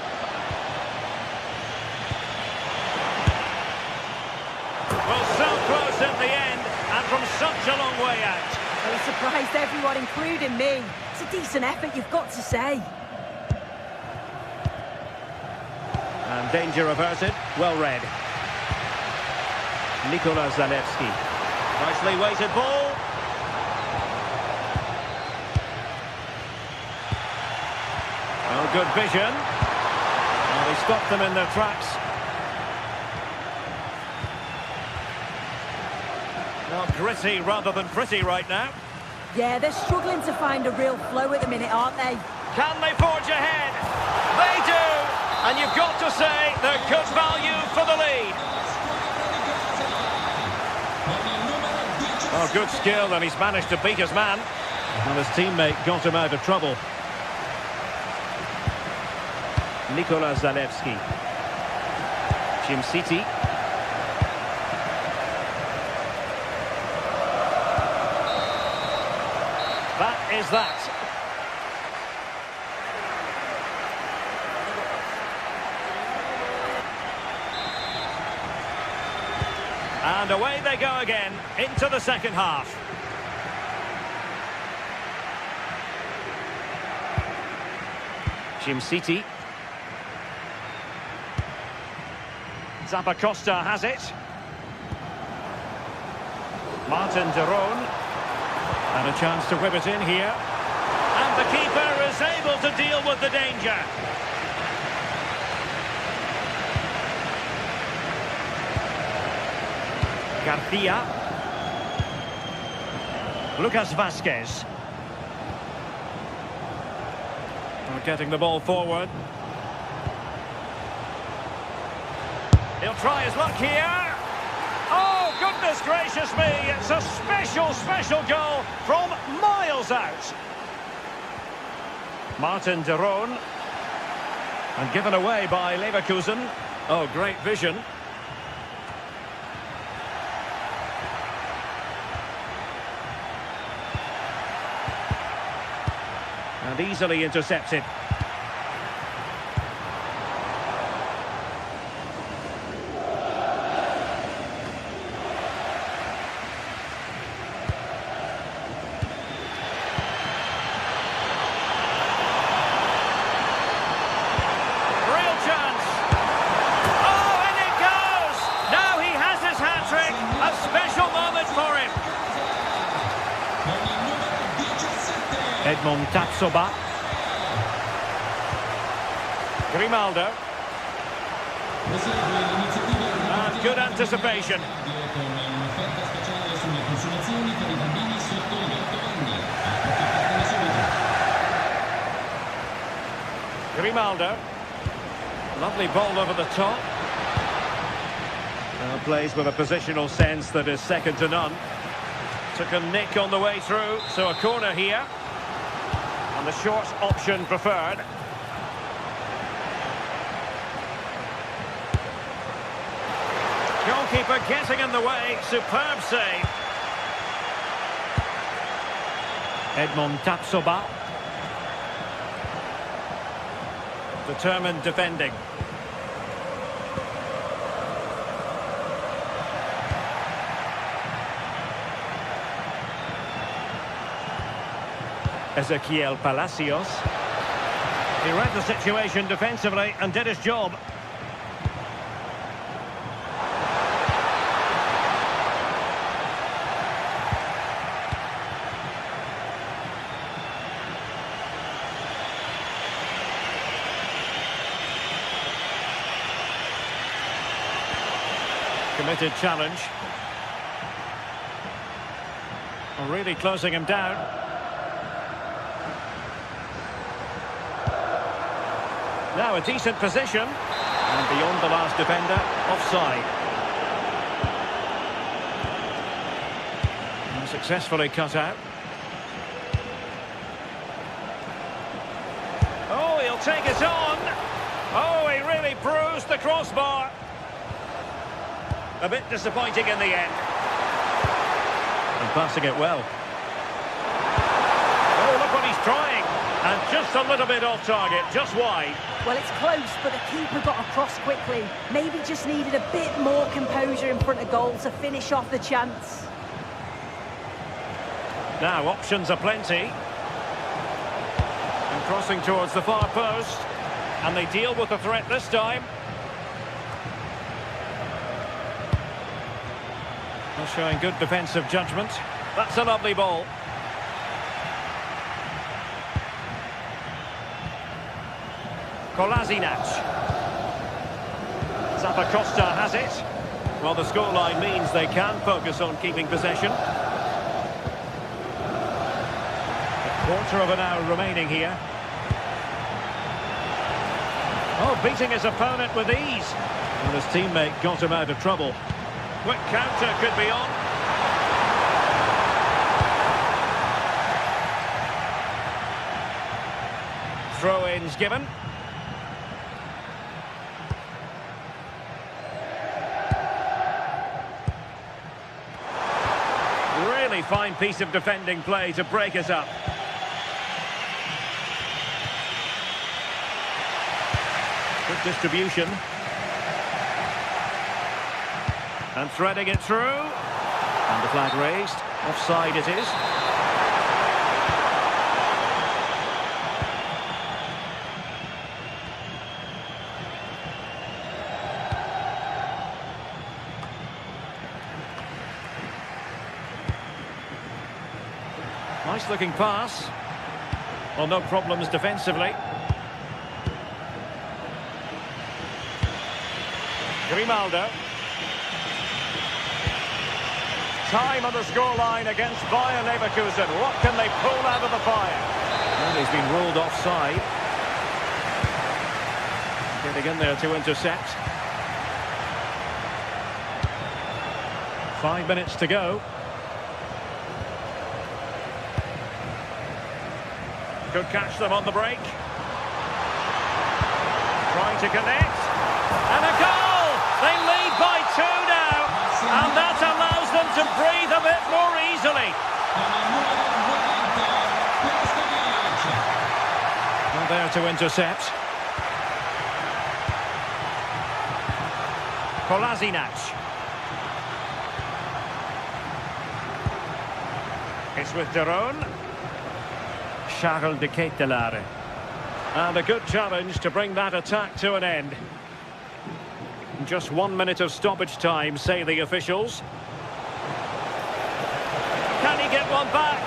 Well, so close at the end, and from such a long way out. Well, he surprised everyone, including me. It's a decent effort, you've got to say. And danger averted, well read. Nikola Zalewski. Nicely weighted ball. Well, good vision. Well, he stopped them in their tracks. Well, gritty rather than pretty right now. Yeah, they're struggling to find a real flow at the minute, aren't they? Can they forge ahead? They do! And you've got to say they're good value for the lead. Oh, good skill, and he's managed to beat his man. And his teammate got him out of trouble. Nikola Zalewski. City. That is that. And away they go again, into the second half. City. Zappacosta has it. Martin de Roon. And a chance to whip it in here. And the keeper is able to deal with the danger. Garcia. Lucas Vasquez. Getting the ball forward. He'll try his luck here. Oh, goodness gracious me. It's a special goal from miles out. Martin de Roon. And given away by Leverkusen. Oh, great vision. And easily intercepted. Edmond Tapsoba. Grimaldo. And good anticipation. Grimaldo. Lovely ball over the top. Plays with a positional sense that is second to none. Took a nick on the way through, so a corner here. And the short option preferred. Goalkeeper getting in the way, superb save. Edmond Tapsoba. Determined defending. Ezequiel Palacios. He read the situation defensively and did his job. Committed challenge. Really closing him down. Now a decent position. And beyond the last defender, offside. And successfully cut out. Oh, he'll take it on. Oh, he really bruised the crossbar. A bit disappointing in the end. And passing it well. Oh, look what he's trying. And just a little bit off target, just wide. Well, it's close, but the keeper got across quickly. Maybe just needed a bit more composure in front of goal to finish off the chance. Now, options are plenty. And crossing towards the far post. And they deal with the threat this time. Well, showing good defensive judgment. That's a lovely ball. Kolasinac. Zappacosta has it. Well, the scoreline means they can focus on keeping possession. A quarter of an hour remaining here. Oh, beating his opponent with ease. And his teammate got him out of trouble. Quick counter could be on. Throw-ins given. Really fine piece of defending play to break us up. Good distribution. And threading it through. And the flag raised. Offside it is. Nice looking pass. Well, no problems defensively. Grimaldo. Time on the scoreline against Bayer Leverkusen. What can they pull out of the fire? And he's been ruled offside. Getting in there to intercept. 5 minutes to go. Could catch them on the break. Trying to connect. And a goal! They lead by 2 now. And that allows them to breathe a bit more easily. And there to intercept. Kolasinac. It's with Derone. Charles de Ketelaere. And a good challenge to bring that attack to an end. Just 1 minute of stoppage time, say the officials. Can he get one back?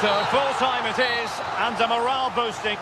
So full time it is, and a morale boosting.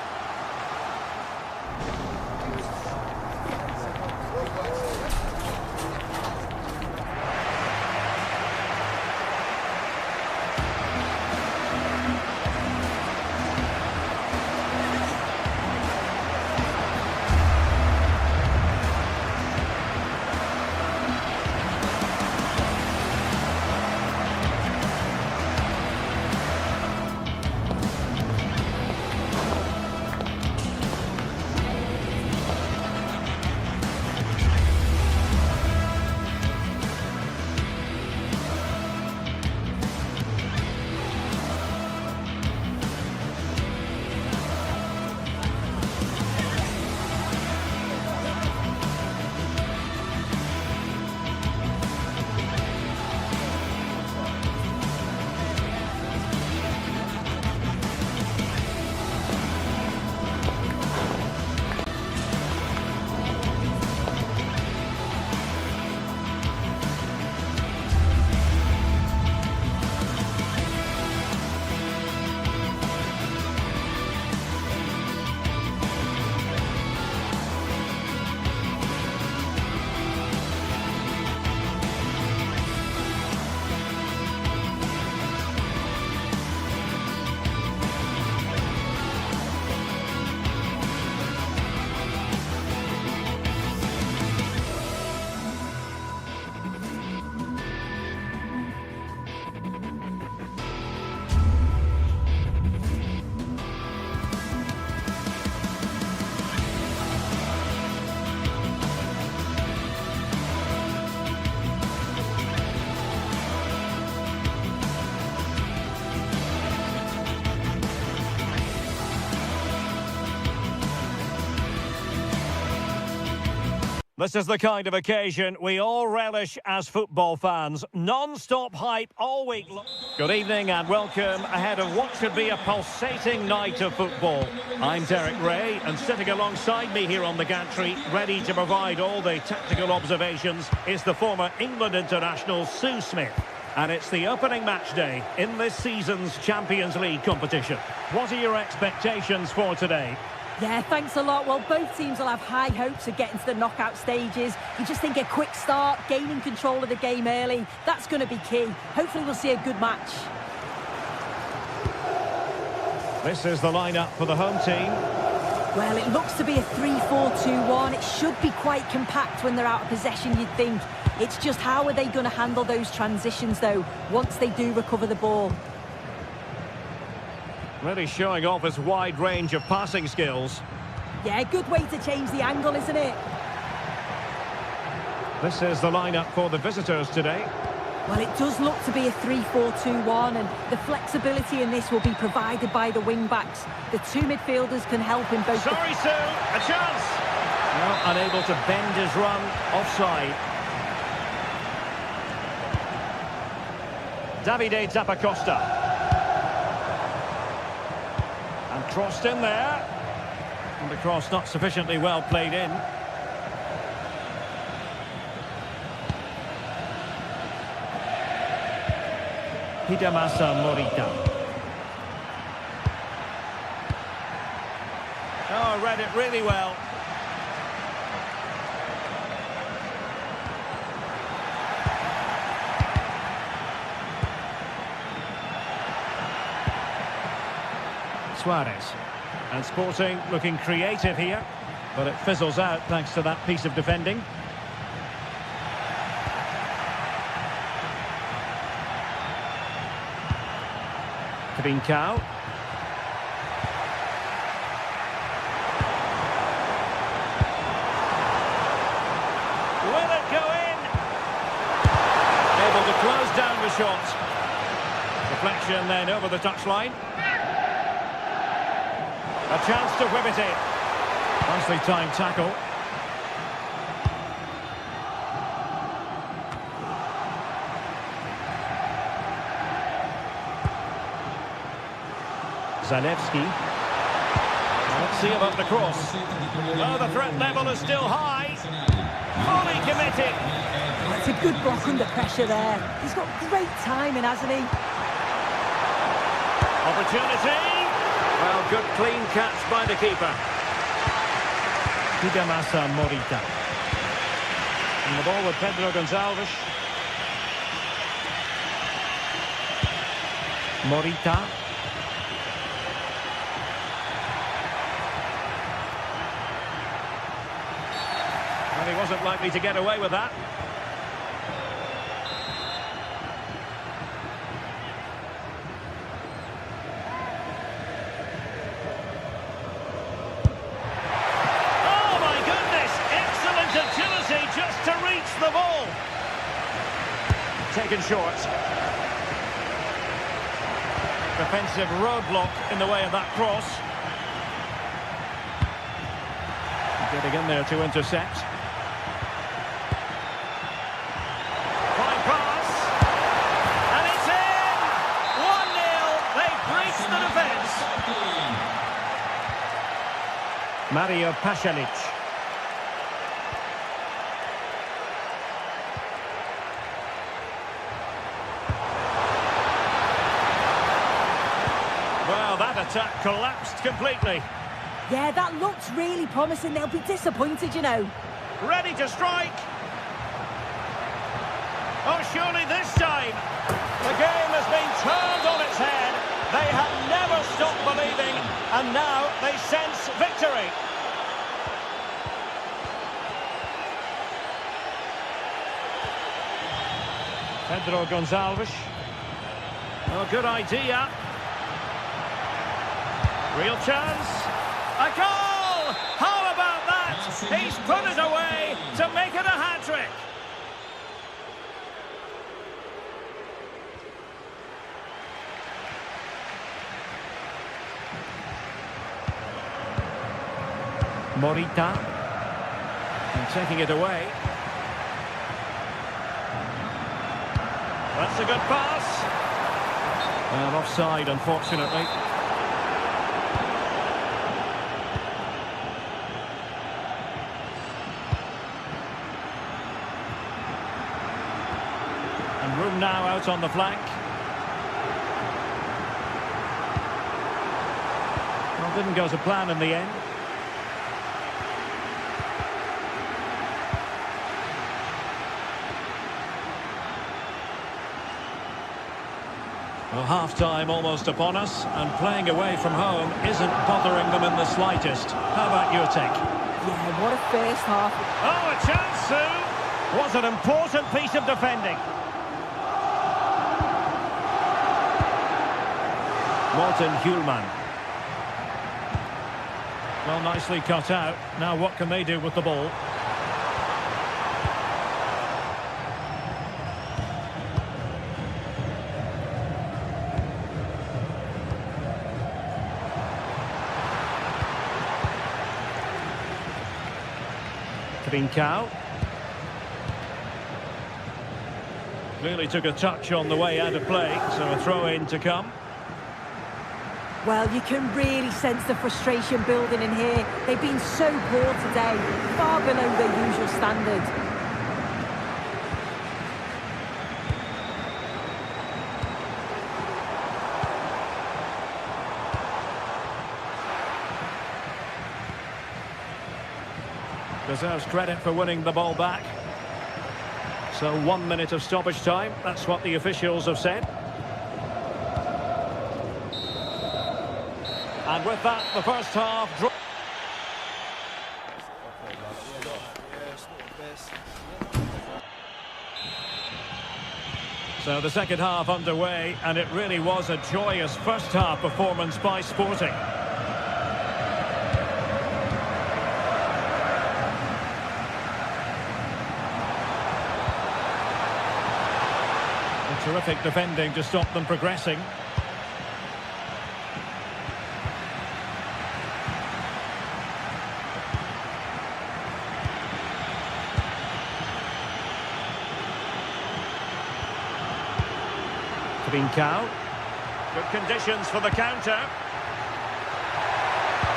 This is the kind of occasion we all relish as football fans. Non-stop hype all week long. Good evening and welcome ahead of what should be a pulsating night of football. I'm Derek Ray, and sitting alongside me here on the gantry, ready to provide all the tactical observations, is the former England international Sue Smith. And it's the opening match day in this season's Champions League competition. What are your expectations for today? Yeah, thanks a lot. Well, both teams will have high hopes of getting to the knockout stages. You just think a quick start, gaining control of the game early, that's going to be key. Hopefully we'll see a good match. This is the lineup for the home team. Well, it looks to be a 3-4-2-1. It should be quite compact when they're out of possession, you'd think. It's just how are they going to handle those transitions, though, once they do recover the ball. Really showing off his wide range of passing skills. Yeah, good way to change the angle, isn't it? This is the lineup for the visitors today. Well, it does look to be a 3-4-2-1, and the flexibility in this will be provided by the wing-backs. The two midfielders can help in both... Sorry, Sue, a chance! Well, unable to bend his run, offside. Davide Zappacosta. And crossed in there. And the cross not sufficiently well played in. Hidemasa Morita. Oh, read it really well. Suarez. And Sporting looking creative here, but it fizzles out thanks to that piece of defending. Trincao. Will it go in? Able to close down the shot. Deflection then over the touchline. A chance to whip it in. Nicely timed tackle. Zalewski. Let's see about the cross. Oh, the threat level is still high. Fully committed. That's a good block under pressure there. He's got great timing, hasn't he? Opportunity. Well, good clean catch by the keeper. Hidemasa Morita. And the ball with Pedro Gonçalves. Morita. And he wasn't likely to get away with that. Just to reach the ball. Taken short. Defensive roadblock in the way of that cross. Getting in there to intercept. Fine pass. And it's in! 1-0. They've breached the defence. Mario Pasalic. Well, that attack collapsed completely. Yeah, that looks really promising. They'll be disappointed, you know. Ready to strike. Oh, surely this time. The game has been turned on its head. They have never stopped believing, and now they sense victory. Pedro Gonçalves. Oh, good idea. Real chance. A goal! How about that? He's put it away to make it a hat-trick. Morita. And taking it away. That's a good pass. Well, offside, unfortunately. And room now out on the flank. Well, didn't go to plan in the end. Well, half-time almost upon us, and playing away from home isn't bothering them in the slightest. How about your take? Yeah, what a first half. Oh, a chance soon! Was an important piece of defending. Morten Hjulman. Well, nicely cut out. Now what can they do with the ball? Trincao. Clearly took a touch on the way out of play, so a throw-in to come. Well, you can really sense the frustration building in here. They've been so poor today, far below their usual standards. Deserves credit for winning the ball back. So 1 minute of stoppage time, that's what the officials have said. And with that, the first half draw. So the second half underway, and it really was a joyous first half performance by Sporting. Terrific defending to stop them progressing. Trincao. Good conditions for the counter.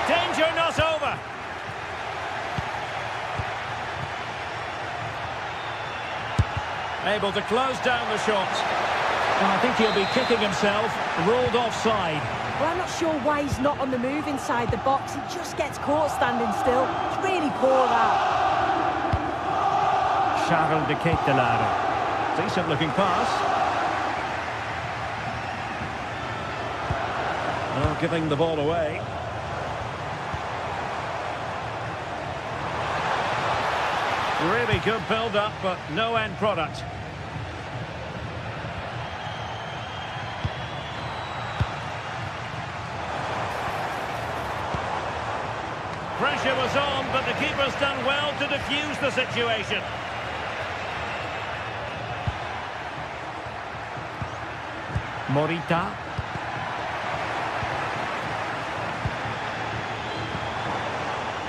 Danger not over. Able to close down the shot. Well, I think he'll be kicking himself. Ruled offside. Well, I'm not sure why he's not on the move inside the box. He just gets caught standing still. It's really poor, that. Charles de Ketelaere. Decent looking pass. Well, giving the ball away. Really good build-up, but no end product. Pressure was on, but the keeper's done well to defuse the situation. Morita.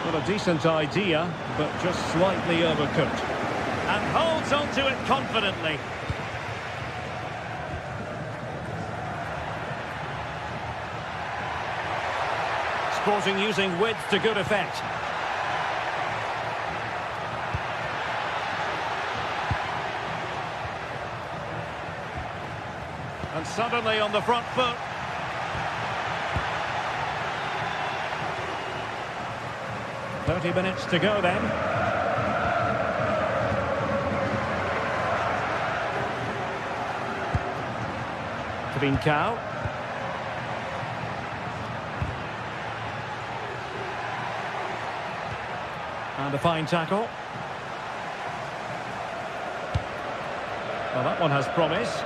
Well, a decent idea, but just slightly overcooked. And holds on to it confidently. Sporting using width to good effect. And suddenly on the front foot. "30 minutes to go then." Trincao. And a fine tackle. Well, that one has promise.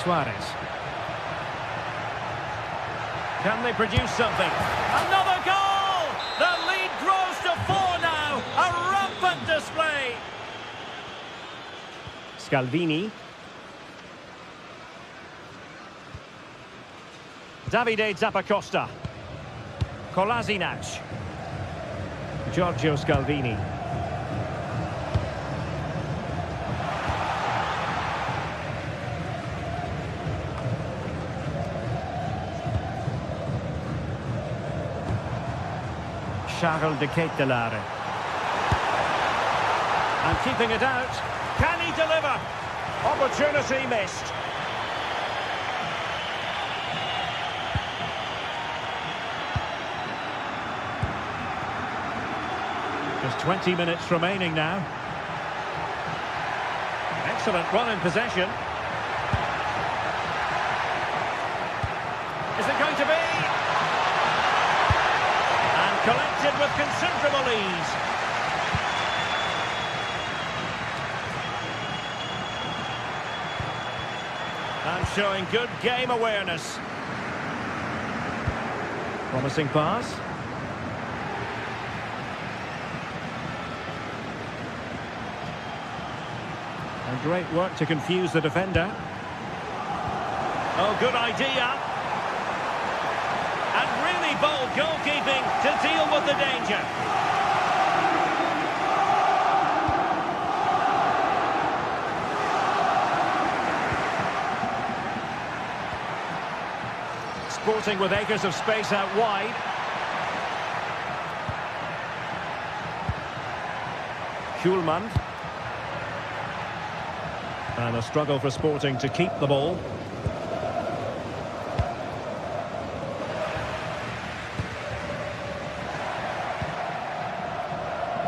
Suarez. Can they produce something? Another goal! The lead grows to 4 now. A rampant display. Scalvini. Davide Zappacosta. Kolasinac. Giorgio Scalvini. Charles de Ketelaere. And keeping it out. Can he deliver? Opportunity missed. Just 20 minutes remaining now. Excellent run in possession. Is it going to be? And collected with considerable ease. And showing good game awareness. Promising pass. And great work to confuse the defender. Oh, good idea. And really bold goalkeeping to deal with the danger. Sporting with acres of space out wide. Schulman. And a struggle for Sporting to keep the ball.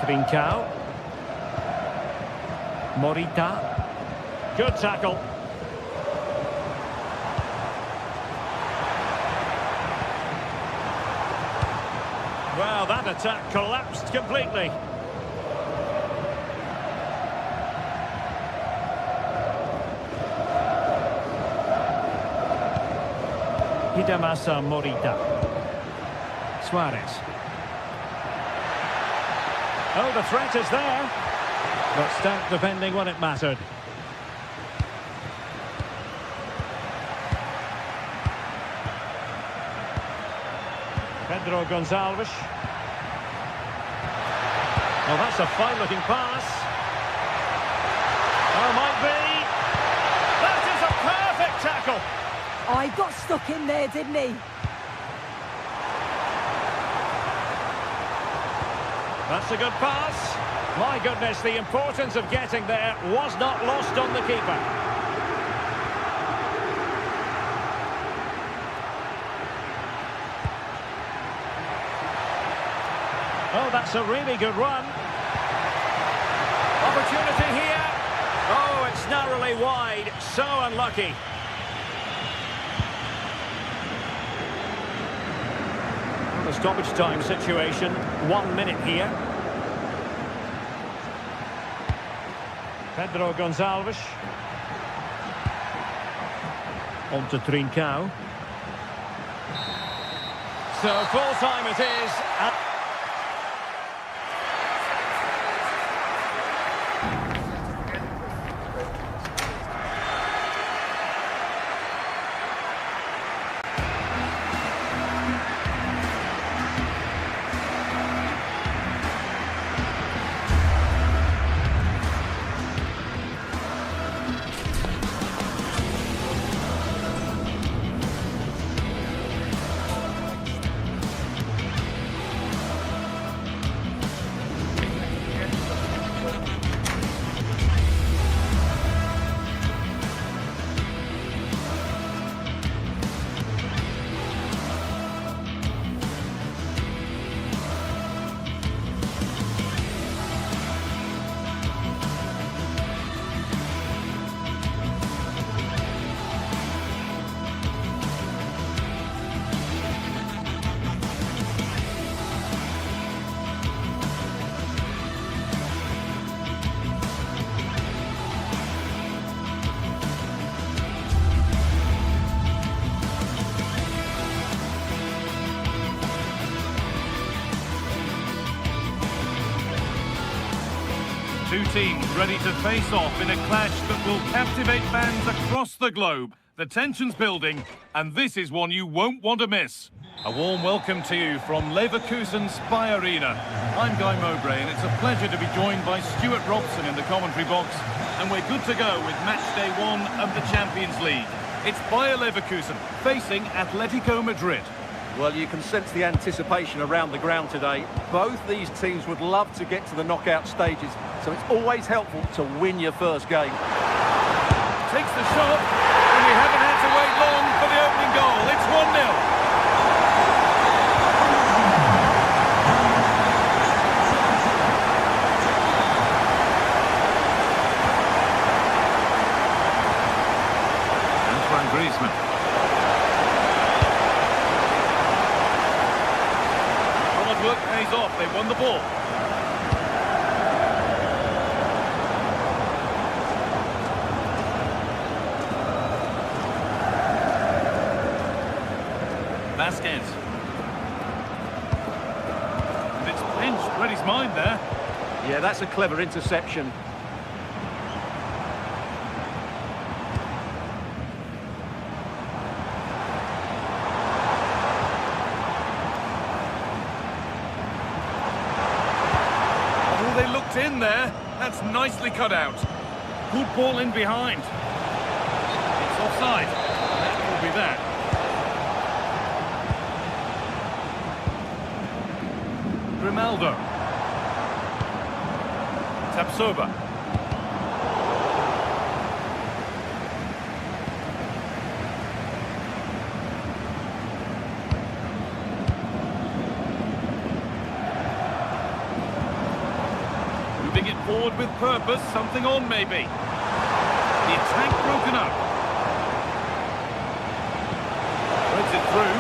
Trincao. Morita. Good tackle. Well, that attack collapsed completely. Hidemasa Morita. Suarez. Oh, the threat is there. But stout defending when it mattered. Pedro Gonçalves. Oh, that's a fine-looking pass. Oh, might be. That is a perfect tackle. Oh, he got stuck in there, didn't he? That's a good pass. My goodness, the importance of getting there was not lost on the keeper. Oh, that's a really good run. Opportunity here. Oh, it's narrowly wide. So unlucky. The stoppage time situation. 1 minute here. Pedro Gonçalves. On to Trincao. So full time it is. Two teams ready to face off in a clash that will captivate fans across the globe. The tension's building, and this is one you won't want to miss. A warm welcome to you from Leverkusen Spy Arena. I'm Guy Mowbray, and it's a pleasure to be joined by Stuart Robson in the commentary box. And we're good to go with match day 1 of the Champions League. It's Bayer Leverkusen facing Atletico Madrid. Well, you can sense the anticipation around the ground today. Both these teams would love to get to the knockout stages, so it's always helpful to win your first game. Takes the shot, and we haven't had to wait long for the opening goal. It's 1-0. Griezmann. Hard work pays off. They won the ball. Vasquez. And it's pinched. Read his mind there. Yeah, that's a clever interception. In there, that's nicely cut out. Good ball in behind. It's offside. That will be that. Grimaldo. Tapsoba. Moving it forward with purpose, something on maybe. The attack broken up. Threads it through.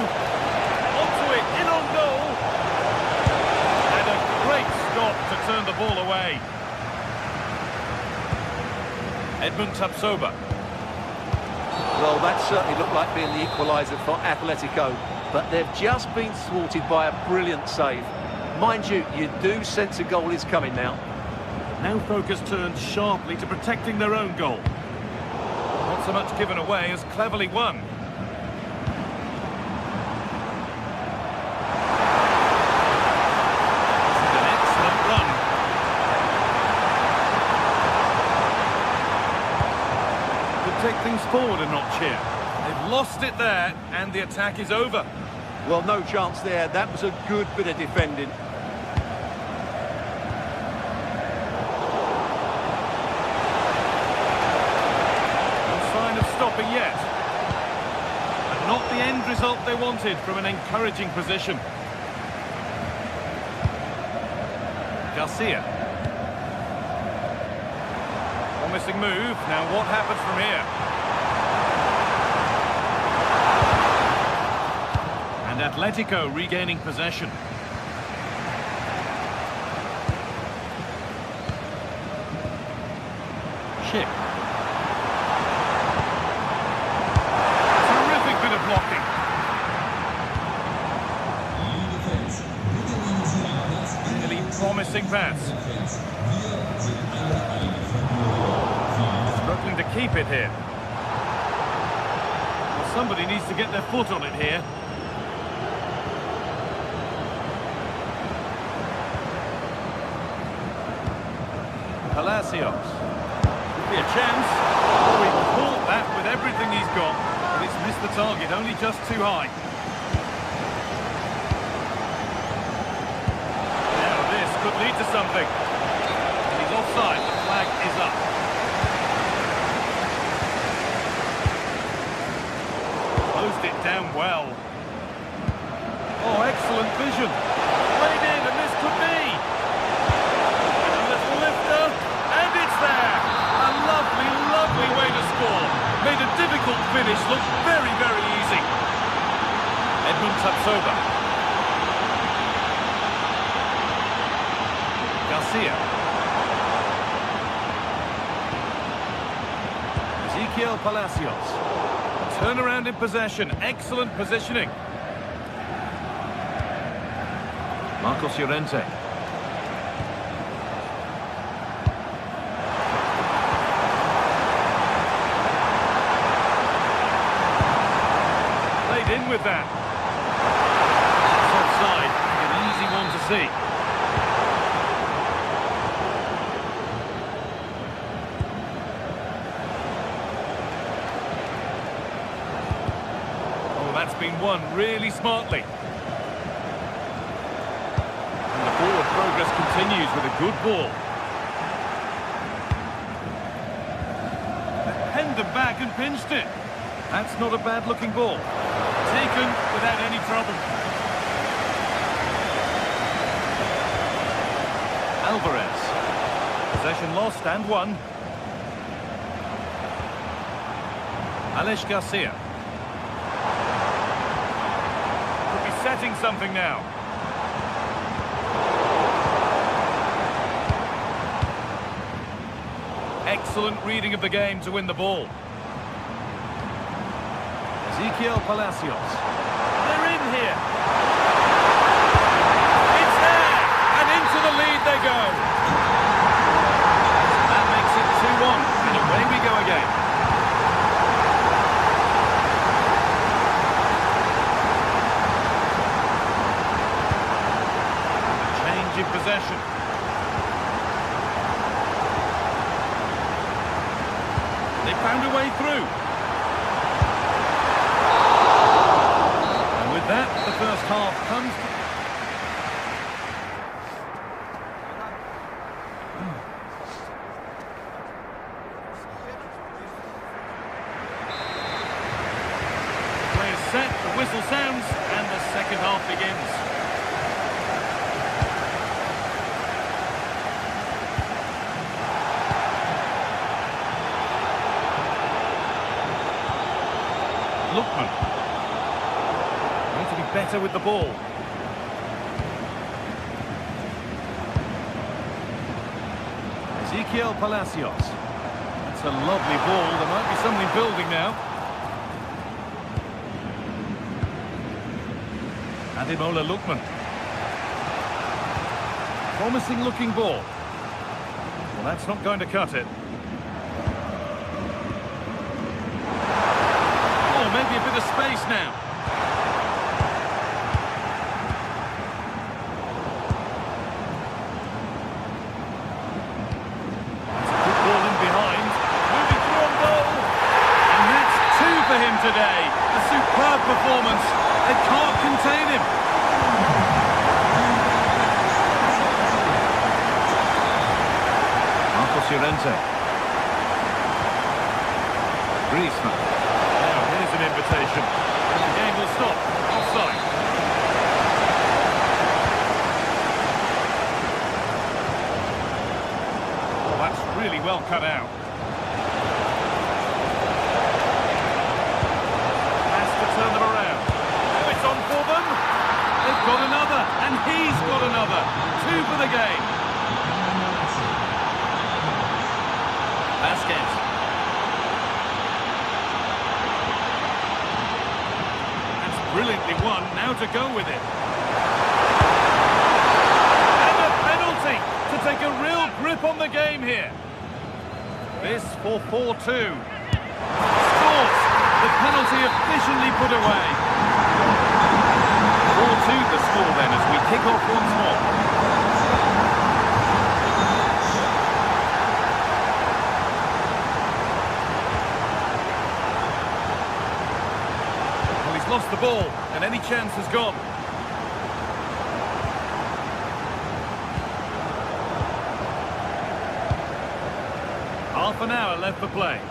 Onto it, in on goal. And a great stop to turn the ball away. Edmund Tapsoba. Well, that certainly looked like being the equaliser for Atletico, but they've just been thwarted by a brilliant save. Mind you, you do sense a goal is coming now. Now focus turns sharply to protecting their own goal. Not so much given away as cleverly won. This is an excellent run. Could take things forward a notch here. They've lost it there, and the attack is over. Well, no chance there. That was a good bit of defending. Stopping yet. And not the end result they wanted from an encouraging position. Garcia. Promising move. Now what happens from here? And Atletico regaining possession. Chip. Promising pass. Struggling to keep it here. Well, somebody needs to get their foot on it here. Palacios. Could be a chance. Oh, he caught that with everything he's got, but it's missed the target, only just too high. Could lead to something. He's offside, the flag is up. Closed it down well. Oh, excellent vision. Played in, and this could be. A little lifter, and it's there. A lovely, lovely way to score. Made a difficult finish look very, very easy. Edmund Tapsoba. Garcia. Ezequiel Palacios. Turnaround in possession. Excellent positioning. Marcos Llorente. with that. It's offside. An easy one to see. Oh, that's been won really smartly. And the forward progress continues with a good ball. Penned them back and pinched it. That's not a bad-looking ball. Taken without any trouble. Alvarez. Possession lost and won. Alex Garcia. Could be setting something now. Excellent reading of the game to win the ball. Ezequiel Palacios. They're in here. It's there! And into the lead they go. That makes it 2-1. And away we go again. A change in possession. They found a way through. And with that, the first half comes to... Play is set, the whistle sounds, and the second half begins. Lookman. Need to be better with the ball. Ezequiel Palacios. That's a lovely ball. There might be something building now. Ademola Lookman. Promising looking ball. Well, that's not going to cut it. Maybe a bit of space now. That's a good ball in behind. Moving through on goal. And that's 2 for him today. A superb performance. They can't contain him. Marcos Llorente. Griezmann. An invitation. And the game will stop. Offside. Oh, that's really well cut out. Has to turn them around. Oh, it's on for them. They've got another. And he's got another. 2 for the game. Vasquez. Brilliantly won, now to go with it. And a penalty to take a real grip on the game here. This for 4-2. Scores! The penalty efficiently put away. 4-2 the score then as we kick off once more. Lost the ball, and any chance has gone. Half an hour left for play.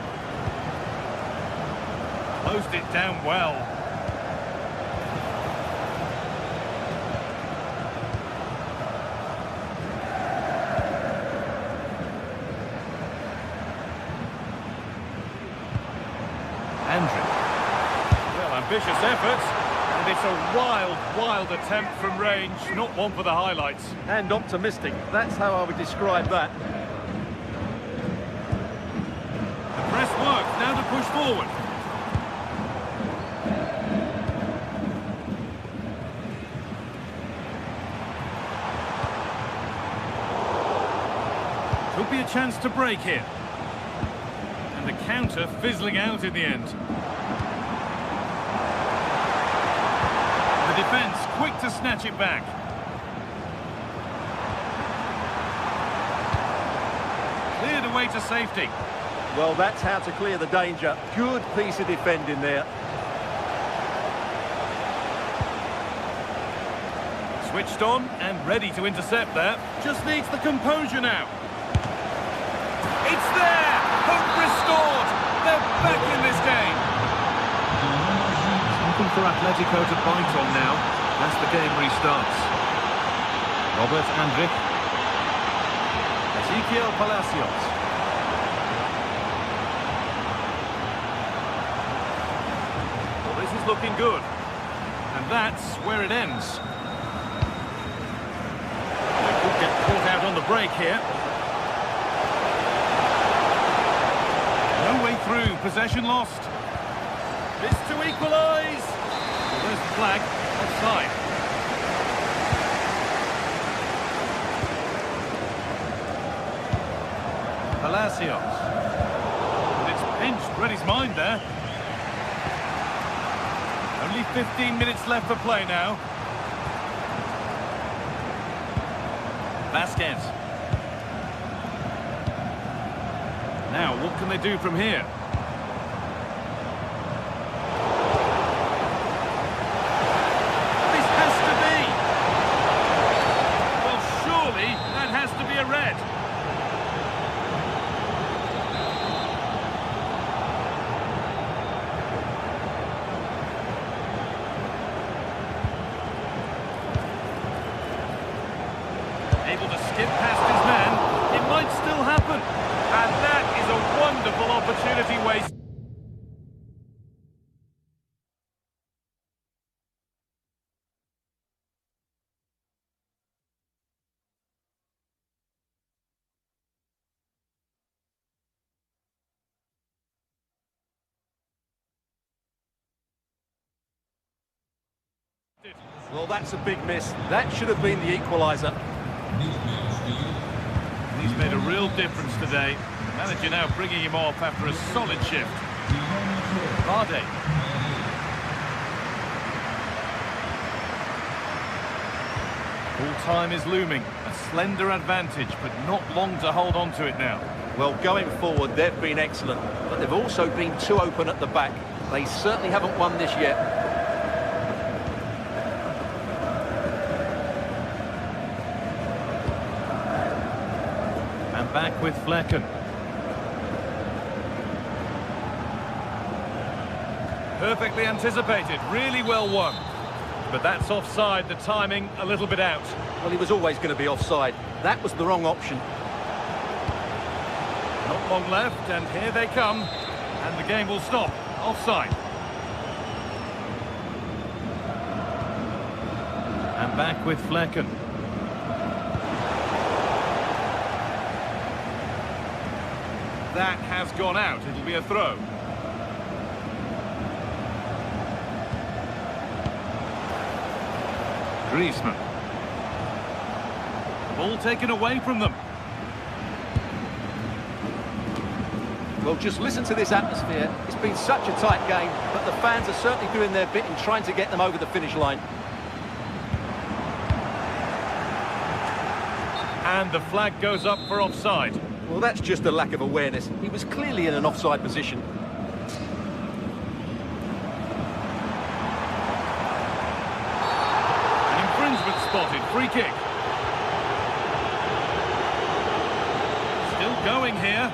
Closed it down well. Andrew. Ambitious efforts, and it's a wild attempt from range, not one for the highlights. And optimistic, that's how I would describe that. The press works, now to push forward. Could be a chance to break here. And the counter fizzling out in the end. defence quick to snatch it back. Cleared away to safety. Well, that's how to clear the danger. Good piece of defending there. Switched on and ready to intercept there. Just needs the composure now. It's there! Hope restored! They're back in this game. Something for Atletico to bite on now as the game restarts. Robert Andrich. Ezequiel Palacios. Well, this is looking good. And that's where it ends. Get caught out on the break here. No way through, possession lost. This to equalise. Well, there's the flag, offside. Palacios. And it's pinched, read his mind there. Only 15 minutes left for play now. Vasquez. Now, what can they do from here? This has to be! Well, surely that has to be a red. Able to skip past his man. It might still happen. And that is a wonderful opportunity waste. Well, that's a big miss. That should have been the equaliser. He's made a real difference today. The manager now bringing him off after a solid shift. Vardy. Full time is looming. A slender advantage, but not long to hold on to it now. Well, going forward, they've been excellent, but they've also been too open at the back. They certainly haven't won this yet. Back with Flecken. Perfectly anticipated, really well won. But that's offside, the timing a little bit out. Well, he was always going to be offside. That was the wrong option. Not long left, and here they come. And the game will stop. Offside. And back with Flecken. That has gone out. It'll be a throw. Griezmann. Ball taken away from them. Well, just listen to this atmosphere. It's been such a tight game, but the fans are certainly doing their bit in trying to get them over the finish line. And the flag goes up for offside. Well, that's just a lack of awareness. He was clearly in an offside position. An infringement spotted. Free kick. Still going here.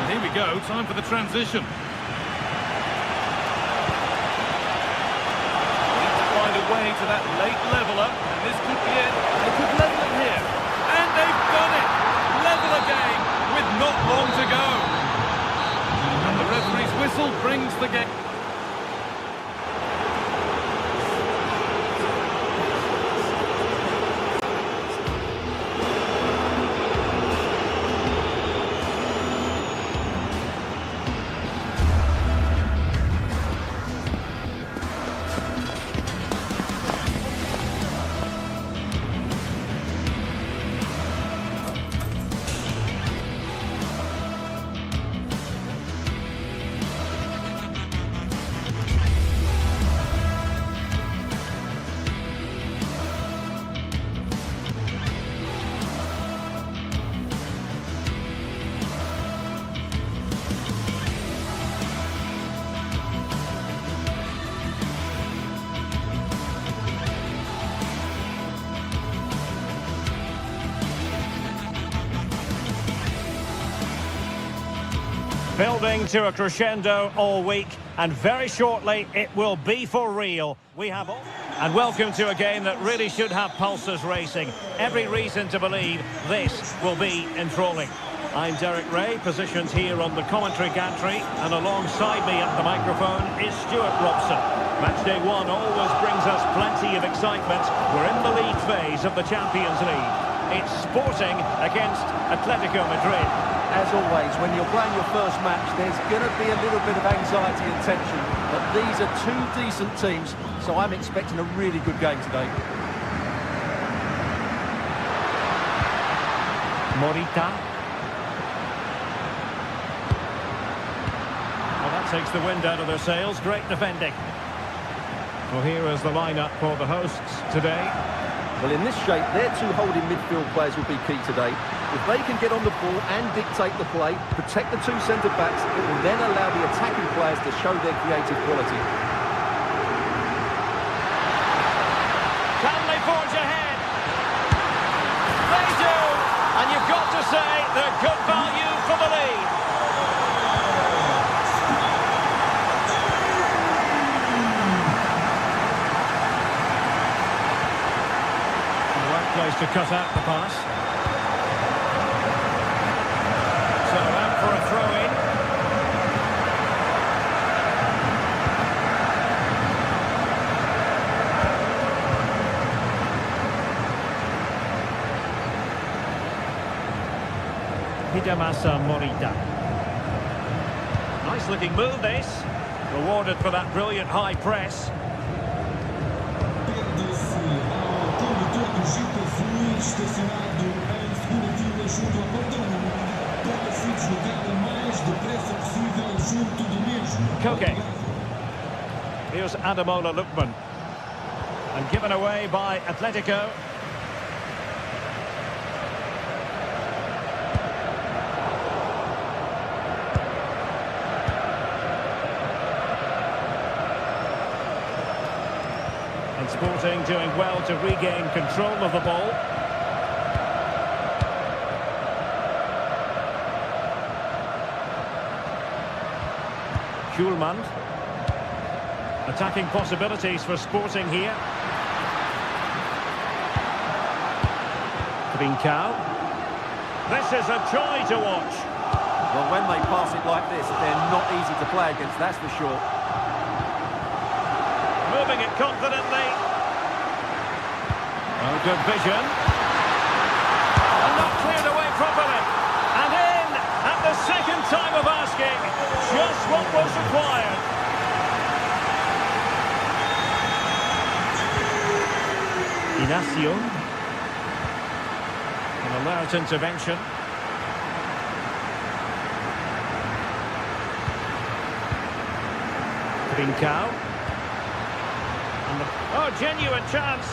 And here we go. Time for the transition. Need to find a way to that late leveller. And this could be it. They could level it here. And they've done it! Level a game with not long to go. And the referee's whistle brings the game. Building to a crescendo all week, and very shortly it will be for real. We have all... And welcome to a game that really should have pulses racing. Every reason to believe this will be enthralling. I'm Derek Ray, positioned here on the commentary gantry, and alongside me at the microphone is Stuart Robson. Matchday 1 always brings us plenty of excitement. We're in the league phase of the Champions League. It's Sporting against Atletico Madrid. As always, when you're playing your first match, there's going to be a little bit of anxiety and tension. But these are two decent teams, so I'm expecting a really good game today. Morita. Well, that takes the wind out of their sails. Great defending. Well, here is the lineup for the hosts today. Well, in this shape, their two holding midfield players will be key today. If they can get on the ball and dictate the play, protect the two centre-backs, it will then allow the attacking players to show their creative quality. Can they forge ahead? They do! And you've got to say they're good value for the lead. The right place to cut out the pass. So out for a throw-in. Hidemasa Morita. Nice looking move this. Rewarded for that brilliant high press. Koke. Here's Ademola Lookman. And given away by Atletico. And Sporting doing well to regain control of the ball. Schulman. Attacking possibilities for Sporting here. Trincao. This is a joy to watch. Well, when they pass it like this, they're not easy to play against, that's for sure. Moving it confidently. Oh, good vision. And not cleared away properly. And in at the second time of asking. Just what was required. Inacio. An alert intervention. Trincao. Oh, genuine chance.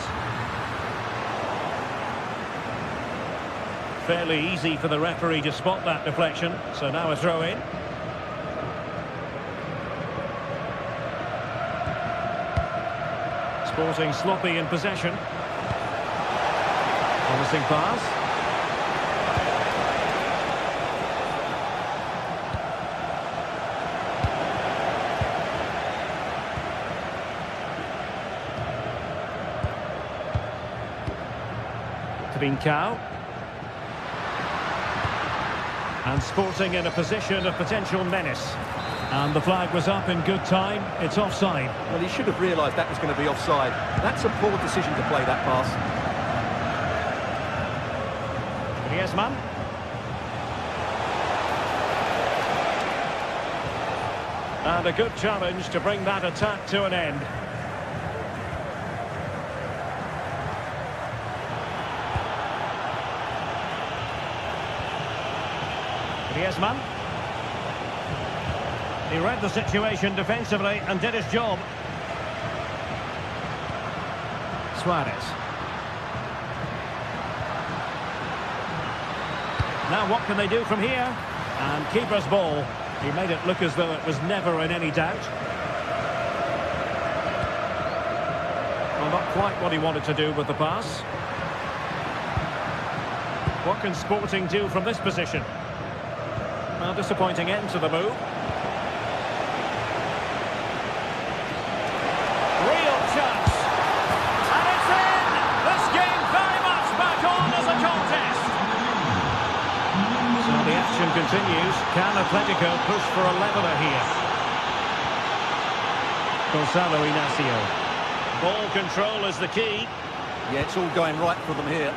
Fairly easy for the referee to spot that deflection. So now a throw in. Sporting sloppy in possession. Promising pass. Trincao. And Sporting in a position of potential menace. And the flag was up in good time. It's offside. Well, he should have realised that was going to be offside. That's a poor decision to play that pass. Griezmann. And a good challenge to bring that attack to an end. Griezmann. He read the situation defensively and did his job. Suarez. Now what can they do from here? And keeper's ball. He made it look as though it was never in any doubt. Well, not quite what he wanted to do with the pass. What can Sporting do from this position? Well, disappointing end to the move. Real chance. And it's in! This game very much back on as a contest. So the action continues. Can Atletico push for a leveller here? Gonzalo Inacio. Ball control is the key. Yeah, it's all going right for them here.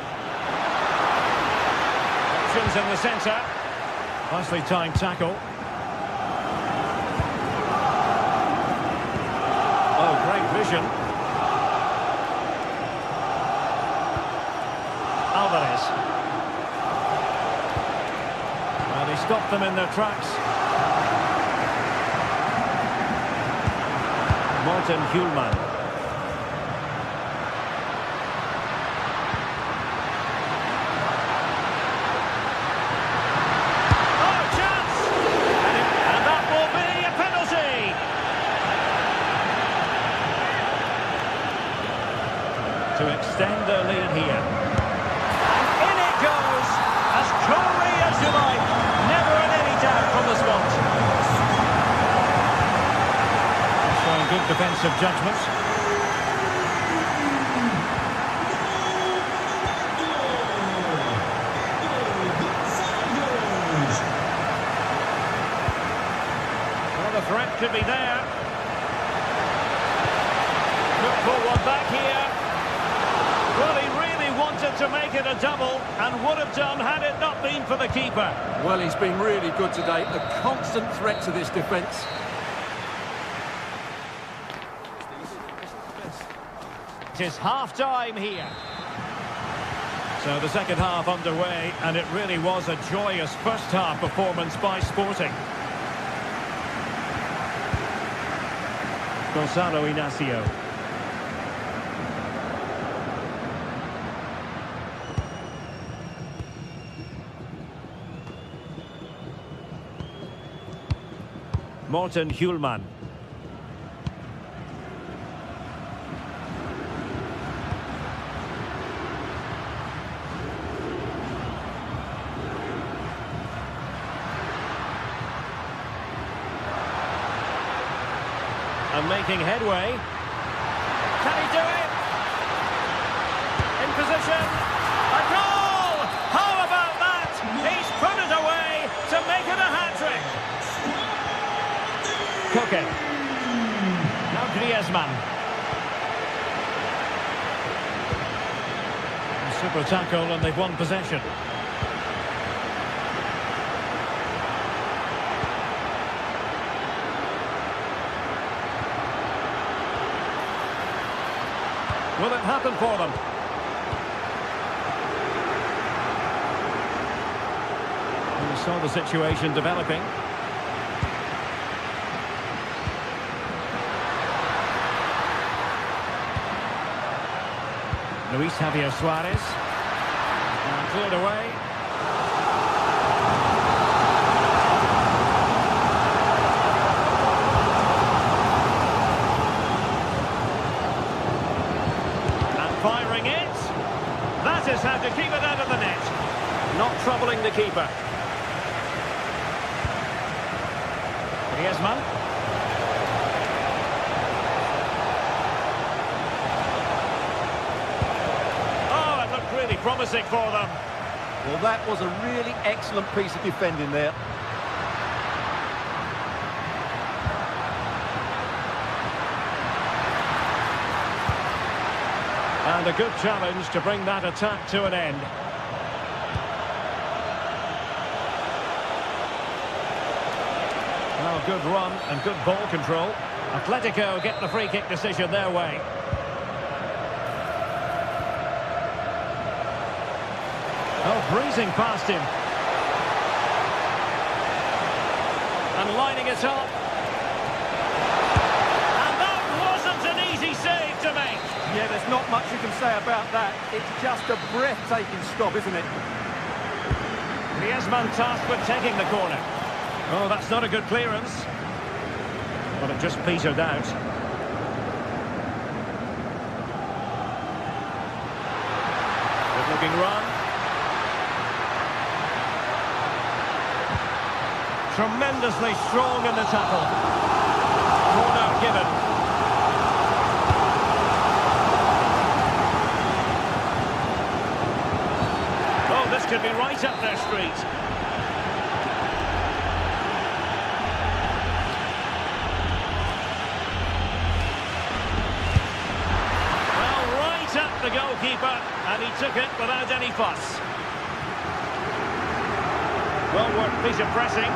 Options in the centre. Nicely timed tackle. Oh, great vision. Alvarez. Well, he stopped them in their tracks. Martin Hjulman. Oh, chance! And that will be a penalty! To extend their lead here. And in it goes! As coolly as you like. Never in any doubt from the spot. Showing good defensive judgment. Well, the threat could be there. Look for one back here. Well, he really wanted to make it a double and would have done had it not been for the keeper. Well, he's been really good today. A constant threat to this defence. It is half-time here. So the second half underway, and it really was a joyous first-half performance by Sporting. Gonzalo Inacio. Martin Hjulman. And making headway. Can he do it? In position. A goal! How about that? He's put it away to make it a hat-trick. Koke. Now Griezmann. Super tackle and they've won possession. Will it happen for them? We saw the situation developing. Luis Javier Suarez. And cleared away. Firing it. That is how to keep it out of the net. Not troubling the keeper. Griezmann. Oh, it looked really promising for them. Well, that was a really excellent piece of defending there. And a good challenge to bring that attack to an end. Well, good run and good ball control. Atletico get the free kick decision their way. Oh, breezing past him. And lining it up. And that wasn't an easy save to make. Yeah, there's not much you can say about that. It's just a breathtaking stop, isn't it? Griezmann tasked with taking the corner. Oh, that's not a good clearance. But it just petered out. Good looking run. Tremendously strong in the tackle. Corner given. Oh, this could be right up their street. Well, right at the goalkeeper, and he took it without any fuss. Well worked piece of pressing.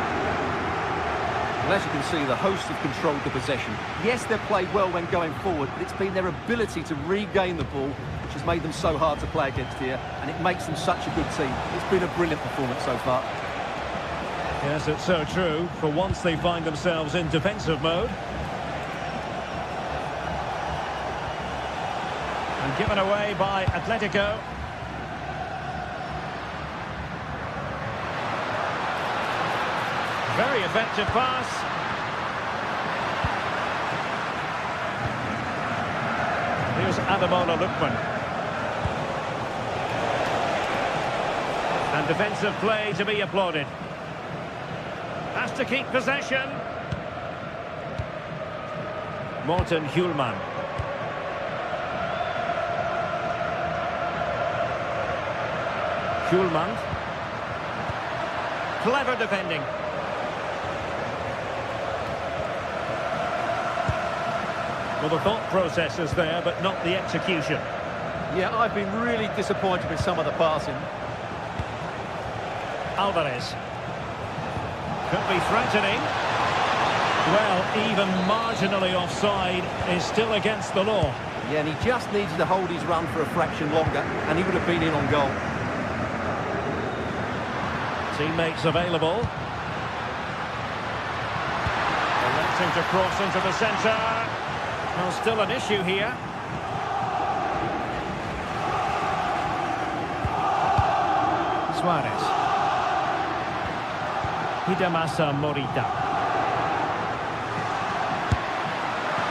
Well, as you can see, the hosts have controlled the possession. Yes, they've played well when going forward, but it's been their ability to regain the ball which has made them so hard to play against here, and it makes them such a good team. It's been a brilliant performance so far. Yes, it's so true. For once they find themselves in defensive mode. And given away by Atletico. Very effective pass. Here's Ademola Lookman. And defensive play to be applauded. Has to keep possession. Morten Hjulman. Hjulman. Clever defending. Well, the thought process is there, but not the execution. Yeah, I've been really disappointed with some of the passing. Alvarez. Could be threatening. Well, even marginally offside is still against the law. Yeah, and he just needed to hold his run for a fraction longer, and he would have been in on goal. Teammates available. Electing to cross into the centre. Well, still an issue here. Suarez. Hidemasa Morita.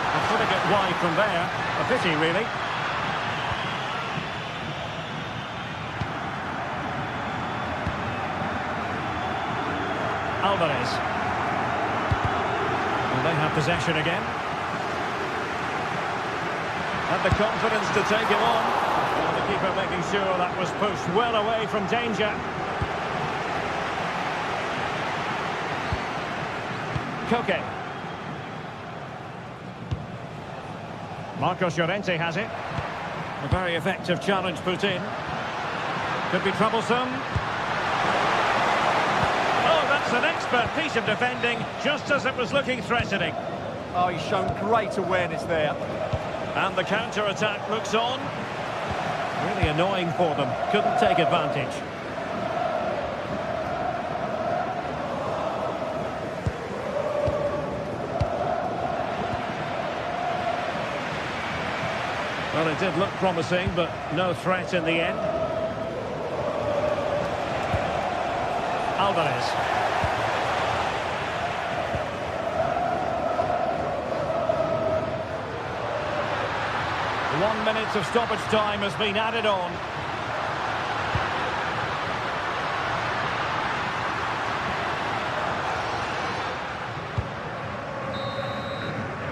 And putting it wide from there. A pity, really. Alvarez. And they have possession again. Had the confidence to take him on. And the keeper making sure that was pushed well away from danger. Koke. Marcos Llorente has it. A very effective challenge put in. Could be troublesome. Oh, that's an expert piece of defending, just as it was looking threatening. Oh, he's shown great awareness there. And the counter-attack looks on. Really annoying for them. Couldn't take advantage. Well, it did look promising, but no threat in the end. Alvarez. 1 minute of stoppage time has been added on.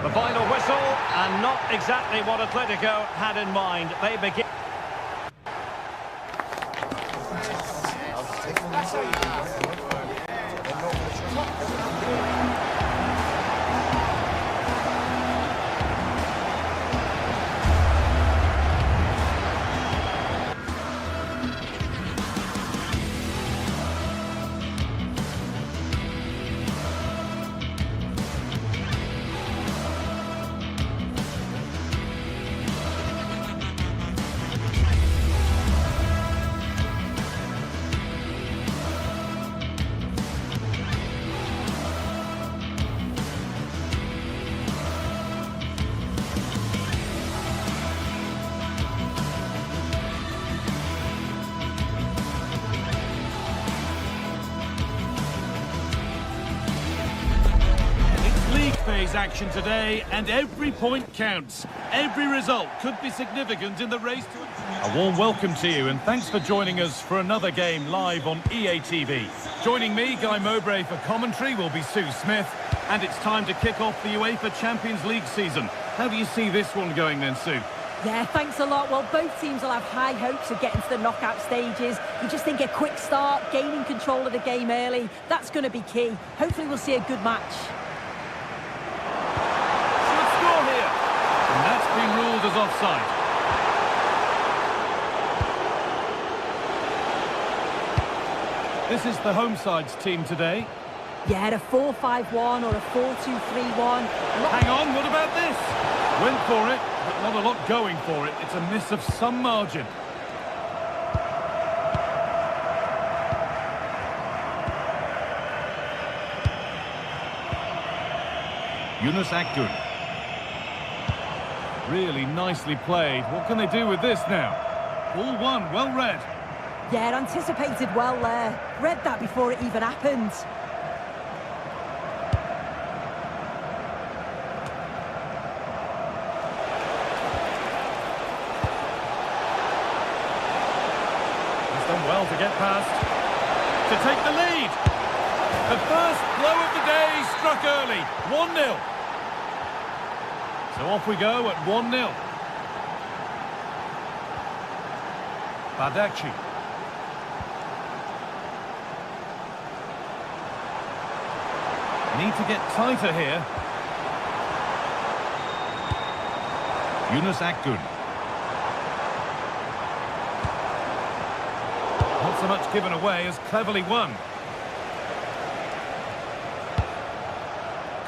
The final whistle, and not exactly what Atletico had in mind. They begin. Phase action today, and every point counts. Every result could be significant in the race to... A warm welcome to you and thanks for joining us for another game live on EA TV. Joining me, Guy Mowbray, for commentary will be Sue Smith, and it's time to kick off the UEFA Champions League season. How do you see this one going then, Sue? Yeah, thanks a lot. Well, both teams will have high hopes of getting to the knockout stages. You just think a quick start, gaining control of the game early, that's going to be key. Hopefully we'll see a good match. Should score here. And that's been ruled as offside. This is the home side's team today. Yeah, a 4-5-1 or a 4-2-3-1. Hang on, what about this? Went for it, but not a lot going for it. It's a miss of some margin. Yunus Akgün. Really nicely played. What can they do with this now? Ball one, well read. Yeah, anticipated well there. Read that before it even happened. He's done well to get past. To take the lead. The first blow of the day struck early. 1-0. So off we go at 1-0. Badaci. Need to get tighter here. Yunus Akgün. Not so much given away as cleverly won.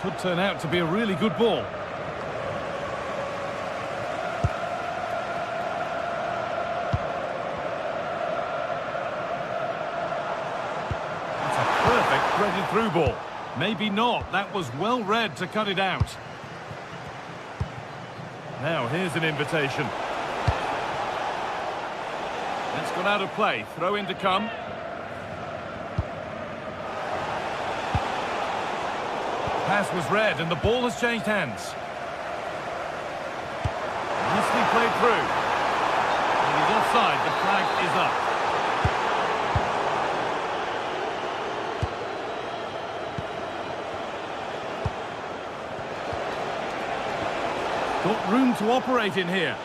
Could turn out to be a really good ball. That's a perfect threaded through ball. Maybe not. That was well read to cut it out. Now, here's an invitation. That's gone out of play. Throw in to come. Pass was read and the ball has changed hands. Nicely played through. And he's offside. The flag is up. Got room to operate in here.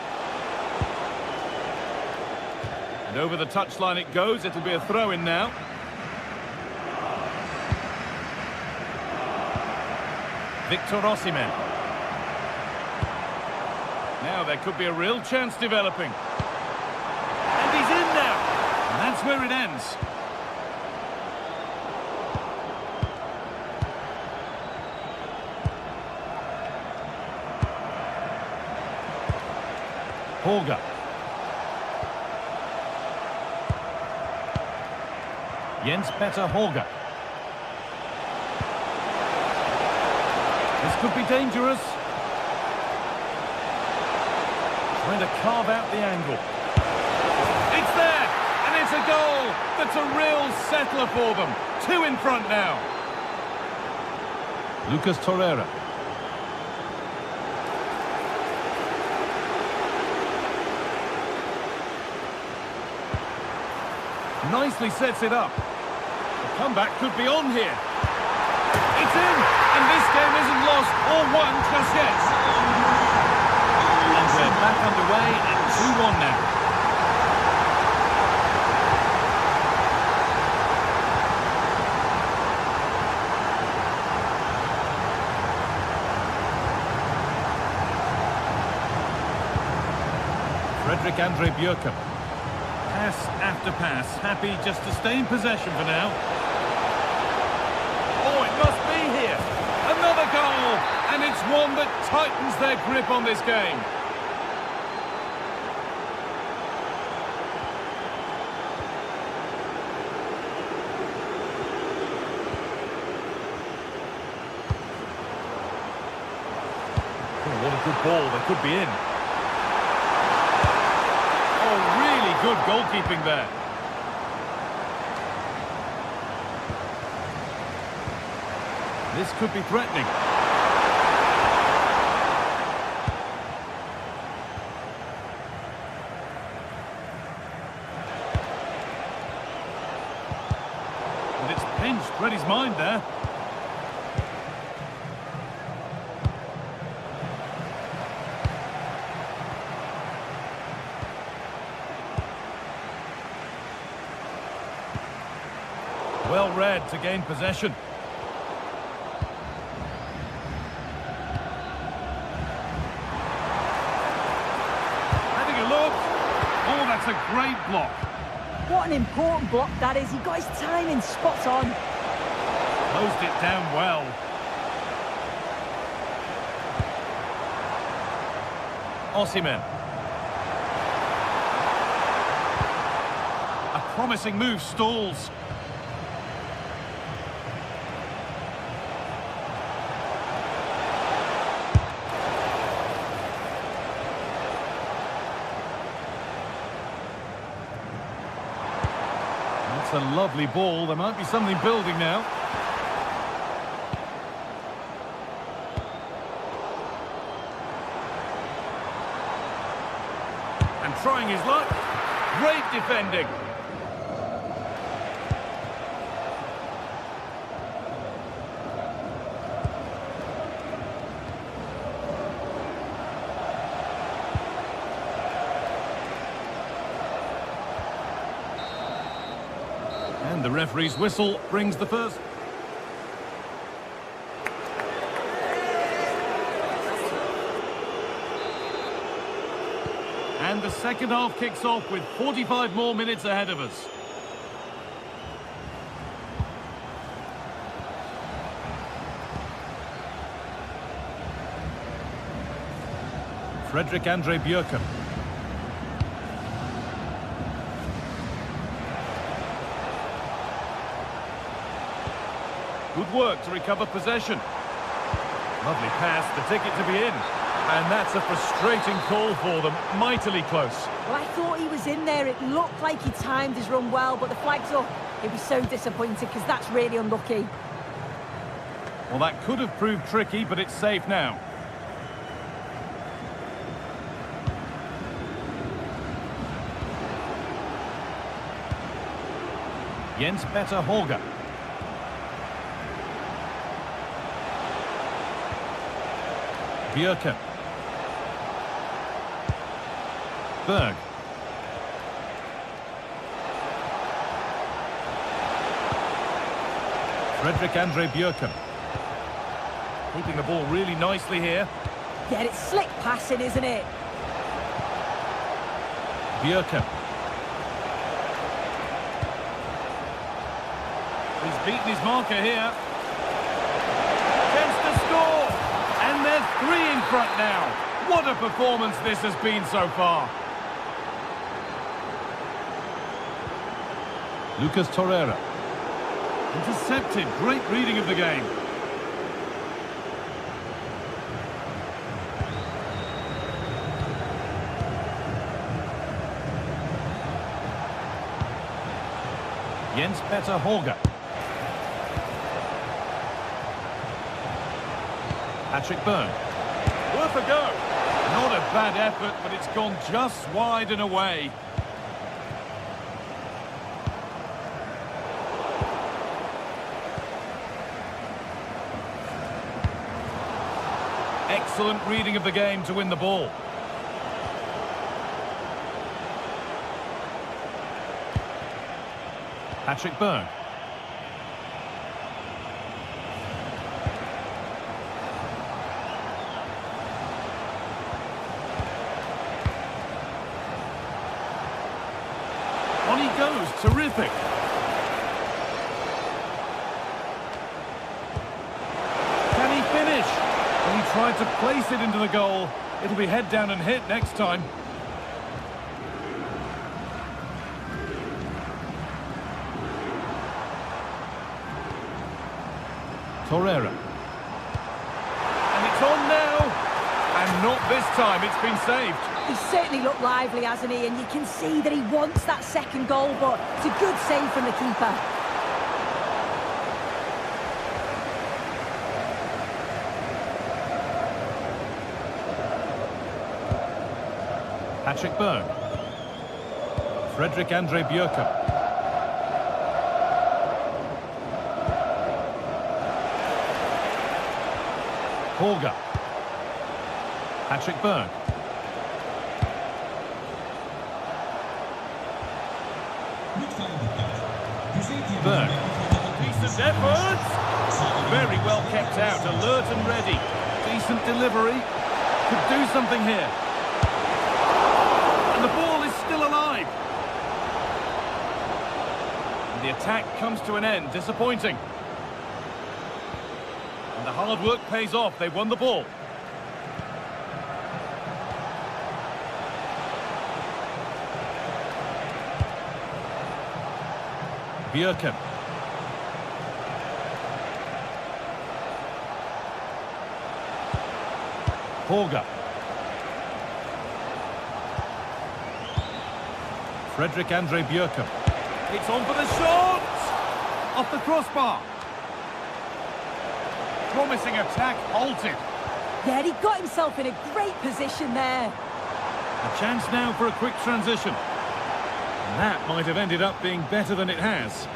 And over the touchline it goes. It'll be a throw-in now. Victor Osimhen. Now there could be a real chance developing. And he's in now. And that's where it ends. Holger. Jens-Peter Holger. This could be dangerous. Trying to carve out the angle. It's there! And it's a goal! That's a real settler for them. 2 in front now. Lucas Torreira. Nicely sets it up. The comeback could be on here. It's in! And this game isn't lost or won just yet. And we're back underway at 2-1 now. Frederick Andre Björken. Pass after pass, happy just to stay in possession for now. Oh, it must be here. Another goal, and it's one that tightens their grip on this game. Oh, what a good ball, they could be in. Good goalkeeping there. This could be threatening. mind there. Well read to gain possession. Having a look. Oh, that's a great block. What an important block that is. He got his timing spot on. Closed it down well. Osimhen. A promising move stalls. That's a lovely ball. There might be something building now. And trying his luck. Great defending. And the referee's whistle brings the first. And the second half kicks off with 45 more minutes ahead of us. Fredrik Andre Bjørkum. Good work to recover possession. Lovely pass, the ticket to be in. And that's a frustrating call for them, mightily close. Well, I thought he was in there. It looked like he timed his run well, but the flag's up. He'll be so disappointed because that's really unlucky. Well, that could have proved tricky, but it's safe now. Jens Petter Holger. Bjørkum. Berg. Fredrik Andre Bjørkum. Keeping the ball really nicely here. Yeah, it's slick passing, isn't it? Bjørkum. He's beaten his marker here. Chance to score! And they're 3 in front now. What a performance this has been so far. Lucas Torreira. Intercepted. Great reading of the game. Jens Petter Holger. Patrick Berg. Worth a go. Not a bad effort, but it's gone just wide and away. Excellent reading of the game to win the ball. Patrick Berg. On he goes, terrific. Can he finish? Well, he tried to place it into the goal. It'll be head down and hit next time. Torreira. And it's on now. And not this time, it's been saved. He's certainly looked lively, hasn't he? And you can see that he wants that second goal, but it's a good save from the keeper. Patrick Berg. Fredrik Andre Bjørkum. Holger. Patrick Berg. Berg. Decent effort. Very well kept out, alert and ready. Decent delivery. Could do something here. And the ball is still alive. And the attack comes to an end. Disappointing. And the hard work pays off. They won the ball. Björken. Holger. Fredrik Andre Björken. It's on for the shot! Off the crossbar. Promising attack halted. Yeah, he got himself in a great position there. A chance now for a quick transition. And that might have ended up being better than it has.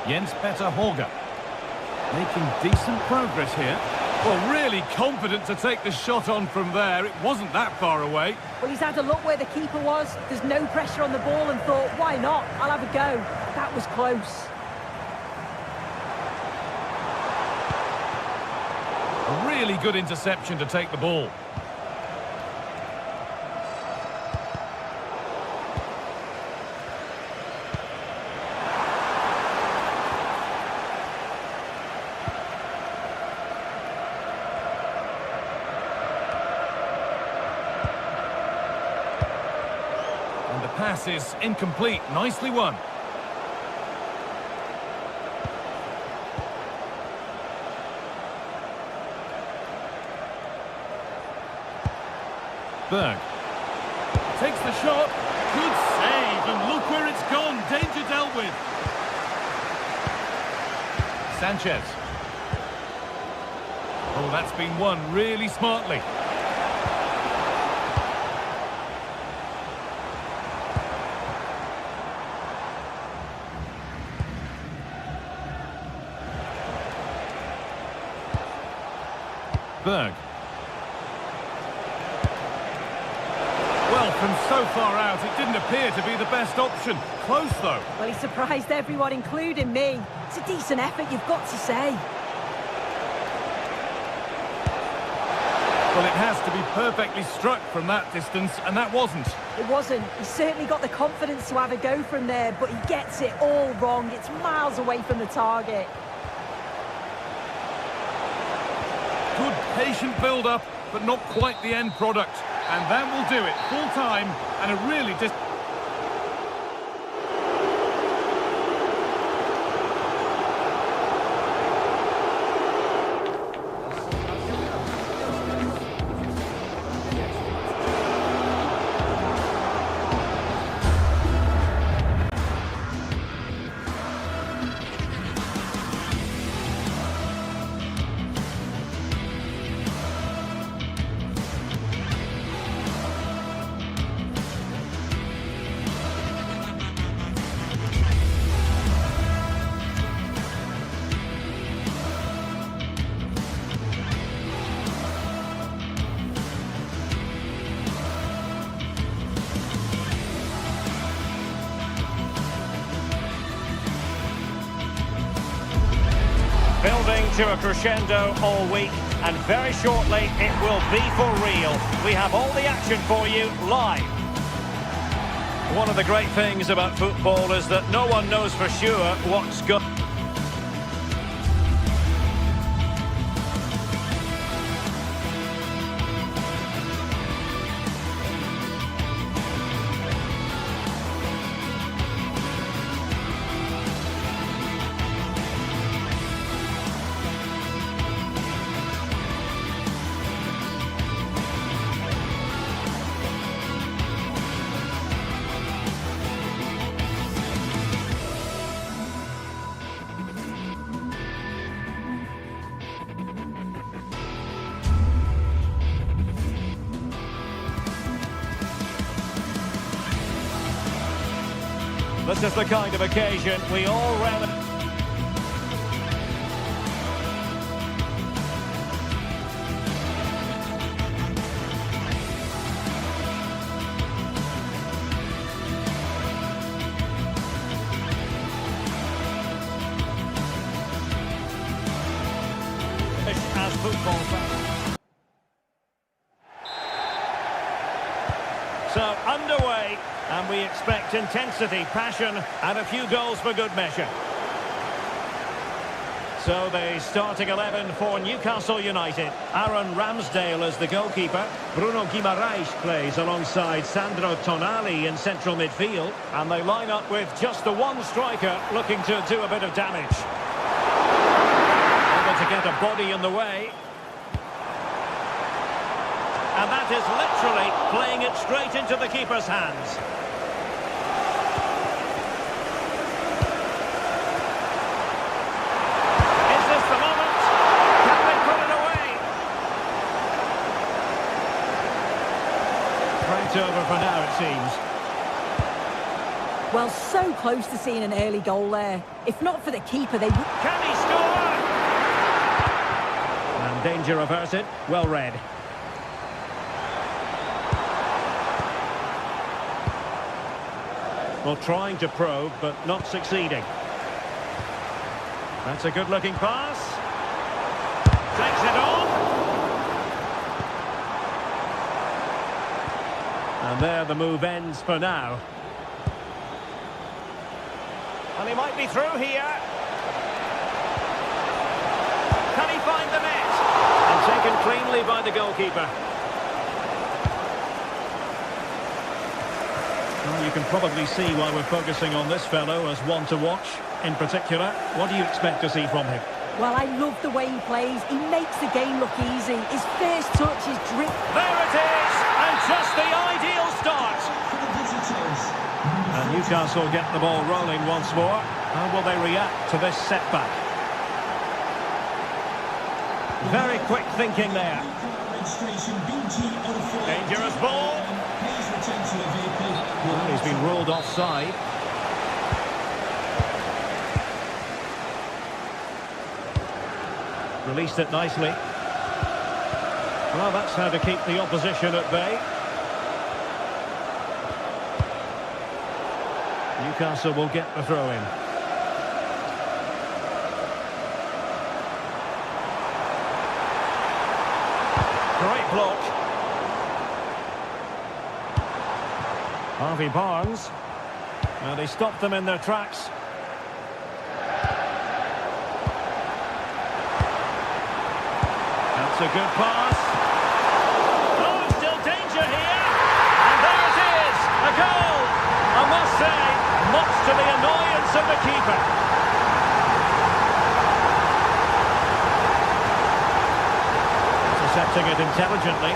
Jens Petter Holger. Making decent progress here. Well, really confident to take the shot on from there. It wasn't that far away. Well, he's had a look where the keeper was. There's no pressure on the ball and thought, why not? I'll have a go. That was close. A really good interception to take the ball. And the pass is incomplete. Nicely won. Berg takes the shot. Good save, and look where it's gone. Danger dealt with. Sanchez. Oh, that's been won really smartly. Berg. Well, from so far out, it didn't appear to be the best option. Close, though. Well, he surprised everyone, including me. It's a decent effort, you've got to say. Well, it has to be perfectly struck from that distance, and that wasn't. It wasn't. He's certainly got the confidence to have a go from there, but he gets it all wrong. It's miles away from the target. Good patient build-up, but not quite the end product. And that will do it. Full time and a really Building to a crescendo all week, and very shortly it will be for real. We have all the action for you live. One of the great things about football is that no one knows for sure what's going on. This is the kind of occasion we all relish. as football fans. So, underway, and we expect intensity, passion, and a few goals for good measure. So the starting 11 for Newcastle United. Aaron Ramsdale as the goalkeeper. Bruno Guimaraes plays alongside Sandro Tonali in central midfield. And they line up with just the one striker looking to do a bit of damage. Able to get a body in the way. And that is literally playing it straight into the keeper's hands. Over for now, it seems. Well, so close to seeing an early goal there. If not for the keeper, they would... Can he score? And danger averted. Well read. Well, trying to probe, but not succeeding. That's a good-looking pass. Takes it on. And there the move ends for now. And he might be through here. Can he find the net? And taken cleanly by the goalkeeper. Well, you can probably see why we're focusing on this fellow as one to watch. In particular, what do you expect to see from him? Well, I love the way he plays. He makes the game look easy. His first touch is drip. There it is! And just the ideal start. And Newcastle get the ball rolling once more. How will they react to this setback? Very quick thinking there. Dangerous ball. Well, he's been ruled offside. Released it nicely. Well, that's how to keep the opposition at bay. Newcastle will get the throw-in. Great block. Harvey Barnes. Well, they stopped them in their tracks. That's a good pass. Oh, still danger here. And there it is. A goal. I must say, much to the annoyance of the keeper. Intercepting it intelligently.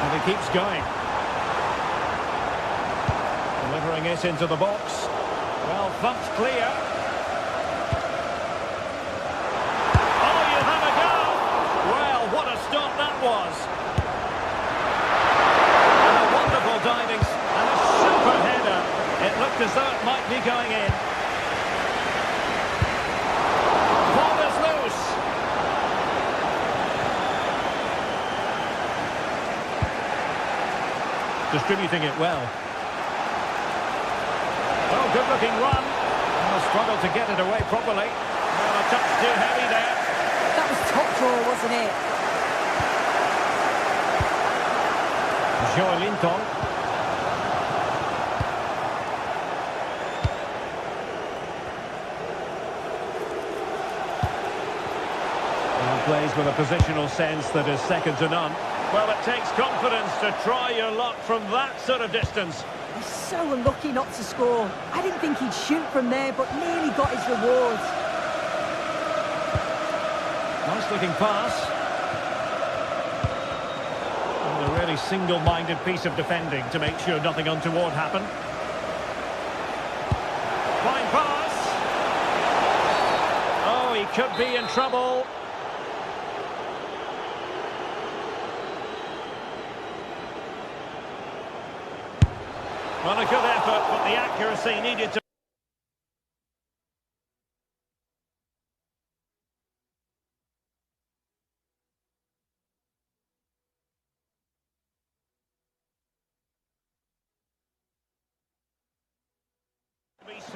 And he keeps going. Delivering it into the box. Well, thumped clear. Oh, you have a go! Well, what a stop that was. And a wonderful diving and a super header. It looked as though it might be going in. Ball is loose. Distributing it well. Oh, good-looking run. And struggled to get it away properly. Well, a touch too heavy there. That was top draw, wasn't it? Joelinton. And plays with a positional sense that is second to none. Well, it takes confidence to try your luck from that sort of distance. He's so unlucky not to score. I didn't think he'd shoot from there, but nearly got his reward. Nice looking pass. And a really single-minded piece of defending to make sure nothing untoward happened. Fine pass. Oh, he could be in trouble. Well, a good effort, but the accuracy needed to...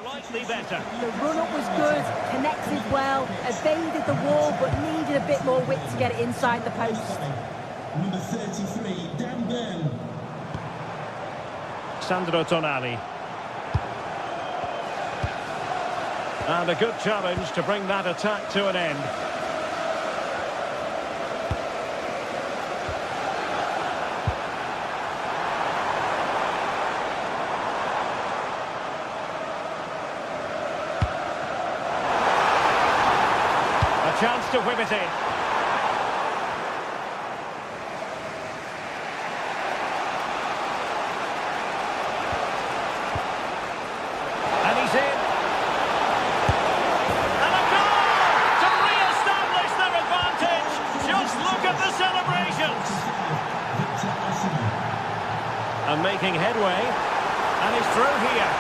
Slightly better. The run-up was good, connected well, evaded the wall, but needed a bit more width to get it inside the post. Number 33, Dan Burn. Sandro Tonali. And a good challenge to bring that attack to an end. A chance to whip it in. And he's in. And a goal to re-establish their advantage. Just look at the celebrations. And making headway. And he's through here.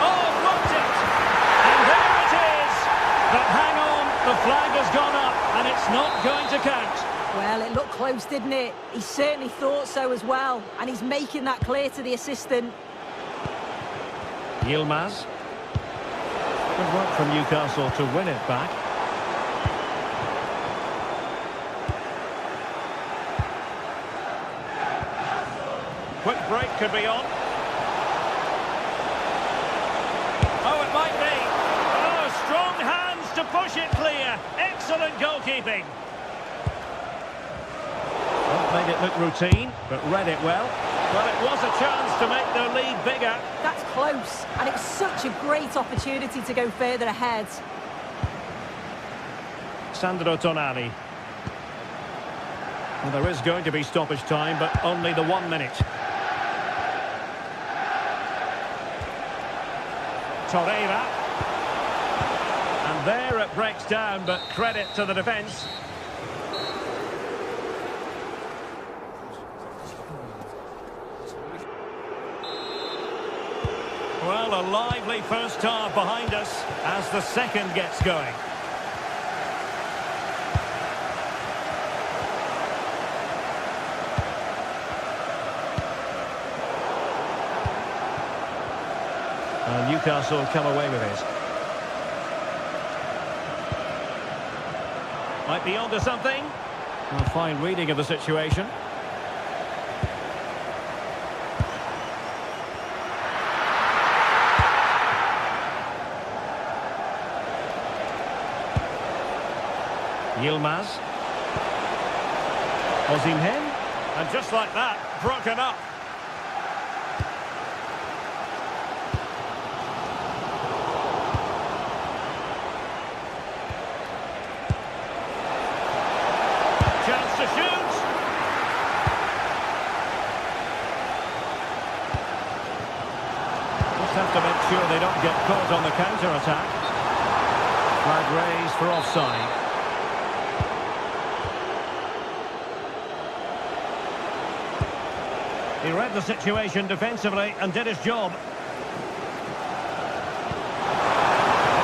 Oh, blocked it. And there it is. But hang on, the flag has gone up and it's not going to count. Well, it looked close, didn't it? He certainly thought so as well, and he's making that clear to the assistant. Yilmaz. Good work from Newcastle to win it back. Quick break could be on. Oh, it might be. Oh, strong hands to push it clear. Excellent goalkeeping. Well, made it look routine, but read it well. Well, it was a chance to make their lead bigger. That's close, and it's such a great opportunity to go further ahead. Sandro Tonali. Well, there is going to be stoppage time, but only the 1 minute. Torreira. And there it breaks down, but credit to the defence. Well, a lively first half behind us as the second gets going. And Newcastle come away with it. Might be onto something. A fine reading of the situation. Yilmaz. Osimhen. And just like that, broken up. Chance to shoot. Just have to make sure they don't get caught on the counter-attack. Flag raised for offside. He read the situation defensively and did his job.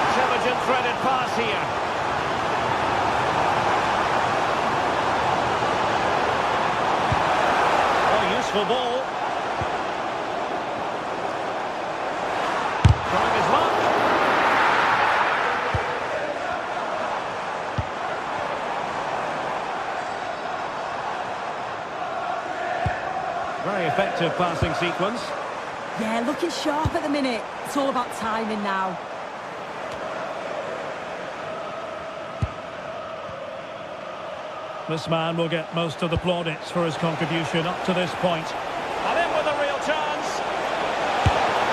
Intelligent threaded pass here. Oh, useful ball. Trying his luck. Very effective passing sequence. Yeah, looking sharp at the minute. It's all about timing now. This man will get most of the plaudits for his contribution up to this point. And in with a real chance.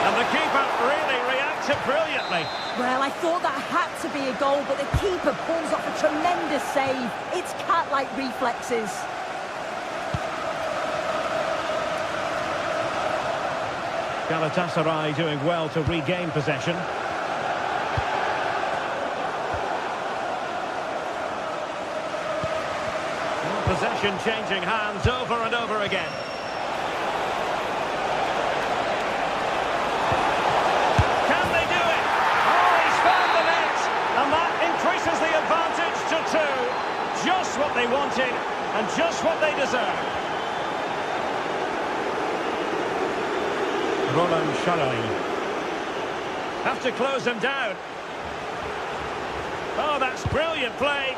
And the keeper really reacted brilliantly. Well, I thought that had to be a goal, but the keeper pulls off a tremendous save. It's cat-like reflexes. Galatasaray doing well to regain possession. Possession changing hands over and over again. Can they do it? Oh, he's found the net! And that increases the advantage to 2. Just what they wanted and just what they deserve. Roland Sharai. Have to close them down. Oh, that's brilliant play.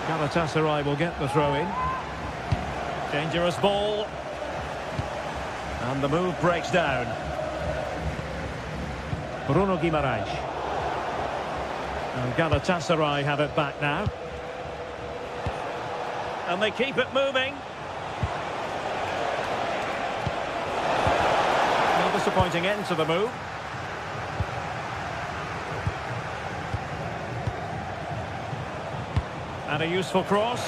Galatasaray will get the throw in. Dangerous ball. And the move breaks down. Bruno Guimaraes. And Galatasaray have it back now. And they keep it moving. No disappointing end to the move. And a useful cross.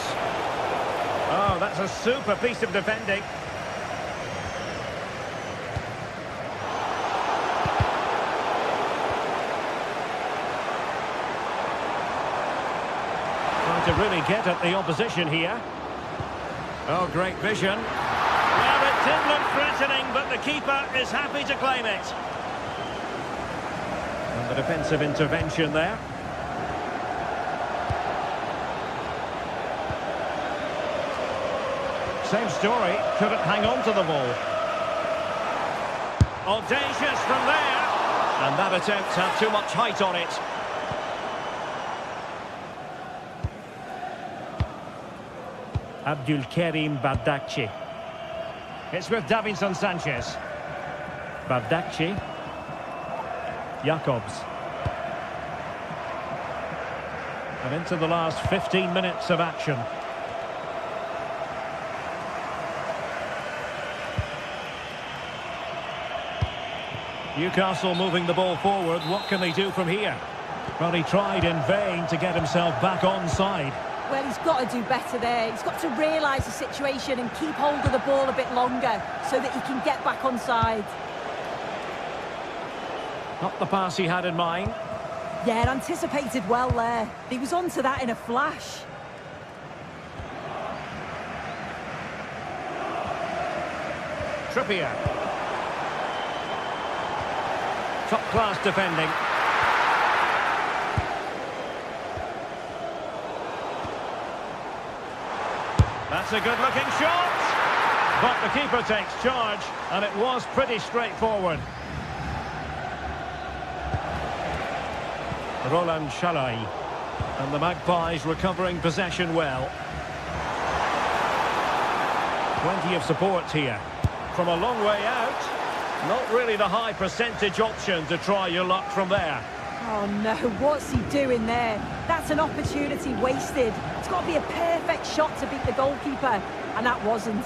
Oh, that's a super piece of defending. Trying to really get at the opposition here. Oh, great vision. Well, it did look threatening, but the keeper is happy to claim it. And the defensive intervention there. Same story, couldn't hang on to the ball. Audacious from there. And that attempt had too much height on it. Abdulkarim Bardakci. It's with Davinson Sanchez. Bardakci. Jacobs. And into the last 15 minutes of action. Newcastle moving the ball forward. What can they do from here? Well, he tried in vain to get himself back onside. Well, he's got to do better there. He's got to realise the situation and keep hold of the ball a bit longer so that he can get back onside. Not the pass he had in mind. Yeah, anticipated well there. He was onto that in a flash. Trippier. Top-class defending. That's a good-looking shot. But the keeper takes charge, and it was pretty straightforward. Roland Shalai. And the Magpies recovering possession well. Plenty of support here. From a long way out. Not really the high percentage option to try your luck from there. Oh no, what's he doing there? That's an opportunity wasted. It's got to be a perfect shot to beat the goalkeeper, and that wasn't.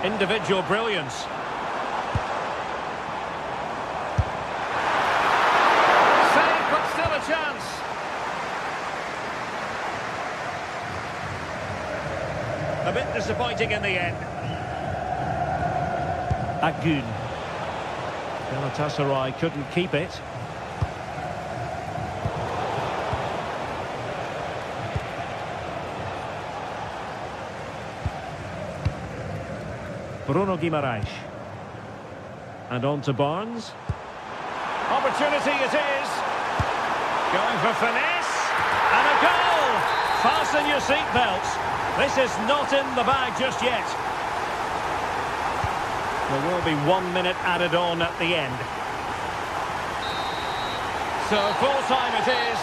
Individual brilliance. Save, but still a chance. A bit disappointing in the end. Agun. Galatasaray couldn't keep it. Bruno Guimaraes. And on to Barnes. Opportunity it is. Going for finesse. And a goal! Fasten your seatbelts. This is not in the bag just yet. There will be 1 minute added on at the end. So full time it is.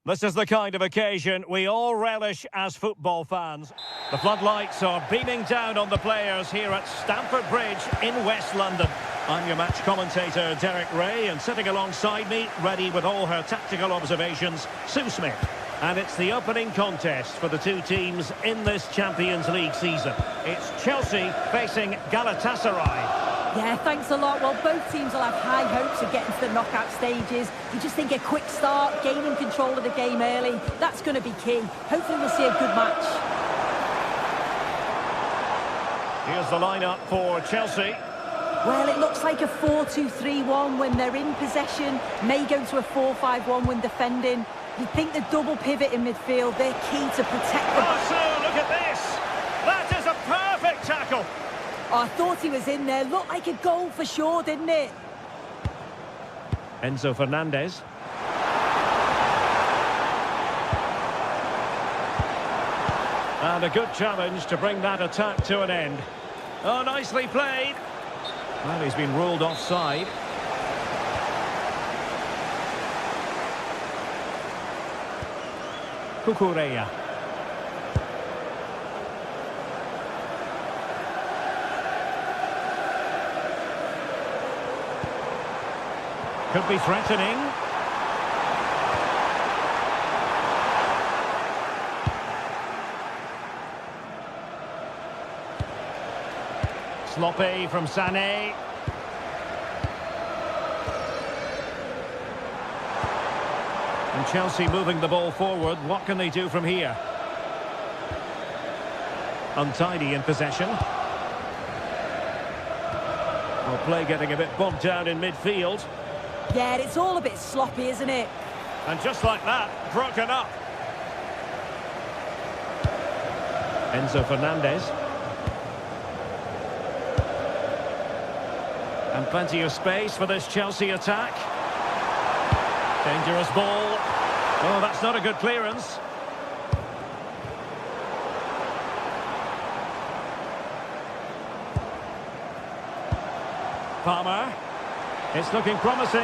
This is the kind of occasion we all relish as football fans. The floodlights are beaming down on the players here at Stamford Bridge in West London. I'm your match commentator, Derek Ray, and sitting alongside me, ready with all her tactical observations, Sue Smith. And it's the opening contest for the two teams in this Champions League season. It's Chelsea facing Galatasaray. Yeah, thanks a lot. Well, both teams will have high hopes of getting to the knockout stages. You just think a quick start, gaining control of the game early, that's going to be key. Hopefully we'll see a good match. Here's the lineup for Chelsea. Well, it looks like a 4-2-3-1 when they're in possession. May go to a 4-5-1 when defending. You think the double pivot in midfield, they're key to protect the... Oh, so look at this! That is a perfect tackle! Oh, I thought he was in there. Looked like a goal for sure, didn't it? Enzo Fernandez. And a good challenge to bring that attack to an end. Oh, nicely played. Well, he's been ruled offside. Cucurella. Could be threatening. Sloppy from Sané. And Chelsea moving the ball forward. What can they do from here? Untidy in possession. Well, play getting a bit bogged down in midfield. Yeah, it's all a bit sloppy, isn't it? And just like that, broken up. Enzo Fernandez. And plenty of space for this Chelsea attack. Dangerous ball. Oh, that's not a good clearance. Palmer. It's looking promising.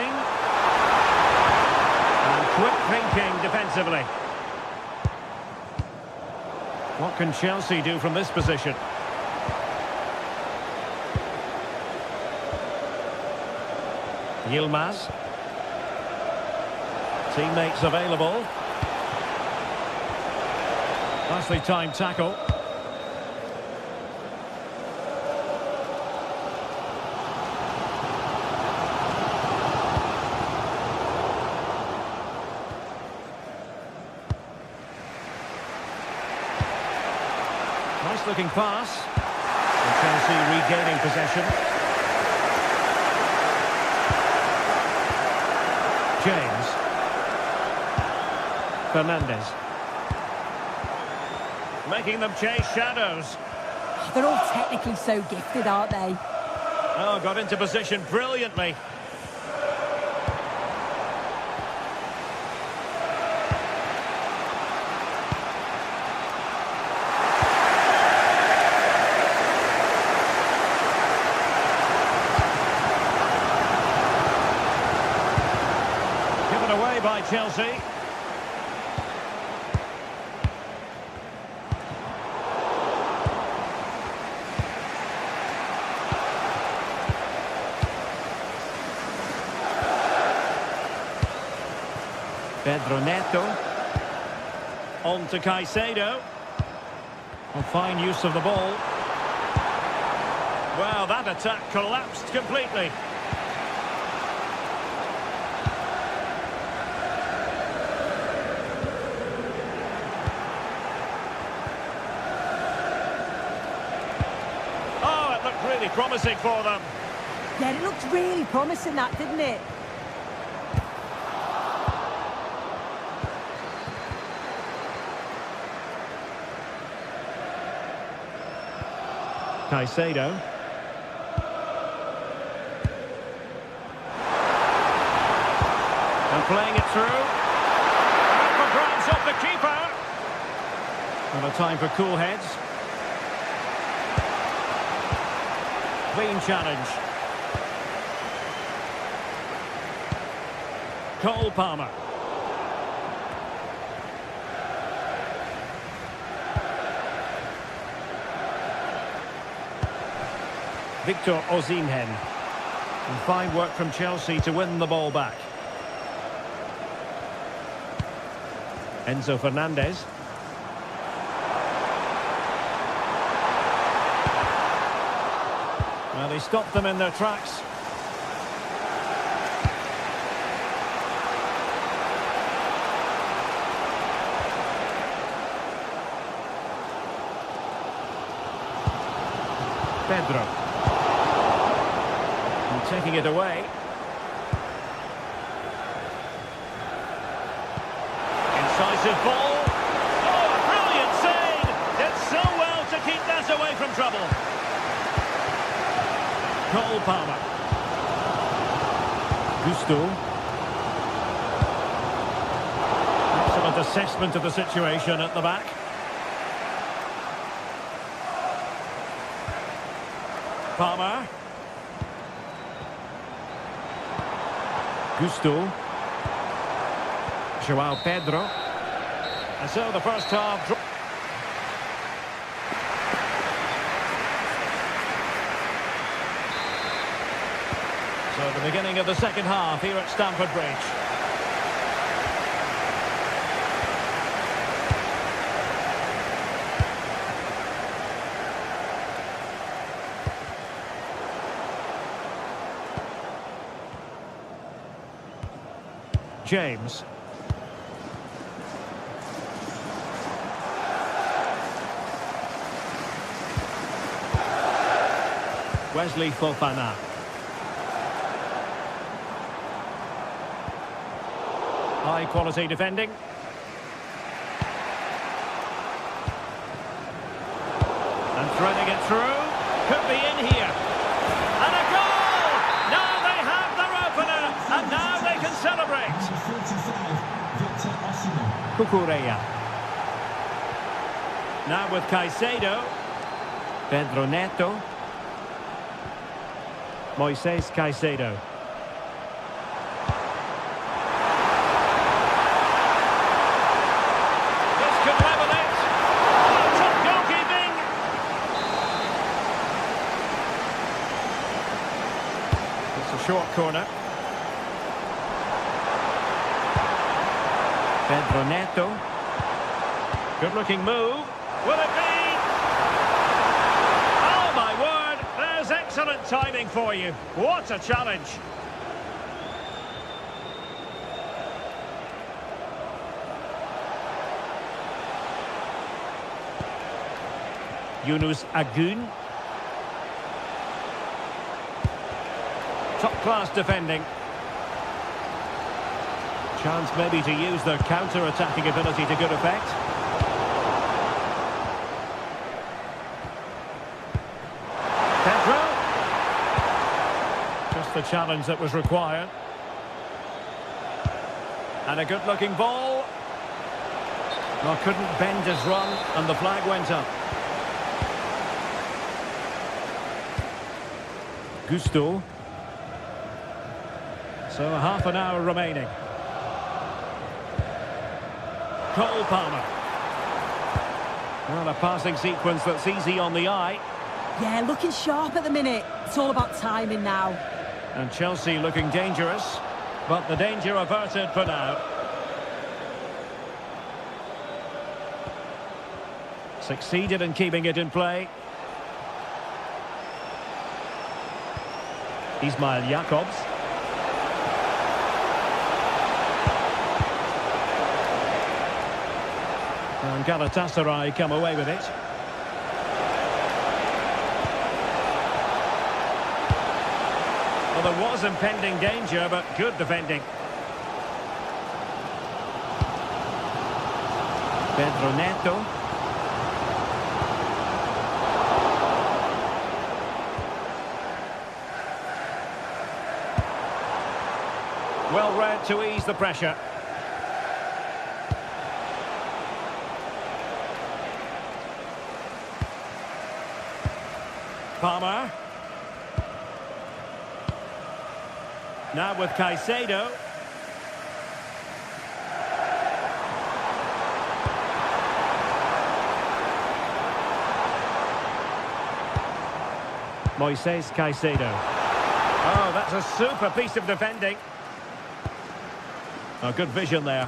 And quick thinking defensively. What can Chelsea do from this position? Yilmaz. Teammates available. Nicely timed tackle. Nice looking pass. And Chelsea regaining possession. James. Fernandez. Making them chase shadows. They're all technically so gifted, aren't they? Oh, got into position brilliantly. Given away by Chelsea. Pedro Neto. On to Caicedo. A fine use of the ball. Well, that attack collapsed completely. Oh, it looked really promising for them. Yeah, it looked really promising, that, didn't it? Caicedo. And playing it through. Up for grabs off the keeper. And a time for cool heads. Clean challenge. Cole Palmer. Victor Osimhen. And fine work from Chelsea to win the ball back. Enzo Fernandez. Well, he stopped them in their tracks. Pedro. And taking it away. Incisive ball. Oh, a brilliant save! Did so well to keep that away from trouble. Cole Palmer. Gusto. Excellent assessment of the situation at the back. Palmer. Gusto. João Pedro. And so the first half... So the beginning of the second half here at Stamford Bridge. James. Wesley Fofana. High quality defending. And threading it through. Could be in here. And a goal! Now they have their opener. And now they can celebrate. Cucurella. Now with Caicedo. Pedro Neto. Moises Caicedo. This could level it. Oh, top goalkeeping. It's a short corner. Pedro Neto. Good looking move. Will it be? Oh my word, there's excellent timing for you. What a challenge. Yunus Agun. Top class defending. Chance maybe to use their counter-attacking ability to good effect. Pedro. Just the challenge that was required. And a good-looking ball. Well, couldn't bend his run, and the flag went up. Gusto. So half an hour remaining. Cole Palmer. Well, a passing sequence that's easy on the eye. Yeah, looking sharp at the minute. It's all about timing now. And Chelsea looking dangerous, but the danger averted for now. Succeeded in keeping it in play. Ismail Jakobs. And Galatasaray come away with it. Well, there was impending danger, but good defending. Pedro Neto. Well read to ease the pressure. Palmer. Now with Caicedo. Moises Caicedo. Oh, that's a super piece of defending. Oh, good vision there.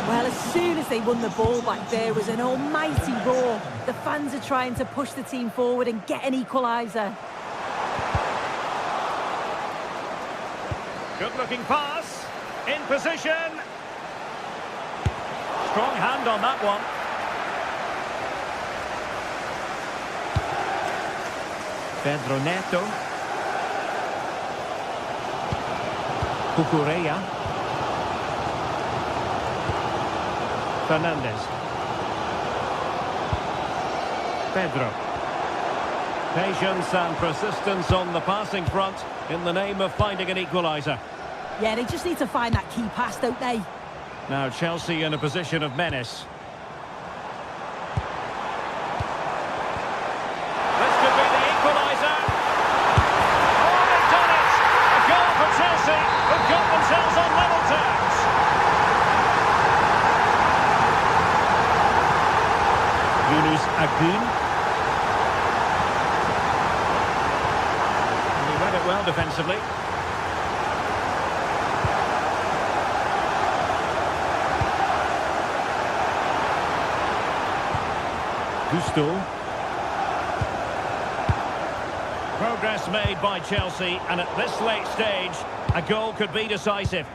Well, as soon as they won the ball back, there was an almighty roar. The fans are trying to push the team forward and get an equaliser. Good-looking pass. In position. Strong hand on that one. Pedro Neto. Cucurella. Fernandez. Pedro. Patience and persistence on the passing front in the name of finding an equaliser. Yeah, they just need to find that key pass, don't they? Now Chelsea in a position of menace. This could be the equaliser. Oh, they've done it! A goal for Chelsea, who've got themselves on level terms. Yunus Agun. He read it well defensively. Gusto. Progress made by Chelsea, and at this late stage, a goal could be decisive.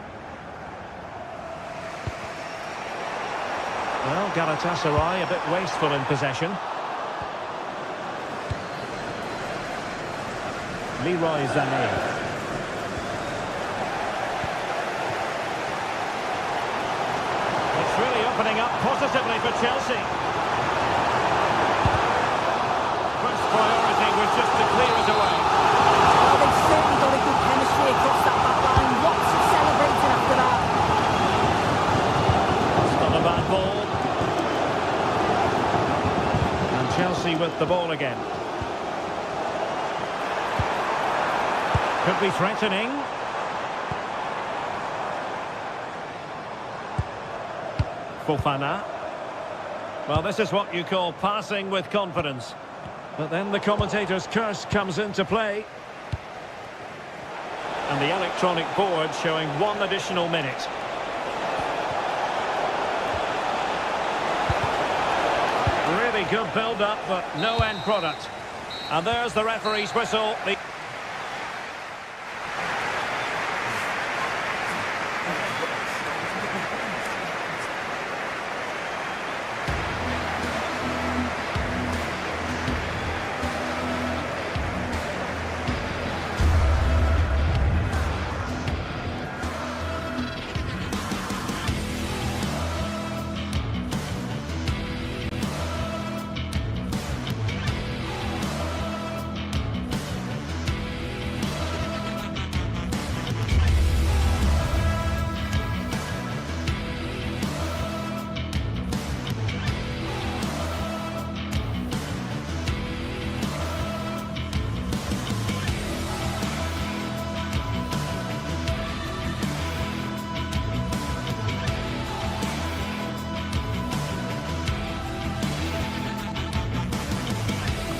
Well, Galatasaray a bit wasteful in possession. Leroy Sané. It's really opening up positively for Chelsea. Priority was just to clear it away. Well, they've certainly got a good chemistry across that back line. Lots of celebrating after that. It's not a bad ball. And Chelsea with the ball again. Could be threatening. Fofana. Well, this is what you call passing with confidence. But then the commentator's curse comes into play. And the electronic board showing 1 additional minute. Really good build-up, but no end product. And there's the referee's whistle.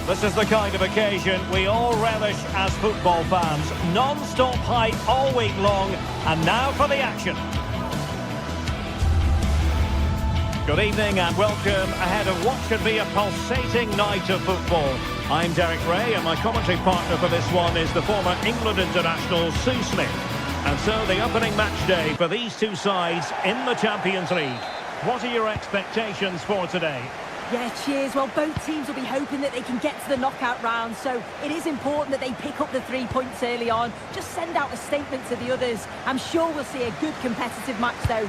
This is the kind of occasion we all relish as football fans. Non-stop hype all week long, and now for the action. Good evening and welcome ahead of what should be a pulsating night of football. I'm Derek Ray, and my commentary partner for this one is the former England international Sue Smith. And so the opening match day for these two sides in the Champions League. What are your expectations for today? Yeah, cheers. Well, both teams will be hoping that they can get to the knockout round, so it is important that they pick up the 3 points early on. Just send out a statement to the others. I'm sure we'll see a good competitive match, though.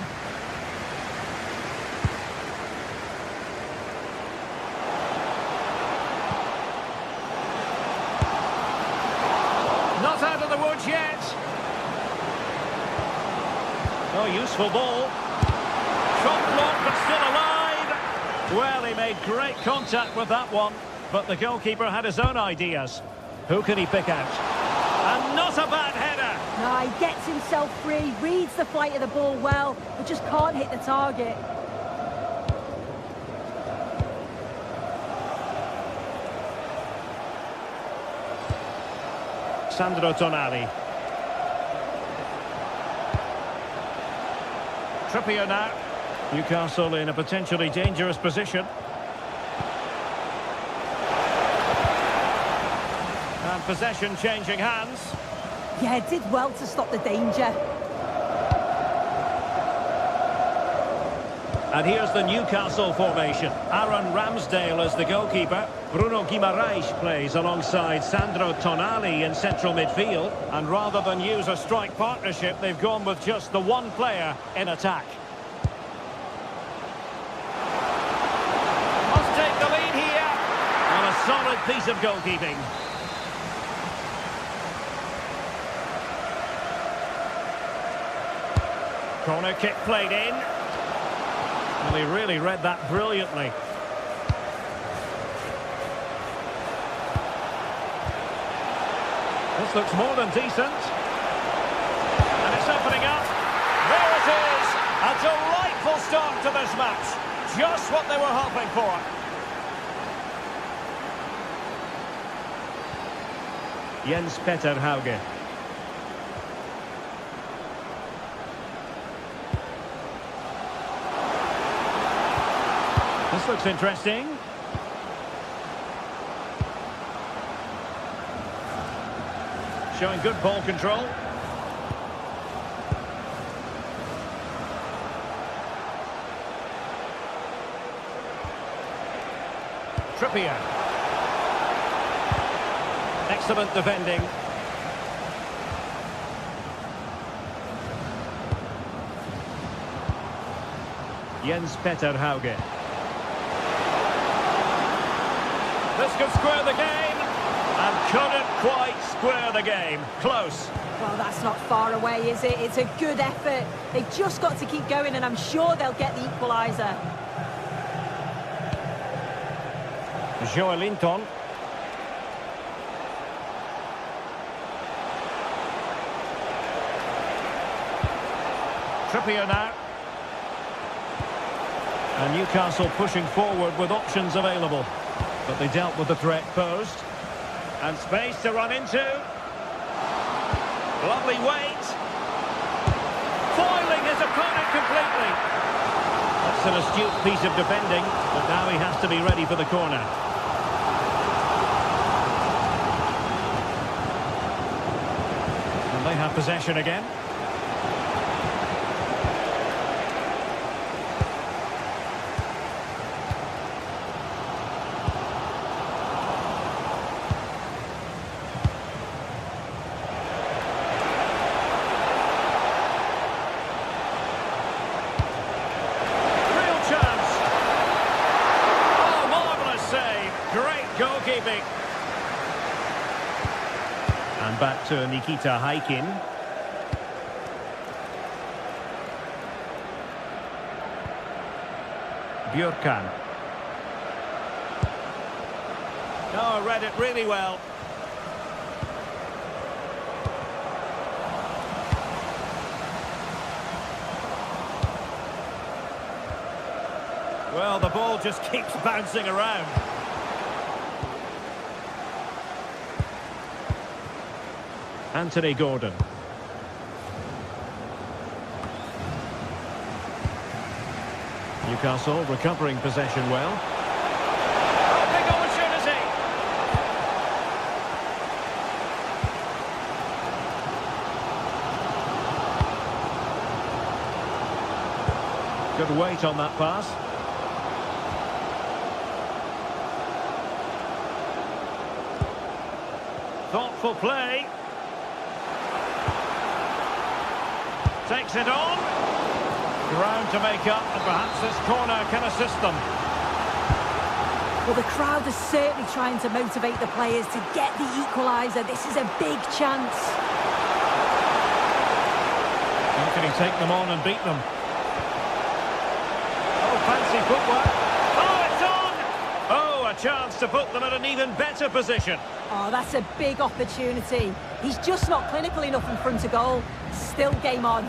Not out of the woods yet. Oh, useful ball. Shot blocked, but still alive. Well, he made great contact with that one, but the goalkeeper had his own ideas. Who can he pick out? And not a bad header. No, he gets himself free, reads the flight of the ball well, but just can't hit the target. Sandro Tonali. Trippier now. Newcastle in a potentially dangerous position. And possession changing hands. Yeah, did well to stop the danger. And here's the Newcastle formation. Aaron Ramsdale as the goalkeeper. Bruno Guimaraes plays alongside Sandro Tonali in central midfield. And rather than use a strike partnership, they've gone with just the one player in attack. Must take the lead here. And a solid piece of goalkeeping. Corner kick played in. Well, he really read that brilliantly. This looks more than decent. And it's opening up. There it is! A delightful start to this match. Just what they were hoping for. Jens Petter Hauge. This looks interesting. Showing good ball control. Trippier. Excellent defending. Jens Petter Hauge. This could square the game, and couldn't quite square the game. Close. Well, that's not far away, is it? It's a good effort. They've just got to keep going, and I'm sure they'll get the equaliser. Joelinton. Trippier now. And Newcastle pushing forward with options available. But they dealt with the threat posed. And space to run into. Lovely weight. Foiling his opponent completely. That's an astute piece of defending, but now he has to be ready for the corner. And they have possession again. Goalkeeping. And back to Nikita Haikin. Björkan. Oh, read it really well. Well, the ball just keeps bouncing around. Anthony Gordon. Newcastle recovering possession well. Oh, big opportunity! Good weight on that pass. Thoughtful play. Takes it on. Ground to make up, and perhaps this corner can assist them. Well, the crowd is certainly trying to motivate the players to get the equaliser. This is a big chance. How can he take them on and beat them? Oh, fancy footwork. Oh, it's on! Oh, a chance to put them in an even better position. Oh, that's a big opportunity. He's just not clinical enough in front of goal. Still game on.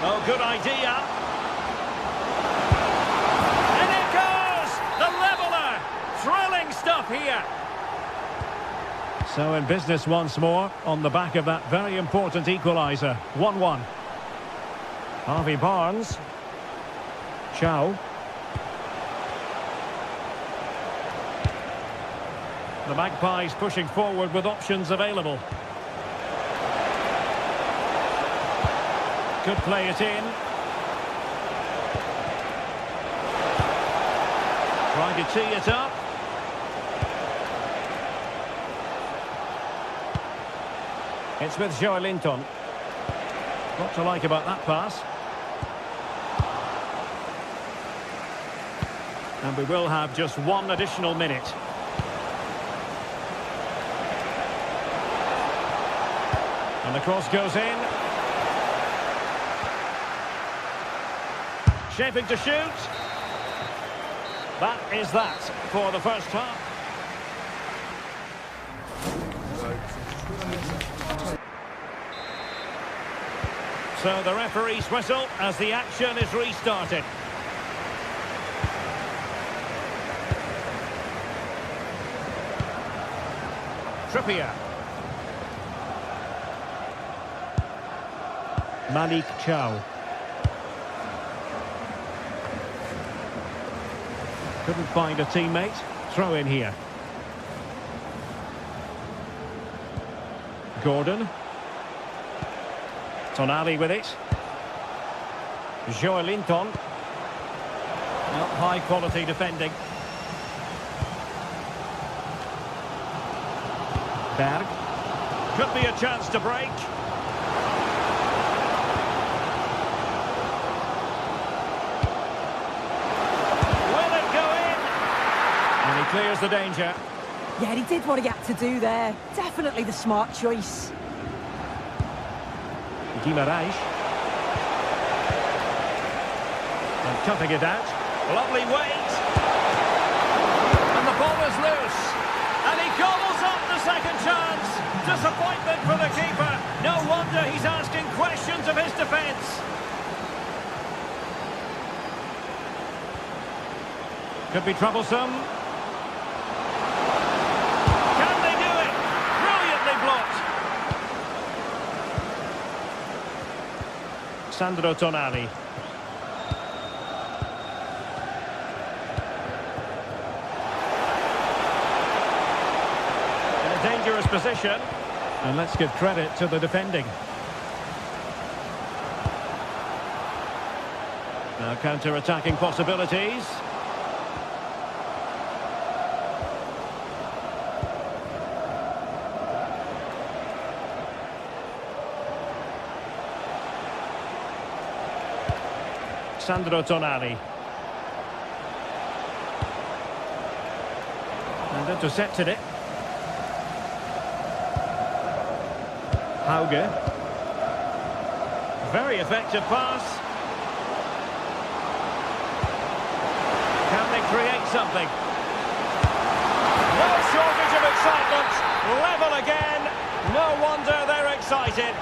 Oh, good idea. And it goes! The leveller! Thrilling stuff here. So in business once more on the back of that very important equaliser. 1-1. Harvey Barnes. Chow. The Magpies pushing forward with options available. Could play it in. Trying to tee it up. It's with Joelinton. What to like about that pass. And we will have just one additional minute. And the cross goes in. Shaping to shoot. That is that for the first half. So the referee's whistle as the action is restarted. Trippier. Malik Chow. Couldn't find a teammate. Throw in here. Gordon. Tonali with it. Joelinton. Not high quality defending. Berg. Could be a chance to break. Will it go in? And he clears the danger. Yeah, he did what he had to do there. Definitely the smart choice. Guimaraes. And cutting it out. Lovely weight. And the ball is loose. And he gobbles up the second chance. Disappointment for the keeper. No wonder he's asking questions of his defence. Could be troublesome. Can they do it? Brilliantly blocked. Sandro Tonali. In a dangerous position. And let's give credit to the defending. Now counter-attacking possibilities. Sandro Tonali. And intercepted it. Hauge. Very effective pass. Can they create something? No shortage of excitement. Level again. No wonder they're excited.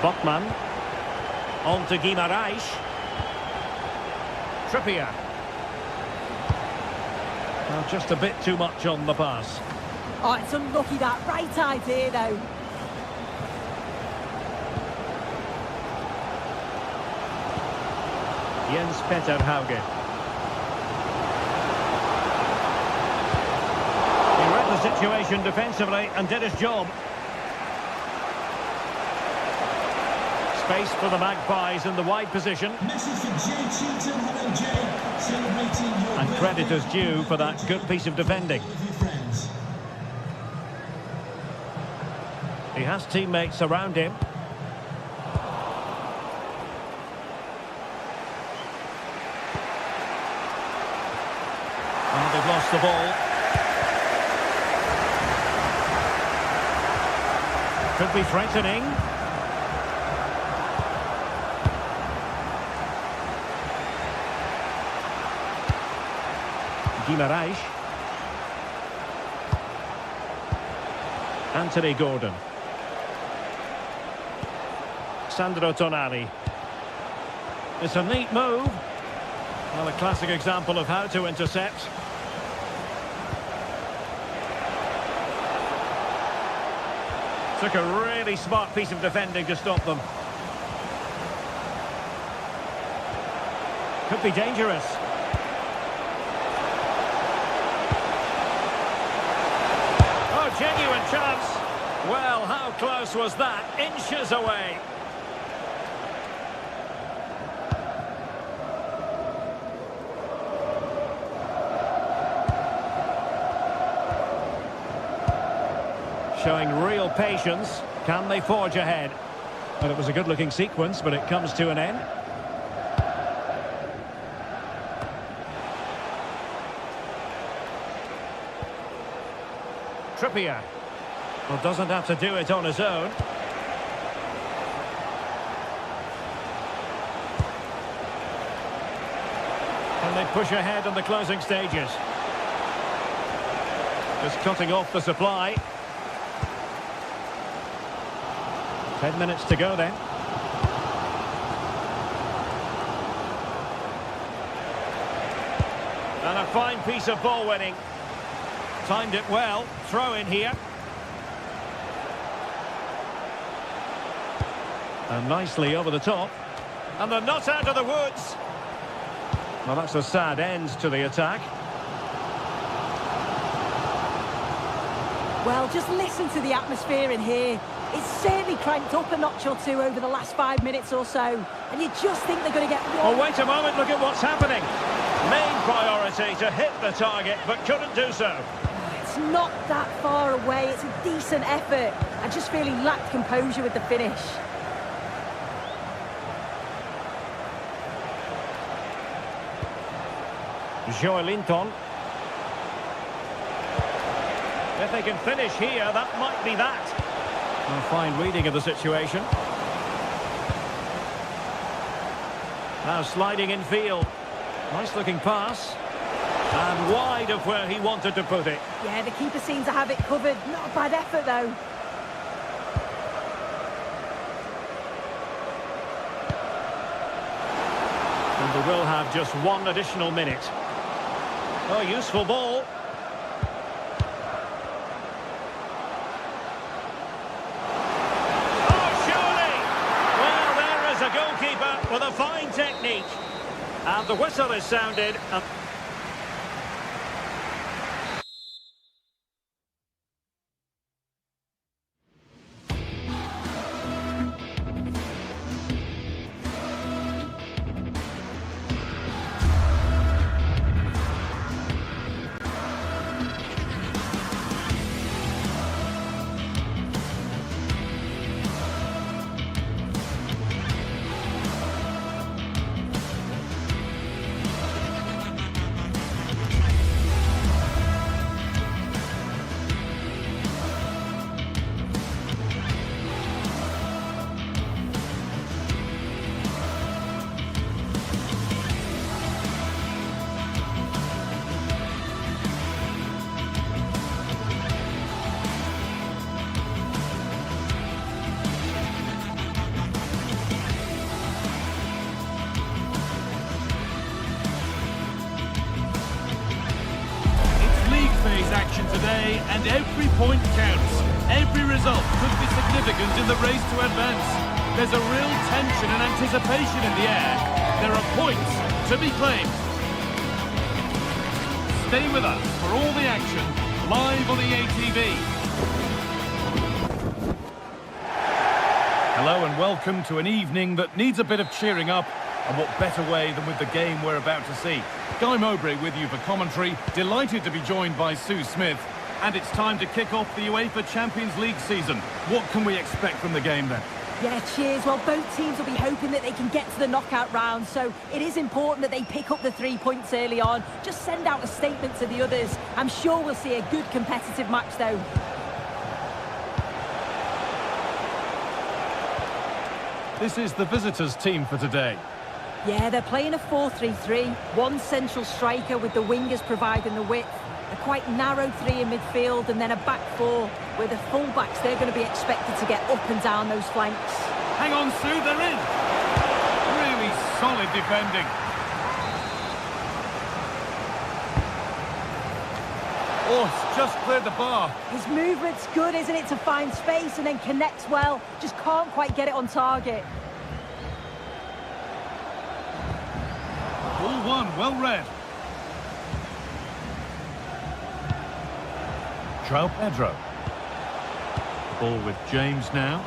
Botman. On to Guimaraes. Trippier. Well, just a bit too much on the pass. Oh, it's unlucky that. Right idea, though. Jens Peter Hauge. He read the situation defensively and did his job. Space for the Magpies in the wide position. Message for Jay Cheatham. Hello, Jay. Celebrating your And credit is due for that good piece of defending. with your friends. He has teammates around him. And they've lost the ball. Could be threatening. Guimaraes. Anthony Gordon. Sandro Tonali. It's a neat move. Well, a classic example of how to intercept. Took a really smart piece of defending to stop them. Could be dangerous. Oh, genuine chance. Well, how close was that? Inches away. Showing real patience. Can they forge ahead? Well, it was a good-looking sequence, but it comes to an end. Trippier. Well, doesn't have to do it on his own. Can they push ahead in the closing stages? Just cutting off the supply. 10 minutes to go then. And a fine piece of ball winning. Timed it well. Throw in here. And nicely over the top. And they're not out of the woods. Well, that's a sad end to the attack. Well, just listen to the atmosphere in here. It's certainly cranked up a notch or two over the last 5 minutes or so. And you just think they're going to get one. Oh, wait a moment, look at what's happening. Main priority to hit the target, but couldn't do so. It's not that far away. It's a decent effort. I just feel he lacked composure with the finish. Joelinton. If they can finish here, that might be that. A fine reading of the situation. Now sliding in field. Nice looking pass. And wide of where he wanted to put it. Yeah, the keeper seems to have it covered. Not a bad effort, though. And they will have just one additional minute. Oh, useful ball. With a fine technique. And the whistle is sounded. Action today, and every point counts. Every result could be significant in the race to advance. There's a real tension and anticipation in the air. There are points to be claimed. Stay with us for all the action, live on the ATV. Hello and welcome to an evening that needs a bit of cheering up. And what better way than with the game we're about to see. Guy Mowbray with you for commentary. Delighted to be joined by Sue Smith. And it's time to kick off the UEFA Champions League season. What can we expect from the game then? Yeah, cheers. Well, both teams will be hoping that they can get to the knockout round. So it is important that they pick up the 3 points early on. Just send out a statement to the others. I'm sure we'll see a good competitive match though. This is the visitors' team for today. Yeah, they're playing a 4-3-3. One central striker with the wingers providing the width. A quite narrow three in midfield and then a back four where the full-backs, they're going to be expected to get up and down those flanks. Hang on, Sue, they're in. Really solid defending. Oh, it's just cleared the bar. His movement's good, isn't it, to find space and then connects well. Just can't quite get it on target. Ball one, well read. João Pedro. Ball with James now.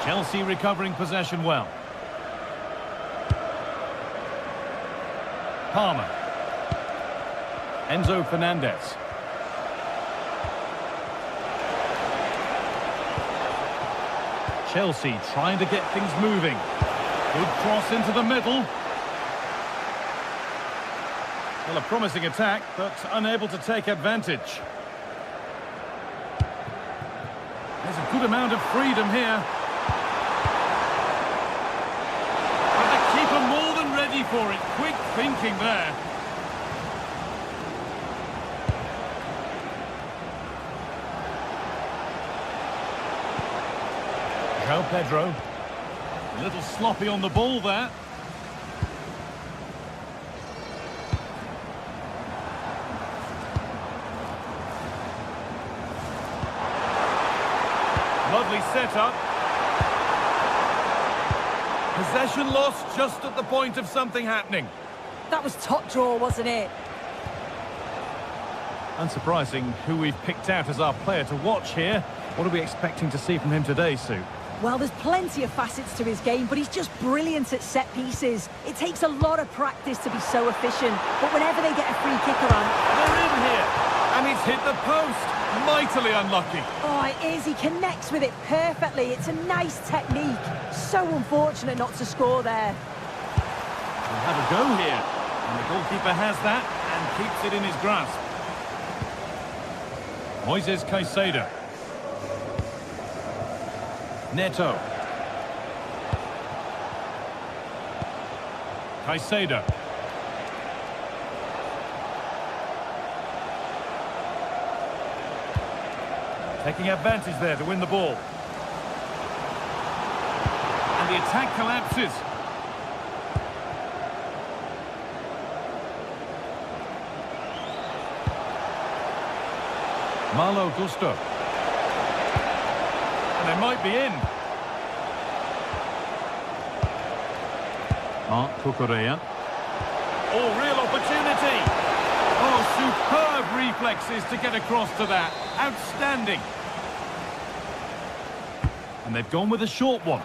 Chelsea recovering possession well. Palmer. Enzo Fernandez. Chelsea trying to get things moving. Good cross into the middle. Well, a promising attack, but unable to take advantage. There's a good amount of freedom here. But the keeper more than ready for it. Quick thinking there. João Pedro. A little sloppy on the ball there. Lovely setup. Possession lost just at the point of something happening. That was top draw, wasn't it? Unsurprising who we've picked out as our player to watch here. What are we expecting to see from him today, Sue? Well, there's plenty of facets to his game, but he's just brilliant at set pieces. It takes a lot of practice to be so efficient, but whenever they get a free kick around... They're in here, and it's hit the post. Mightily unlucky. Oh, it is. He connects with it perfectly. It's a nice technique. So unfortunate not to score there. We'll have a go here, and the goalkeeper has that and keeps it in his grasp. Moises Caicedo. Neto. Caicedo. Taking advantage there to win the ball. And the attack collapses. Malo Gusto. And they might be in. Marc Cucurella. Oh, real opportunity. Oh, superb reflexes to get across to that. Outstanding. And they've gone with a short one.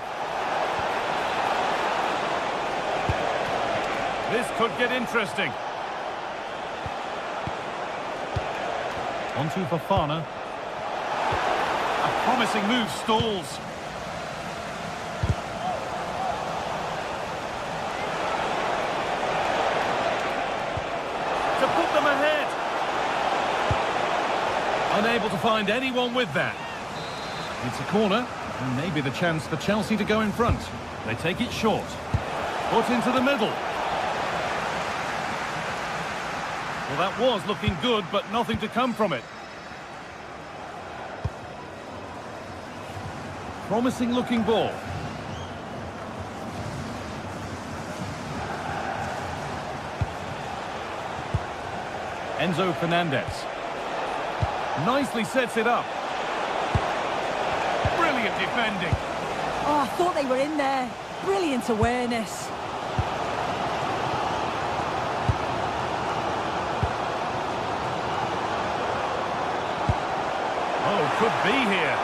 This could get interesting. On to Fofana. A promising move stalls. To put them ahead. Unable to find anyone with that. It's a corner, and maybe the chance for Chelsea to go in front. They take it short. Put into the middle. Well, that was looking good, but nothing to come from it. Promising looking ball. Enzo Fernandez. Nicely sets it up. Brilliant defending. Oh, I thought they were in there. Brilliant awareness. Oh, could be here.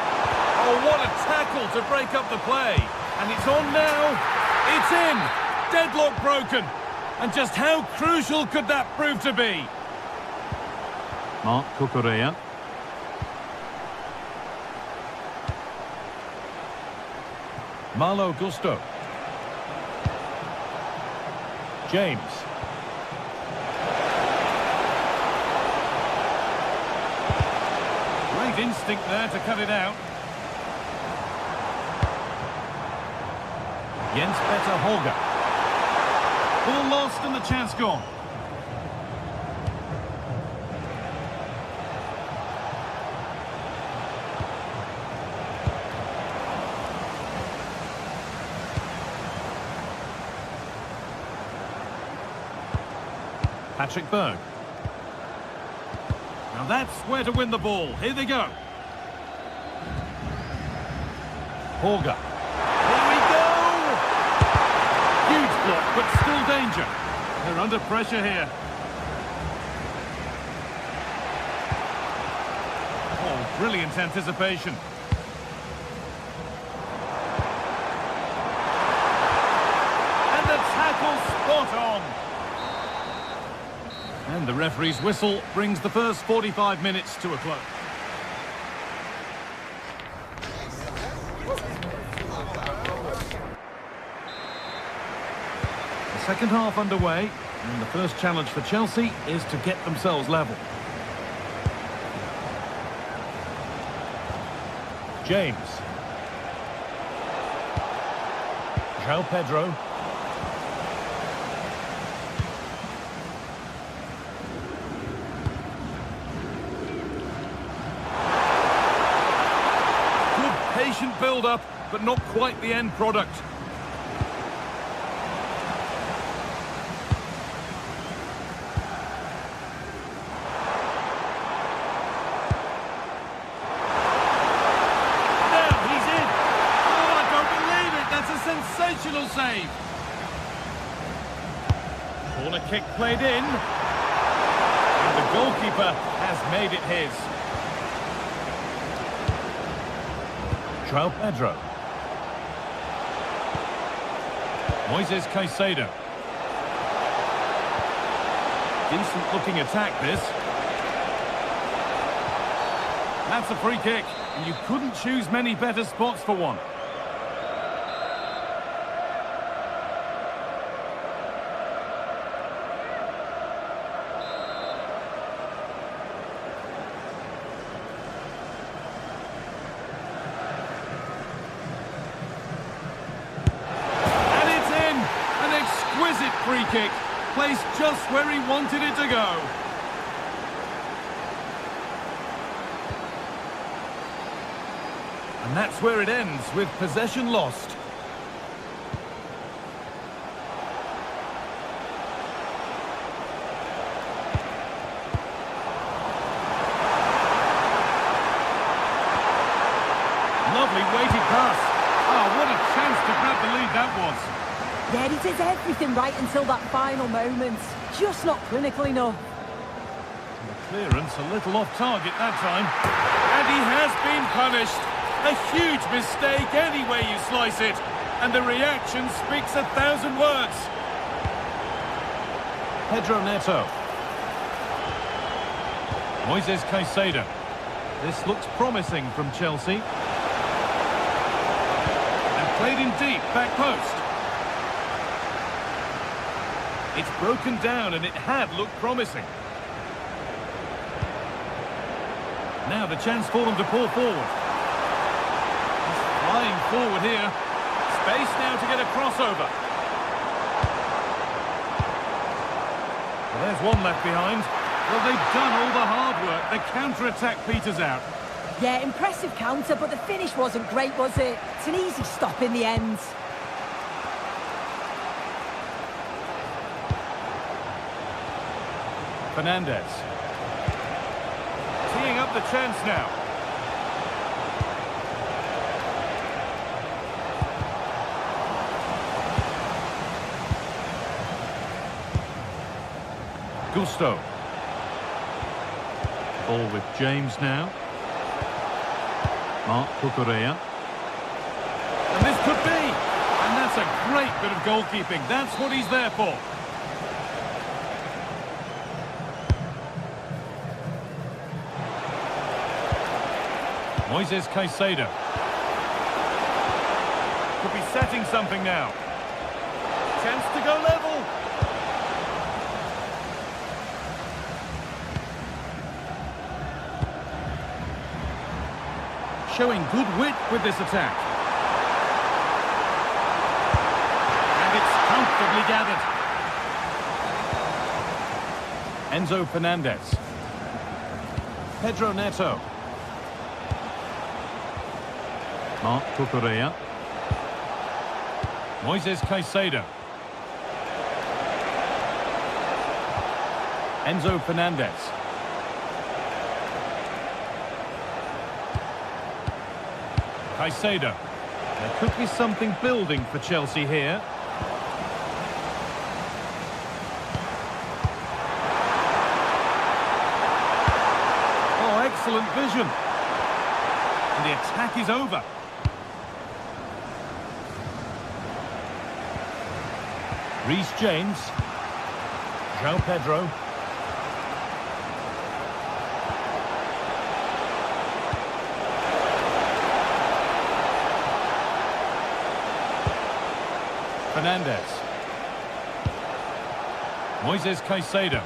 Oh, what a tackle to break up the play. And it's on now. It's in. Deadlock broken. And just how crucial could that prove to be? Marc Cucurella. Malo Gusto. James. Great instinct there to cut it out. Jens Petter Holger. Ball lost and the chance gone. Patrick Berg. Now that's where to win the ball. Here they go. Horga. Here we go! Huge block, but still danger. They're under pressure here. Oh, brilliant anticipation. And the tackle spot on. And the referee's whistle brings the first 45 minutes to a close. The second half underway, and the first challenge for Chelsea is to get themselves level. James. João Pedro. Patient build-up, but not quite the end product. Now he's in. Oh, I don't believe it. That's a sensational save. Corner kick played in. And the goalkeeper has made it his. João Pedro. Moises Caicedo. Decent looking attack this. That's a free kick, and you couldn't choose many better spots for one. Free kick, placed just where he wanted it to go. And that's where it ends, with possession lost. Lovely weighted pass. Oh, what a chance to grab the lead that was. Yeah, he did everything right until that final moment. Just not clinical enough. The clearance a little off target that time. And he has been punished. A huge mistake any way you slice it. And the reaction speaks 1,000 words. Pedro Neto. Moises Caicedo. This looks promising from Chelsea. And played in deep, back post. It's broken down and it had looked promising. Now the chance for them to pull forward. He's flying forward here. Space now to get a crossover. Well, there's one left behind. Well, they've done all the hard work. The counter-attack peters out. Yeah, impressive counter, but the finish wasn't great, was it? It's an easy stop in the end. Fernandez. Teeing up the chance now. Gusto. Ball with James now. Marc Cucurella. And this could be. And that's a great bit of goalkeeping. That's what he's there for. Moises Caicedo. Could be setting something now. Chance to go level. Showing good wit with this attack. And it's comfortably gathered. Enzo Fernandez. Pedro Neto. Marc Cucurella. Moises Caicedo. Enzo Fernandez. Caicedo. There could be something building for Chelsea here. Oh, excellent vision. And the attack is over. Reece James. João Pedro. Fernandez. Moises Caicedo.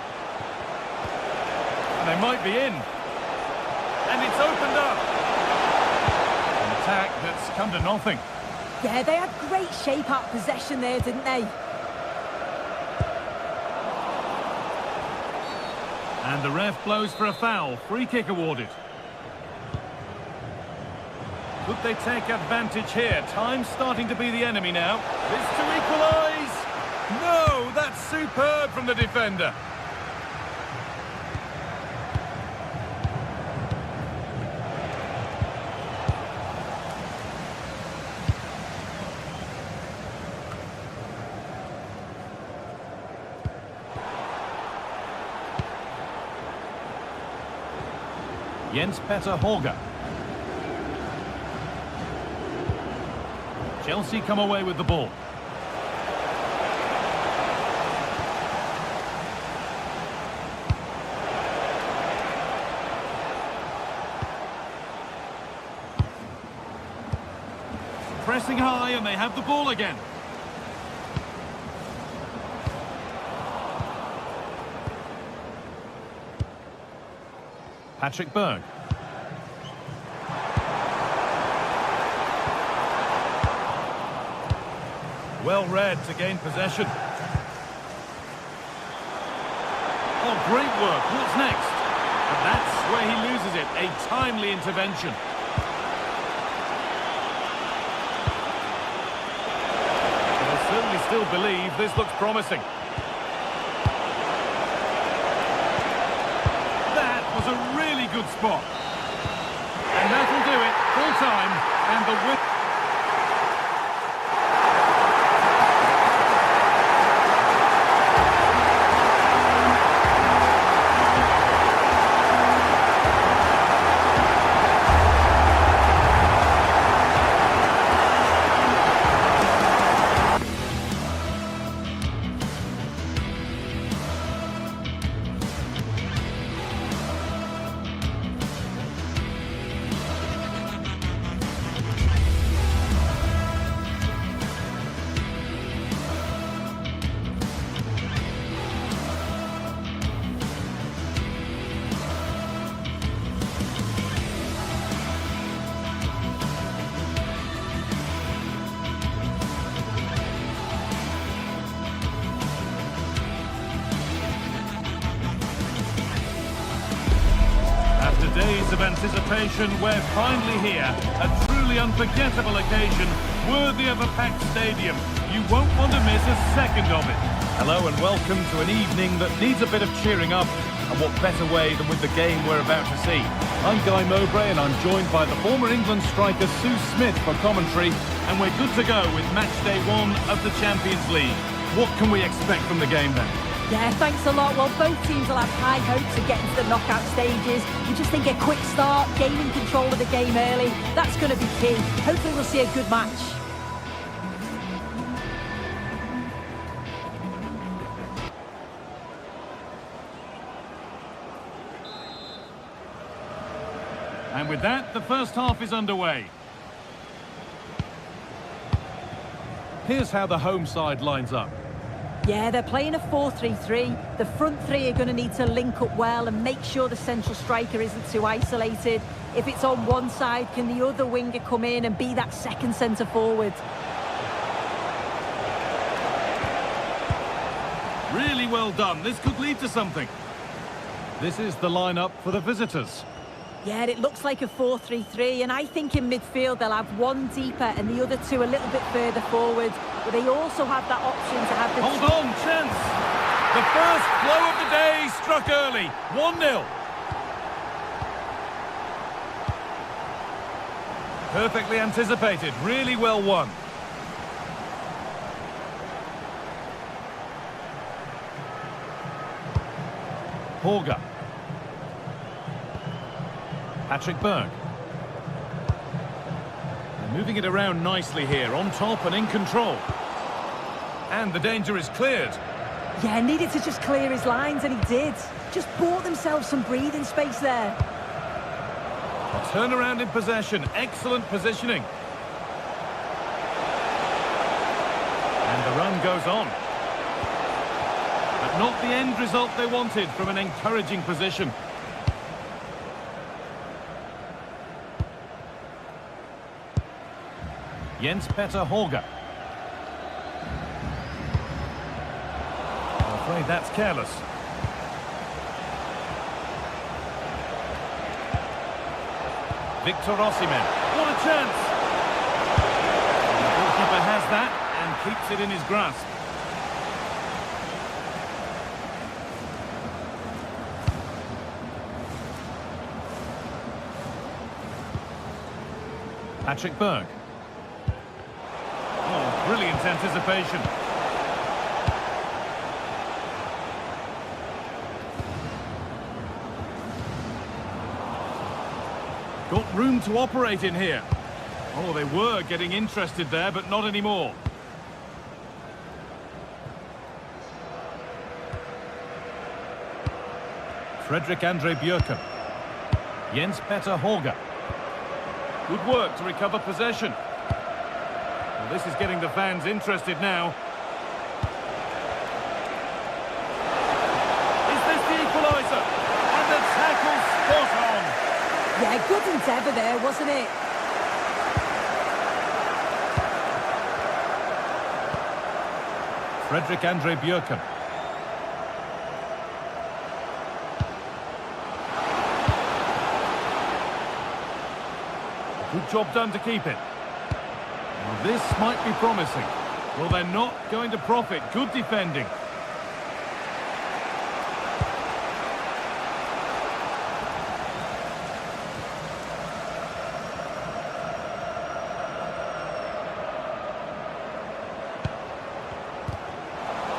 And they might be in. And it's opened up. An attack that's come to nothing. Yeah, they had great shape out possession there, didn't they? And the ref blows for a foul. Free kick awarded. Could they take advantage here? Time's starting to be the enemy now. This to equalise. No, that's superb from the defender. Jens-Peter Holger. Chelsea come away with the ball. Pressing high and they have the ball again. Patrick Berg. Well read to gain possession. Oh, great work. What's next? And that's where he loses it. A timely intervention. I certainly still believe this looks promising. That was a really good spot. And that'll do it. Full time. And the win. Days of anticipation, we're finally here. A truly unforgettable occasion, worthy of a packed stadium. You won't want to miss a second of it. Hello and welcome to an evening that needs a bit of cheering up. And what better way than with the game we're about to see. I'm Guy Mowbray and I'm joined by the former England striker Sue Smith for commentary. And we're good to go with match day 1 of the Champions League. What can we expect from the game then? Yeah, thanks a lot. Well, both teams will have high hopes of getting to the knockout stages. We just think a quick start, gaining control of the game early, that's going to be key. Hopefully we'll see a good match. And with that, the first half is underway. Here's how the home side lines up. Yeah, they're playing a 4-3-3. The front three are going to need to link up well and make sure the central striker isn't too isolated. If it's on one side, can the other winger come in and be that second centre forward? Really well done. This could lead to something. This is the lineup for the visitors. Yeah, it looks like a 4-3-3, and I think in midfield they'll have one deeper and the other two a little bit further forward. But they also have that option to have the... Hold on, chance! The first blow of the day struck early. 1-0. Perfectly anticipated. Really well won. Horga. Patrick Berg. Moving it around nicely here, on top and in control. And the danger is cleared. Yeah, needed to just clear his lines, and he did. Just bought themselves some breathing space there. A turnaround in possession, excellent positioning. And the run goes on. But not the end result they wanted from an encouraging position. Jens-Peter Horga. I'm afraid that's careless. Victor Osimhen. What a chance! The goalkeeper has that and keeps it in his grasp. Patrick Berg. Oh, brilliant anticipation. Got room to operate in here. Oh, they were getting interested there, but not anymore. Fredrik Andre Bjørken. Jens-Peter Horga. Good work to recover possession. Well, this is getting the fans interested now. Is this the equaliser? And the tackle spot on. Yeah, good endeavour there, wasn't it? Fredrik Andre Bjørken. Good job done to keep it. Well, this might be promising. Well, they're not going to profit. Good defending.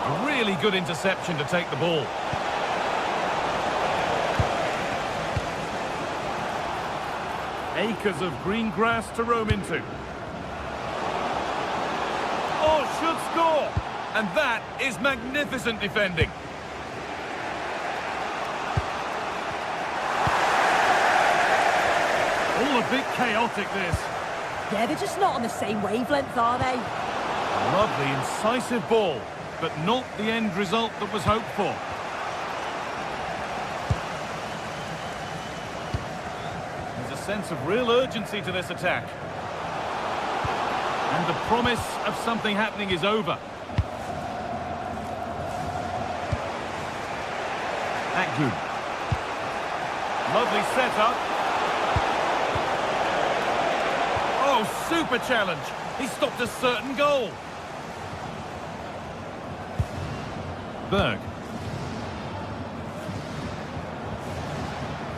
A really good interception to take the ball. Acres of green grass to roam into. Oh, should score! And that is magnificent defending. All a bit chaotic, this. Yeah, they're just not on the same wavelength, are they? A lovely, incisive ball, but not the end result that was hoped for. Sense of real urgency to this attack. And the promise of something happening is over. Akgün. Lovely setup. Oh, super challenge. He stopped a certain goal. Berg.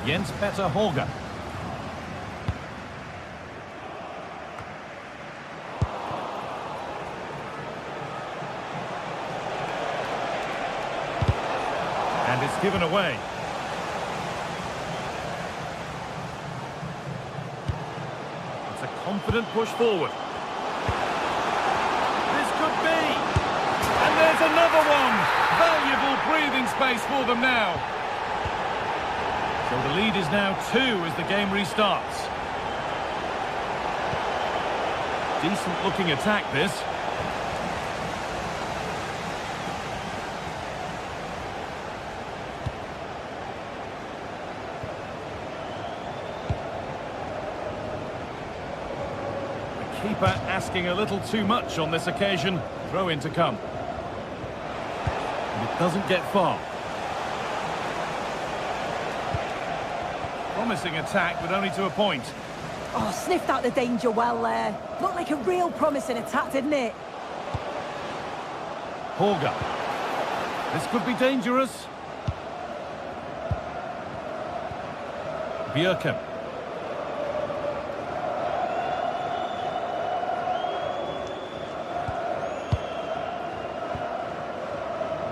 Jens-Peter Horga. And it's given away. It's a confident push forward. This could be. And there's another one. Valuable breathing space for them now. So the lead is now 2 as the game restarts. Decent looking attack, this. Keeper asking a little too much on this occasion. Throw in to come. And it doesn't get far. Promising attack, but only to a point. Oh, sniffed out the danger well there. Looked like a real promising attack, didn't it? Horga. This could be dangerous. Bjerke.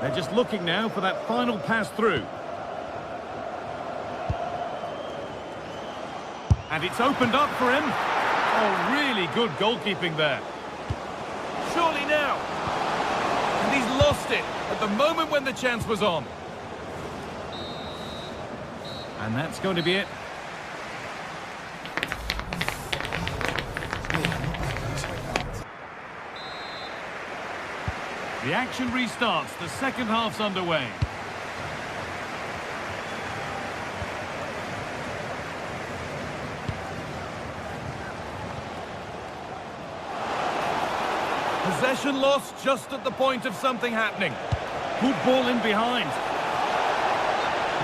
They're just looking now for that final pass through. And it's opened up for him. Oh, really good goalkeeping there. Surely now. And he's lost it at the moment when the chance was on. And that's going to be it. The action restarts. The second half's underway. Possession lost just at the point of something happening. Good ball in behind.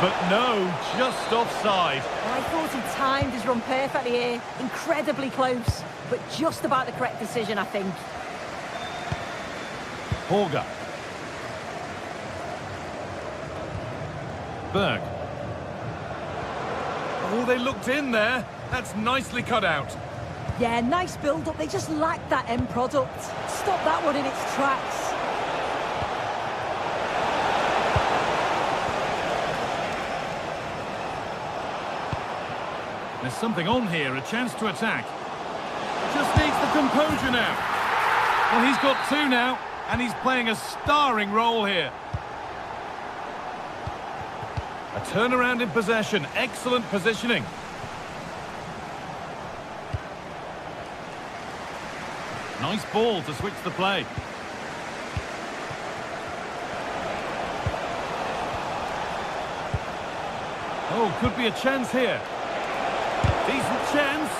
But no, just offside. Well, I thought he timed his run perfectly here. Incredibly close, but just about the correct decision, I think. Holger. Berg. Oh, they looked in there. That's nicely cut out. Yeah, nice build-up. They just lacked that end product. Stop that one in its tracks. There's something on here, a chance to attack. Just needs the composure now. Well, he's got two now, and he's playing a starring role here. A turnaround in possession, excellent positioning. Nice ball to switch the play. Oh, could be a chance here. Decent chance.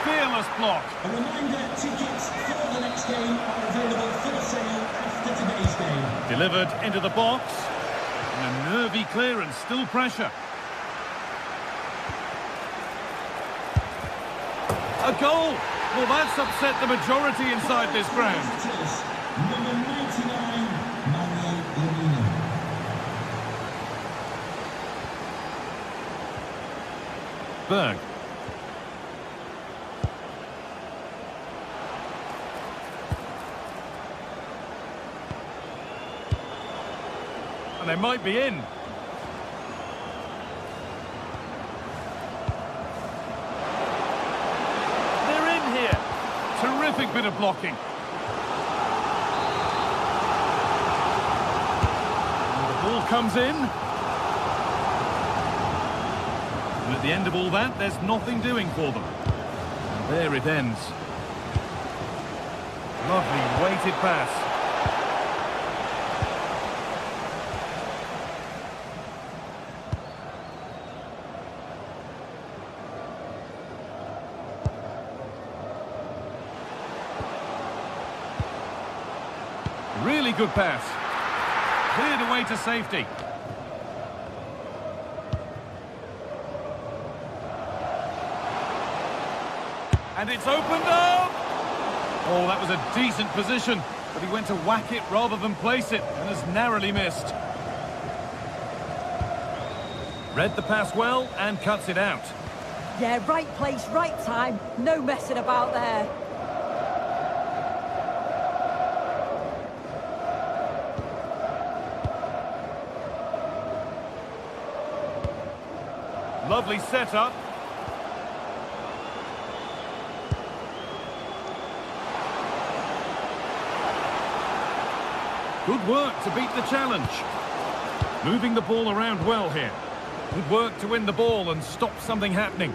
Fearless block. A reminder, tickets for the next game are available for sale after today's game. Delivered into the box. And a nervy clearance, still pressure. A goal! Well, that's upset the majority inside this ground. Number 99, Mario. Berg. And they might be in. Terrific bit of blocking. And the ball comes in. And at the end of all that, there's nothing doing for them. And there it ends. Lovely weighted pass. Really good pass. Cleared away to safety. And it's opened up! Oh, that was a decent position, but he went to whack it rather than place it, and has narrowly missed. Read the pass well and cuts it out. Yeah, right place, right time. No messing about there. Lovely setup. Good work to beat the challenge. Moving the ball around well here. Good work to win the ball and stop something happening.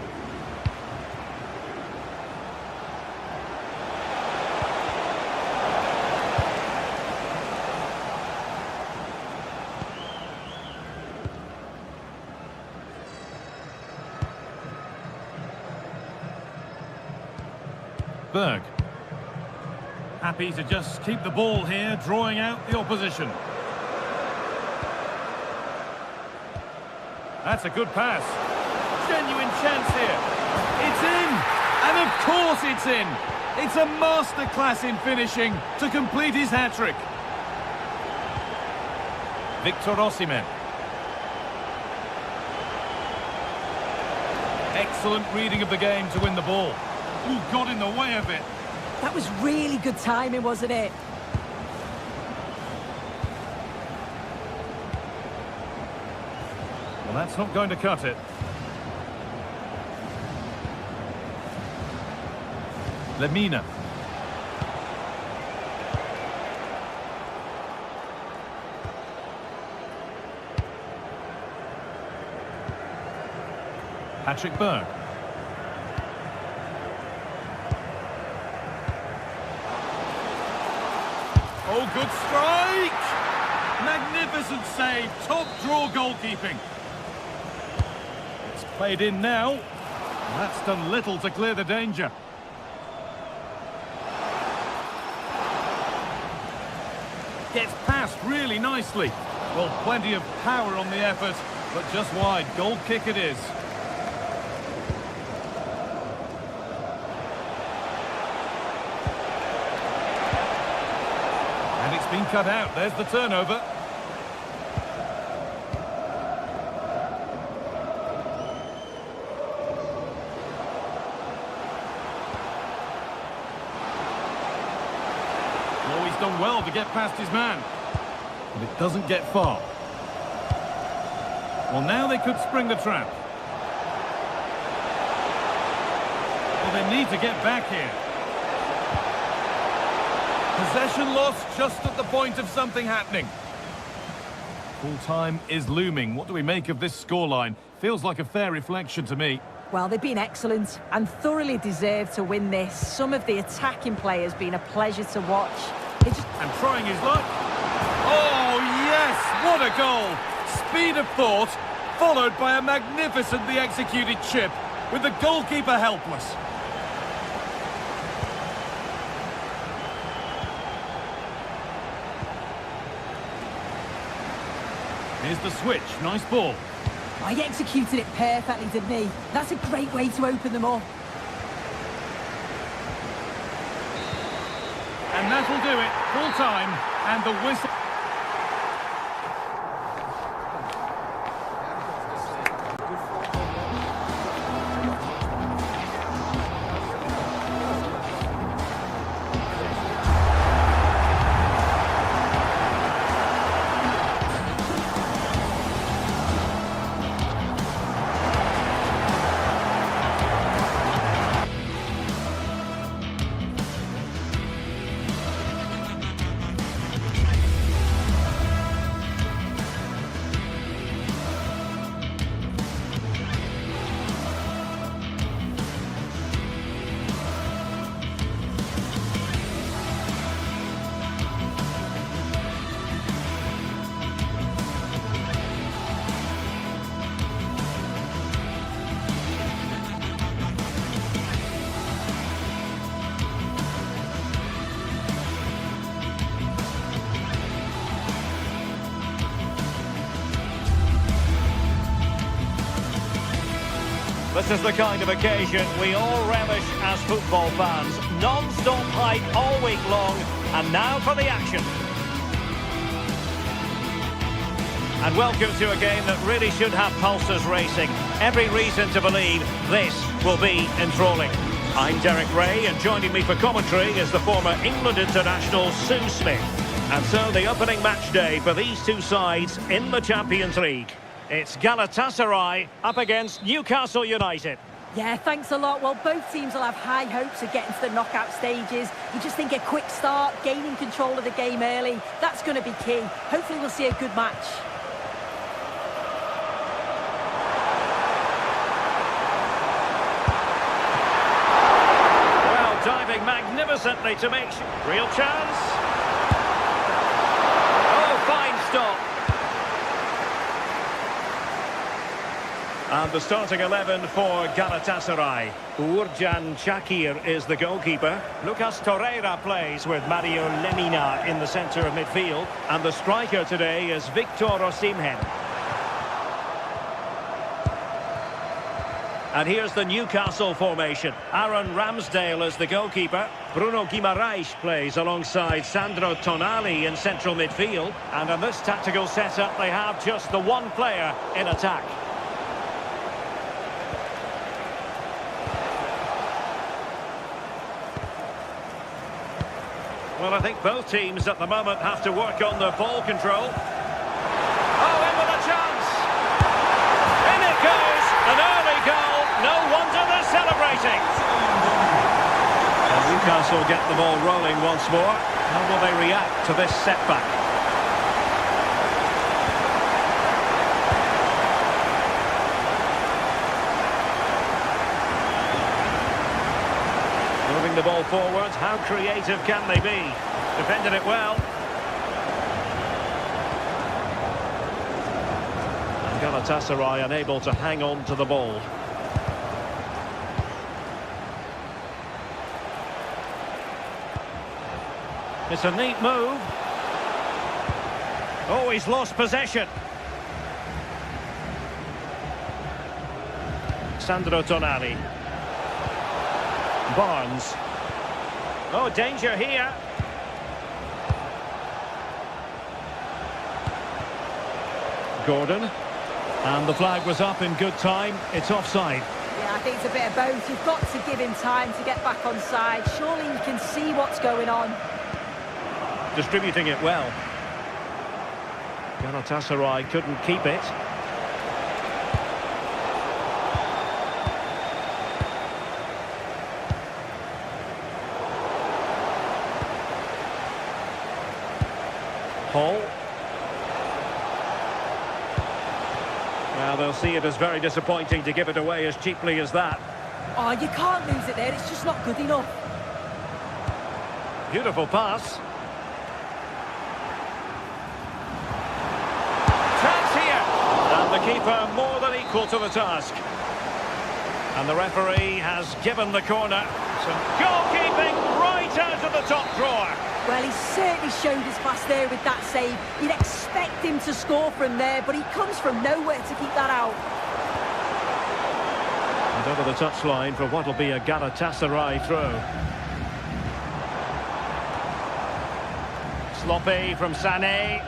Berg. Happy to just keep the ball here, drawing out the opposition. That's a good pass. Genuine chance here. It's in! And of course it's in! It's a masterclass in finishing to complete his hat-trick. Victor Osimhen. Excellent reading of the game to win the ball. Ooh, got in the way of it. That was really good timing, wasn't it? Well, that's not going to cut it. Lemina. Patrick Berg. Oh, good strike! Magnificent save, top draw goalkeeping. It's played in now. That's done little to clear the danger. Gets past really nicely. Well, plenty of power on the effort, but just wide. Goal kick it is. And it's been cut out. There's the turnover. Oh, he's done well to get past his man. But it doesn't get far. Well, now they could spring the trap. Well, they need to get back here. Possession lost just at the point of something happening. Full time is looming. What do we make of this scoreline? Feels like a fair reflection to me. Well, they've been excellent and thoroughly deserved to win this. Some of the attacking players been a pleasure to watch. And trying his luck. Oh, yes! What a goal! Speed of thought, followed by a magnificently executed chip, with the goalkeeper helpless. Here's the switch. Nice ball. I executed it perfectly, didn't he? That's a great way to open them up. And that'll do it. Full time. And the whistle. This is the kind of occasion we all relish as football fans. Non-stop hype all week long, and now for the action. And welcome to a game that really should have pulses racing. Every reason to believe this will be enthralling. I'm Derek Ray, and joining me for commentary is the former England international Sue Smith. And so the opening match day for these two sides in the Champions League. It's Galatasaray up against Newcastle United. Yeah, thanks a lot. Well, both teams will have high hopes of getting to the knockout stages. You just think a quick start, gaining control of the game early, that's going to be key. Hopefully we'll see a good match. Well, diving magnificently to make real chance. Oh, fine stop. And the starting 11 for Galatasaray. Uğurcan Çakır is the goalkeeper. Lucas Torreira plays with Mario Lemina in the centre of midfield. And the striker today is Victor Osimhen. And here's the Newcastle formation. Aaron Ramsdale is the goalkeeper. Bruno Guimaraes plays alongside Sandro Tonali in central midfield. And in this tactical setup, they have just the one player in attack. Well, I think both teams at the moment have to work on their ball control. Oh, in with a chance! In it goes! An early goal! No wonder they're celebrating! And Newcastle get the ball rolling once more. How will they react to this setback? Moving the ball forward, how creative can they be? Defended it well. And Galatasaray unable to hang on to the ball. It's a neat move. Oh, he's lost possession. Sandro Tonali. Barnes. Oh, danger here. Gordon. And the flag was up in good time. It's offside. Yeah, I think it's a bit of both. You've got to give him time to get back on side. Surely you can see what's going on. Distributing it well. Galatasaray couldn't keep it. Hall. Well, they'll see it as very disappointing to give it away as cheaply as that. Oh, you can't lose it there. It's just not good enough. Beautiful pass. Chance here. And the keeper more than equal to the task. And the referee has given the corner. Some goalkeeping right out of the top drawer. Well, he certainly showed his class there with that save. You'd expect him to score from there, but he comes from nowhere to keep that out. And over the touchline for what will be a Galatasaray throw. Sloppy from Sané.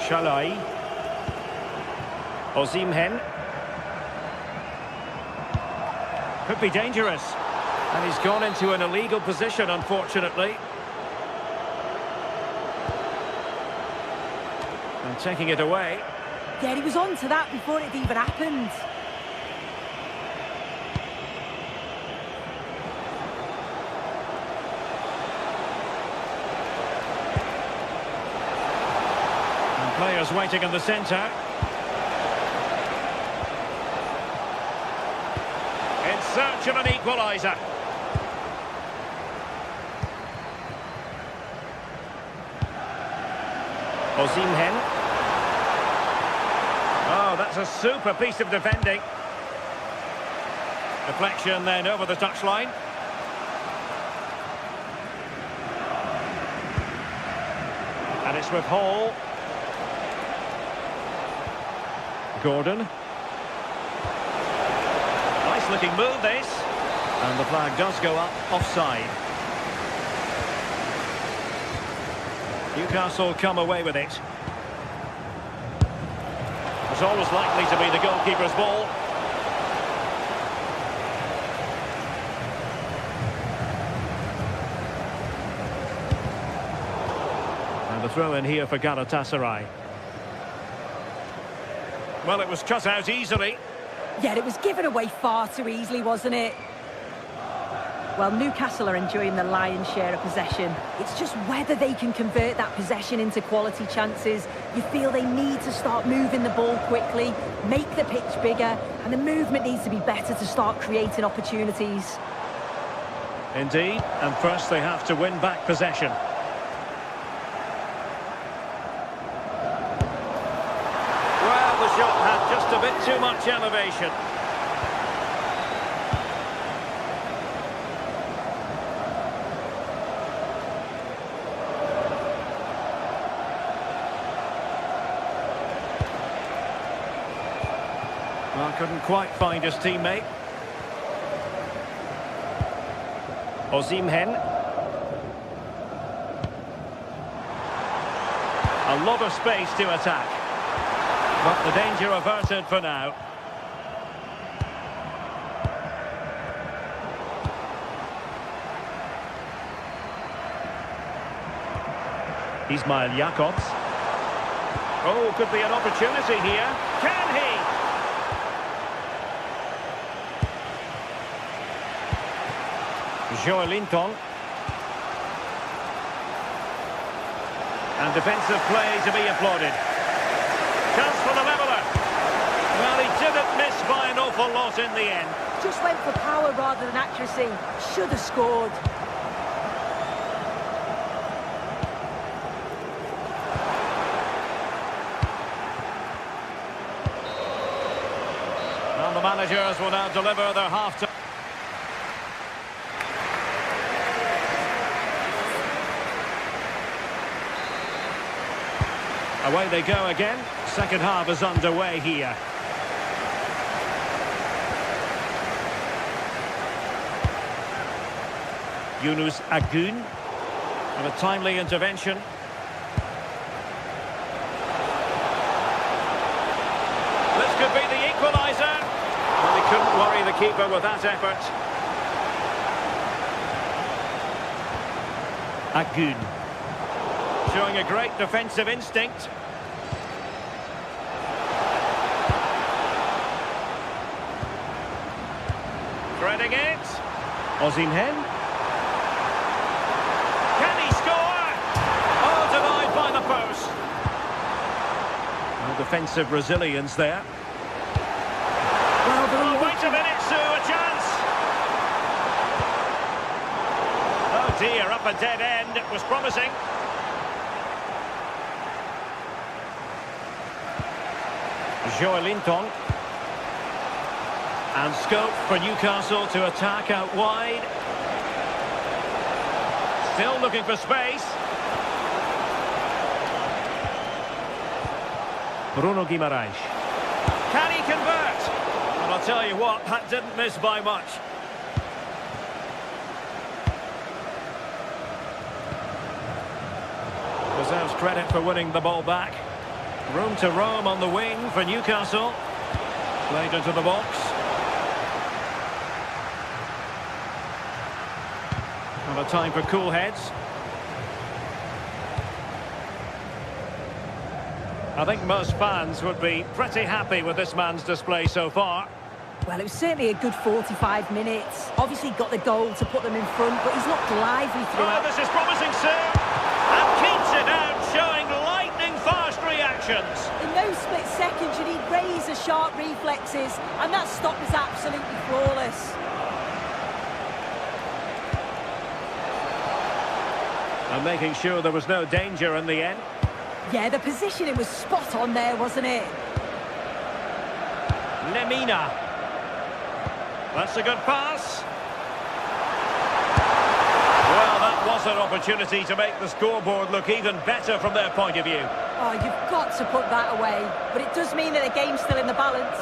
Shalai. Osimhen. Could be dangerous. And he's gone into an illegal position, unfortunately. And taking it away. Yeah, he was on to that before it even happened. And players waiting in the centre. In search of an equaliser. Osimhen. Oh, that's a super piece of defending. Deflection then over the touchline. And it's with Hall. Gordon. Nice looking move this. And the flag does go up offside. Newcastle come away with it. It's always likely to be the goalkeeper's ball. And the throw in here for Galatasaray. Well, it was cut out easily. Yeah, it was given away far too easily, wasn't it? Well, Newcastle are enjoying the lion's share of possession. It's just whether they can convert that possession into quality chances. You feel they need to start moving the ball quickly, make the pitch bigger, and the movement needs to be better to start creating opportunities. Indeed, and first they have to win back possession. Well, the shot had just a bit too much elevation. Well, couldn't quite find his teammate. Osimhen. A lot of space to attack. But the danger averted for now. Ismail Jakobs. Oh, could be an opportunity here. Can he? Joelinton. And defensive play to be applauded. Chance for the leveller. Well, he didn't miss by an awful lot in the end. Just went for power rather than accuracy. Should have scored. And the managers will now deliver their half-time. Away they go again. Second half is underway here. Yunus Agun. And a timely intervention. This could be the equaliser. Well, he couldn't worry the keeper with that effort. Agun. Showing a great defensive instinct. Threading it. Osimhen. Can he score? Oh, denied by the post. No defensive resilience there. Well, Oh, wait a minute, Sue, a chance. Oh dear, up a dead end. It was promising. Joelinton. And scope for Newcastle to attack out wide. Still looking for space. Bruno Guimaraes. Can he convert? And I'll tell you what, that didn't miss by much. Deserves credit for winning the ball back. Room to roam on the wing for Newcastle. Played into the box. And a time for cool heads. I think most fans would be pretty happy with this man's display so far. Well, it was certainly a good 45 minutes. Obviously got the goal to put them in front, but he's looked lively Oh, throughout. this is promising, sir. And keeps it out, showing lightning-fast reactions. In those split seconds, you need razor-sharp reflexes, and that stop is absolutely flawless. And making sure there was no danger in the end. Yeah, the positioning was spot on there, wasn't it? Lemina. That's a good pass. Well, that was an opportunity to make the scoreboard look even better from their point of view. Oh, you've got to put that away. But it does mean that the game's still in the balance.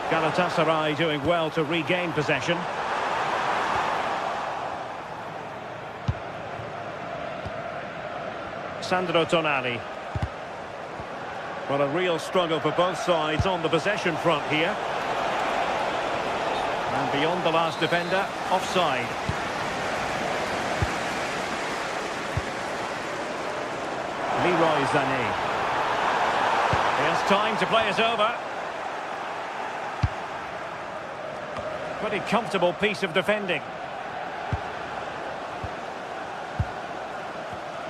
Galatasaray doing well to regain possession. Sandro Tonali. Well, a real struggle for both sides on the possession front here. And beyond the last defender, offside. Leroy Sané. He has time to play it over. Pretty comfortable piece of defending.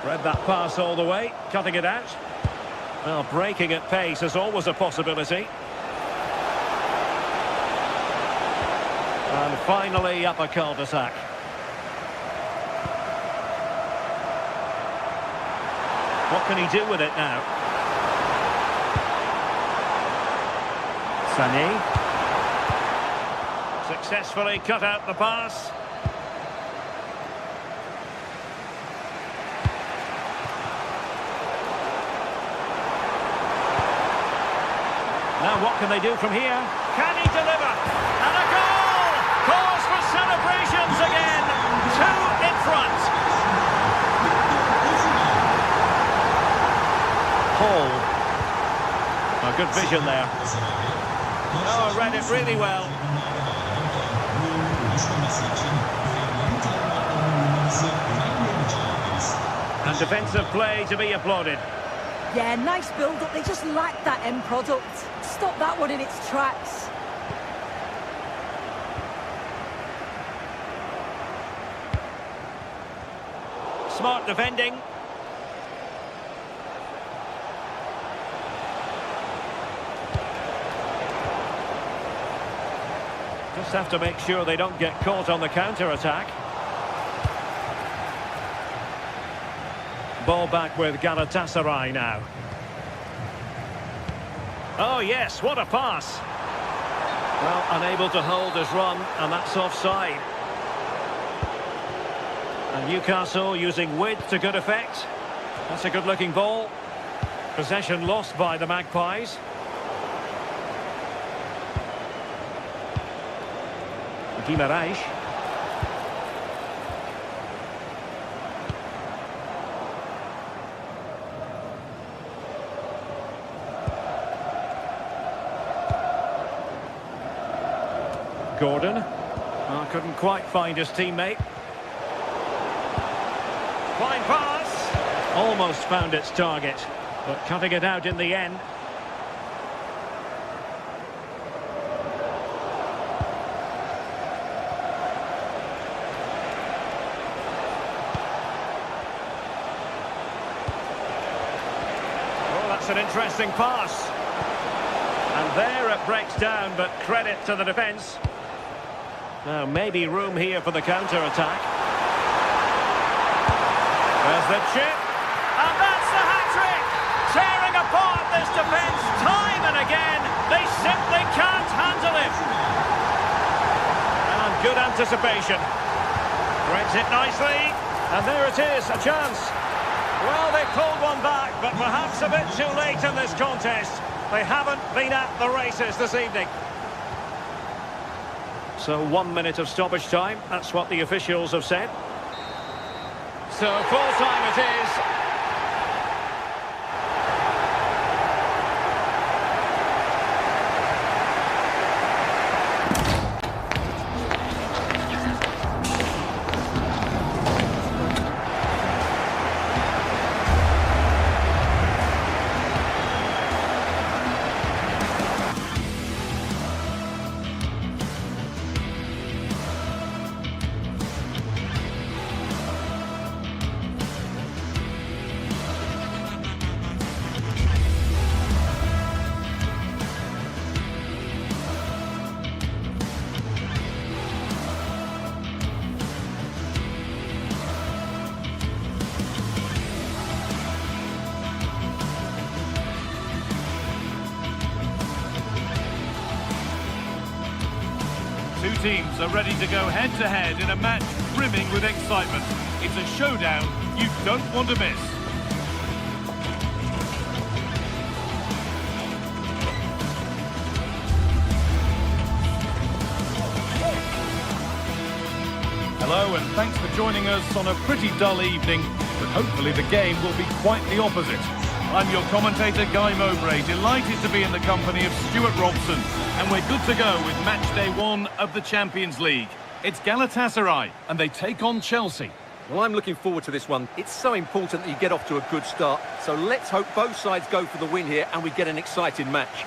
Read that pass all the way, cutting it out. Well, breaking at pace is always a possibility. And finally up a cul-de-sac. What can he do with it now? Sané. Successfully cut out the pass. Now what can they do from here? Can he deliver? And a goal! Cause for celebrations again. 2 in front. Hall. Oh, good vision there. Oh, read it really well. And defensive play to be applauded. Yeah, nice build-up. They just lacked that end product. Stop that one in its tracks. Smart defending. Just have to make sure they don't get caught on the counter-attack. Ball back with Galatasaray now. Oh yes, what a pass. Well, unable to hold his run, and that's offside. And Newcastle using width to good effect. That's a good-looking ball. Possession lost by the Magpies. Guimaraes. Gordon. Oh, couldn't quite find his teammate. Fine pass. Almost found its target, but cutting it out in the end. Oh, that's an interesting pass. And there it breaks down, but credit to the defence. Now, maybe room here for the counter-attack. There's the chip. And that's the hat-trick! Tearing apart this defence time and again. They simply can't handle it. And good anticipation. Threads it nicely. And there it is, a chance. Well, they pulled one back, but perhaps a bit too late in this contest. They haven't been at the races this evening. So 1 minute of stoppage time, that's what the officials have said. So full time it is. Two teams are ready to go head-to-head in a match brimming with excitement. It's a showdown you don't want to miss. Hello and thanks for joining us on a pretty dull evening, but hopefully the game will be quite the opposite. I'm your commentator, Guy Mowbray, delighted to be in the company of Stuart Robson, and we're good to go with match day 1 of the Champions League. It's Galatasaray, and they take on Chelsea. Well, I'm looking forward to this one. It's so important that you get off to a good start, so let's hope both sides go for the win here and we get an exciting match.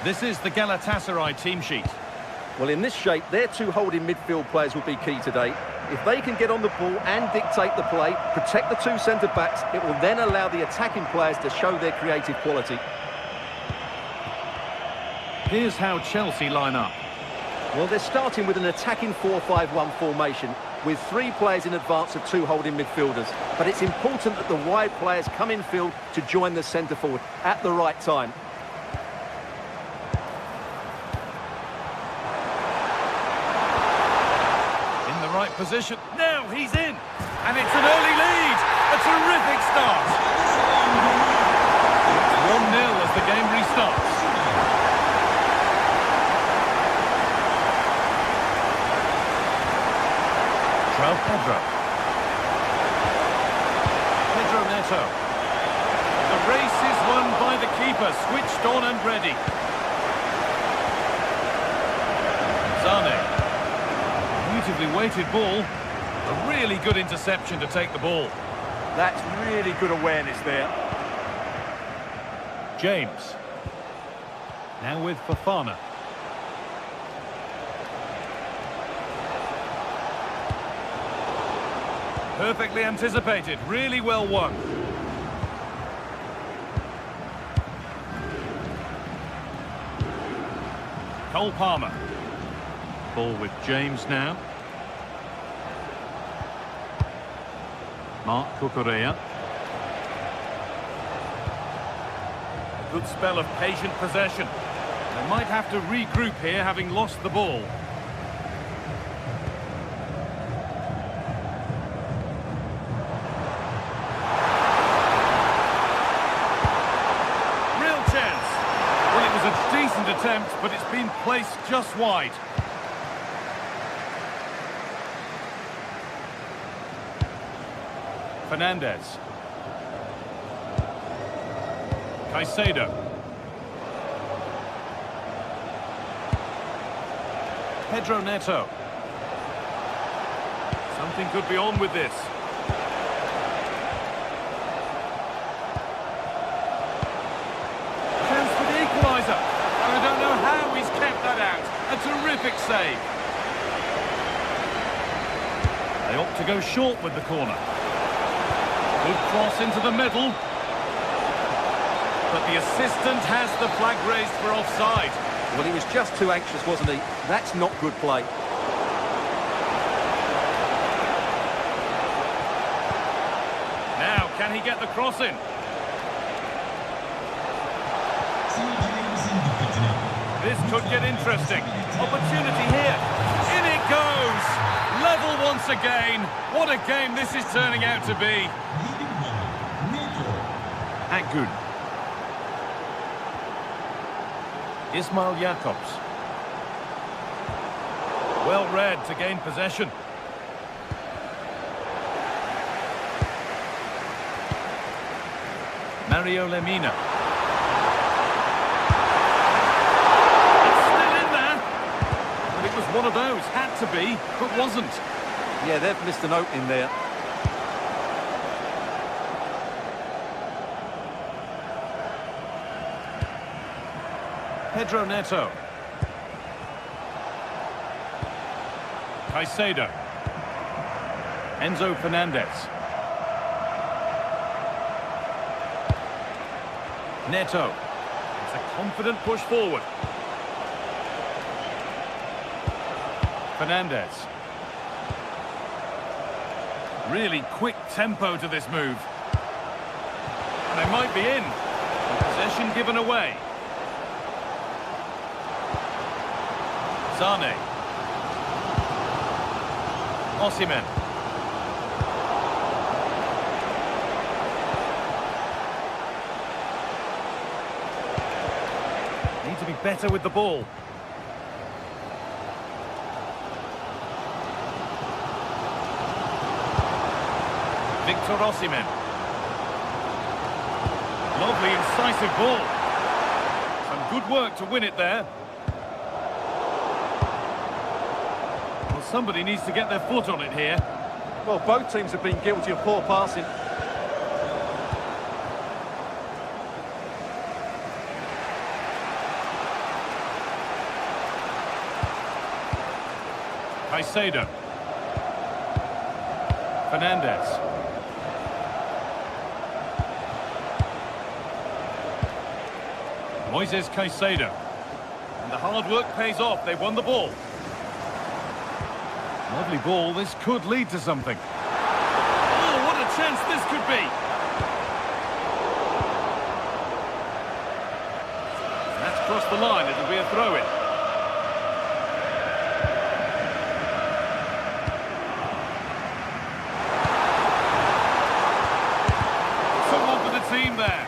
This is the Galatasaray team sheet. Well, in this shape, their two holding midfield players will be key today. If they can get on the ball and dictate the play, protect the two centre-backs, it will then allow the attacking players to show their creative quality. Here's how Chelsea line up. Well, they're starting with an attacking 4-5-1 formation, with 3 players in advance of 2 holding midfielders. But it's important that the wide players come in field to join the centre-forward at the right time. Right position. Now he's in. And it's an early lead. A terrific start. Pedro Neto. The race is won by the keeper, switched on and ready. Zane. Beautifully weighted ball. A really good interception to take the ball. That's really good awareness there. James. Now with Fofana. Perfectly anticipated, really well won. Cole Palmer. Ball with James now. Mark Cucurella. A good spell of patient possession. They might have to regroup here, having lost the ball. Real chance. Well, it was a decent attempt, but it's been placed just wide. Fernandez. Caicedo. Pedro Neto. Something could be on with this. Chance for the equaliser. And I don't know how he's kept that out. A terrific save. They opt to go short with the corner. Good cross into the middle. But the assistant has the flag raised for offside. Well, he was just too anxious, wasn't he? That's not good play. Now, can he get the cross in? This could get interesting. Opportunity here. In it goes! Level once again. What a game this is turning out to be. Good. Ismail Jakobs. Well read to gain possession. Mario Lemina. It's still in there. But it was one of those. Had to be, but wasn't. Yeah, they've missed an opening there. Pedro Neto. Caicedo. Enzo Fernandez. Neto. It's a confident push forward. Fernandez. Really quick tempo to this move. And they might be in. Possession given away. Zane. Osimhen. Need to be better with the ball. Victor Osimhen. Lovely incisive ball. Some good work to win it there. Somebody needs to get their foot on it here. Well, both teams have been guilty of poor passing. Caicedo. Fernandez. Moises Caicedo. And the hard work pays off. They won the ball. Lovely ball. This could lead to something. Oh, what a chance this could be. That's crossed the line. It'll be a throw-in. Someone for the team there.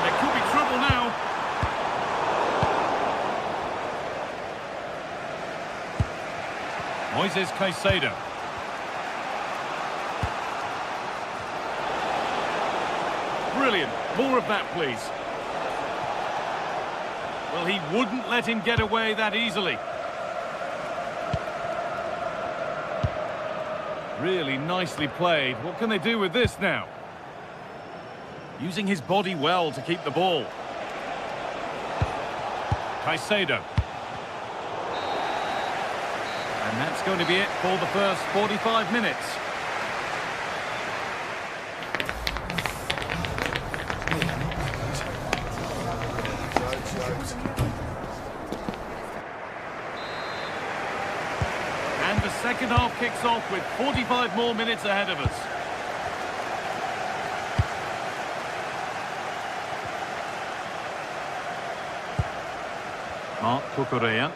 There could be trouble now. Moises Caicedo. More of that, please. Well, he wouldn't let him get away that easily. Really nicely played. What can they do with this now? Using his body well to keep the ball. Caicedo. And that's going to be it for the first 45 minutes. And the second half kicks off with 45 more minutes ahead of us. Marc Cucurella.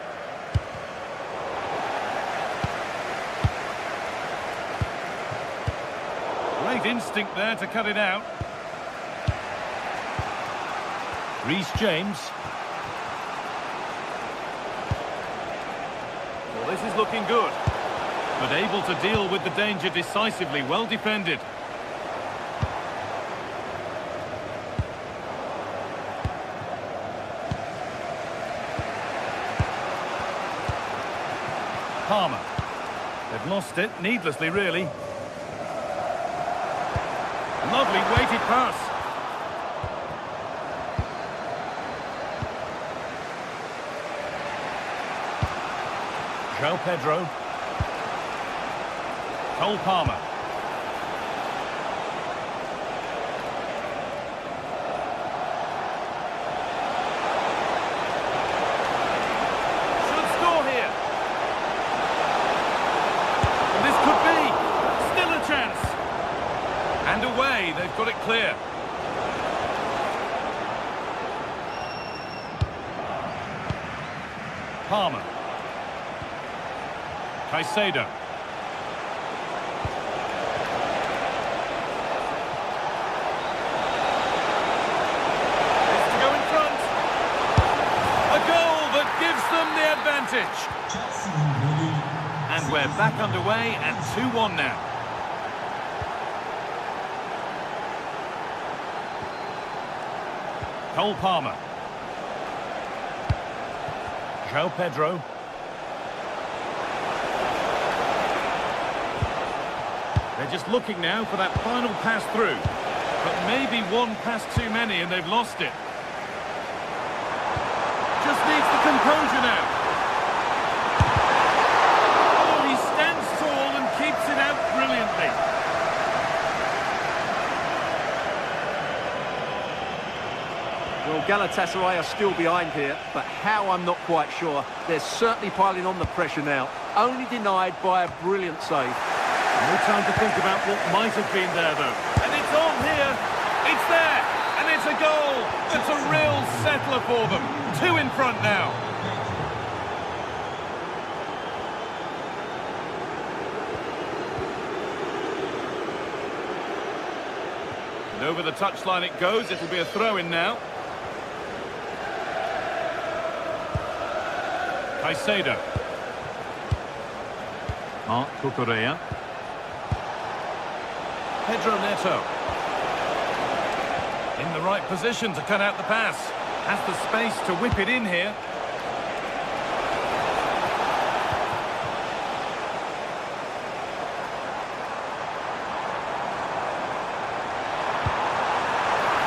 Great instinct there to cut it out. Reece James. Well, this is looking good, but able to deal with the danger decisively. Well defended. Palmer. They've lost it, needlessly really. Lovely weighted pass. João Pedro. Cole Palmer. Should score here. And this could be still a chance. And away, they've got it clear. Palmer. Caicedo. It's to go in front. A goal that gives them the advantage. And we're back underway at 2-1 now. Cole Palmer. João Pedro. They're just looking now for that final pass through. But maybe one pass too many and they've lost it. Just needs the composure now. Oh, he stands tall and keeps it out brilliantly. Well, Galatasaray are still behind here, but how I'm not quite sure. They're certainly piling on the pressure now. Only denied by a brilliant save. No time to think about what might have been there, though. And it's on here. It's there. And it's a goal. It's a real settler for them. 2 in front now. And over the touchline it goes. It'll be a throw-in now. Caicedo. Marc Cucurella. Pedro Neto. In the right position to cut out the pass. Has the space to whip it in here.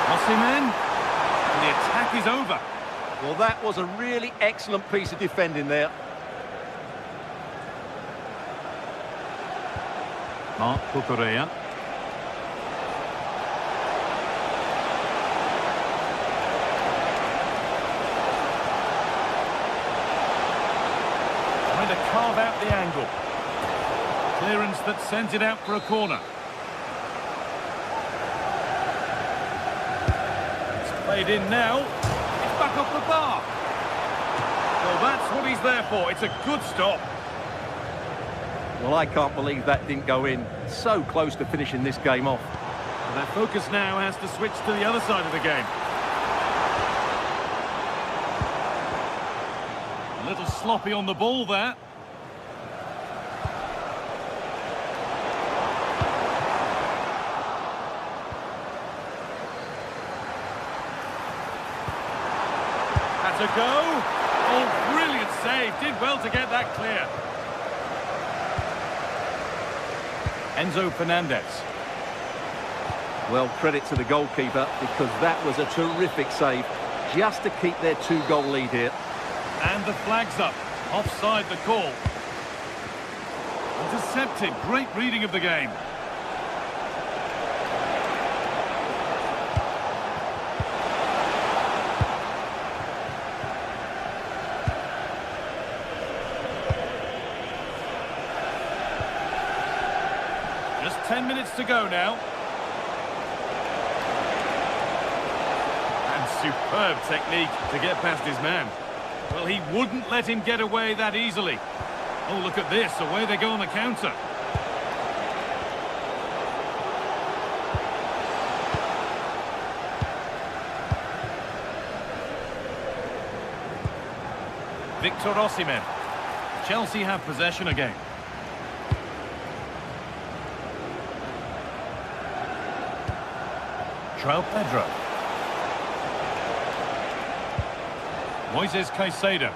Osimhen. And the attack is over. Well, that was a really excellent piece of defending there. Marc Cucurella. Trying to carve out the angle. Clearance that sends it out for a corner. It's played in now. It's back off the bar. Well, that's what he's there for. It's a good stop. Well, I can't believe that didn't go in. So close to finishing this game off. And their focus now has to switch to the other side of the game. A little sloppy on the ball there. That's a go. Oh, brilliant save. Did well to get that clear. Enzo Fernandez. Well, credit to the goalkeeper because that was a terrific save just to keep their 2-goal lead here. And the flag's up. Offside the call. Intercepted. Great reading of the game. Just 10 minutes to go now. And superb technique to get past his man. Well, he wouldn't let him get away that easily. Oh, look at this. Away they go on the counter. Victor Osimhen. Chelsea have possession again. João Pedro. Moises Caicedo.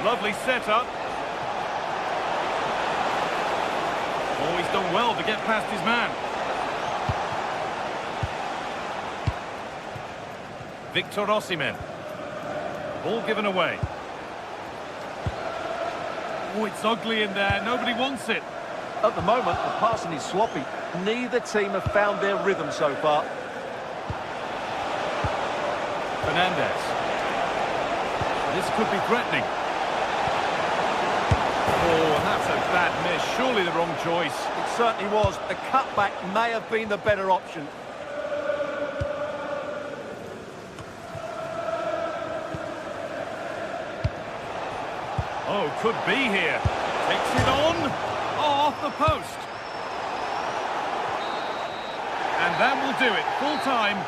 Lovely setup. Oh, he's done well to get past his man. Victor Osimhen. Ball given away. Oh, it's ugly in there. Nobody wants it. At the moment, the passing is sloppy. Neither team have found their rhythm so far. Fernandez. This could be threatening. Oh, and that's a bad miss. Surely the wrong choice. It certainly was. The cutback may have been the better option. Oh, could be here. Takes it on. Oh, off the post. And that will do it. Full time.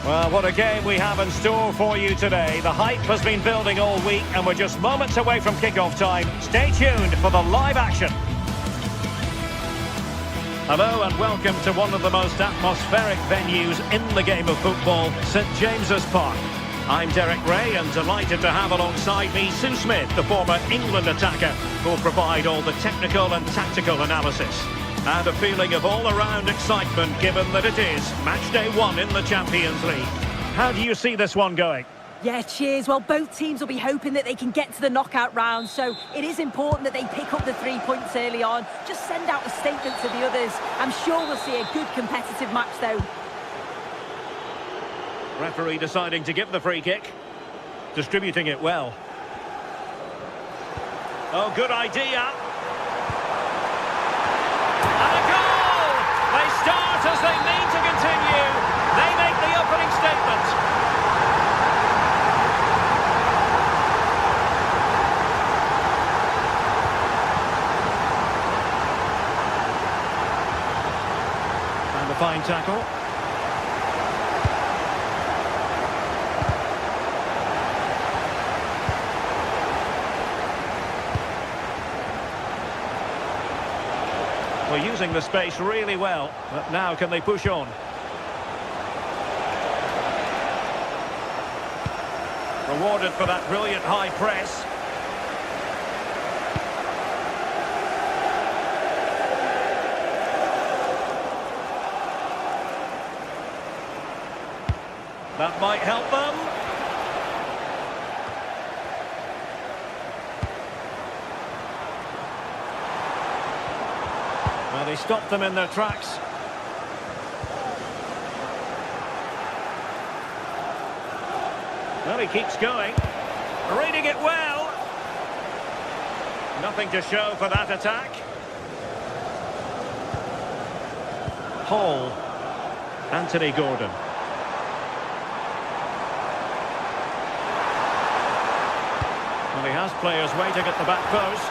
Well, what a game we have in store for you today. The hype has been building all week and we're just moments away from kickoff time. Stay tuned for the live action. Hello and welcome to one of the most atmospheric venues in the game of football, St James's Park. I'm Derek Ray and delighted to have alongside me Sue Smith, the former England attacker, who'll provide all the technical and tactical analysis. And a feeling of all-around excitement given that it is match day 1 in the Champions League. How do you see this one going? Yeah, cheers. Well, both teams will be hoping that they can get to the knockout round, so it is important that they pick up the 3 points early on. Just send out a statement to the others. I'm sure we'll see a good competitive match, though. Referee deciding to give the free kick. Distributing it well. Oh, good idea. They start as they mean to continue. They make the opening statement. And a fine tackle. We're using the space really well, but now can they push on? Rewarded for that brilliant high press. That might help them. Well, they stopped them in their tracks. Well, he keeps going. Reading it well. Nothing to show for that attack. Hall. Anthony Gordon. Well, he has players waiting at the back post.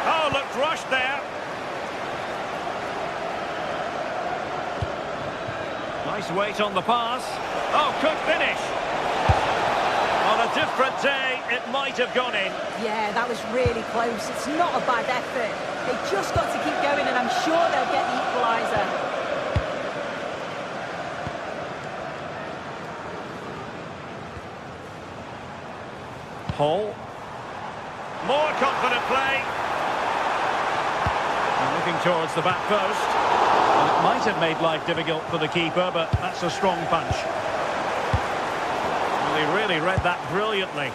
Oh, looked rushed there. Nice weight on the pass. Oh, could finish. On a different day, it might have gone in. Yeah, that was really close. It's not a bad effort. They've just got to keep going, and I'm sure they'll get the equaliser. Hall. More confident play. And looking towards the back post. Well, it might have made life difficult for the keeper, but that's a strong punch. Well, he really read that brilliantly.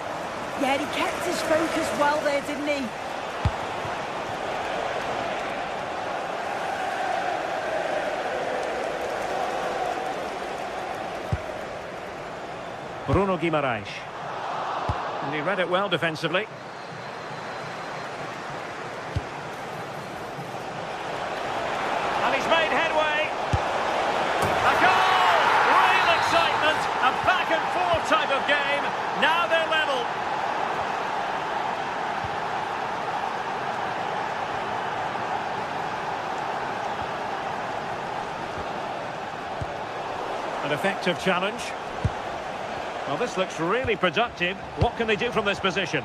Yeah, he kept his focus well there, didn't he? Bruno Guimaraes. And he read it well defensively. And he's made headway. A goal! Real excitement. A back and forth type of game. Now they're level. An effective challenge. Well, this looks really productive. What can they do from this position?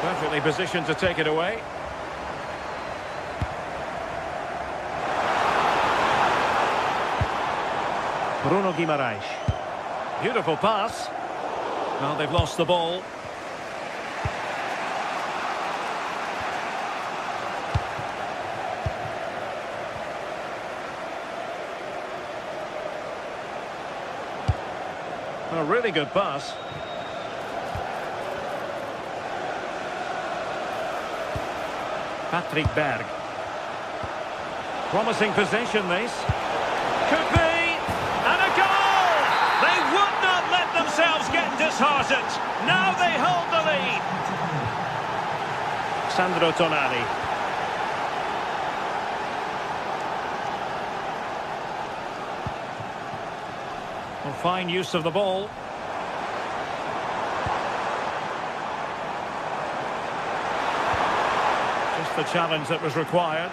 Perfectly positioned to take it away. Bruno Guimaraes. Beautiful pass. Well, they've lost the ball. A really good pass. Patrick Berg. Promising possession, this. Could be. And a goal! They would not let themselves get disheartened. Now they hold the lead. Sandro Tonali. Well, fine use of the ball. Just the challenge that was required.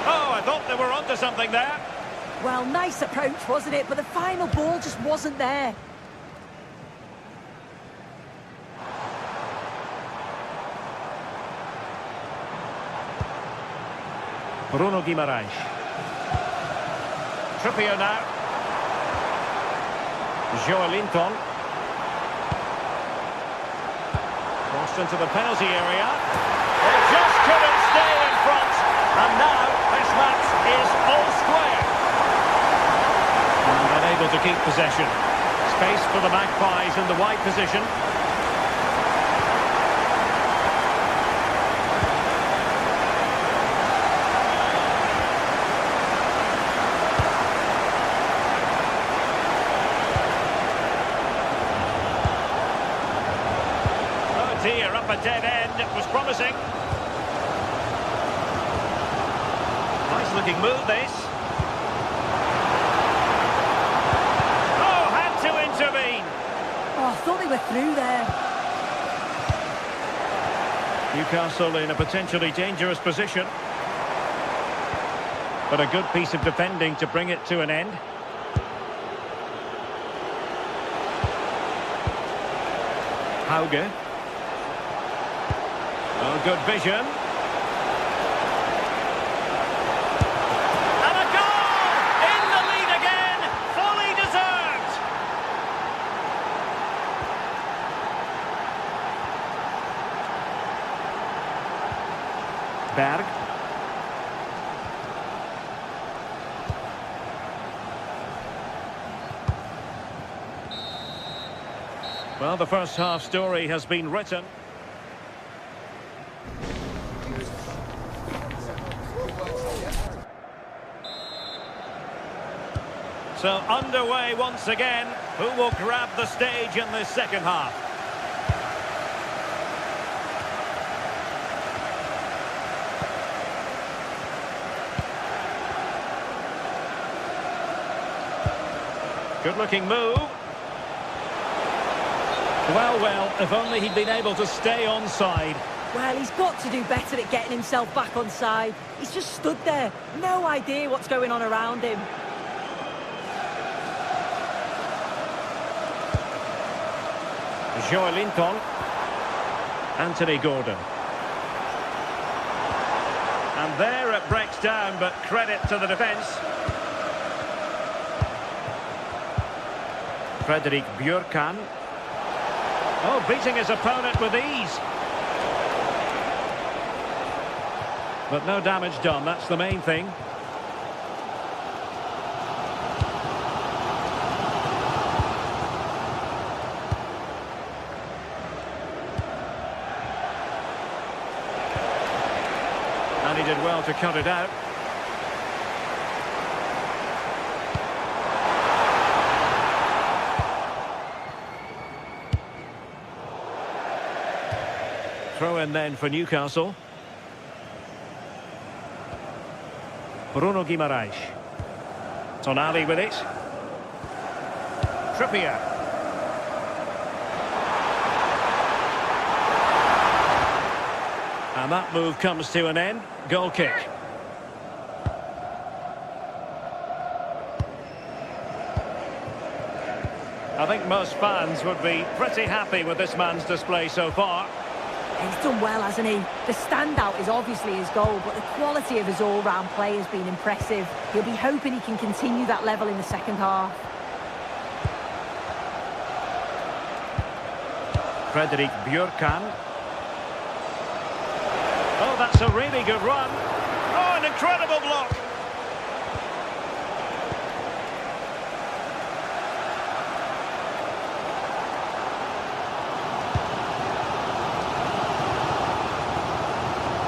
Oh, I thought they were onto something there. Well, nice approach, wasn't it? But the final ball just wasn't there. Bruno Guimaraes. Trippier now. Joelinton. Crossed into the penalty area. They just couldn't stay in front. And now this match is all square. And unable to keep possession. Space for the Magpies in the wide position. Up a dead end, it was promising. Nice looking move, this. Oh, had to intervene. Oh, I thought they were through there. Newcastle in a potentially dangerous position. But a good piece of defending to bring it to an end. Hauge. Oh, good vision. And a goal! In the lead again! Fully deserved! Well, the first half story has been written. So underway once again. Who will grab the stage in this second half? Good looking move. Well, if only he'd been able to stay onside. Well, he's got to do better at getting himself back onside. He's just stood there. No idea what's going on around him. Joelinton. Anthony Gordon. And there it breaks down, but credit to the defence. Fredrik Björkan. Oh, beating his opponent with ease. But no damage done, that's the main thing. And he did well to cut it out. Throw in then for Newcastle. Bruno Guimaraes. Tonali with it. Trippier. And that move comes to an end. Goal kick. I think most fans would be pretty happy with this man's display so far. He's done well, hasn't he? The standout is obviously his goal, but the quality of his all-round play has been impressive. He'll be hoping he can continue that level in the second half. Fredrik Björkan. Oh, that's a really good run. Oh, an incredible block.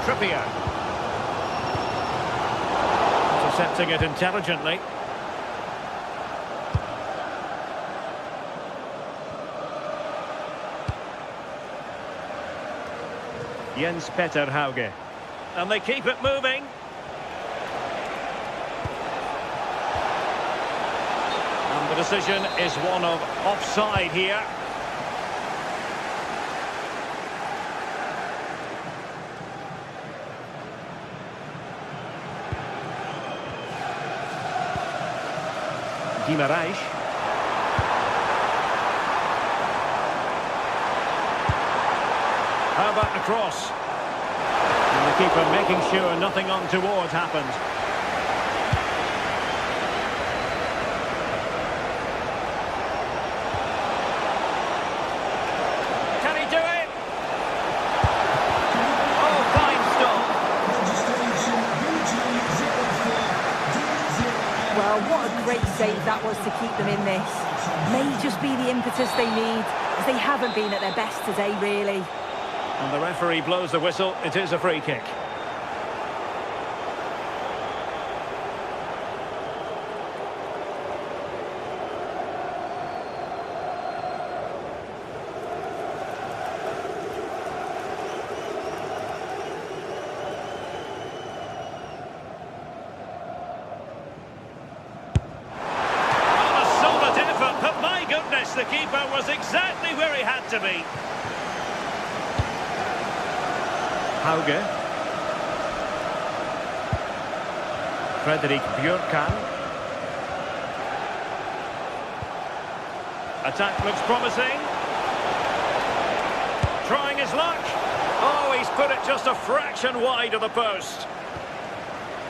Trippier. Intercepting it intelligently. Jens Petter Hauge. And they keep it moving. And the decision is one of offside here. Guimaraes. How about the cross? And the keeper making sure nothing untoward happened. Can he do it? Oh, fine stop. Well, what a great save that was to keep them in this. May just be the impetus they need, as they haven't been at their best today, really. And the referee blows the whistle. It is a free kick. The keeper was exactly where he had to be. Hauge. Fredrik Björkan. Attack looks promising. Trying his luck. Oh, he's put it just a fraction wide of the post.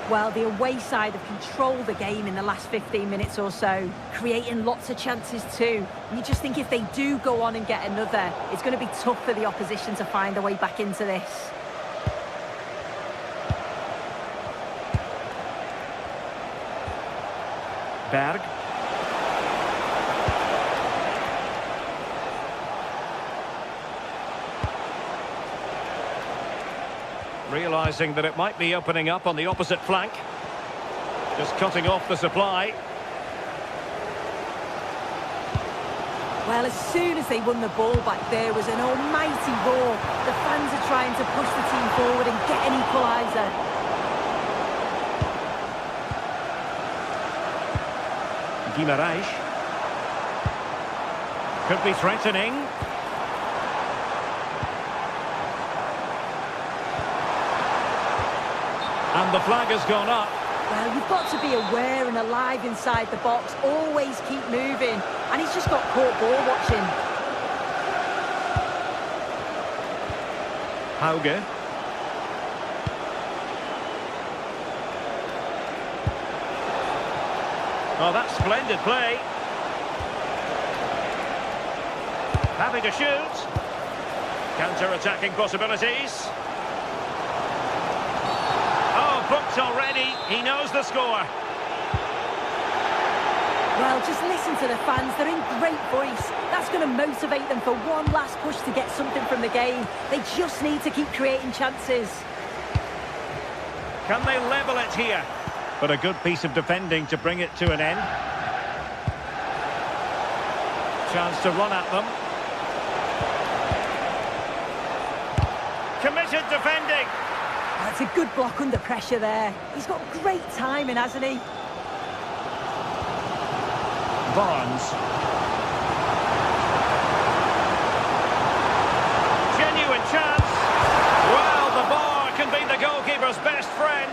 Well, the away side have controlled the game in the last 15 minutes or so, creating lots of chances too. And you just think if they do go on and get another, it's going to be tough for the opposition to find a way back into this. Berg. Realising that it might be opening up on the opposite flank. Just cutting off the supply. Well, as soon as they won the ball back, there was an almighty roar. The fans are trying to push the team forward and get an equaliser. Guimaraes. Could be threatening. And the flag has gone up. Well, you've got to be aware and alive inside the box. Always keep moving. And he's just got caught ball watching. Hauge. Oh, that's splendid play. Happy to shoot. Counter-attacking possibilities. Booked already, he knows the score. Well, just listen to the fans, they're in great voice. That's going to motivate them for one last push to get something from the game. They just need to keep creating chances. Can they level it here? But a good piece of defending to bring it to an end. Chance to run at them. Committed defending. That's a good block under pressure there. He's got great timing, hasn't he? Barnes. Genuine chance. Well, the bar can be the goalkeeper's best friend.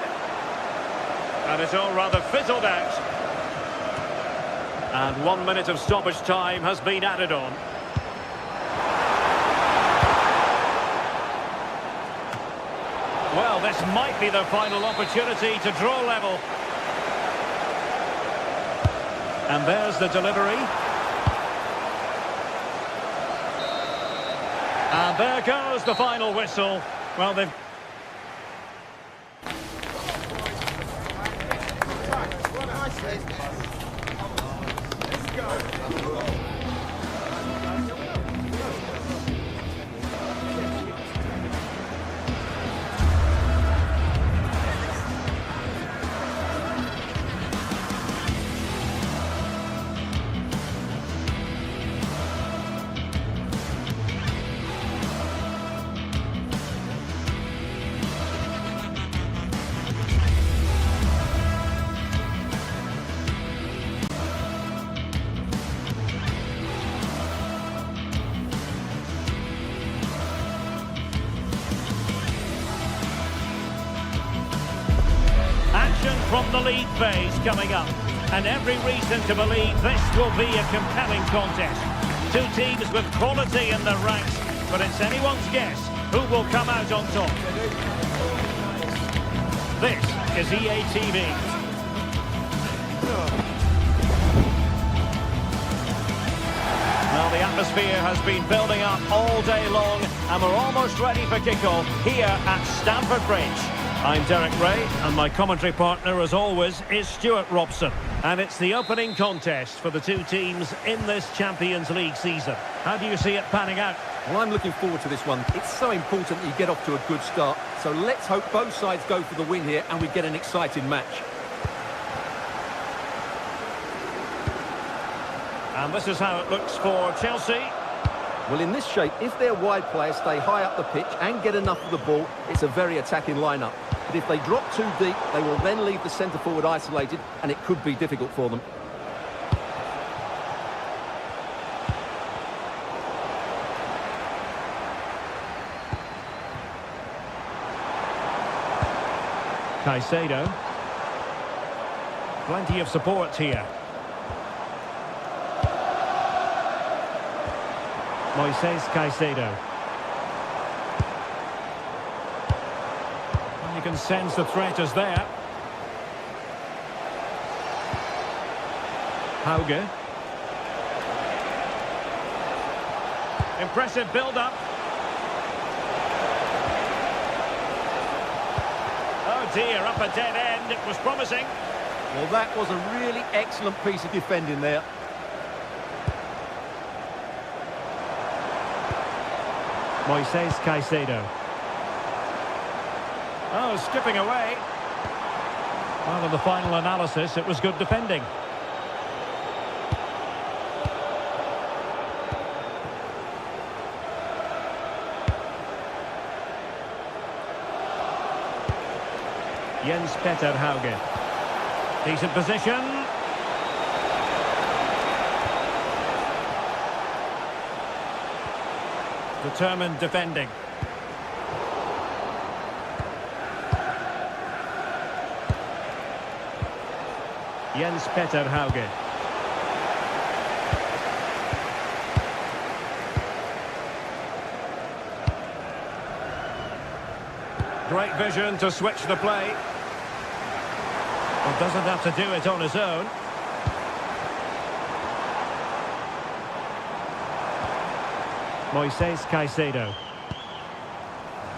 And it's all rather fizzled out. And 1 minute of stoppage time has been added on. Well, this might be their final opportunity to draw level. And there's the delivery. And there goes the final whistle. Well, they've... from the league phase coming up, and every reason to believe this will be a compelling contest. Two teams with quality in their ranks, but it's anyone's guess who will come out on top. This is EA TV. Well, the atmosphere has been building up all day long, and we're almost ready for kickoff here at Stamford Bridge. I'm Derek Ray, and my commentary partner, as always, is Stuart Robson. And it's the opening contest for the two teams in this Champions League season. How do you see it panning out? Well, I'm looking forward to this one. It's so important that you get off to a good start. So let's hope both sides go for the win here and we get an exciting match. And this is how it looks for Chelsea. Well, in this shape, if their wide players stay high up the pitch and get enough of the ball, it's a very attacking lineup. But if they drop too deep, they will then leave the centre-forward isolated, and it could be difficult for them. Caicedo. Plenty of support here. Moises Caicedo. And you can sense the threat is there. Hauge. Impressive build-up. Oh dear, up a dead end. It was promising. Well, that was a really excellent piece of defending there. Moises Caicedo. Oh, skipping away. Well, in the final analysis, it was good defending. Jens Petter Hauge. Decent position. Determined defending. Jens Petter Hauge. Great vision to switch the play. Well, doesn't have to do it on his own. Moises Caicedo.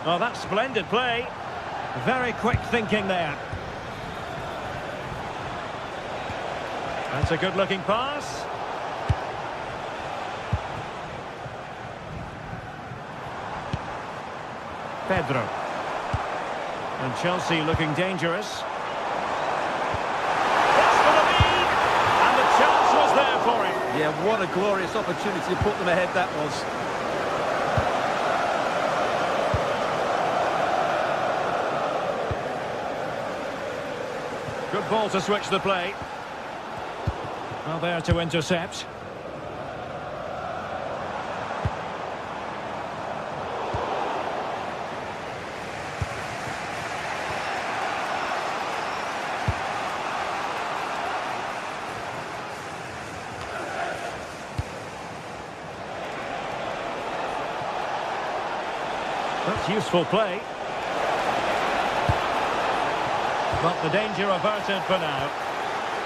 Oh, that's splendid play. Very quick thinking there. That's a good-looking pass. Pedro. And Chelsea looking dangerous. That's for the lead. And the chance was there for him. Yeah, what a glorious opportunity to put them ahead that was. Good ball to switch the play. Well, there to intercept. That's useful play. But the danger averted for now.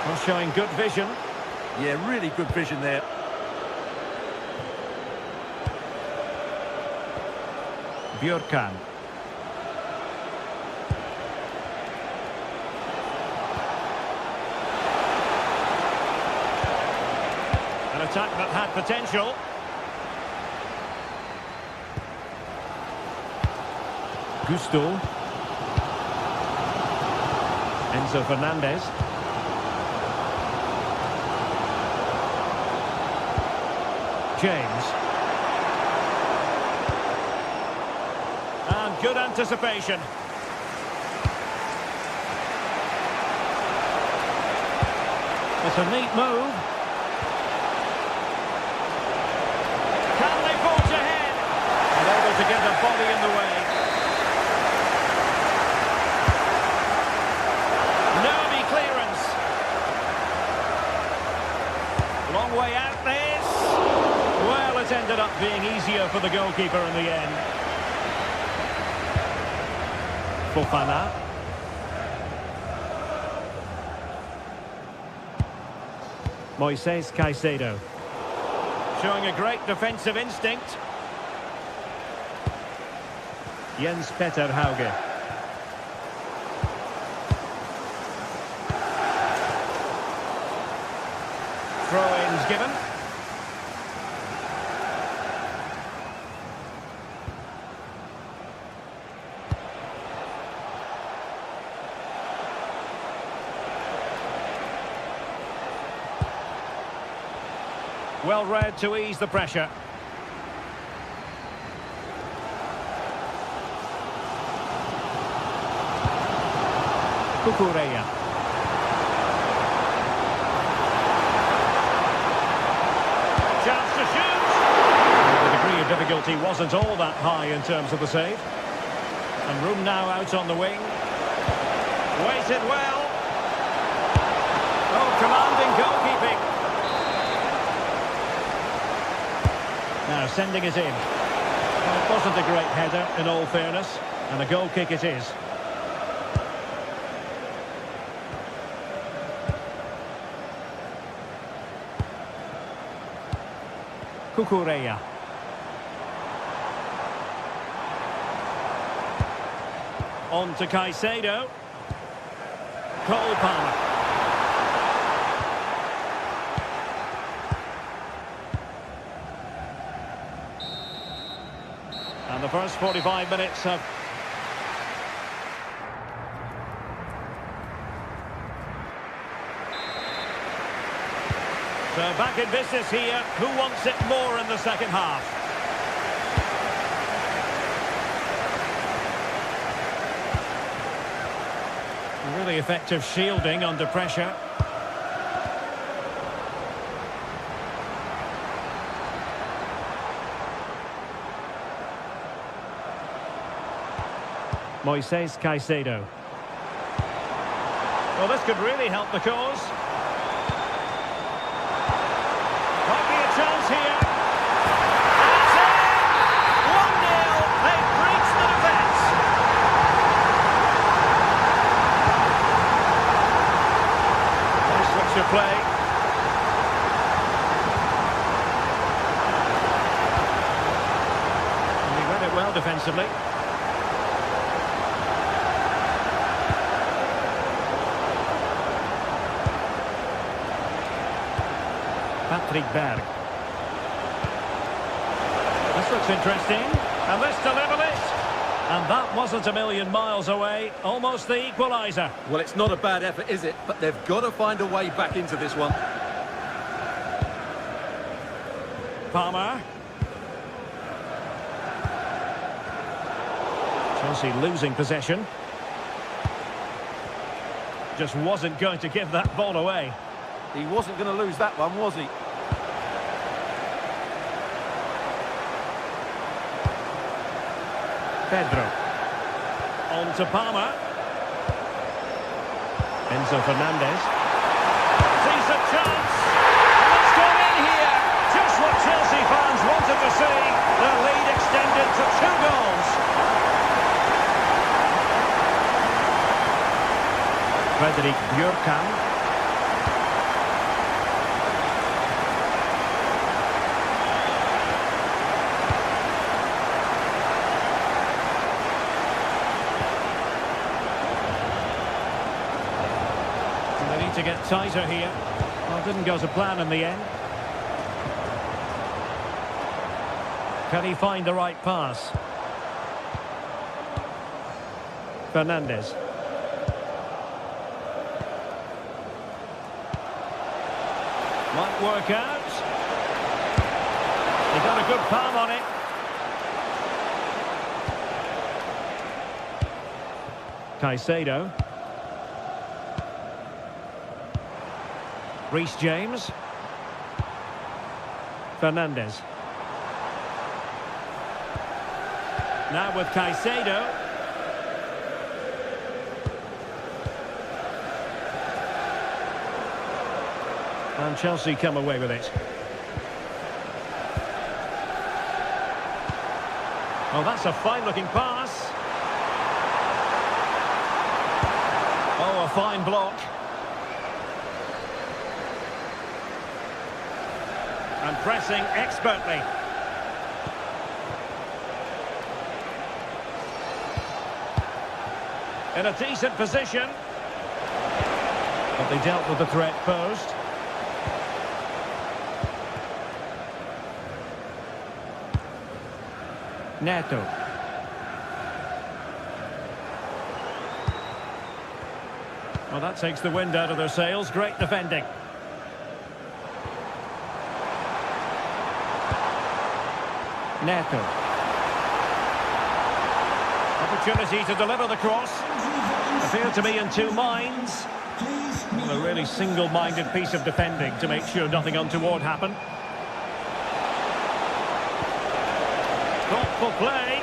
Well, showing good vision. Yeah, really good vision there. Björkan. An attack that had potential. Gusto. Enzo Fernandez. James. And good anticipation. It's a neat move. Can they forge ahead? And able to get the body in the way. Nervy clearance. Long way out this. Well, it ended up being easier for the goalkeeper in the end. Fofana. Moises Caicedo. Showing a great defensive instinct. Jens Petter Hauge. Throw-ins given. Well read to ease the pressure. Cucurella. Chance to shoot. The degree of difficulty wasn't all that high in terms of the save. And room now out on the wing. Waited well. Oh, commanding goalkeeping. Now sending it in. Well, it wasn't a great header, in all fairness, and a goal kick it is. Cucurella. On to Caicedo. Cole Palmer. And the first 45 minutes have... So back in business here. Who wants it more in the second half? Really effective shielding under pressure. Moises Caicedo. Well, this could really help the cause. Might be a chance here. And it's in! 1-0. They've breached the defence. Nice switch of play. And he read it well defensively. Berg. This looks interesting, and this delivers it. And that wasn't a million miles away, almost the equaliser. Well, it's not a bad effort, is it? But they've got to find a way back into this one. Palmer. Chelsea losing possession. Just wasn't going to give that ball away. He wasn't going to lose that one, was he? Pedro. On to Palmer. Enzo Fernandez. Decent chance. And it's gone in here. Just what Chelsea fans wanted to see. The lead extended to 2 goals. Frederick Björkan. To get tighter here. Well, didn't go to plan in the end. Can he find the right pass? Fernandez. Might work out. He got a good palm on it. Caicedo. Reece James. Fernandez. Now with Caicedo. And Chelsea come away with it. Oh, that's a fine-looking pass. Oh, a fine block. And pressing expertly. In a decent position. But they dealt with the threat posed. Neto. Well, that takes the wind out of their sails. Great defending. Neto. Opportunity to deliver the cross. Appeared to be in 2 minds. Well, a really single-minded piece of defending to make sure nothing untoward happened. Thoughtful play.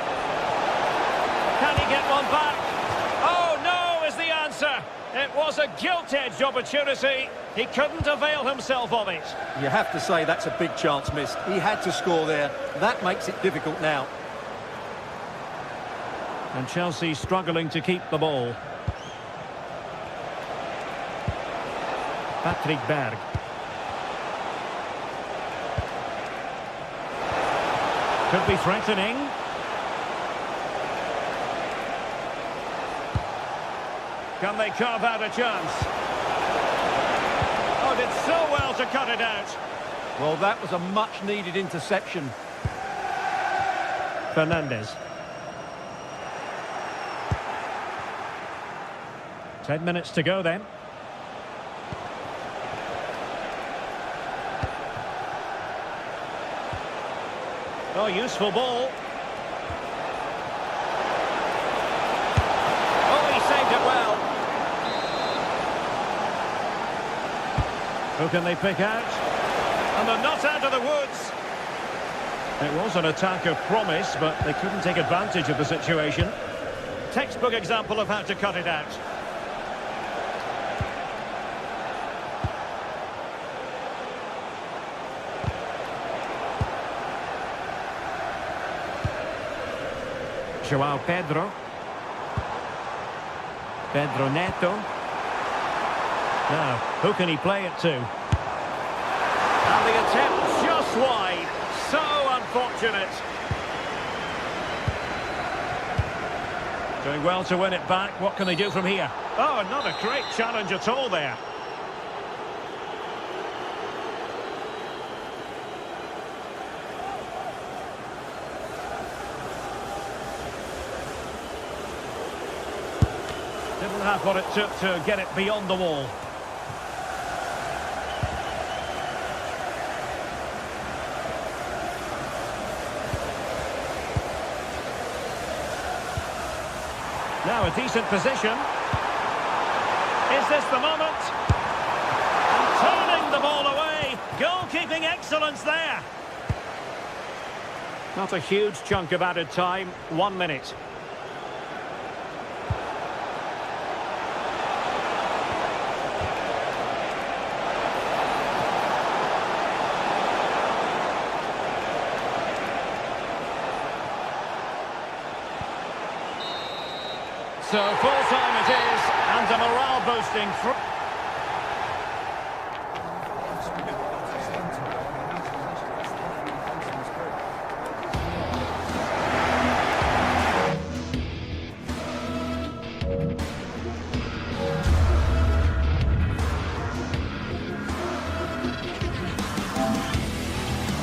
Can he get one back? Oh, no is the answer. It was a gilt-edged opportunity. He couldn't avail himself of it. You have to say that's a big chance missed. He had to score there. That makes it difficult now. And Chelsea struggling to keep the ball. Patrick Berg. Could be threatening. Can they carve out a chance? Oh, did so well to cut it out. Well, that was a much-needed interception. Fernandez. 10 minutes to go then. Oh, useful ball. Oh, he saved it well. Who can they pick out? And they're not out of the woods. It was an attack of promise, but they couldn't take advantage of the situation. Textbook example of how to cut it out. João Pedro. Pedro Neto. Now, who can he play it to? And the attempt just wide. So unfortunate. Doing well to win it back. What can they do from here? Oh, not a great challenge at all there. Didn't have what it took to get it beyond the wall. Now a decent position. Is this the moment? And turning the ball away. Goalkeeping excellence there. Not a huge chunk of added time. 1 minute. So full time it is, and a morale boosting.